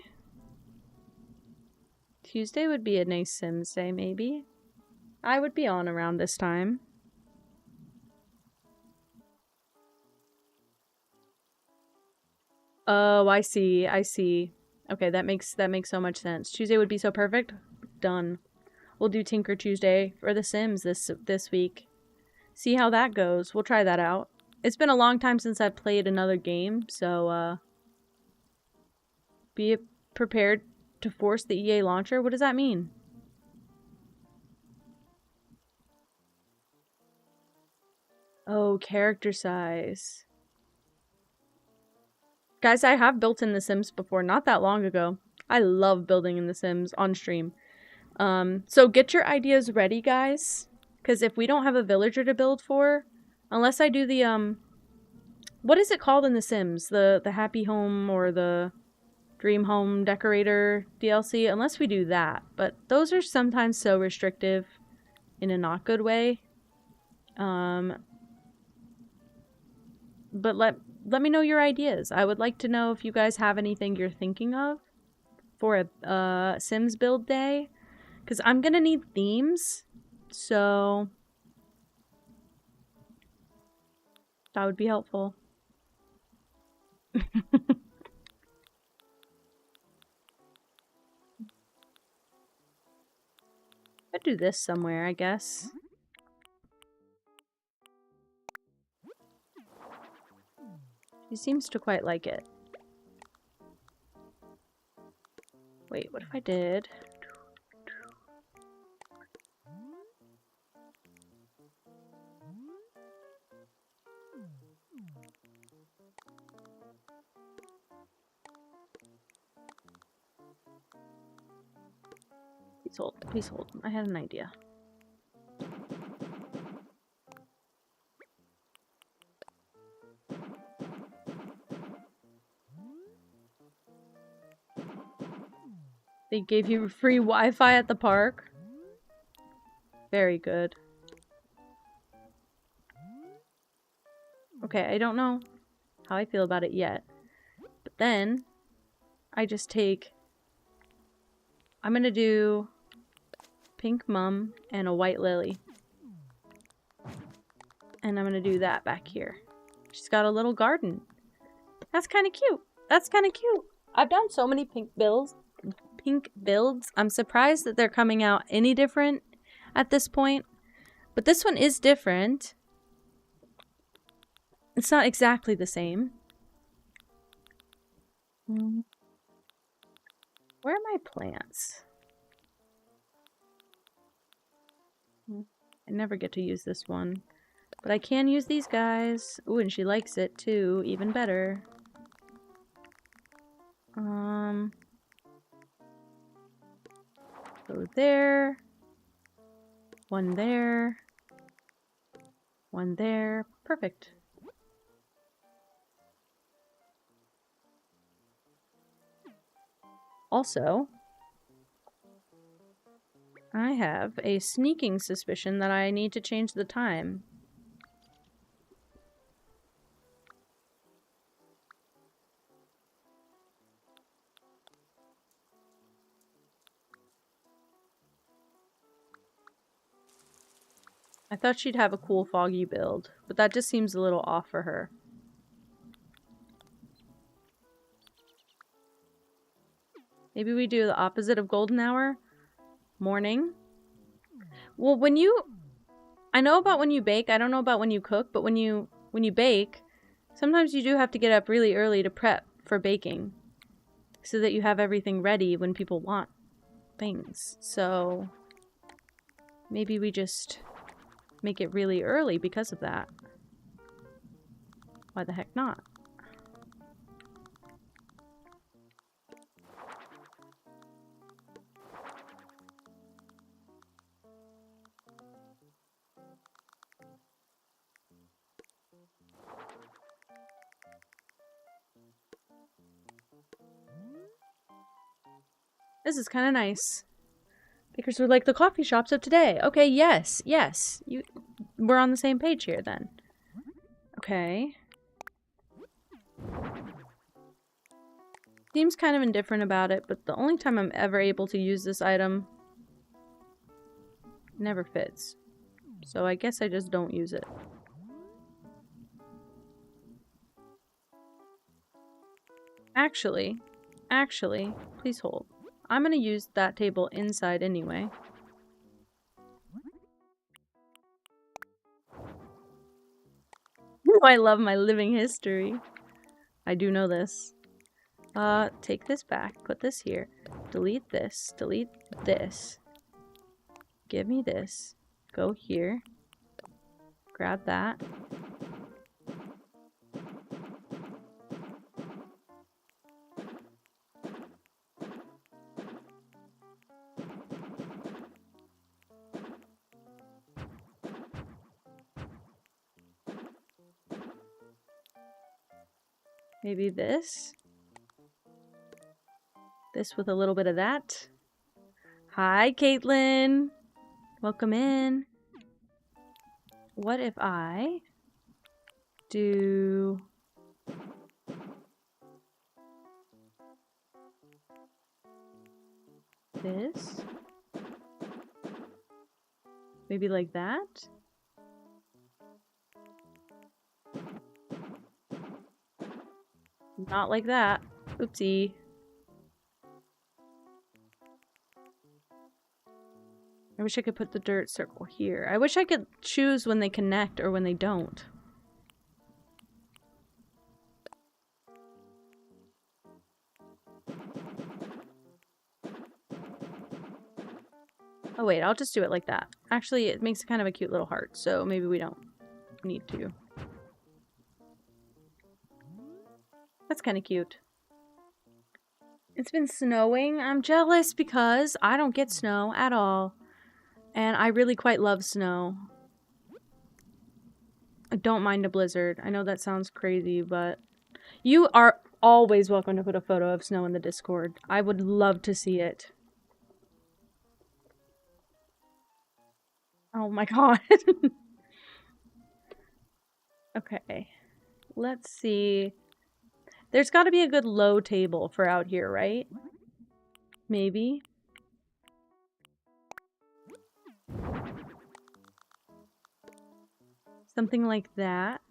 Tuesday would be a nice Sims day, maybe. I would be on around this time. Oh, I see. I see. Okay, that makes so much sense. Tuesday would be so perfect. Done. We'll do Tinker Tuesday for The Sims this week. See how that goes. We'll try that out. It's been a long time since I've played another game, so be prepared to force the EA launcher. What does that mean? Oh, character size. Guys, I have built in The Sims before, not that long ago. I love building in The Sims on stream. So get your ideas ready, guys. Because if we don't have a villager to build for, unless I do the, what is it called in The Sims? The Happy Home or the Dream Home Decorator DLC? Unless we do that. But those are sometimes so restrictive in a not good way. But let me know your ideas. I would like to know if you guys have anything you're thinking of for a Sims build day. Because I'm going to need themes. So that would be helpful. I'd do this somewhere, I guess. He seems to quite like it. Wait, what if I did? Please hold, please hold. I had an idea. They gave you free Wi-Fi at the park? Very good. Okay, I don't know how I feel about it yet. But then, I just take... I'm gonna do pink mum and a white lily. And I'm gonna do that back here. She's got a little garden. That's kind of cute. That's kind of cute. I've done so many pink builds. I'm surprised that they're coming out any different at this point. But this one is different. It's not exactly the same. Where are my plants? I never get to use this one. But I can use these guys. Ooh, and she likes it too. Even better. Go there. One there. One there. Perfect. Also, I have a sneaking suspicion that I need to change the time. I thought she'd have a cool foggy build, but that just seems a little off for her. Maybe we do the opposite of golden hour? Morning? Well, when you... I know about when you bake, I don't know about when you cook, but when you bake, sometimes you do have to get up really early to prep for baking. So that you have everything ready when people want things. So... maybe we just make it really early because of that. Why the heck not? This is kind of nice. Bakers were like, the coffee shops of today. Okay, yes, yes. We're on the same page here then. Okay. Seems kind of indifferent about it, but the only time I'm ever able to use this item never fits. So I guess I just don't use it. Actually, please hold. I'm gonna use that table inside anyway. I love my living history. I do know this. Take this back, put this here. Delete this, delete this. Give me this. Go here. Grab that. Maybe this. This with a little bit of that. Hi, Caitlin. Welcome in. What if I do this? Maybe like that? Not like that. Oopsie. I wish I could put the dirt circle here. I wish I could choose when they connect or when they don't. Oh wait, I'll just do it like that. Actually, it makes kind of a cute little heart, so maybe we don't need to. That's kind of cute. It's been snowing. I'm jealous because I don't get snow at all. And I really quite love snow. I don't mind a blizzard. I know that sounds crazy, but you are always welcome to put a photo of snow in the Discord. I would love to see it. Oh my god. Okay. Let's see. There's got to be a good low table for out here, right? Maybe. Something like that.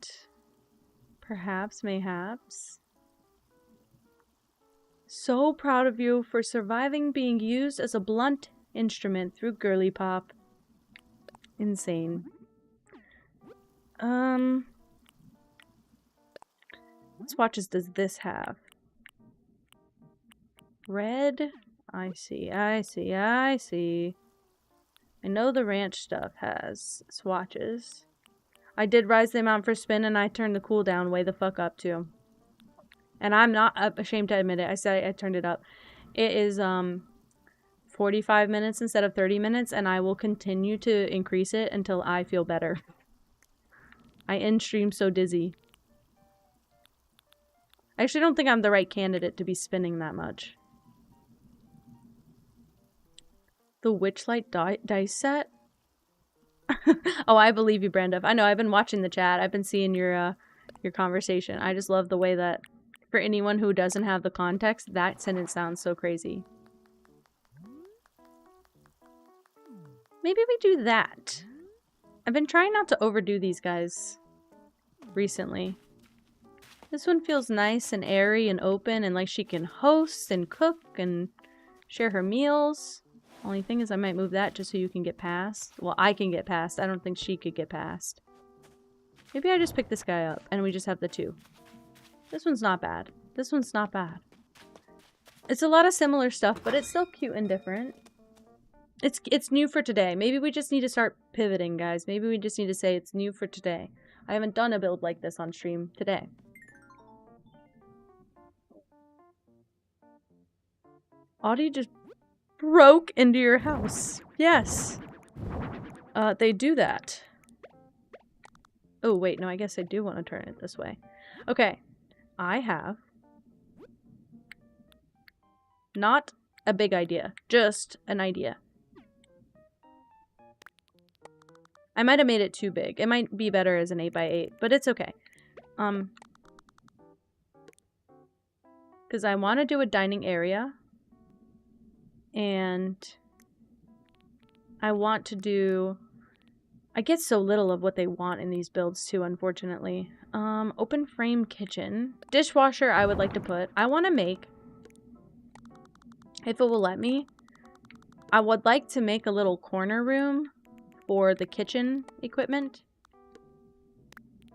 Perhaps, mayhaps. So proud of you for surviving being used as a blunt instrument through girly pop. Insane. What swatches does this have? Red? I see, I see, I see. I know the ranch stuff has swatches. I did rise the amount for spin and I turned the cooldown way the fuck up too. And I'm not ashamed to admit it. I said I turned it up. It is 45 minutes instead of 30 minutes and I will continue to increase it until I feel better. I end stream so dizzy. I actually don't think I'm the right candidate to be spinning that much. The Witchlight dice set? Oh, I believe you, Brandon. I know, I've been watching the chat. I've been seeing your conversation. I just love the way that, for anyone who doesn't have the context, that sentence sounds so crazy. Maybe we do that. I've been trying not to overdo these guys recently. This one feels nice and airy and open and like she can host and cook and share her meals. Only thing is I might move that just so you can get past. Well, I can get past. I don't think she could get past. Maybe I just pick this guy up and we just have the two. This one's not bad. This one's not bad. It's a lot of similar stuff, but it's still cute and different. It's new for today. Maybe we just need to start pivoting, guys. Maybe we just need to say it's new for today. I haven't done a build like this on stream today. Audie just broke into your house. Yes. They do that. Oh, wait. No, I guess I do want to turn it this way. Okay. I have not a big idea. Just an idea. I might have made it too big. It might be better as an 8x8, but it's okay. Because I want to do a dining area. And I want to do... I get so little of what they want in these builds too, unfortunately. Open frame kitchen. Dishwasher I would like to put. I want to make, if it will let me, I would like to make a little corner room for the kitchen equipment.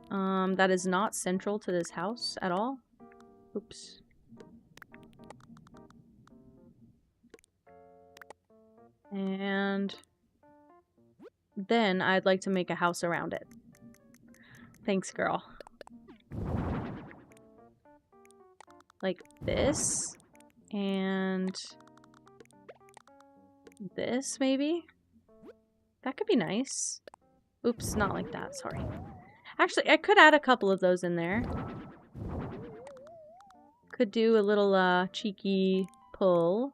That is not central to this house at all. Oops. And then I'd like to make a house around it. Thanks, girl. Like this. And this, maybe? That could be nice. Oops, not like that, sorry. Actually, I could add a couple of those in there. Could do a little cheeky pull.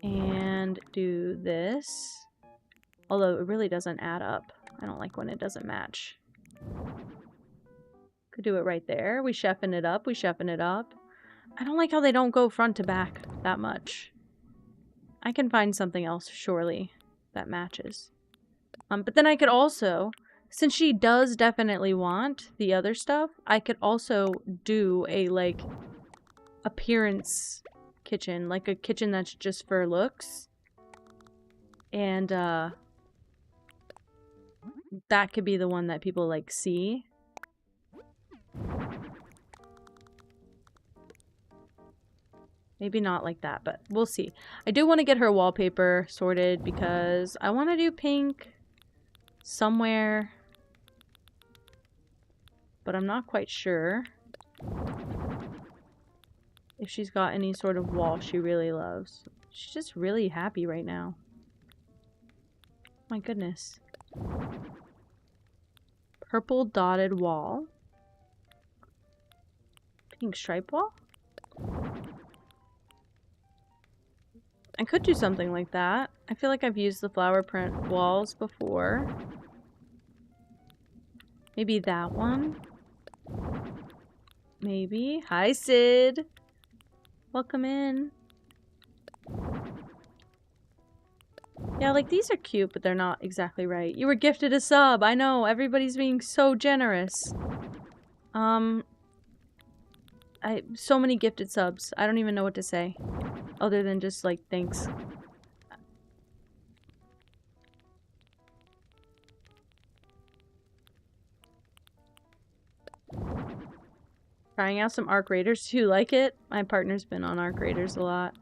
And do this. Although it really doesn't add up. I don't like when it doesn't match. Could do it right there. We chefing it up. We chefing it up. I don't like how they don't go front to back that much. I can find something else, surely, that matches. But then I could also, since she does definitely want the other stuff, I could also do a, like, appearance kitchen. Like a kitchen that's just for looks. And, that could be the one that people, like, see. Maybe not like that, but we'll see. I do want to get her wallpaper sorted because I want to do pink somewhere. But I'm not quite sure if she's got any sort of wall she really loves. She's just really happy right now. My goodness. Purple dotted wall. Pink stripe wall? I could do something like that. I feel like I've used the flower print walls before. Maybe that one? Maybe. Hi, Sid! Welcome in. Yeah, like, these are cute, but they're not exactly right. You were gifted a sub! I know, everybody's being so generous. So many gifted subs. I don't even know what to say. Other than just, like, thanks. Trying out some Arc Raiders. Do you like it? My partner's been on Arc Raiders a lot.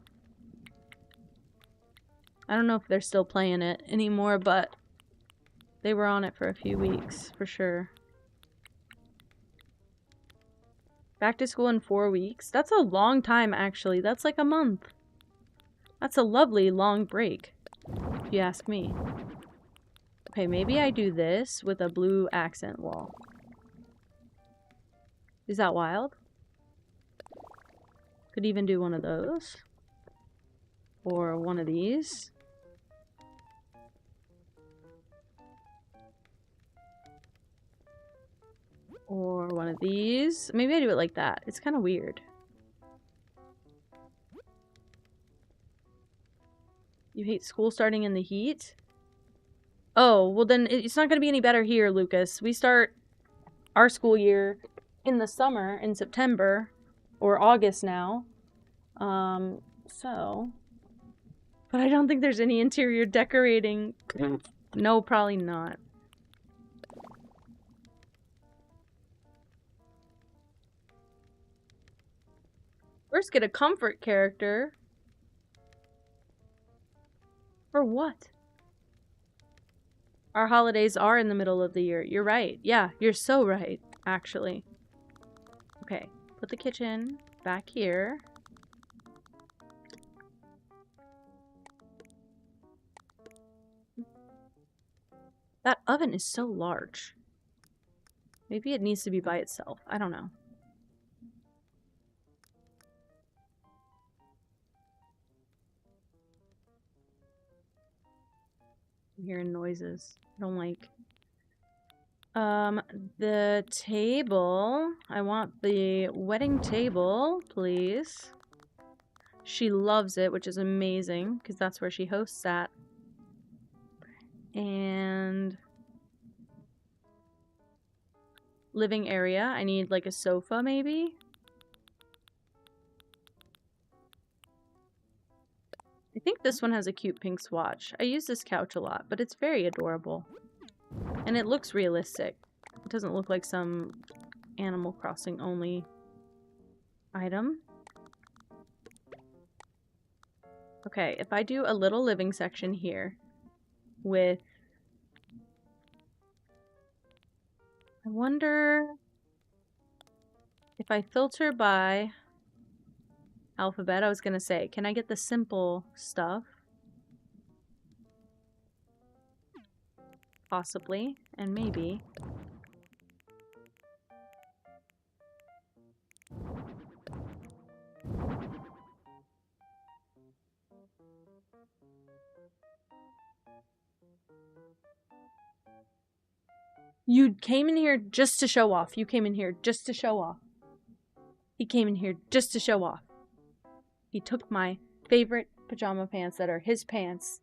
I don't know if they're still playing it anymore, but they were on it for a few weeks, for sure. Back to school in 4 weeks. That's a long time, actually. That's like a month. That's a lovely long break, if you ask me. Okay, maybe I do this with a blue accent wall. Is that wild? Could even do one of those. Or one of these. Or one of these. Maybe I do it like that. It's kind of weird. You hate school starting in the heat? Oh, well then it's not going to be any better here, Lucas. We start our school year in the summer, in September, or August now. So... But I don't think there's any interior decorating. No, probably not. First get a comfort character. For what? Our holidays are in the middle of the year. You're right. Yeah, you're so right, actually. Okay, put the kitchen back here. That oven is so large. Maybe it needs to be by itself. I don't know. I'm hearing noises. I don't like. The table. I want the wedding table, please. She loves it, which is amazing, because that's where she hosts at. And... living area. I need, like, a sofa, maybe? I think this one has a cute pink swatch. I use this couch a lot, but it's very adorable. And it looks realistic. It doesn't look like some Animal Crossing only item. Okay, if I do a little living section here with... I wonder if I filter by alphabet. I was gonna say, can I get the simple stuff? Possibly, and maybe. You came in here just to show off. You came in here just to show off. He came in here just to show off. He took my favorite pajama pants that are his pants.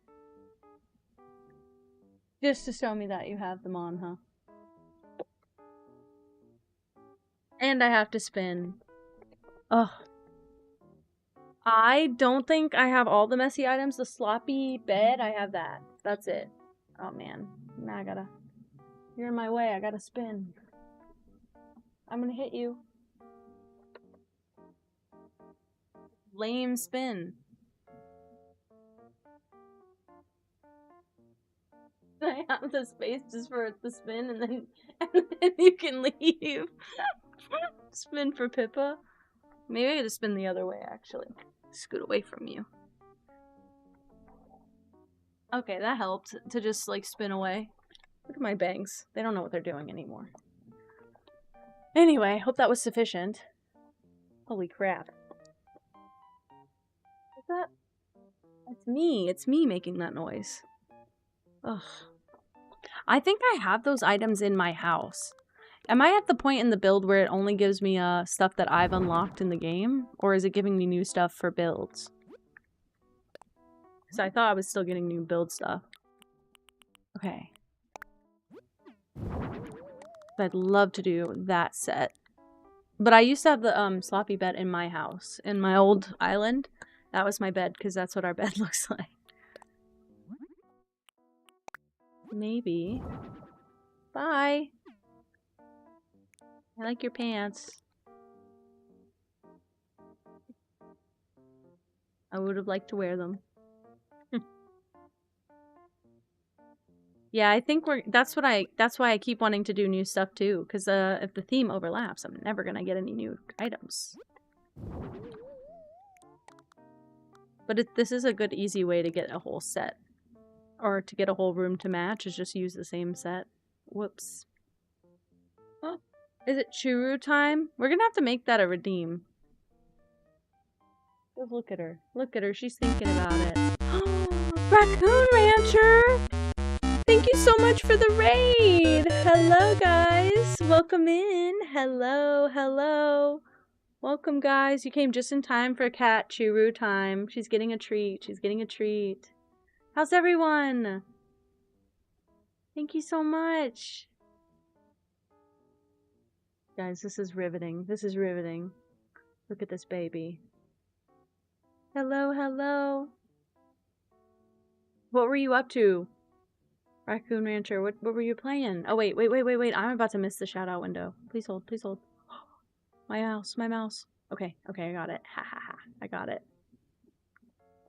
Just to show me that you have them on, huh? And I have to spin. Ugh. I don't think I have all the messy items. The sloppy bed, I have that. That's it. Oh, man. Now I gotta... You're in my way. I gotta spin. I'm gonna hit you. Lame spin. I have the space just for it to spin, and then you can leave. Spin for Pippa. Maybe I gotta spin the other way, actually. Scoot away from you. Okay, that helped to just, like, spin away. Look at my bangs. They don't know what they're doing anymore. Anyway, hope that was sufficient. Holy crap. What's that? It's me. It's me making that noise. Ugh. I think I have those items in my house. Am I at the point in the build where it only gives me stuff that I've unlocked in the game? Or is it giving me new stuff for builds? Because I thought I was still getting new build stuff. Okay. I'd love to do that set. But I used to have the sloppy bed in my house. In my old island. That was my bed, because that's what our bed looks like. Maybe. Bye. I like your pants. I would have liked to wear them. Yeah, I think that's why I keep wanting to do new stuff too, because if the theme overlaps, I'm never gonna get any new items. But this is a good easy way to get a whole set. Or to get a whole room to match is just use the same set. Whoops. Oh, is it churu time? We're gonna have to make that a redeem. Just look at her. Look at her, she's thinking about it. Raccoon Rancher! Thank you so much for the raid! Hello, guys! Welcome in! Hello, hello! Welcome, guys. You came just in time for cat churu time. She's getting a treat. She's getting a treat. How's everyone? Thank you so much. Guys, this is riveting. This is riveting. Look at this baby. Hello, hello. What were you up to? Raccoon Rancher, what were you playing? Oh, wait. I'm about to miss the shout out window. Please hold, please hold. My mouse. Okay, I got it. Ha ha ha. I got it.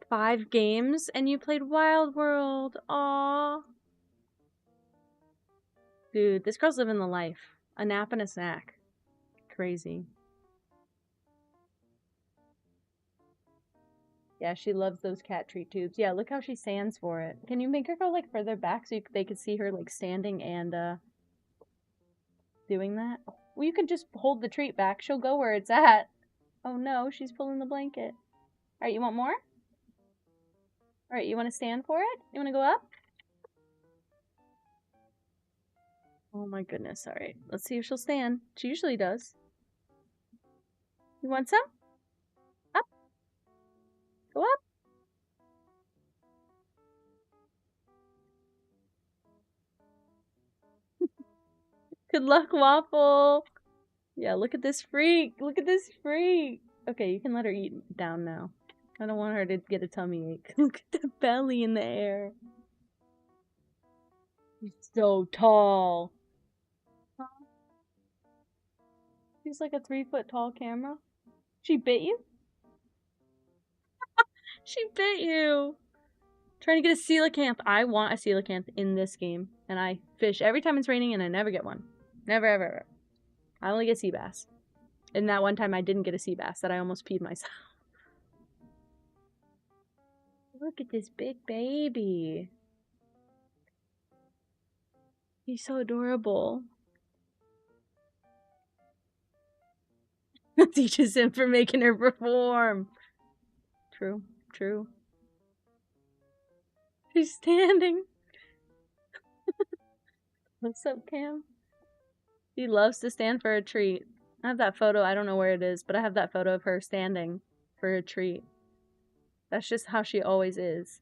5 games and you played Wild World. Aww. Dude, this girl's living the life. A nap and a snack. Crazy. Yeah, she loves those cat treat tubes. Yeah, look how she stands for it. Can you make her go like further back so they could see her like standing and doing that? Well, you can just hold the treat back. She'll go where it's at. Oh no, she's pulling the blanket. Alright, you want more? Alright, you want to stand for it? You want to go up? Oh my goodness, alright. Let's see if she'll stand. She usually does. You want some? Up? Go up? Good luck, Waffle! Yeah, look at this freak! Look at this freak! Okay, you can let her eat down now. I don't want her to get a tummy ache. Look at the belly in the air. He's so tall. Huh? He's like a 3-foot tall camera. She bit you? She bit you! Trying to get a coelacanth. I want a coelacanth in this game. And I fish every time it's raining and I never get one. Never, ever, ever. I only get sea bass. And that one time I didn't get a sea bass that I almost peed myself. Look at this big baby. He's so adorable. Teaches him for making her perform. True, true. She's standing. What's up, Cam? She loves to stand for a treat. I have that photo. I don't know where it is, but I have that photo of her standing for a treat. That's just how she always is.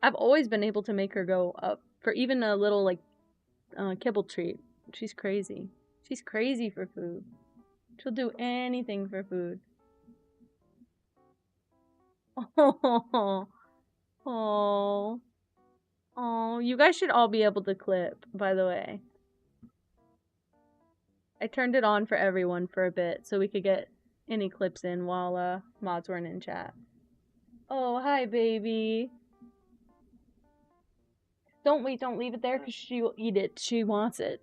I've always been able to make her go up for even a little, like, kibble treat. She's crazy. She's crazy for food. She'll do anything for food. Oh, oh, oh. You guys should all be able to clip, by the way. I turned it on for everyone for a bit so we could get any clips in while mods weren't in chat. Oh, hi, baby. Don't leave it there because she'll eat it. She wants it.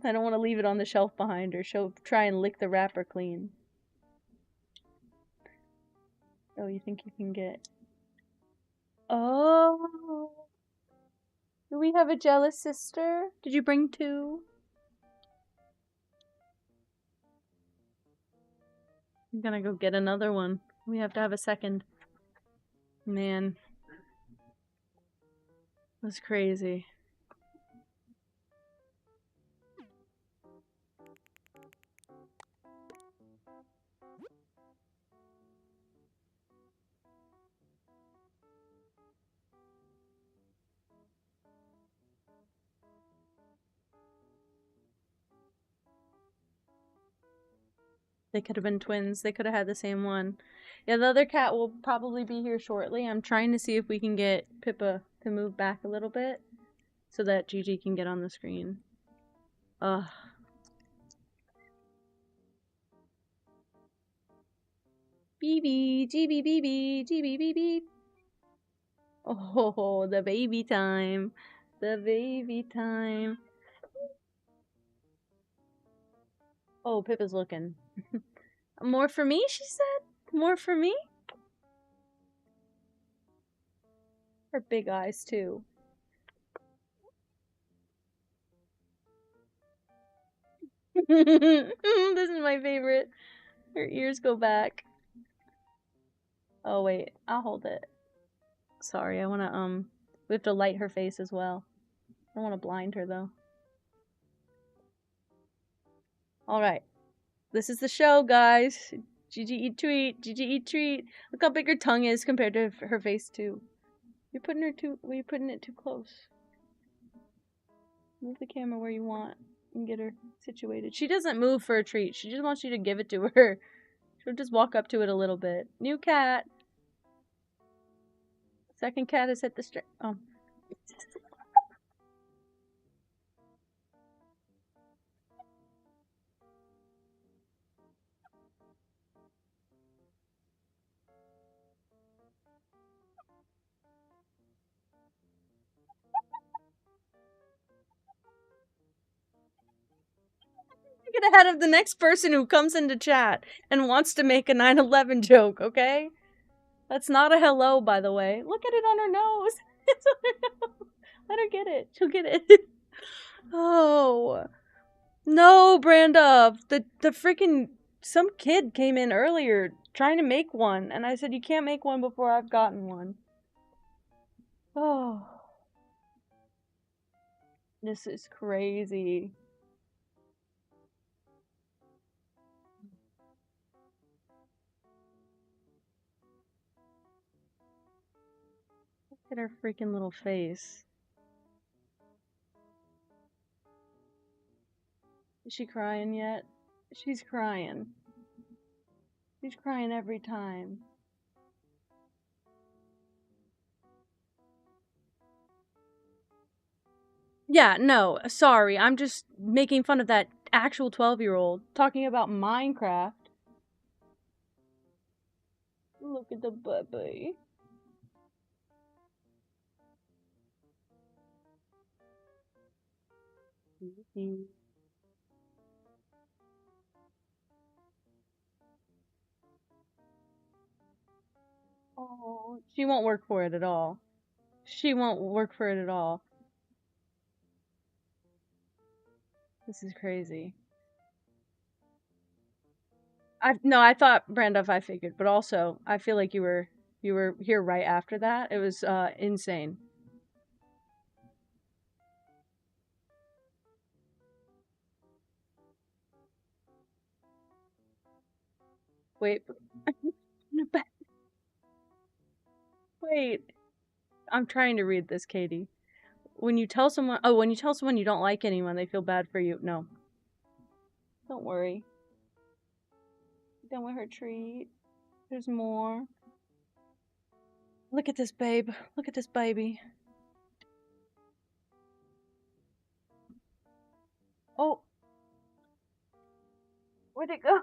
I don't want to leave it on the shelf behind her. She'll try and lick the wrapper clean. Oh, you think you can get... Oh! Do we have a jealous sister? Did you bring 2? I'm gonna go get another one. We have to have a second. Man. That's crazy. They could have been twins. They could have had the same one. Yeah, the other cat will probably be here shortly. I'm trying to see if we can get Pippa to move back a little bit so that Gigi can get on the screen. Ugh. GB. Oh, the baby time. The baby time. Oh, Pippa's looking. More for me, she said? More for me? Her big eyes, too. This is my favorite. Her ears go back. Oh, wait. I'll hold it. Sorry, I wanna, we have to light her face as well. I don't want to blind her, though. Alright. This is the show, guys. Gigi eat treat. Gigi eat treat. Look how big her tongue is compared to her face, too. You're putting it too close. Move the camera where you want and get her situated. She doesn't move for a treat. She just wants you to give it to her. She'll just walk up to it a little bit. New cat. Second cat has hit the string. Oh. Get ahead of the next person who comes into chat and wants to make a 9/11 joke, okay? That's not a hello, by the way. Look at it on her nose. It's on her nose. Let her get it. She'll get it. Oh. No, Branda. The freaking... Some kid came in earlier trying to make one, and I said, you can't make one before I've gotten one. Oh. This is crazy. Look at her freaking little face. Is she crying yet? She's crying. She's crying every time. Yeah, no, sorry. I'm just making fun of that actual 12-year-old talking about Minecraft. Look at the baby. Oh, she won't work for it at all. She won't work for it at all. This is crazy. I thought Brandov, I figured, but also I feel like you were here right after that. It was insane. Wait. Wait. I'm trying to read this, Katie. When you tell someone you don't like anyone, they feel bad for you. No. Don't worry. Done with her treat. There's more. Look at this babe. Look at this baby. Oh. Where'd it go?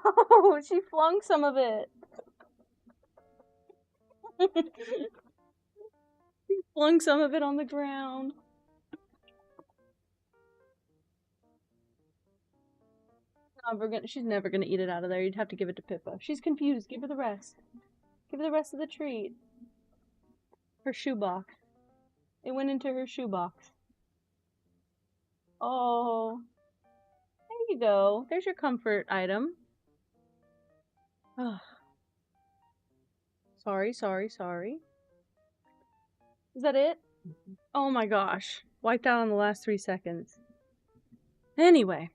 She flung some of it. She flung some of it on the ground. She's never gonna eat it out of there. You'd have to give it to Pippa. She's confused. Give her the rest. Give her the rest of the treat. Her shoebox. It went into her shoebox. Oh. There you go. There's your comfort item. Oh. Sorry. Is that it? Oh my gosh. Wiped out on the last 3 seconds. Anyway.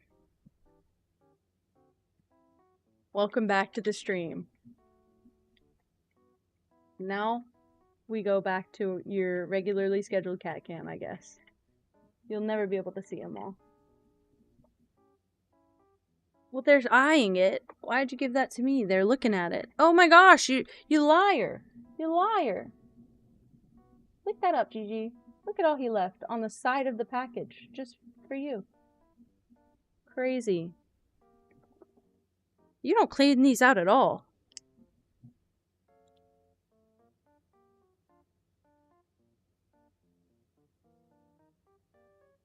Welcome back to the stream. Now we go back to your regularly scheduled cat cam, I guess. You'll never be able to see them all. Well, there's eyeing it. Why'd you give that to me? They're looking at it. Oh my gosh, you liar. You liar. Look that up, Gigi. Look at all he left on the side of the package, just for you. Crazy. You don't clean these out at all.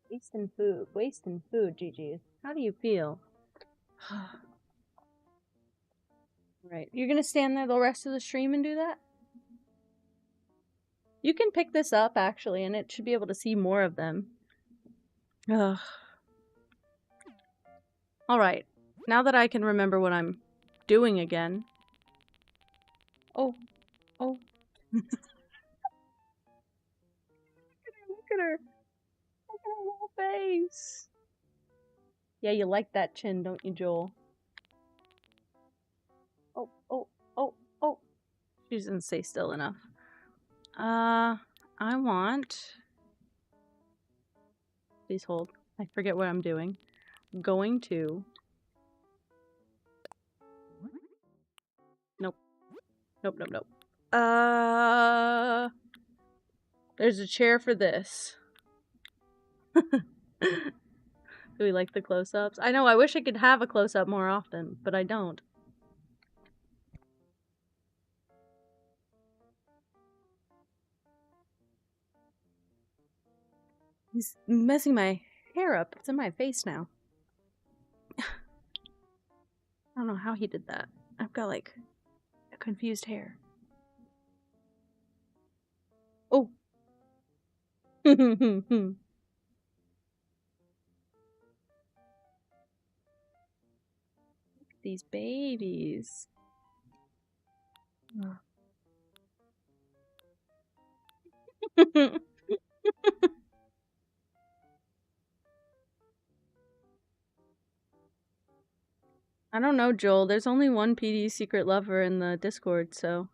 Wasting food, Gigi. How do you feel? Right. You're gonna stand there the rest of the stream and do that? You can pick this up, actually, and it should be able to see more of them. Ugh. Alright. Now that I can remember what I'm doing again. Oh. Oh. Look at her. Look at her little face. Yeah, you like that chin, don't you, Joel? Oh. She doesn't stay still enough. I want... Please hold. I forget what I'm doing. Going to... Nope. Nope, nope, nope. There's a chair for this. Do we like the close-ups? I know, I wish I could have a close-up more often, but I don't. He's messing my hair up. It's in my face now. I don't know how he did that. I've got, like, a confused hair. Oh! These babies. I don't know, Joel. There's only one PD secret lover in the Discord, so...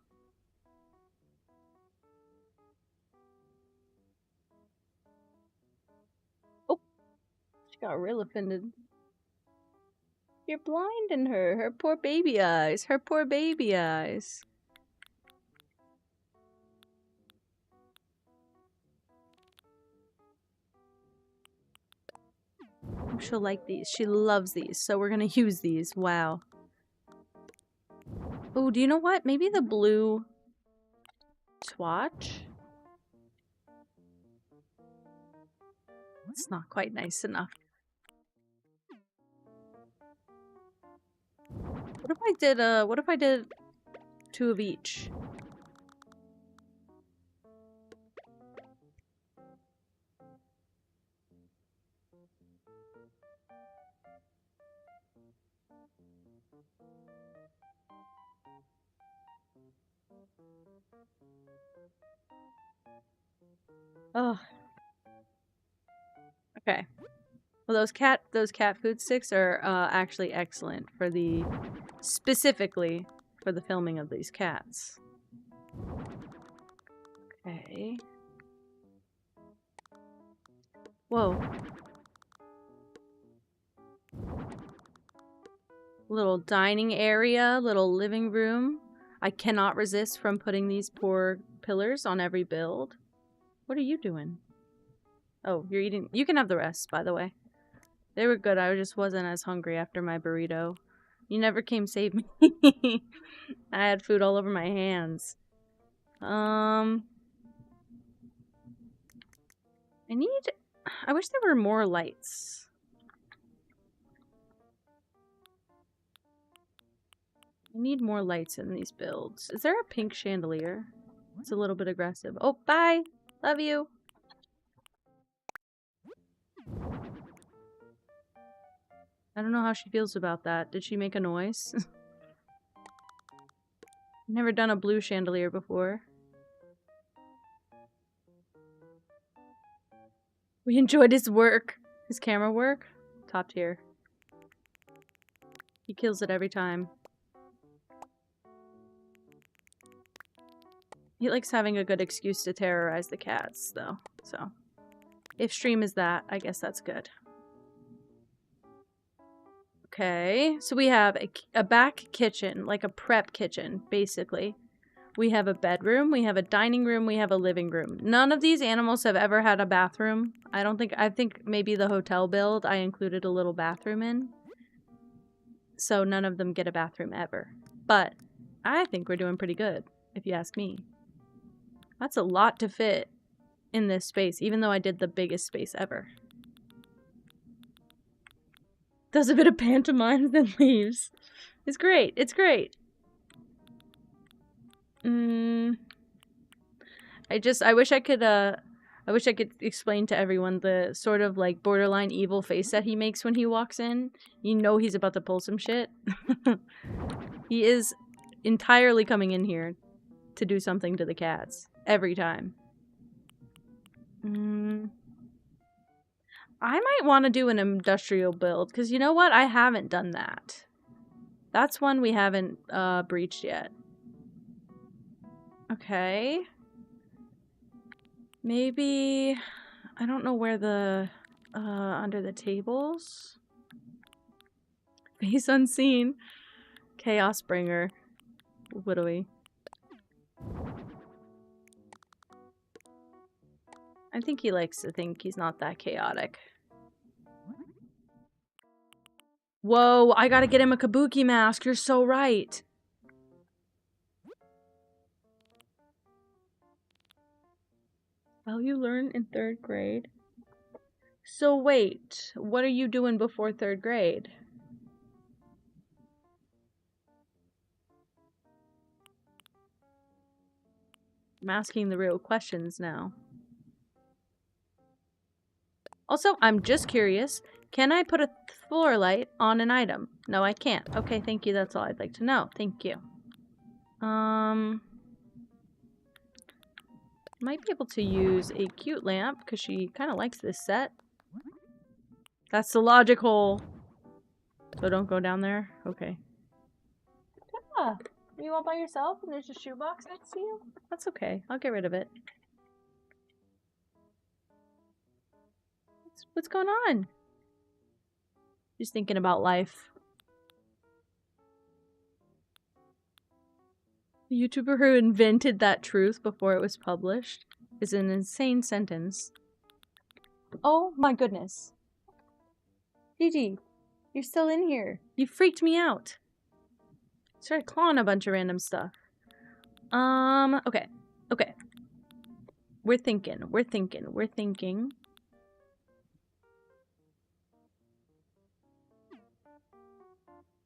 Oh! She got real offended. You're blinding her. Her poor baby eyes. Her poor baby eyes. She'll like these. She loves these, so we're gonna use these. Wow. Oh, do you know what? Maybe the blue swatch? It's not quite nice enough. What if I did 2 of each? Oh. Okay. Well, those cat food sticks are actually excellent for specifically for the filming of these cats. Okay. Whoa. Little dining area, little living room. I cannot resist from putting these poor pillars on every build. What are you doing? Oh, you're eating. You can have the rest, by the way. They were good. I just wasn't as hungry after my burrito. You never came save me. I had food all over my hands. I wish there were more lights. I need more lights in these builds. Is there a pink chandelier? It's a little bit aggressive. Oh, bye! Love you! I don't know how she feels about that. Did she make a noise? Never done a blue chandelier before. We enjoyed his work. His camera work? Top tier. He kills it every time. He likes having a good excuse to terrorize the cats, though. So, if stream is that, I guess that's good. Okay, so we have a back kitchen, like a prep kitchen, basically. We have a bedroom, we have a dining room, we have a living room. None of these animals have ever had a bathroom. I think maybe the hotel build I included a little bathroom in. So none of them get a bathroom ever. But I think we're doing pretty good, if you ask me. That's a lot to fit in this space, even though I did the biggest space ever. Does a bit of pantomime, then leaves. It's great. It's great. I wish I could explain to everyone the sort of like borderline evil face that he makes when he walks in. You know he's about to pull some shit. He is entirely coming in here to do something to the cats. Every time. I might want to do an industrial build, because you know what? I haven't done that. That's one we haven't breached yet. Okay. Maybe... I don't know where the Under the tables. Face unseen. Chaos bringer. What do we? I think he likes to think he's not that chaotic. Whoa, I gotta get him a kabuki mask. You're so right. Well, you learn in 3rd grade. So wait, what are you doing before 3rd grade? I'm asking the real questions now. Also, I'm just curious. Can I put a floor light on an item? No, I can't. Okay, thank you. That's all I'd like to know. Thank you. Might be able to use a cute lamp because she kind of likes this set. That's the logic hole. So don't go down there. Okay. Yeah. Are you all by yourself and there's a shoebox next to you? That's okay. I'll get rid of it. What's going on? Just thinking about life. The YouTuber who invented that truth before it was published is an insane sentence. Oh my goodness. Gigi, you're still in here. You freaked me out. Started clawing a bunch of random stuff. Okay. Okay. We're thinking.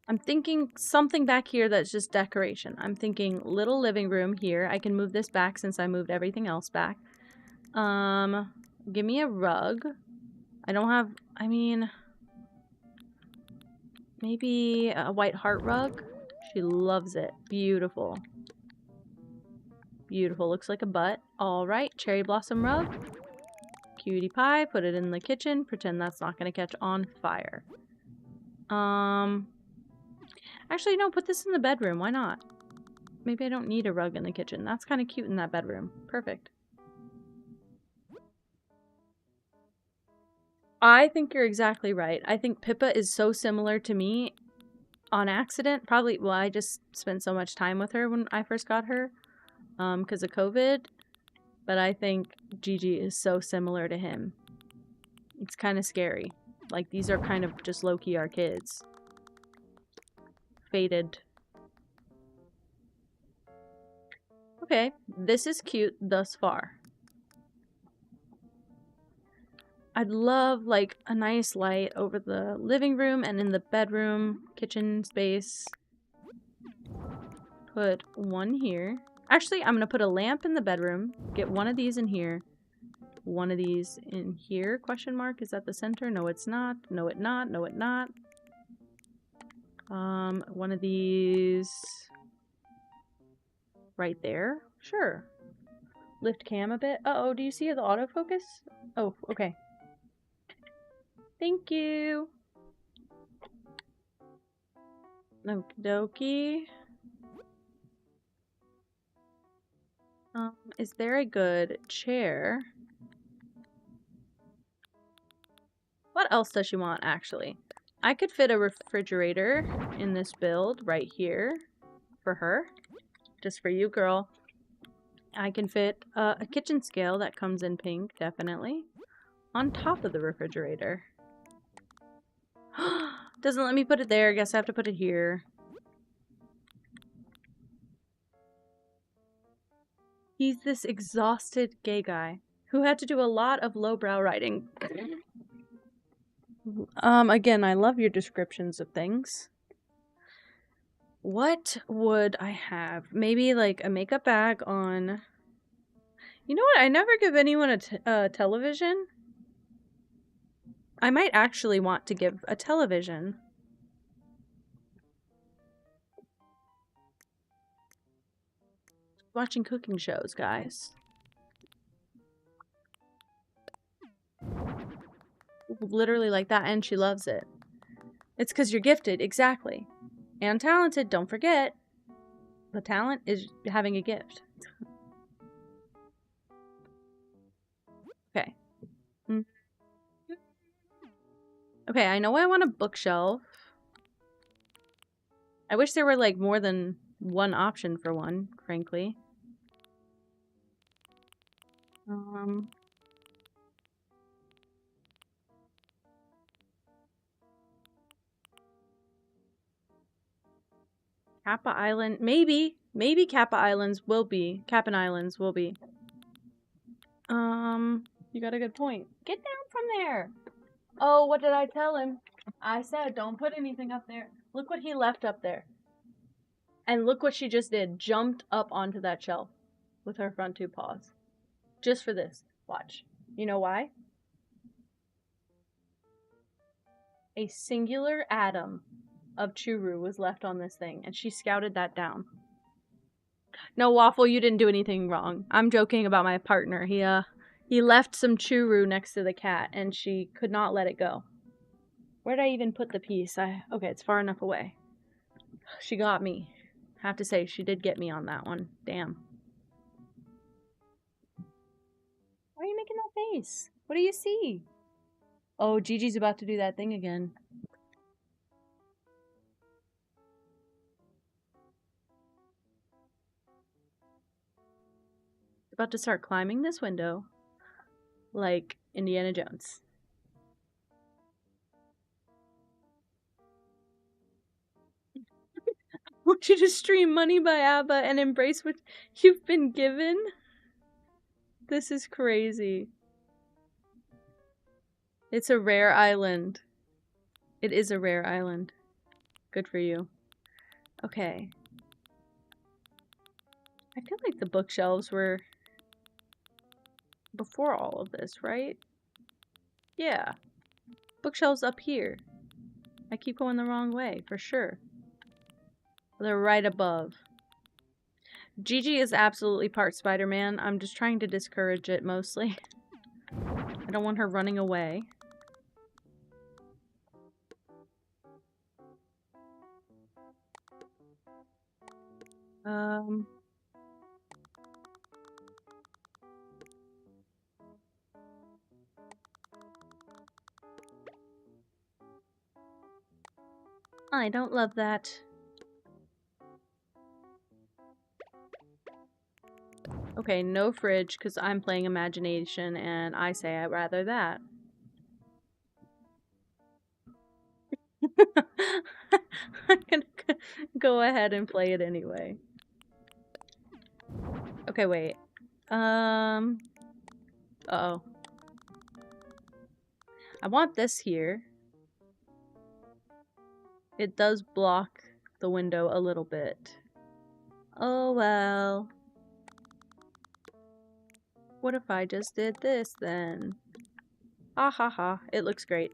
I'm thinking something back here that's just decoration. I'm thinking little living room here. I can move this back since I moved everything else back. Give me a rug. I don't have, I mean, maybe a white heart rug. She loves it. Beautiful. Beautiful. Looks like a butt. All right. Cherry blossom rug. Cutie pie. Put it in the kitchen. Pretend that's not going to catch on fire. Actually, no, put this in the bedroom. Why not? Maybe I don't need a rug in the kitchen. That's kind of cute in that bedroom. Perfect. I think you're exactly right. I think Pippa is so similar to me on accident. Probably, well, I just spent so much time with her when I first got her because of COVID. But I think Gigi is so similar to him. It's kind of scary. Like, these are kind of just low-key our kids. Faded. Okay, this is cute thus far. I'd love, like, a nice light over the living room and in the bedroom, kitchen space. Put one here. Actually, I'm gonna put a lamp in the bedroom. Get one of these in here. One of these in here, question mark. Is that the center? No, it's not. No, it not. No, it not. One of these right there. Sure. Lift cam a bit. Uh-oh, do you see the autofocus? Oh, okay. Thank you. Okie dokie. Is there a good chair? What else does she want, actually? I could fit a refrigerator in this build right here for her. Just for you, girl. I can fit a kitchen scale that comes in pink, definitely. On top of the refrigerator. Doesn't let me put it there. Guess I have to put it here. He's this exhausted gay guy who had to do a lot of lowbrow writing. Again, I love your descriptions of things. What would I have? Maybe like a makeup bag on... You know what? I never give anyone a television. I might actually want to give a television. Watching cooking shows, guys. Literally like that, and she loves it. It's because you're gifted, exactly. And talented, don't forget. The talent is having a gift. Okay. Okay, I know I want a bookshelf. I wish there were like more than one option for one, frankly. Kappa Island, maybe Kappa Islands will be. Kappan Islands will be. You got a good point. Get down from there. Oh, what did I tell him? I said don't put anything up there. Look what he left up there. And look what she just did. Jumped up onto that shelf with her front two paws. Just for this. Watch. You know why? A singular atom of churu was left on this thing, and she scouted that down. No, Waffle, you didn't do anything wrong. I'm joking about my partner. He left some churu next to the cat, and she could not let it go. Where did I even put the piece? Okay, it's far enough away. She got me. I have to say, she did get me on that one. Damn. Why are you making that face? What do you see? Oh, Gigi's about to do that thing again. About to start climbing this window like Indiana Jones. I want you to stream Money by ABBA and embrace what you've been given. This is crazy. It's a rare island. It is a rare island. Good for you. Okay. I feel like the bookshelves were before all of this, right? Yeah. Bookshelves up here. I keep going the wrong way, for sure. They're right above. Gigi is absolutely part Spider-Man. I'm just trying to discourage it mostly. I don't want her running away. I don't love that. Okay, no fridge, because I'm playing imagination, and I say I'd rather that. I'm gonna go ahead and play it anyway. Okay, wait. Uh-oh. I want this here. It does block the window a little bit. Oh well. What if I just did this then? Ah ha ha, it looks great.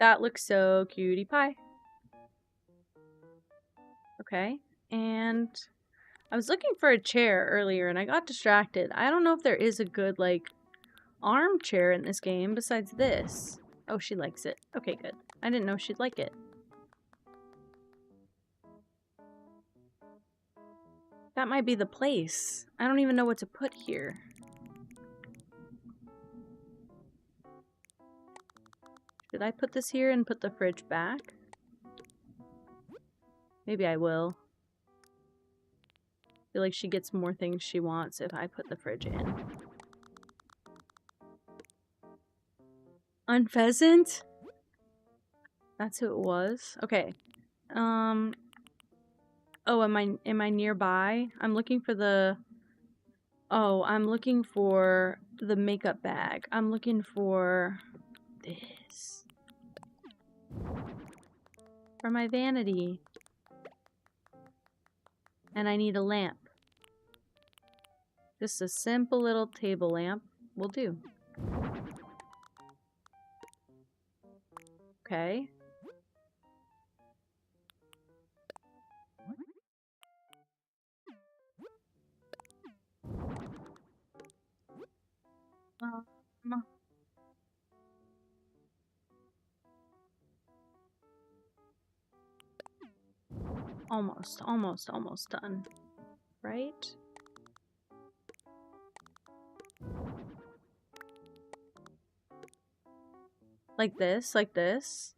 That looks so cutie pie. Okay, and I was looking for a chair earlier and I got distracted. I don't know if there is a good, like, armchair in this game besides this. Oh, she likes it. Okay, good. I didn't know she'd like it. That might be the place. I don't even know what to put here. Should I put this here and put the fridge back? Maybe I will. I feel like she gets more things she wants if I put the fridge in. Unpheasant? That's who it was? Okay. Oh, am I nearby? I'm looking for the... Oh, I'm looking for the makeup bag. I'm looking for this. For my vanity. And I need a lamp. Just a simple little table lamp will do. Okay. Almost done. Right? Like this, like this.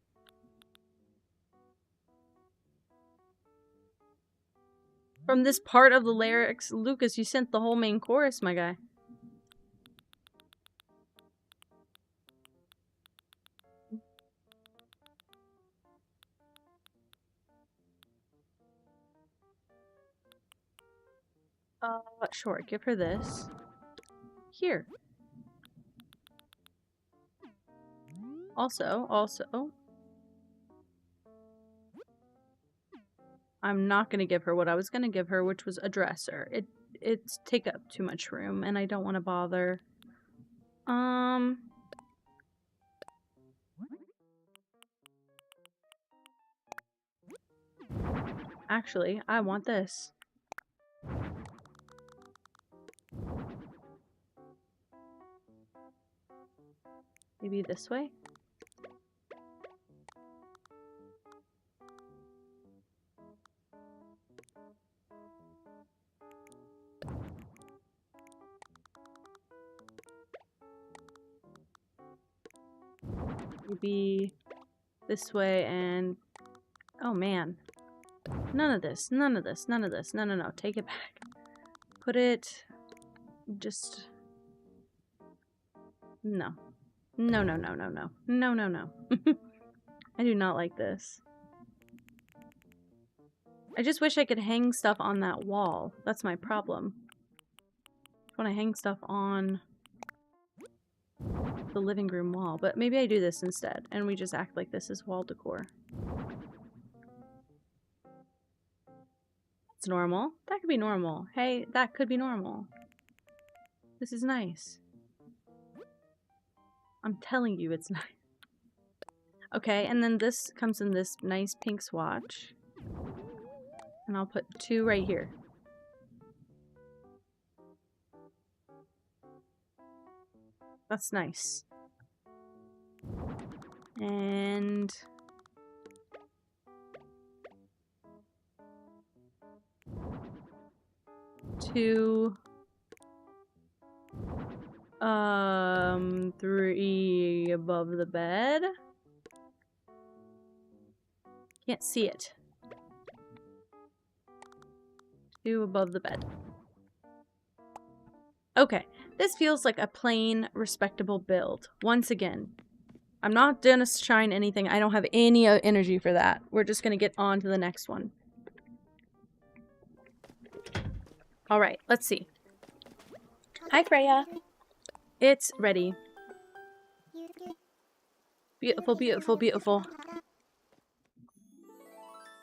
From this part of the lyrics, Lucas, you sent the whole main chorus, my guy. Sure, give her this. Here. Also, I'm not gonna give her what I was gonna give her, which was a dresser. It's take up too much room, and I don't want to bother. Actually, I want this. Maybe this way? Maybe this way and... Oh man. None of this, none of this, none of this. No, no, no. Take it back. Put it... Just... No. No, no, no, no, no. No, no, no. I do not like this. I just wish I could hang stuff on that wall. That's my problem. I want to hang stuff on the living room wall. But maybe I do this instead, and we just act like this is wall decor. It's normal. That could be normal. Hey, that could be normal. This is nice. I'm telling you it's nice. Okay, and then this comes in this nice pink swatch. And I'll put 2 right here. That's nice. And... 2... 3 above the bed. Can't see it. 2 above the bed. Okay, this feels like a plain, respectable build. Once again, I'm not gonna shine anything. I don't have any energy for that. We're just gonna get on to the next one. Alright, let's see. Hi, Freya. It's ready. Beautiful, beautiful, beautiful.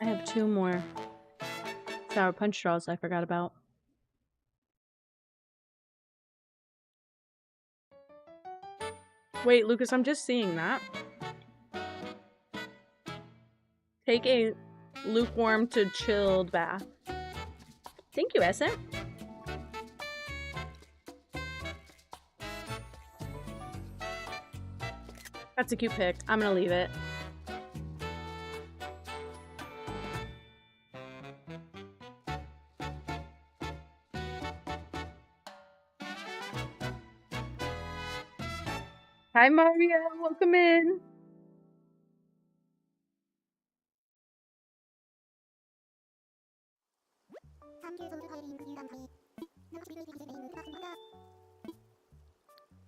I have 2 more sour punch straws I forgot about. Wait, Lucas, I'm just seeing that. Take a lukewarm to chilled bath. Thank you, Essence. That's a cute pic. I'm gonna leave it. Hi, Maria. Welcome in.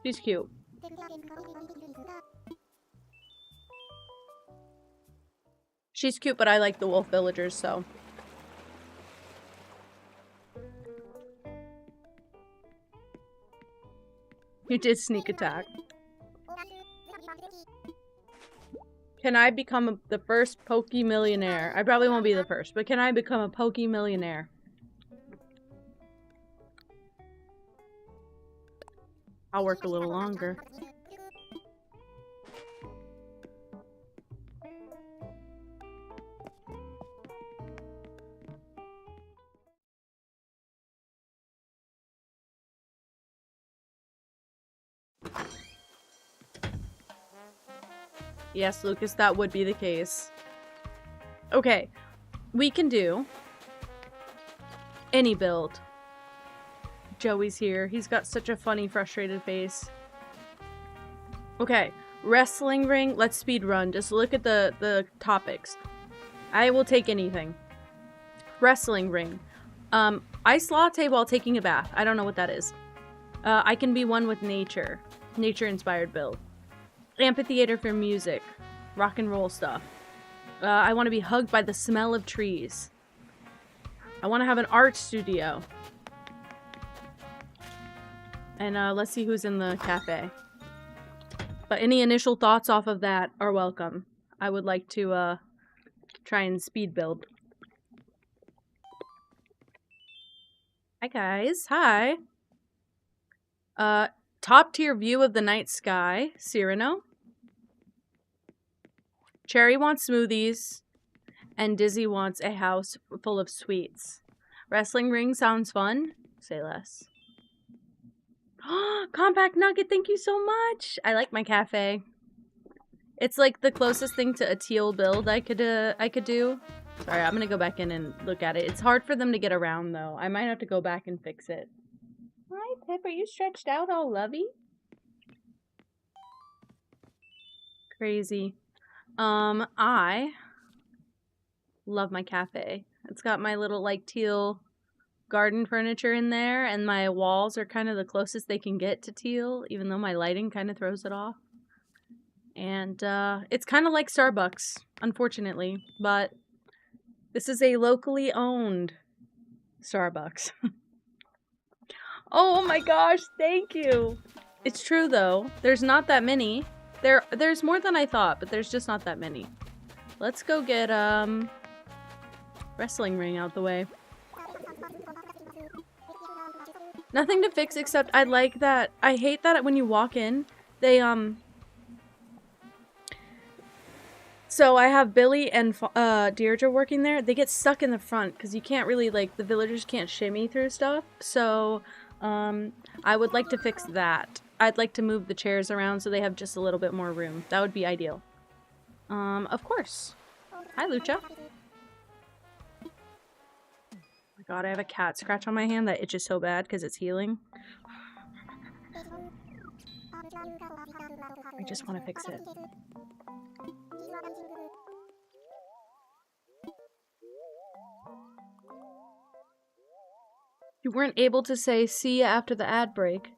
She's cute. She's cute, but I like the wolf villagers, so. You did sneak attack. Can I become the first Poke millionaire? I probably won't be the first, but can I become a Poke millionaire? I'll work a little longer. Yes, Lucas, that would be the case. Okay, we can do any build. Joey's here. He's got such a funny, frustrated face. Okay, Wrestling ring. Let's speed run. Just look at the topics. I will take anything. Wrestling ring. Ice latte while taking a bath. I don't know what that is. I can be one with nature. Nature-inspired build. Amphitheater for music. Rock and roll stuff. I want to be hugged by the smell of trees. I want to have an art studio. And let's see who's in the cafe. But any initial thoughts off of that are welcome. I would like to try and speed build. Hi guys, hi. Top tier view of the night sky, Cyrano. Cherry wants smoothies, and Dizzy wants a house full of sweets. Wrestling ring sounds fun. Say less. Compact Nugget, thank you so much. I like my cafe. It's like the closest thing to a teal build I could do. Sorry, I'm gonna go back in and look at it. It's hard for them to get around though. I might have to go back and fix it. Hi, Pip. Are you stretched out all lovey? Crazy. I love my cafe. It's got my little like teal garden furniture in there, and my walls are kind of the closest they can get to teal, even though my lighting kind of throws it off. And it's kind of like Starbucks, unfortunately, but this is a locally owned Starbucks. Oh my gosh, thank you. It's true though. There's not that many. There's more than I thought, but there's just not that many. Let's go get wrestling ring out the way. Nothing to fix except I like that. I hate that when you walk in, they so I have Billy and Deirdre working there. They get stuck in the front because you can't really, like, the villagers can't shimmy through stuff. So I would like to fix that. I'd like to move the chairs around so they have just a little bit more room. That would be ideal. Of course. Hi, Lucha. Oh my god, I have a cat scratch on my hand that itches so bad because it's healing. I just want to fix it. You weren't able to say see ya after the ad break.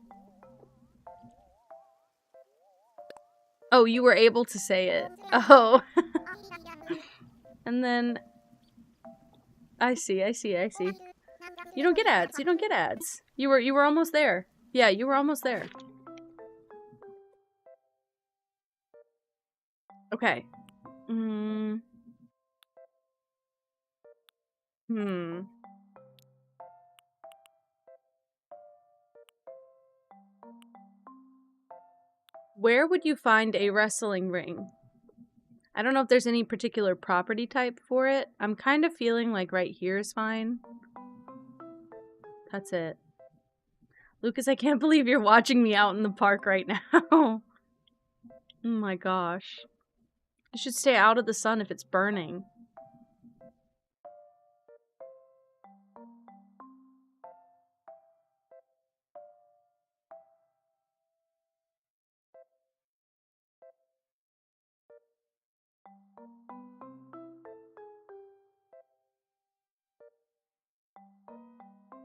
Oh, you were able to say it. Oh. And then I see. You don't get ads. You don't get ads. You were almost there. Yeah, you were almost there. Okay. Where would you find a wrestling ring? I don't know if there's any particular property type for it. I'm kind of feeling like right here is fine. That's it. Lucas, I can't believe you're watching me out in the park right now. Oh my gosh. You should stay out of the sun if it's burning.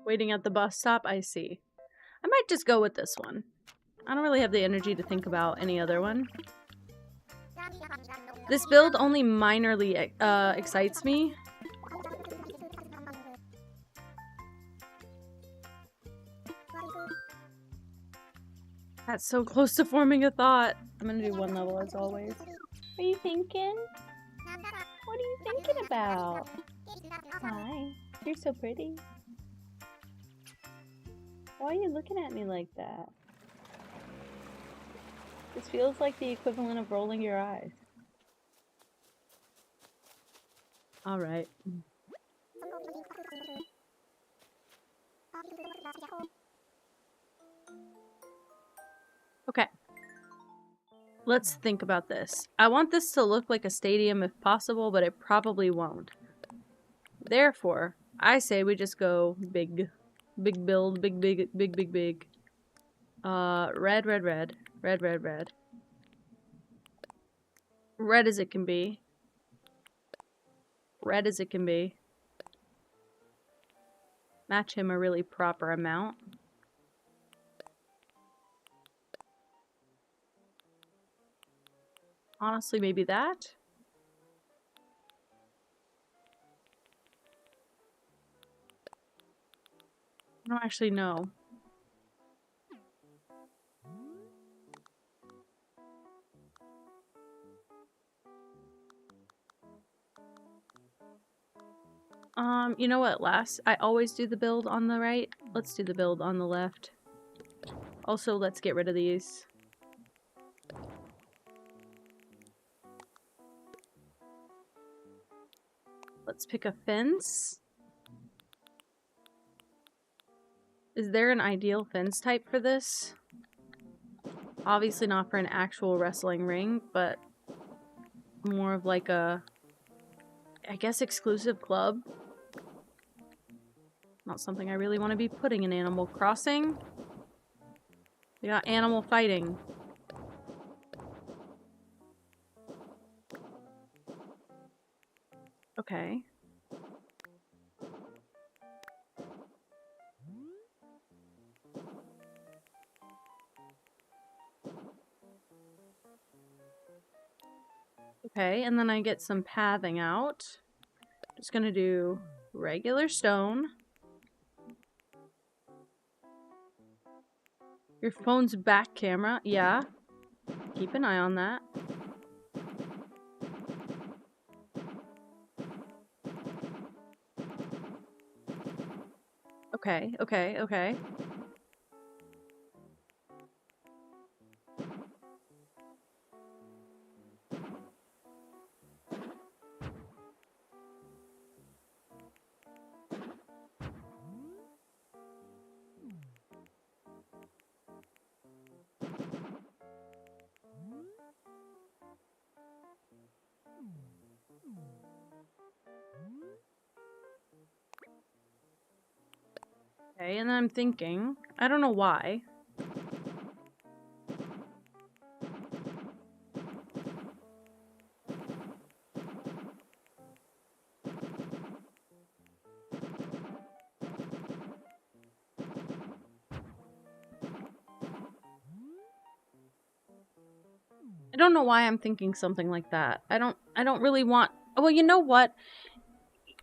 Waiting at the bus stop, I see. I might just go with this one. I don't really have the energy to think about any other one. This build only minorly excites me. That's so close to forming a thought. I'm gonna do one level as always. What are you thinking? What are you thinking about? Hi, you're so pretty. Why are you looking at me like that? This feels like the equivalent of rolling your eyes. Alright. Okay. Let's think about this. I want this to look like a stadium if possible, but it probably won't. Therefore, I say we just go big. Big build, big. Red. red as it can be. Red as it can be. Match him a really proper amount. Honestly, maybe that? I don't actually know. You know what, I always do the build on the right. Let's do the build on the left. Also, let's get rid of these. Let's pick a fence. Is there an ideal fence type for this? Obviously not for an actual wrestling ring, but more of like a, I guess, exclusive club. Not something I really want to be putting in Animal Crossing. We got animal fighting. Okay. Okay, and then I get some pathing out. Just gonna do regular stone. Your phone's back camera, yeah. Keep an eye on that. Okay, okay, okay. Okay, and then I'm thinking, I don't know why. I don't know why I'm thinking something like that. I don't really want, well, you know what?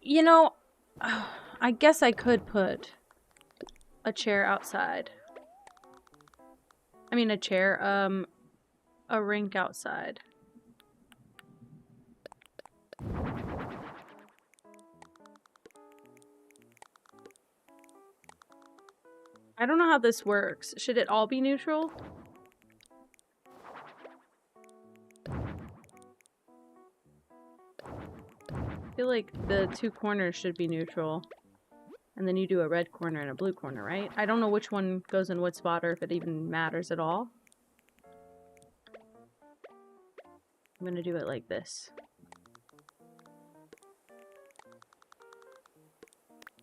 You know, I guess I could put a chair outside. I mean a chair, a rink outside. I don't know how this works. Should it all be neutral? I feel like the two corners should be neutral. And then you do a red corner and a blue corner, right? I don't know which one goes in what spot or if it even matters at all. I'm gonna do it like this.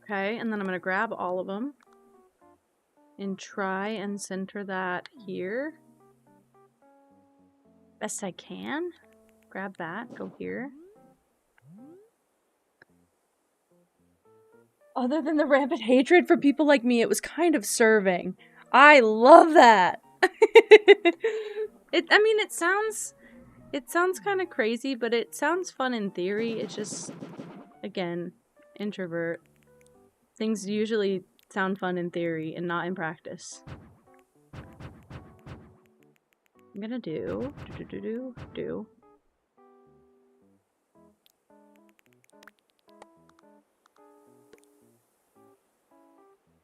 Okay, and then I'm gonna grab all of them and try and center that here. Best I can. Grab that, go here. Other than the rampant hatred for people like me, it was kind of serving. I love that. I mean, it sounds kind of crazy, but it sounds fun in theory. It's just, again, introvert. Things usually sound fun in theory and not in practice. I'm gonna do.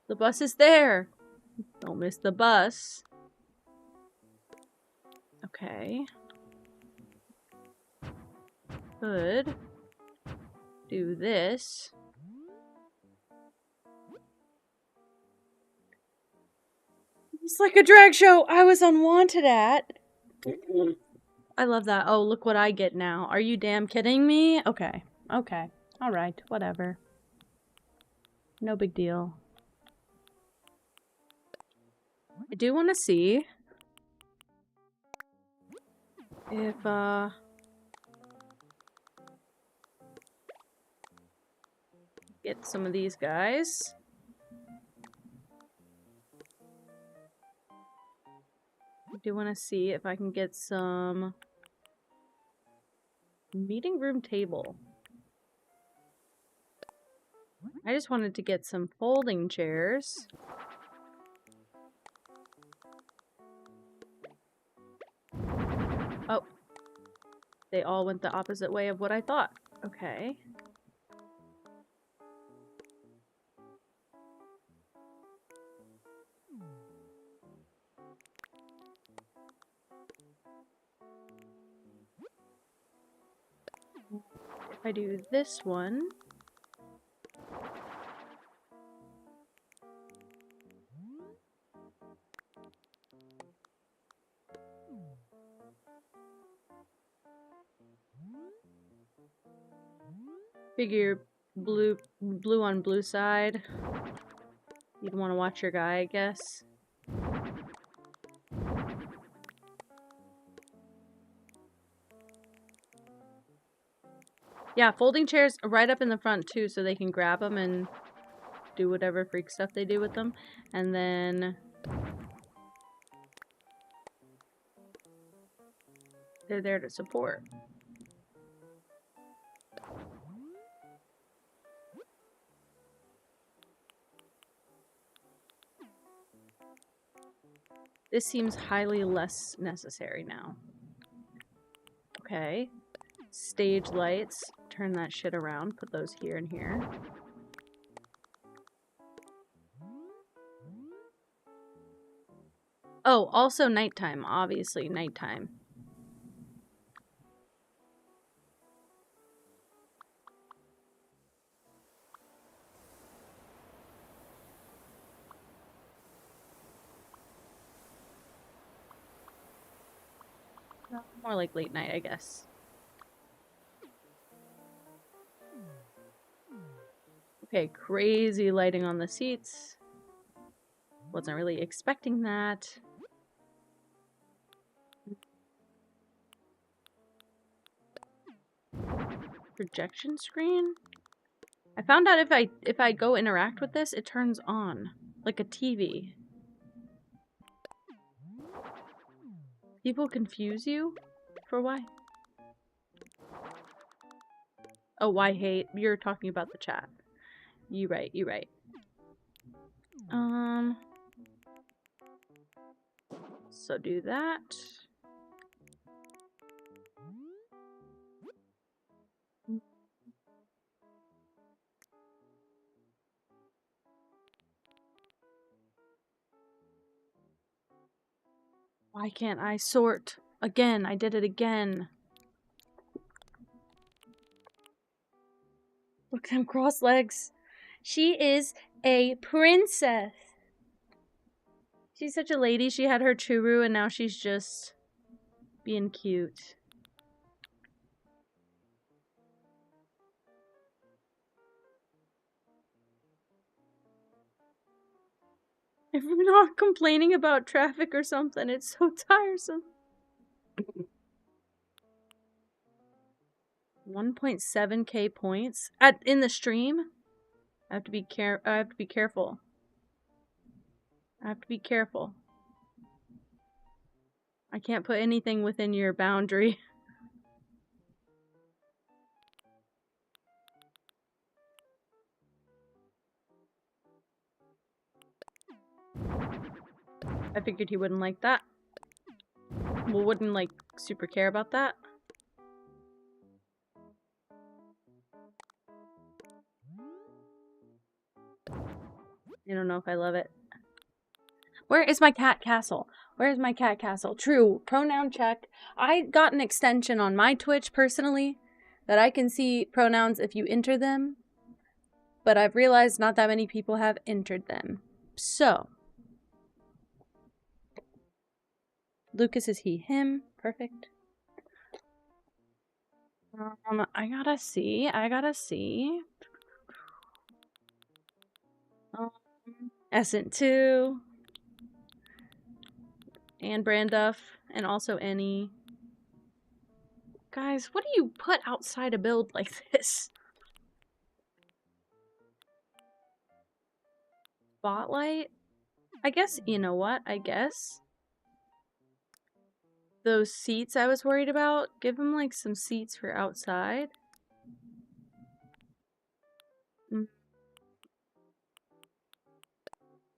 The bus is there. Don't miss the bus. Okay. Could do this. It's like a drag show I was unwanted at. I love that. Oh, look what I get now. Are you damn kidding me? Okay. Okay. Alright. Whatever. No big deal. I do want to see if, get some of these guys. I do want to see if I can get some meeting room table. I just wanted to get some folding chairs. Oh. They all went the opposite way of what I thought. Okay. If I do this one... Figure blue on blue side. You'd want to watch your guy, I guess. Yeah, folding chairs right up in the front too, so they can grab them and do whatever freak stuff they do with them. And then they're there to support. This seems highly less necessary now. Okay. Stage lights. Turn that shit around. Put those here and here. Oh, also nighttime. Obviously, nighttime. More like late night, I guess. Okay, crazy lighting on the seats. Wasn't really expecting that. Projection screen? I found out if I go interact with this, it turns on like a TV. People confuse you? For why? Oh, why hate? You're talking about the chat. You right, you right. So do that. Why can't I sort? Again, I did it again. Look, them cross legs. She is a princess. She's such a lady. She had her churu and now she's just being cute. If we're not complaining about traffic or something, it's so tiresome. 1.7k points in the stream. I have to be careful. I have to be careful. I can't put anything within your boundary. I figured he wouldn't like that. Well, wouldn't like super care about that. I don't know if I love it. Where is my cat castle? Where's my cat castle? True, pronoun check. I got an extension on my Twitch personally that I can see pronouns if you enter them. But I've realized not that many people have entered them. So. Lucas is he, him. Perfect. I gotta see. Essent 2. And Branduff. And also Annie. Guys, what do you put outside a build like this? Spotlight? I guess, you know what? I guess those seats I was worried about, give them like some seats for outside.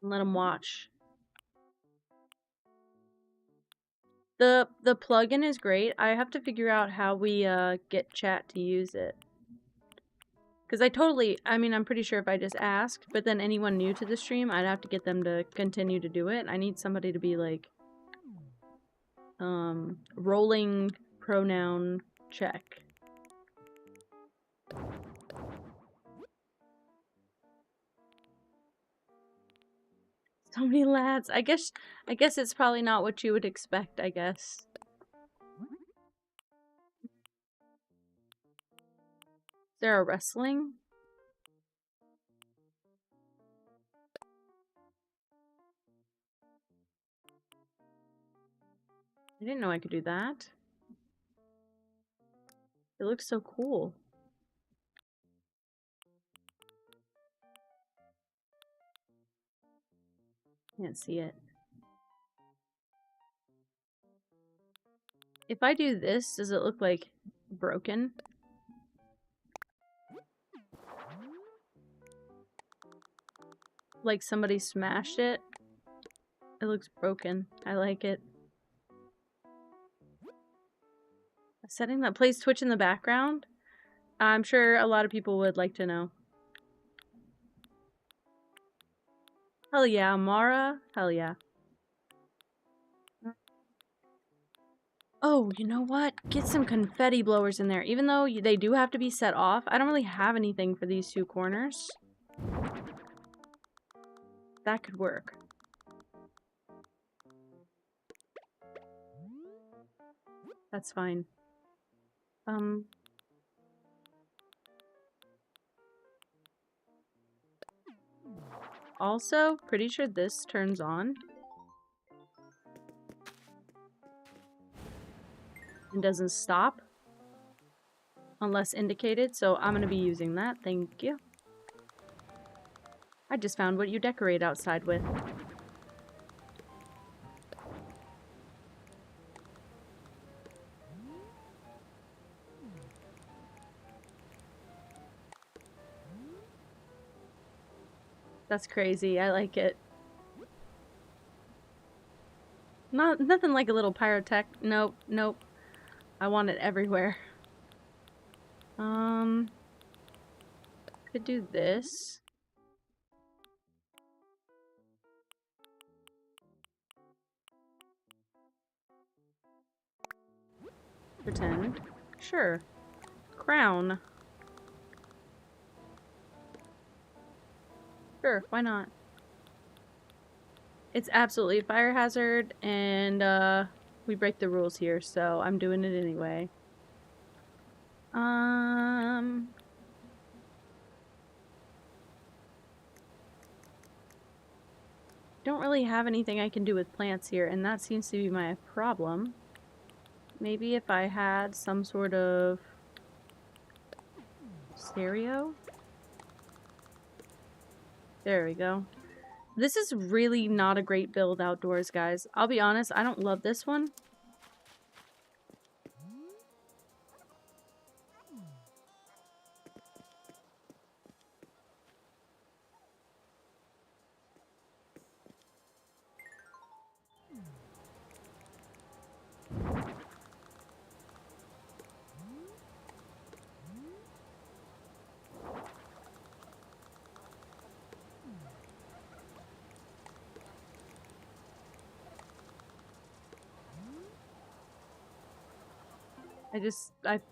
Let them watch. The plugin is great. I have to figure out how we get chat to use it. Because I mean, I'm pretty sure if I just asked, but then anyone new to the stream, I'd have to get them to continue to do it. I need somebody to be like, rolling pronoun check. So many lads. I guess it's probably not what you would expect, I guess. Is there a wrestling? I didn't know I could do that. It looks so cool. Can't see it. If I do this, does it look like broken? Like somebody smashed it? It looks broken. I like it. A setting that plays Twitch in the background? I'm sure a lot of people would like to know. Hell yeah, Mara. Hell yeah. Oh, you know what? Get some confetti blowers in there. Even though they do have to be set off, I don't really have anything for these two corners. That could work. That's fine. Also, pretty sure this turns on. And doesn't stop. Unless indicated, so I'm gonna be using that. Thank you. I just found what you decorate outside with. That's crazy. I like it. Nothing like a little pyrotech. Nope, nope. I want it everywhere. Could do this. Pretend. Sure. Crown. Sure, why not? It's absolutely a fire hazard, and we break the rules here, so I'm doing it anyway. Don't really have anything I can do with plants here, and that seems to be my problem. Maybe if I had some sort of stereo? There we go. This is really not a great build outdoors, guys. I'll be honest, I don't love this one.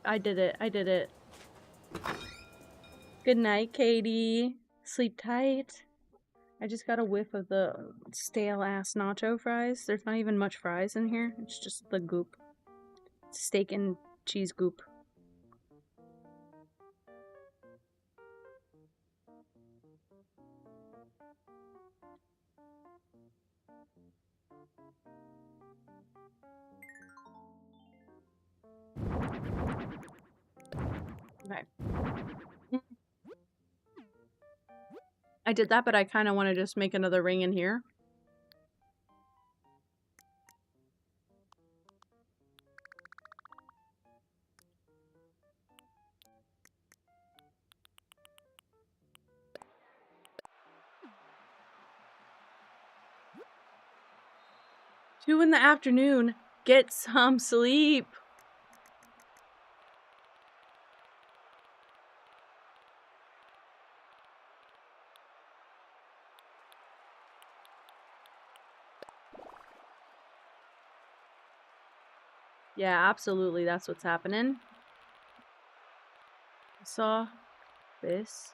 I did it. I did it. Good night, Katie. Sleep tight. I just got a whiff of the stale-ass nacho fries. There's not even much fries in here. It's just the goop. Steak and cheese goop. Okay. I did that, but I kind of want to just make another ring in here. Two in the afternoon. Get some sleep. Yeah, absolutely. That's what's happening. I saw this.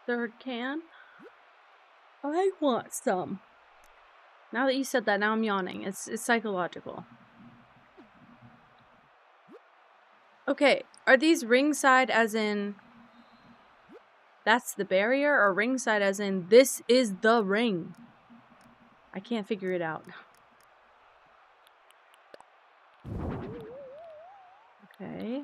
Third can. I want some. Now that you said that, now I'm yawning. It's psychological. Okay, are these ringside as in that's the barrier, or ringside as in this is the ring? I can't figure it out. Okay.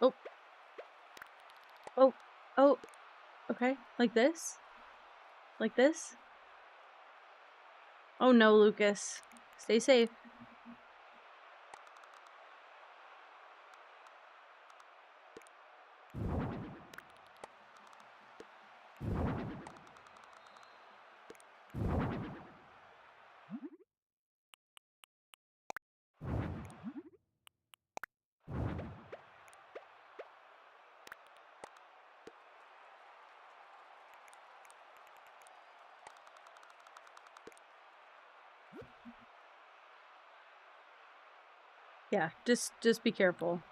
Oh. Oh. Oh. Okay. Like this? Like this? Oh no, Lucas. Stay safe. Yeah, just be careful.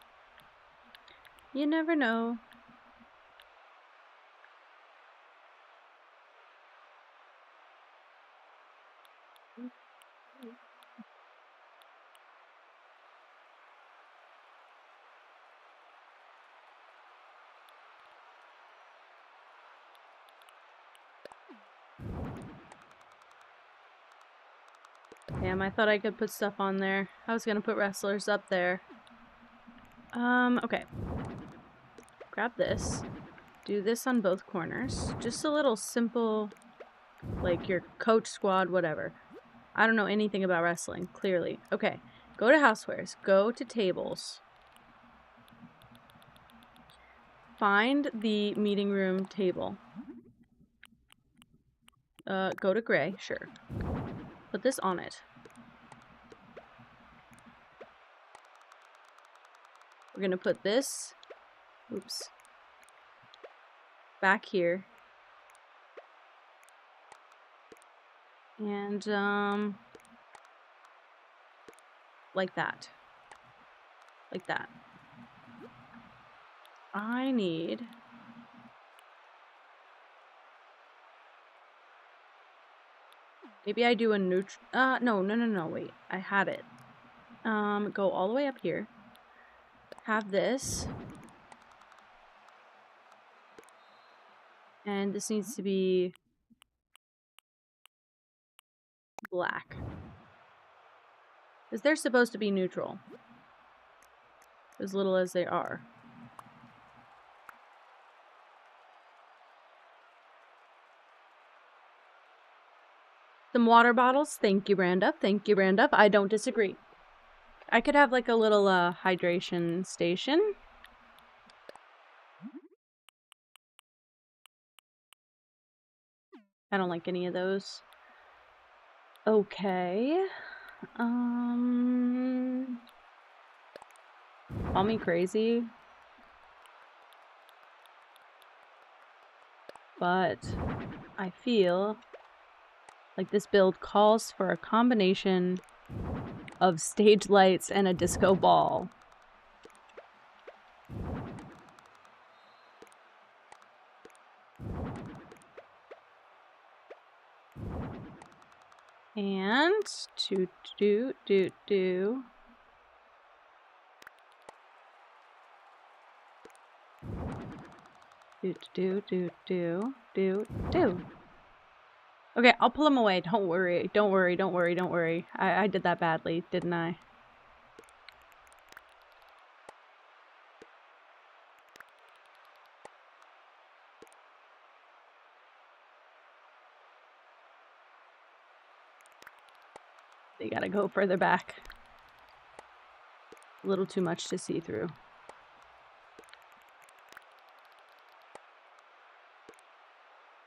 You never know. Damn, I thought I could put stuff on there. I was gonna put wrestlers up there. Okay. Grab this. Do this on both corners. Just a little simple, like your coach squad, whatever. I don't know anything about wrestling, clearly. Okay, go to housewares. Go to tables. Find the meeting room table. Go to gray, sure. Put this on it. We're gonna put this, oops, back here. And, like that. Like that. I need... Maybe I do a neutral... no, wait. I had it. Go all the way up here. Have this. And this needs to be... black. Because they're supposed to be neutral. As little as they are. Some water bottles. Thank you, Branda. Thank you, Branda. I don't disagree. I could have like a little hydration station. I don't like any of those. Okay. Call me crazy. but I feel like this build calls for a combination of stage lights and a disco ball. And do. Okay, I'll pull them away. Don't worry. Don't worry. I did that badly, didn't I? They gotta go further back. A little too much to see through.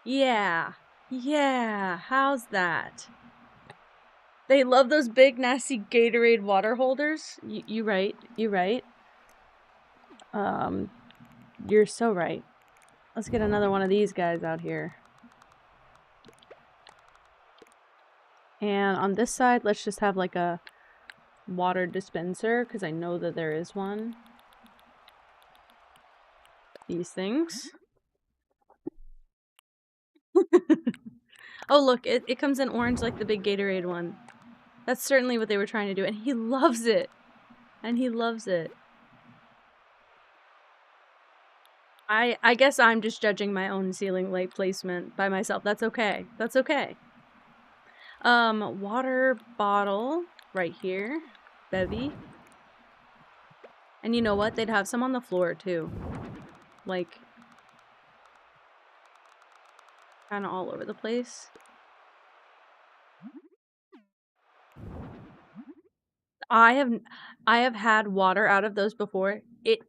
Yeah. Yeah. How's that? They love those big, nasty Gatorade water holders. You right. You right. You're so right. Let's get another one of these guys out here. And on this side, let's just have like a water dispenser, because I know that there is one. These things. Oh, look, it comes in orange like the big Gatorade one. That's certainly what they were trying to do, and he loves it. And he loves it. I guess I'm just judging my own ceiling light placement by myself. That's okay. That's okay. Water bottle right here. Bevy. And you know what? They'd have some on the floor too. Like, kind of all over the place. I have had water out of those before. It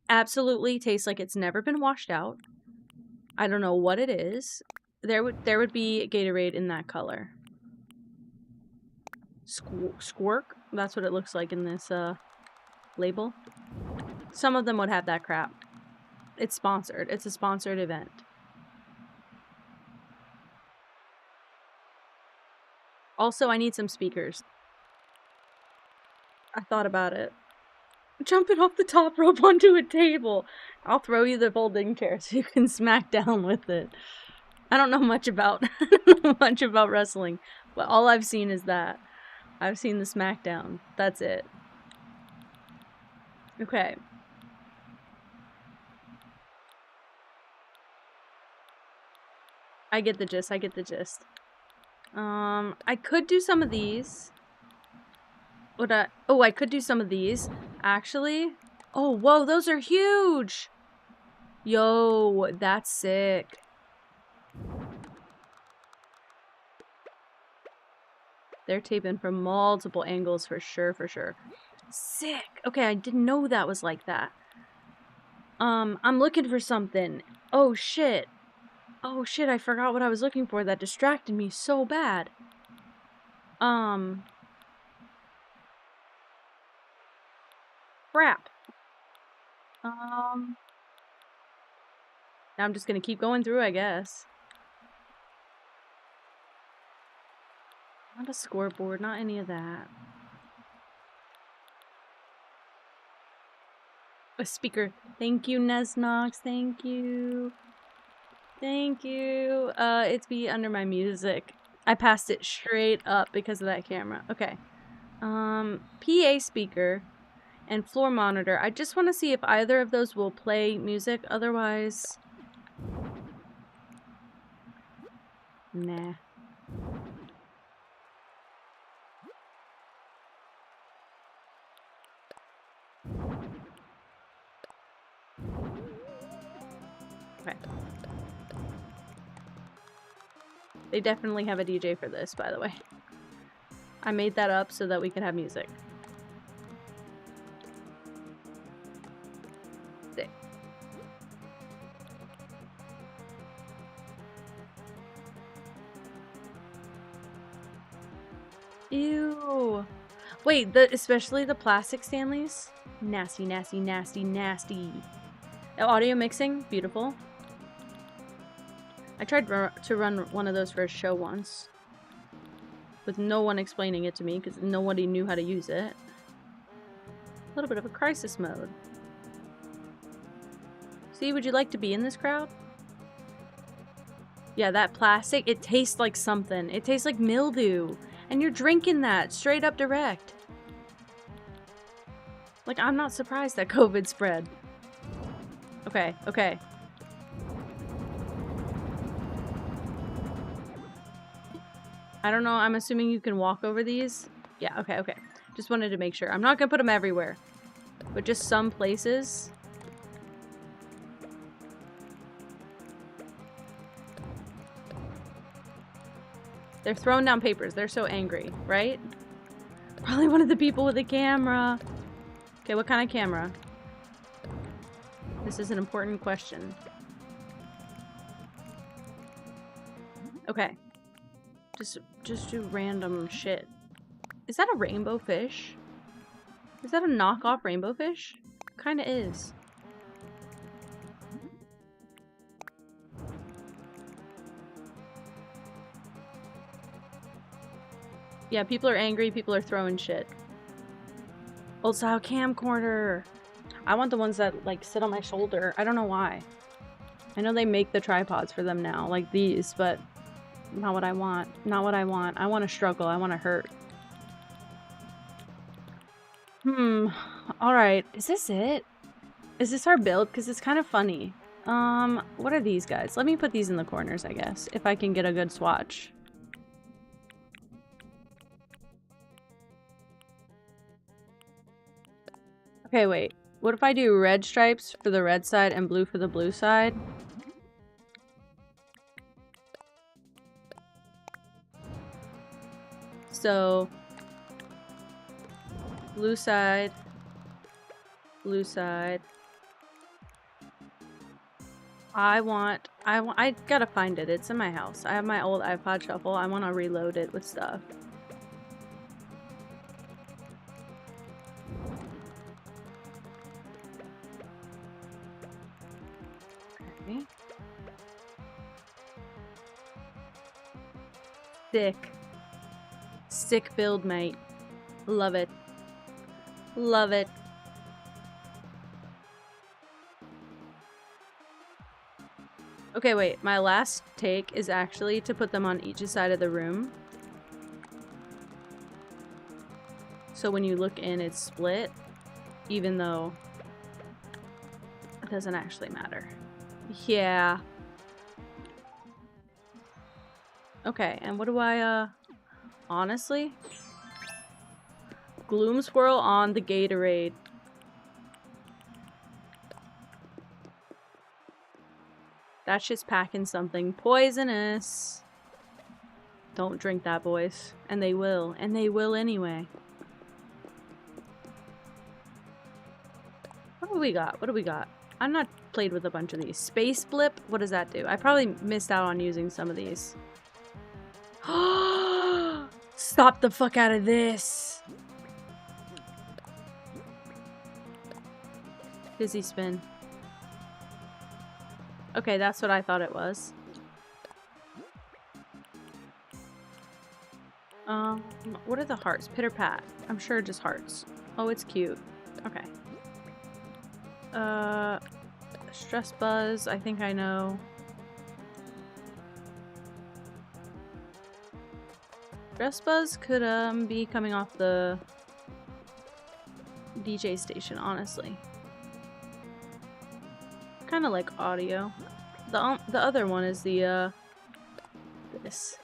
absolutely tastes like it's never been washed out. I don't know what it is. There would be Gatorade in that color. Squirk? That's what it looks like in this label. Some of them would have that crap. It's sponsored. It's a sponsored event. Also, I need some speakers. I thought about it. Jumping off the top rope onto a table. I'll throw you the folding chair so you can smack down with it. I don't know much about wrestling, but all I've seen is that. I've seen the SmackDown. That's it. Okay. I get the gist. I could do some of these. I could do some of these, actually. Oh, whoa, those are huge! Yo, that's sick. They're taping from multiple angles for sure, Sick! Okay, I didn't know that was like that. I'm looking for something. Oh, shit. Oh, shit, I forgot what I was looking for. That distracted me so bad. Crap. Now I'm just gonna keep going through, I guess. Not a scoreboard, not any of that. A speaker. Thank you, Nesnox. Thank you. Thank you. It's be under my music. I passed it straight up because of that camera. Okay. PA speaker and floor monitor. I just want to see if either of those will play music. Otherwise, nah. Okay. They definitely have a DJ for this, by the way. I made that up so that we could have music. Sick. Ew. Wait, especially the plastic Stanleys? Nasty, nasty, nasty, nasty. Audio mixing, beautiful. I tried to run one of those for a show once. With no one explaining it to me because nobody knew how to use it. A little bit of a crisis mode. See, would you like to be in this crowd? Yeah, that plastic, it tastes like something. It tastes like mildew. And you're drinking that straight up direct. Like, I'm not surprised that COVID spread. Okay, okay. I don't know, I'm assuming you can walk over these. Yeah, okay, okay. Just wanted to make sure. I'm not gonna put them everywhere. But just some places. They're throwing down papers. They're so angry, right? Probably one of the people with a camera. Okay, what kind of camera? This is an important question. Okay. Just do random shit. Is that a rainbow fish? Is that a knockoff rainbow fish? Kinda is. Yeah, people are angry, people are throwing shit. Old style camcorder. I want the ones that like sit on my shoulder. I don't know why. I know they make the tripods for them now, like these, but not what I want. Not what I want. I want to struggle. I want to hurt. Alright. Is this it? Is this our build? Because it's kind of funny. What are these guys? Let me put these in the corners, I guess, if I can get a good swatch. Okay, wait. What if I do red stripes for the red side and blue for the blue side? So, blue side, blue side. I gotta find it. It's in my house. I have my old iPod shuffle. I want to reload it with stuff. Okay. Sick. Sick build, mate. Love it. Love it. Okay, wait. My last take is actually to put them on each side of the room. So when you look in, it's split. Even though it doesn't actually matter. Yeah. Okay, and what do I, honestly? Gloom swirl on the Gatorade. That shit's packing something poisonous. Don't drink that, boys. And they will. And they will anyway. What do we got? What do we got? I'm not played with a bunch of these. Space blip? What does that do? I probably missed out on using some of these. Stop the fuck out of this. Dizzy spin. Okay, that's what I thought it was. What are the hearts? Pitter pat. I'm sure just hearts. Oh, it's cute. Okay. Stress buzz. I think I know. Stress buzz could be coming off the DJ station, honestly. Kind of like audio. The other one is the this.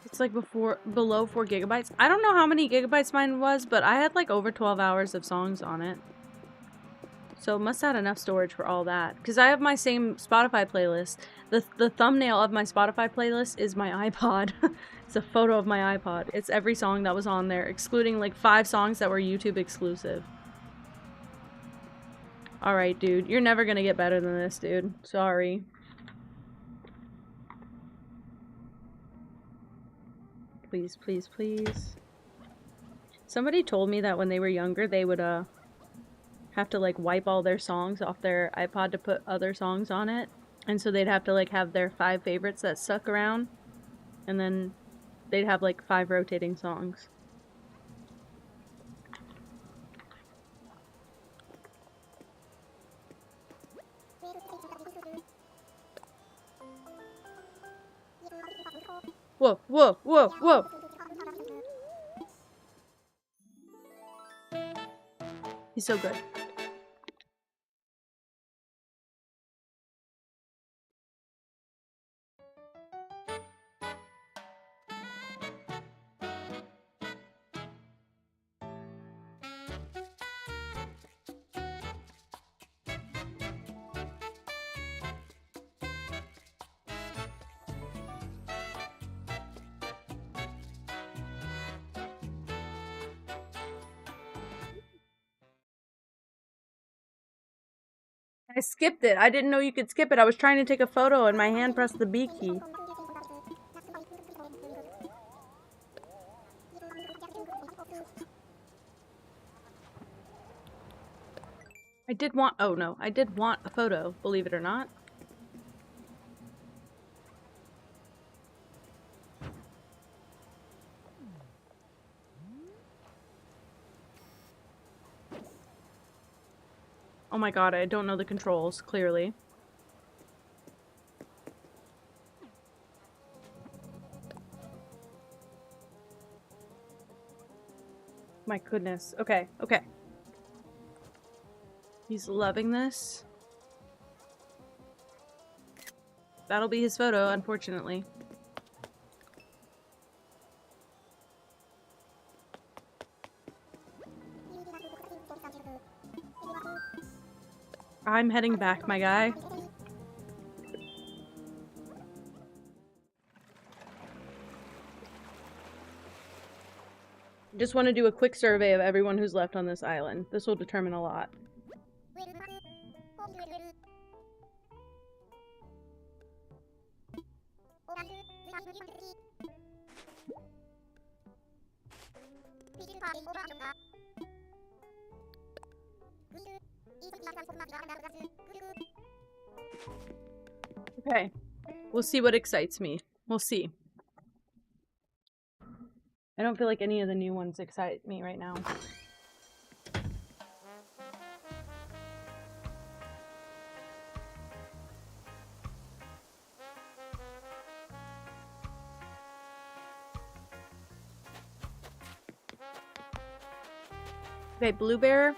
It's like below 4 gigabytes. I don't know how many gigabytes mine was, but I had like over 12 hours of songs on it. So it must have had enough storage for all that. Because I have my same Spotify playlist. The thumbnail of my Spotify playlist is my iPod. It's a photo of my iPod. It's every song that was on there, excluding like 5 songs that were YouTube exclusive. Alright, dude. You're never gonna get better than this, dude. Sorry. Please, please, please. Somebody told me that when they were younger, they would, have to, like, wipe all their songs off their iPod to put other songs on it. And so they'd have to like have their 5 favorites that stuck around, and then they'd have like 5 rotating songs. Whoa, whoa, whoa, whoa! He's so good. I skipped it. I didn't know you could skip it. I was trying to take a photo and my hand pressed the B key. I did want a photo, believe it or not. Oh my god, I don't know the controls, clearly. My goodness. Okay, okay. He's loving this. That'll be his photo, unfortunately. I'm heading back, my guy. Just want to do a quick survey of everyone who's left on this island. This will determine a lot. Okay. We'll see what excites me. We'll see. I don't feel like any of the new ones excite me right now. Okay, Blue Bear.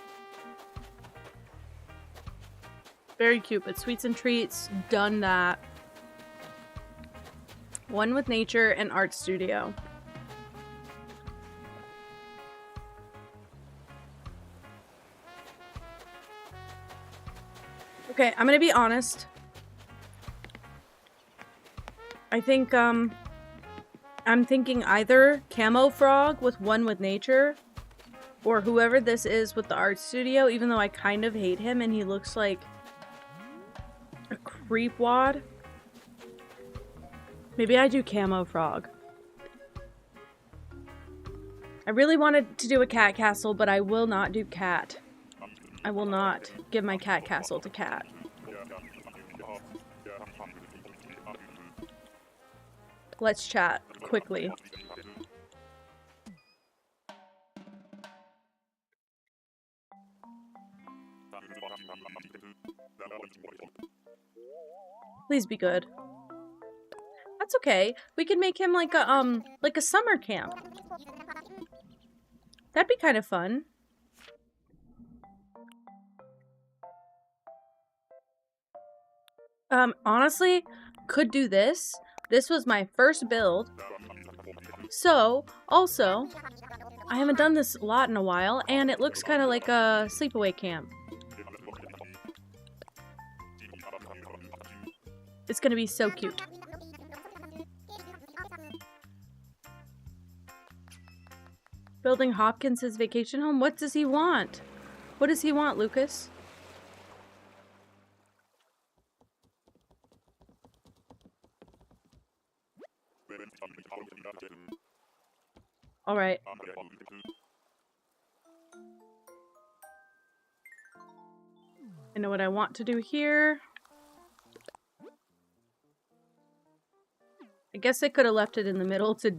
Very cute, but Sweets and Treats, done that. One with Nature and Art Studio. Okay, I'm gonna be honest. I think, I'm thinking either Camo Frog with One with Nature, or whoever this is with the Art Studio, even though I kind of hate him and he looks like a creepwad. Maybe I do Camo Frog. I really wanted to do a cat castle, but I will not do cat. I will not give my cat castle to cat. Let's chat quickly. Please be good. That's okay. We can make him like a summer camp. That'd be kind of fun. Honestly, could do this. This was my first build. So, also, I haven't done this a lot in a while, and it looks kind of like a sleepaway camp. It's gonna be so cute. Building Hopkins' vacation home? What does he want? What does he want, Lucas? Alright. I know what I want to do here. guess I could have left it in the middle to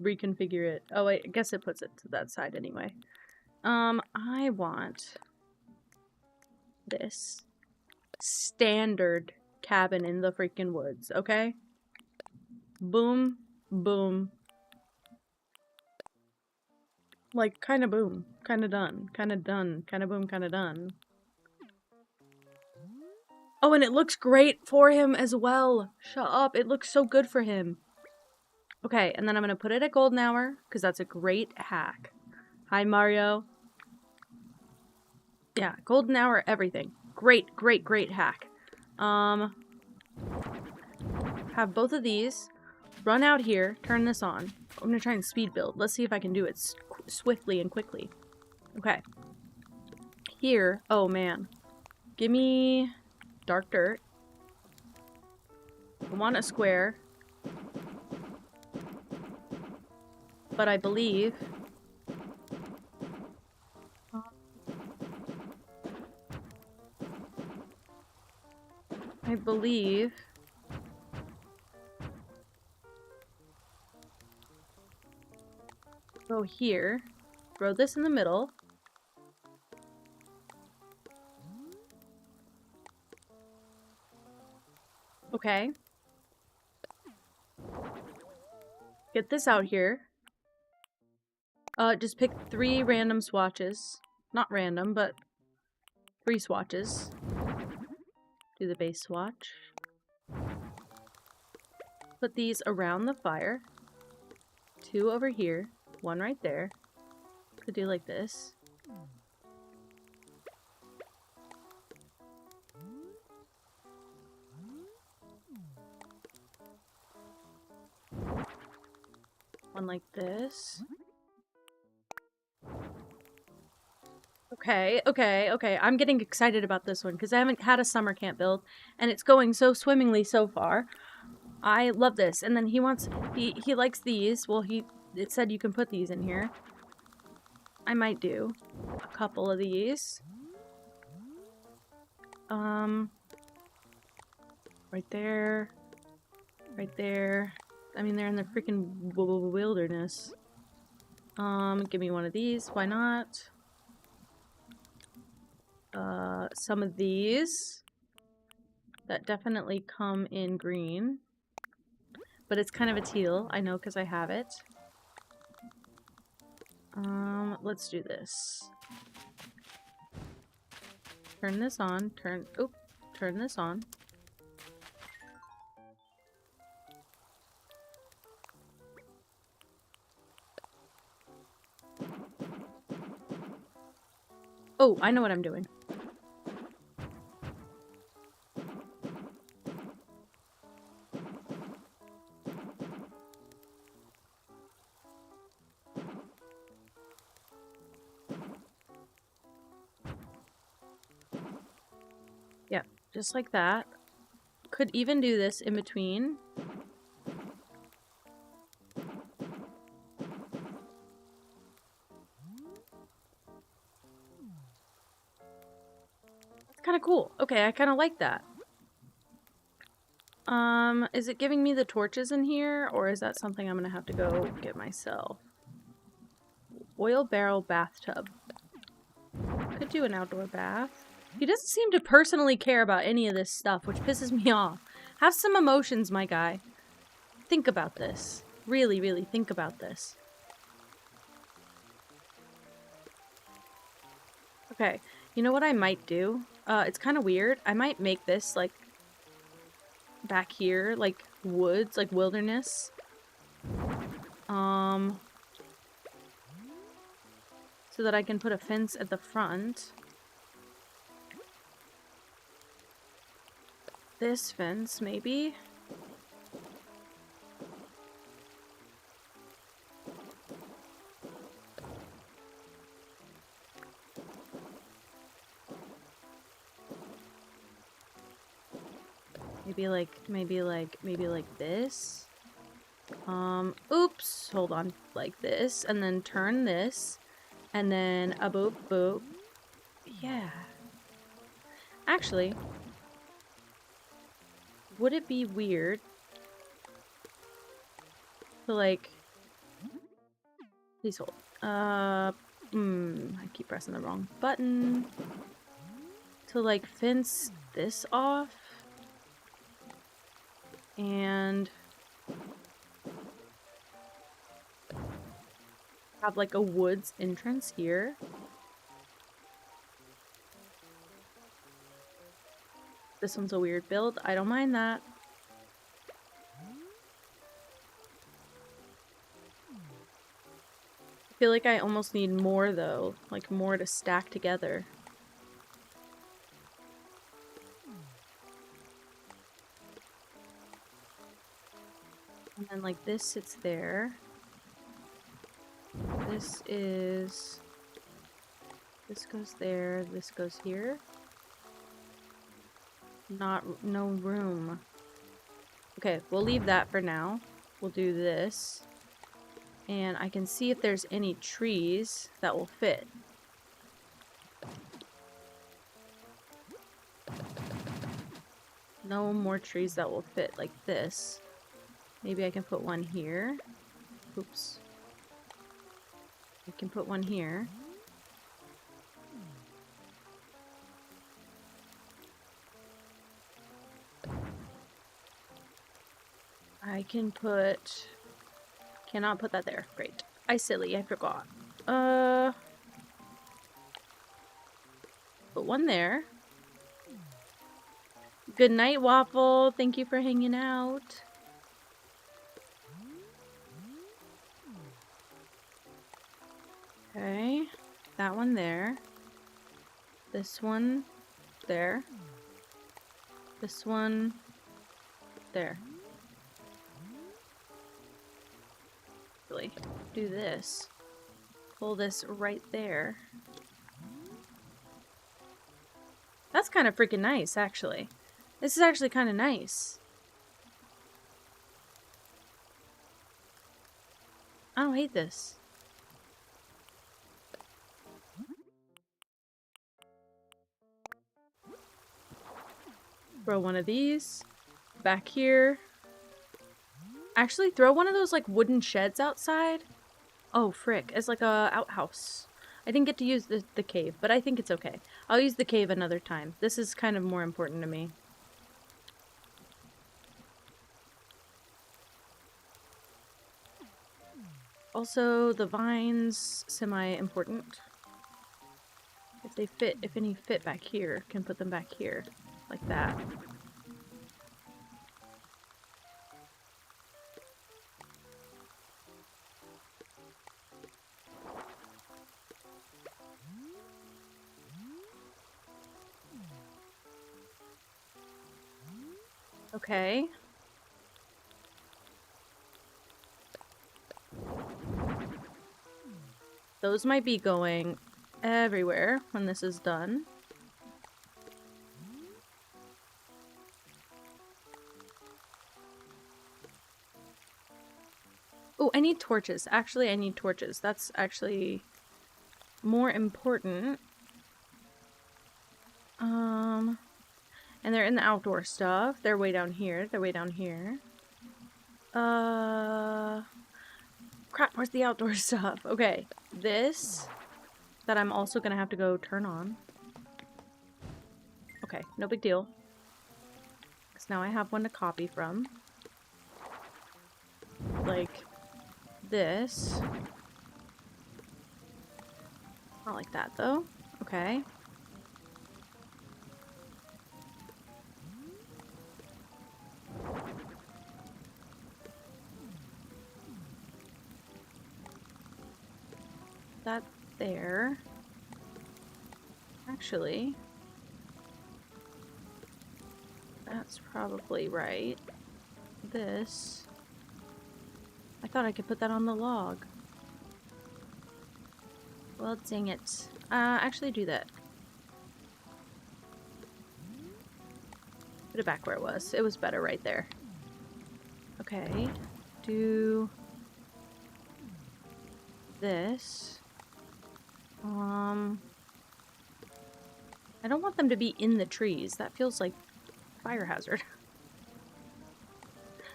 reconfigure it. Oh wait, I guess it puts it to that side anyway. I want this standard cabin in the freaking woods, okay? Boom, boom. Like, kinda boom, kinda done, kinda done, kinda boom, kinda done. Oh, and it looks great for him as well. Shut up, it looks so good for him. Okay, and then I'm gonna put it at golden hour, because that's a great hack. Hi, Mario. Yeah, golden hour, everything. Great, great, great hack. Have both of these. Run out here, turn this on. I'm gonna try and speed build. Let's see if I can do it swiftly and quickly. Okay. Here, oh man. Give me dark dirt. I want a square. But I believe... Go here. Throw this in the middle. Okay. Get this out here. Just pick 3 random swatches. Not random, but 3 swatches. Do the base swatch. Put these around the fire. 2 over here. 1 right there. Could do like this. One like this. Okay, okay, okay. I'm getting excited about this one because I haven't had a summer camp build and it's going so swimmingly so far. I love this. And then he wants, he likes these. Well, it said you can put these in here. I might do a couple of these. Right there. Right there. I mean, they're in the freaking wilderness. Give me one of these. Why not? Some of these. That definitely come in green. But it's kind of a teal. I know because I have it. Let's do this. Turn this on. Turn this on. Oh, I know what I'm doing. Yeah, just like that. Could even do this in between. That's kind of cool. Okay, I kind of like that. Is it giving me the torches in here, or is that something I'm gonna have to go get myself? Oil barrel bathtub. Could do an outdoor bath. He doesn't seem to personally care about any of this stuff, which pisses me off. Have some emotions, my guy. Think about this. Really, really think about this. Okay, you know what I might do? It's kind of weird. I might make this, like, back here, like, woods, like, wilderness. So that I can put a fence at the front. This fence, maybe? Maybe like this. Oops, hold on, like this, and then turn this, and then a boop boop. Yeah. Actually, would it be weird to like, please hold. I keep pressing the wrong button. To like fence this off. And have like a woods entrance here. This one's a weird build. I don't mind that. I feel like I almost need more though. Like more to stack together. And then like this sits there. This goes there. This goes here. No room. Okay, we'll leave that for now. We'll do this. And I can see if there's any trees that will fit. No more trees that will fit like this. Maybe I can put one here. Oops. I can put one here. I can put... Cannot put that there. Great. I forgot. Put one there. Good night, Waffle. Thank you for hanging out. Okay. That one there. This one there. This one there. Really do this. Pull this right there. That's kind of freaking nice, actually. This is actually kind of nice. I don't hate this. Throw one of these back here. Actually, throw one of those like wooden sheds outside. Oh, frick. As like a outhouse. I didn't get to use the cave, but I think it's okay. I'll use the cave another time. This is kind of more important to me. Also, the vines, semi-important. If they fit, if any fit back here, can put them back here. Like that. Okay. Those might be going everywhere when this is done. Oh, I need torches. Actually, I need torches. That's actually more important. And they're in the outdoor stuff. They're way down here. They're way down here. Crap, where's the outdoor stuff? Okay, this that I'm also gonna have to go turn on. Okay, no big deal. Because now I have one to copy from. Like this. Not like that though. Okay. That there. Actually, that's probably right. This. I thought I could put that on the log. Well, dang it. Actually do that. Put it back where it was. It was better right there. Okay. Do this. I don't want them to be in the trees. That feels like fire hazard.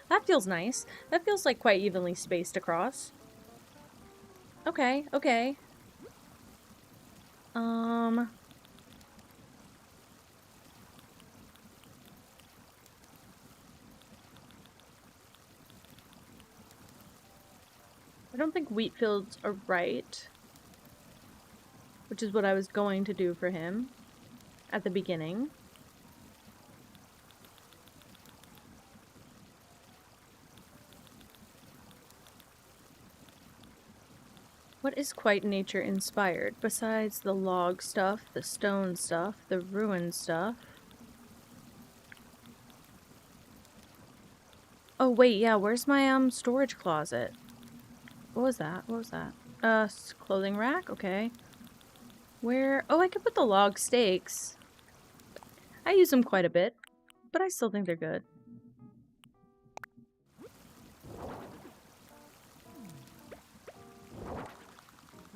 That feels nice. That feels like quite evenly spaced across. Okay, okay. I don't think wheat fields are right, which is what I was going to do for him at the beginning. What is quite nature inspired besides the log stuff, the stone stuff, the ruin stuff? Oh wait, yeah, where's my storage closet? What was that? What was that? Clothing rack? Okay. Where? Oh, I could put the log stakes. I use them quite a bit, but I still think they're good.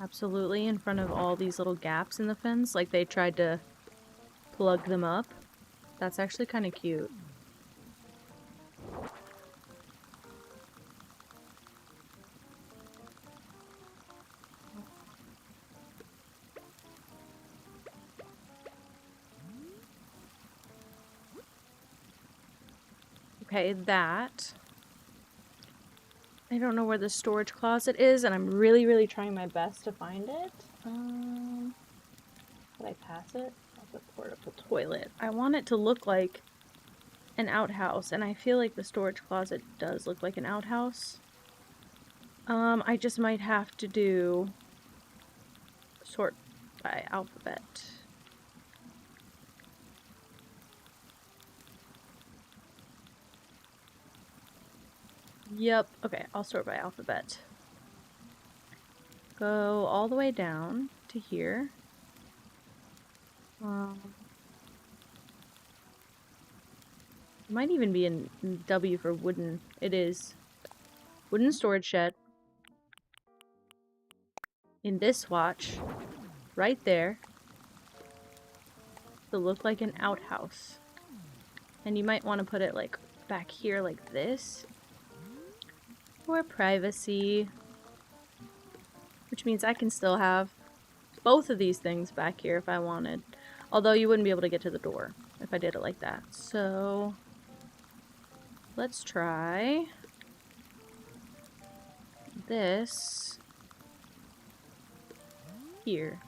Absolutely, in front of all these little gaps in the fence, like they tried to plug them up. That's actually kind of cute. Okay, that. I don't know where the storage closet is, and I'm really, really trying my best to find it. Did I pass it? That's a portable toilet. I want it to look like an outhouse, and I feel like the storage closet does look like an outhouse. I just might have to do sort by alphabet. Yep. Okay, I'll sort by alphabet. Go all the way down to here. It might even be in W for wooden. It is. Wooden storage shed. In this watch. Right there. To look like an outhouse. And you might want to put it like back here like this. For privacy. Which means I can still have both of these things back here if I wanted. Although you wouldn't be able to get to the door if I did it like that. So let's try this here.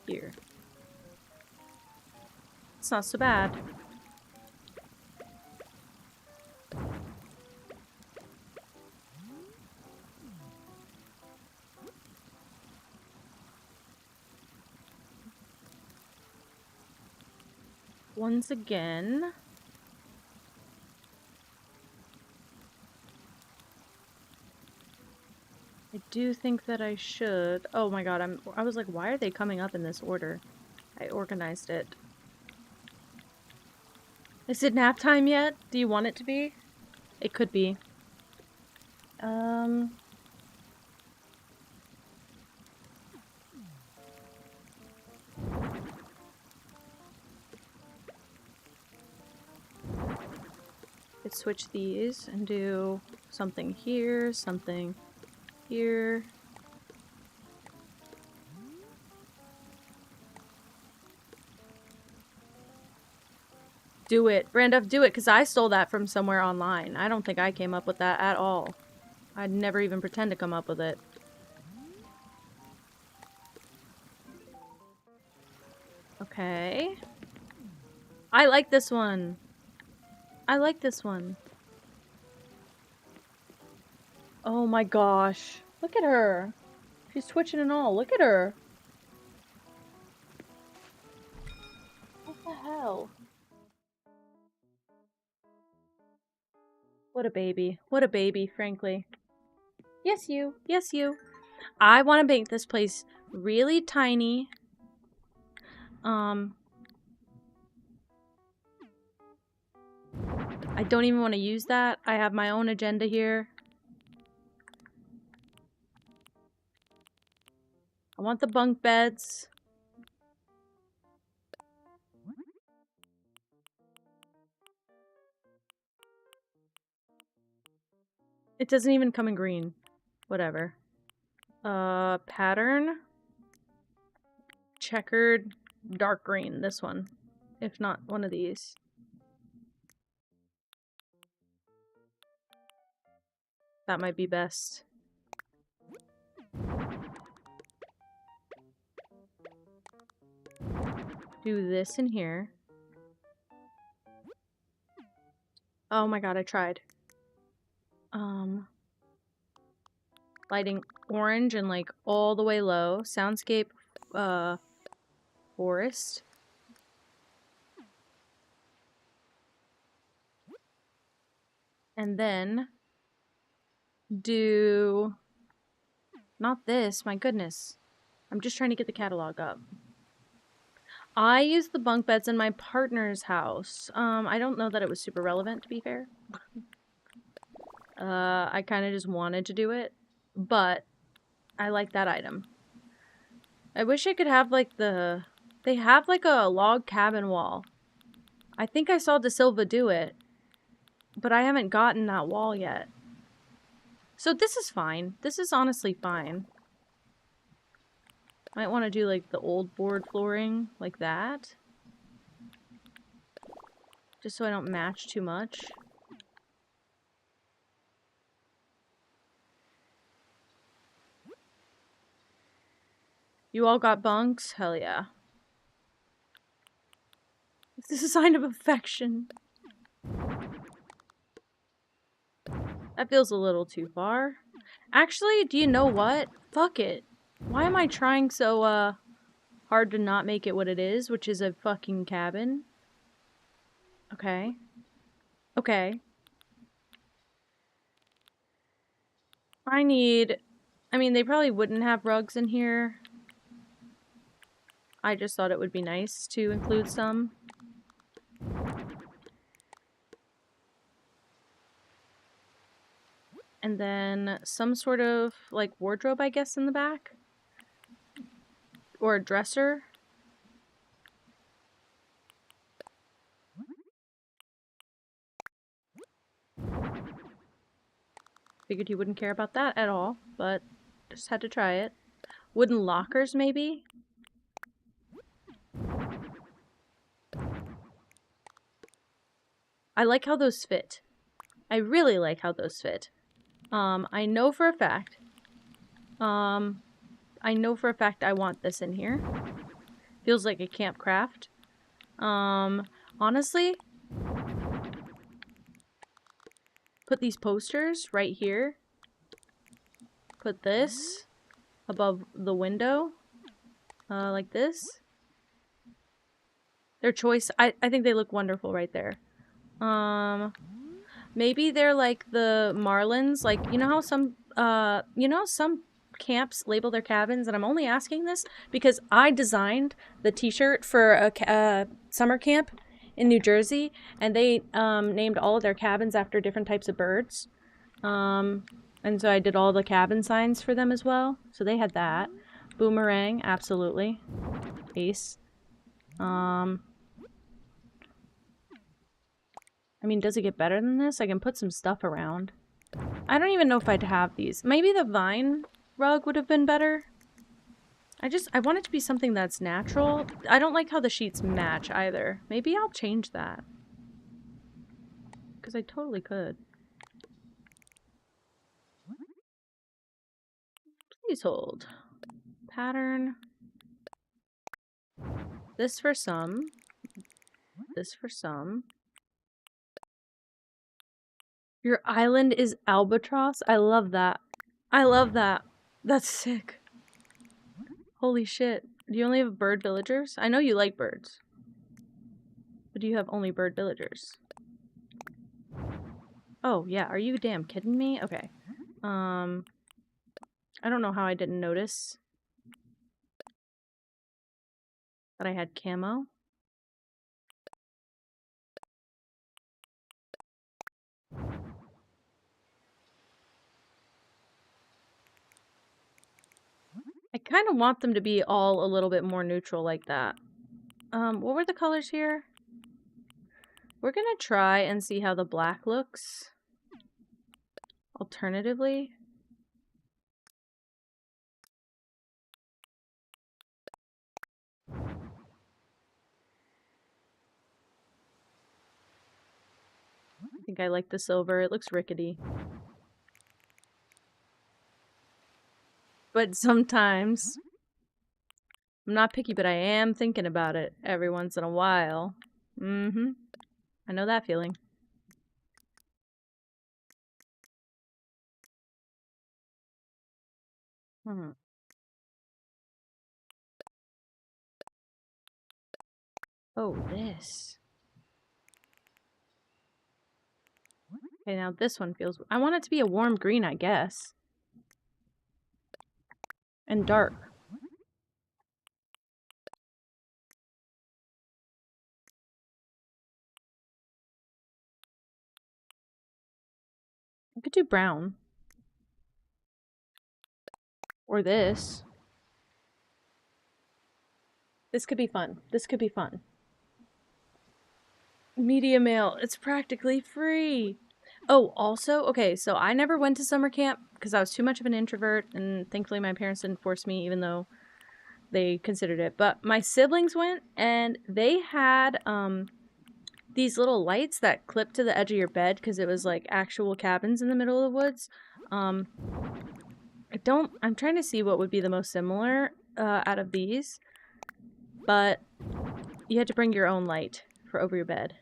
Here. It's not so bad. Once again, I do think that I should. Oh my god, I was like, why are they coming up in this order? I organized it. Is it nap time yet? Do you want it to be? It could be. Let's switch these and do something here, something here. Do it. Randolph, do it, because I stole that from somewhere online. I don't think I came up with that at all. I'd never even pretend to come up with it. Okay. I like this one. I like this one. Oh my gosh. Look at her. She's twitching and all. Look at her. What the hell? What a baby. What a baby, frankly. Yes, you. Yes, you. I want to make this place really tiny. I don't even want to use that. I have my own agenda here. I want the bunk beds. It doesn't even come in green. Whatever. Pattern. Checkered. Dark green. This one. If not one of these. That might be best. Do this in here. Oh my god, I tried. Lighting orange and like all the way low. Soundscape, forest. And then do not this, my goodness. I'm just trying to get the catalog up. I used the bunk beds in my partner's house. I don't know that it was super relevant, to be fair. I kind of just wanted to do it, but I like that item. I wish I could have like they have like a log cabin wall. I think I saw De Silva do it, but I haven't gotten that wall yet. So this is fine. This is honestly fine. Might want to do like the old board flooring like that. Just so I don't match too much. You all got bunks? Hell yeah. This is a sign of affection. That feels a little too far. Actually, do you know what? Fuck it. Why am I trying so, hard to not make it what it is, which is a fucking cabin? Okay. Okay. I mean, they probably wouldn't have rugs in here. I just thought it would be nice to include some. And then some sort of, like, wardrobe, I guess, in the back. Or a dresser. Figured you wouldn't care about that at all, but just had to try it. Wooden lockers, maybe? I like how those fit. I really like how those fit. I know for a fact. I know for a fact I want this in here. Feels like a camp craft. Honestly, put these posters right here. Put this above the window. Like this. Their choice. I think they look wonderful right there. Maybe they're like the Marlins. Like, you know how some camps label their cabins, and I'm only asking this because I designed the t-shirt for a summer camp in New Jersey, and they named all of their cabins after different types of birds. And so I did all the cabin signs for them as well. So they had that. Boomerang, absolutely. Ace. I mean, does it get better than this? I can put some stuff around. I don't even know if I'd have these. Maybe the vine rug would have been better. I want it to be something that's natural. I don't like how the sheets match either. Maybe I'll change that. Because I totally could. Please hold. Pattern. This for some. This for some. Your island is albatross? I love that. I love that. That's sick. Holy shit. Do you only have bird villagers? I know you like birds. But do you have only bird villagers? Oh, yeah. Are you damn kidding me? Okay. I don't know how I didn't notice that I had camo. I kind of want them to be all a little bit more neutral like that. What were the colors here? We're gonna try and see how the black looks. Alternatively, I think I like the silver. It looks rickety. But sometimes, I'm not picky, but I am thinking about it every once in a while. Mm-hmm. I know that feeling. Hmm. Oh, this. Okay, now this one feels... I want it to be a warm green, I guess. And dark. I could do brown. Or this. This could be fun. This could be fun. Media mail. It's practically free. Oh, also, okay, so I never went to summer camp because I was too much of an introvert, and thankfully my parents didn't force me, even though they considered it. But my siblings went, and they had these little lights that clip to the edge of your bed because it was like actual cabins in the middle of the woods. I'm trying to see what would be the most similar out of these, but you had to bring your own light for over your bed.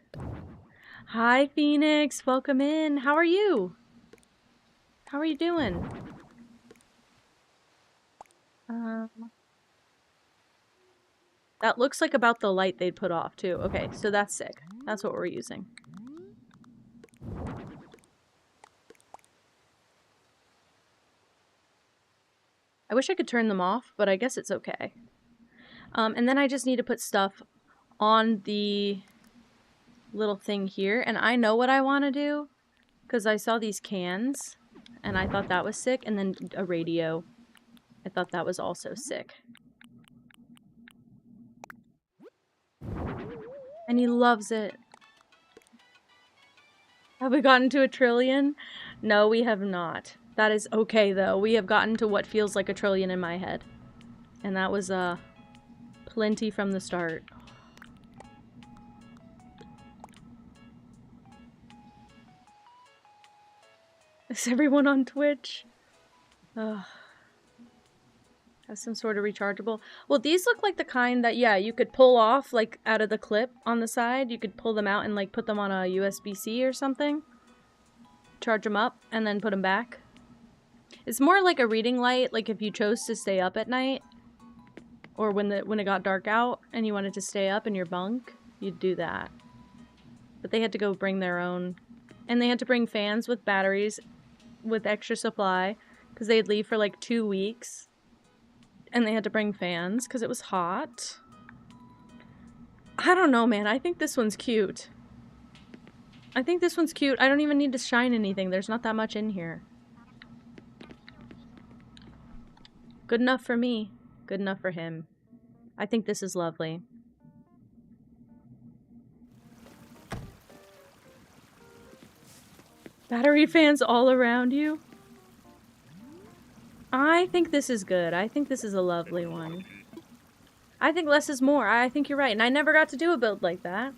Hi, Phoenix. Welcome in. How are you? How are you doing? That looks like about the light they'd put off, too. Okay, so that's sick. That's what we're using. I wish I could turn them off, but I guess it's okay. And then I just need to put stuff on the little thing here. And I know what I want to do, because I saw these cans, and I thought that was sick. And then a radio. I thought that was also sick. And he loves it. Have we gotten to 1 trillion? No, we have not. That is okay, though. We have gotten to what feels like 1 trillion in my head. And that was, plenty from the start. Is everyone on Twitch? Ugh. Have some sort of rechargeable. Well, these look like the kind that, yeah, you could pull off, like, out of the clip on the side. You could pull them out and, like, put them on a USB-C or something. Charge them up, and then put them back. It's more like a reading light, like if you chose to stay up at night. Or when it got dark out, and you wanted to stay up in your bunk, you'd do that. But they had to go bring their own. And they had to bring fans with batteries, with extra supply, because they'd leave for, like, 2 weeks. And they had to bring fans because it was hot. I don't know, man. I think this one's cute. I think this one's cute. I don't even need to shine anything. There's not that much in here. Good enough for me. Good enough for him. I think this is lovely. Battery fans all around you? I think this is good. I think this is a lovely one. I think less is more. I think you're right. And I never got to do a build like that.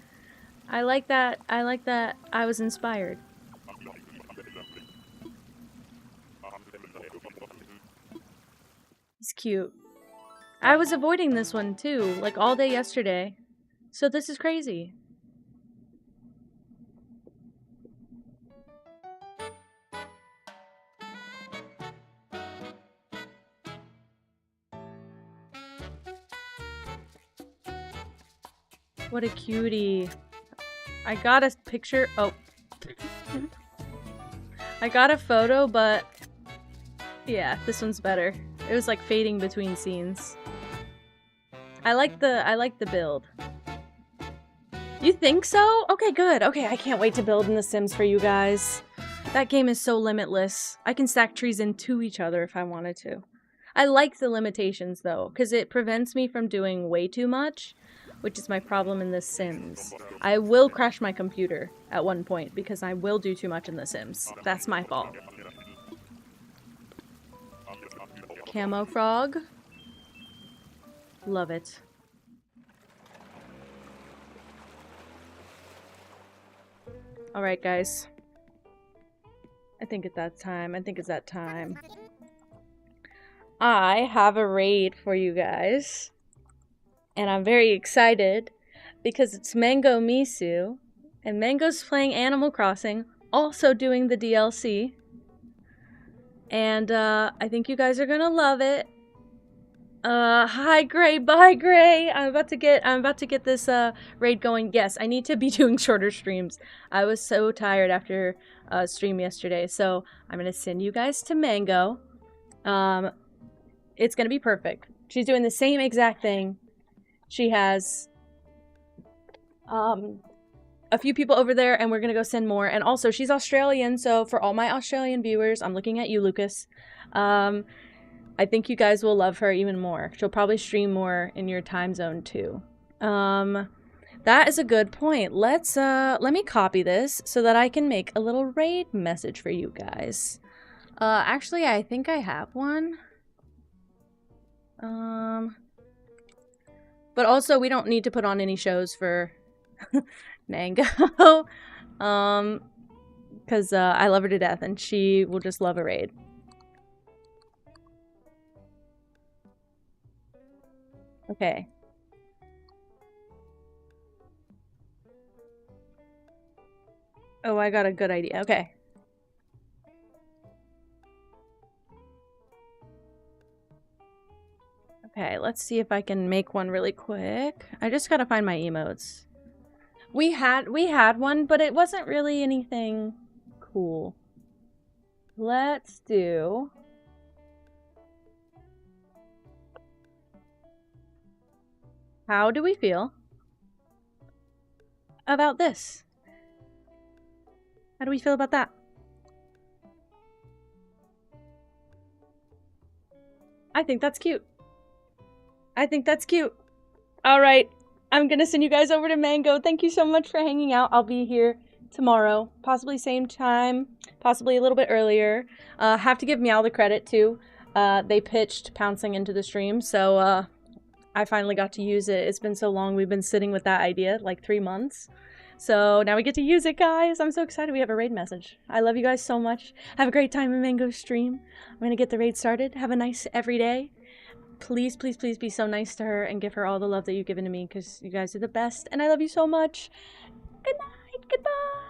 I like that. I like that I was inspired. He's cute. I was avoiding this one too, like all day yesterday. So this is crazy. What a cutie. I got a picture. Oh. I got a photo, but yeah, this one's better. It was like fading between scenes. I like the build. You think so? Okay, good. Okay, I can't wait to build in The Sims for you guys. That game is so limitless. I can stack trees into each other if I wanted to. I like the limitations though, because it prevents me from doing way too much, which is my problem in The Sims. I will crash my computer at one point because I will do too much in The Sims. That's my fault. camo frog. Love it. Alright, guys. I think it's that time. I think it's that time. I have a raid for you guys. And I'm very excited because it's Mango Misu. And Mango's playing Animal Crossing, also doing the DLC. And I think you guys are gonna love it. Hi Gray, bye Gray. I'm about to get this raid going. Yes, I need to be doing shorter streams. I was so tired after stream yesterday, so I'm gonna send you guys to Mango. It's gonna be perfect. She's doing the same exact thing. She has a few people over there, and we're gonna go send more. And also, she's Australian, so for all my Australian viewers, I'm looking at you, Lucas. I think you guys will love her even more. She'll probably stream more in your time zone too. That is a good point. Let me copy this so that I can make a little raid message for you guys. Actually, I think I have one. But also, we don't need to put on any shows for Mango. Because I love her to death, and she will just love a raid. Okay. Oh, I got a good idea. Okay. Okay, let's see if I can make one really quick. I just gotta find my emotes. We had one, but it wasn't really anything cool. Let's do... How do we feel about this? How do we feel about that? I think that's cute. I think that's cute. Alright, I'm gonna send you guys over to Mango. Thank you so much for hanging out. I'll be here tomorrow. Possibly same time. Possibly a little bit earlier. Have to give Meow the credit too. They pitched pouncing into the stream, so I finally got to use it. It's been so long. We've been sitting with that idea, like 3 months. So now we get to use it, guys. I'm so excited we have a raid message. I love you guys so much. Have a great time in Mango's stream. I'm going to get the raid started. Have a nice everyday. Please, please, please be so nice to her and give her all the love that you've given to me because you guys are the best. And I love you so much. Good night. Goodbye.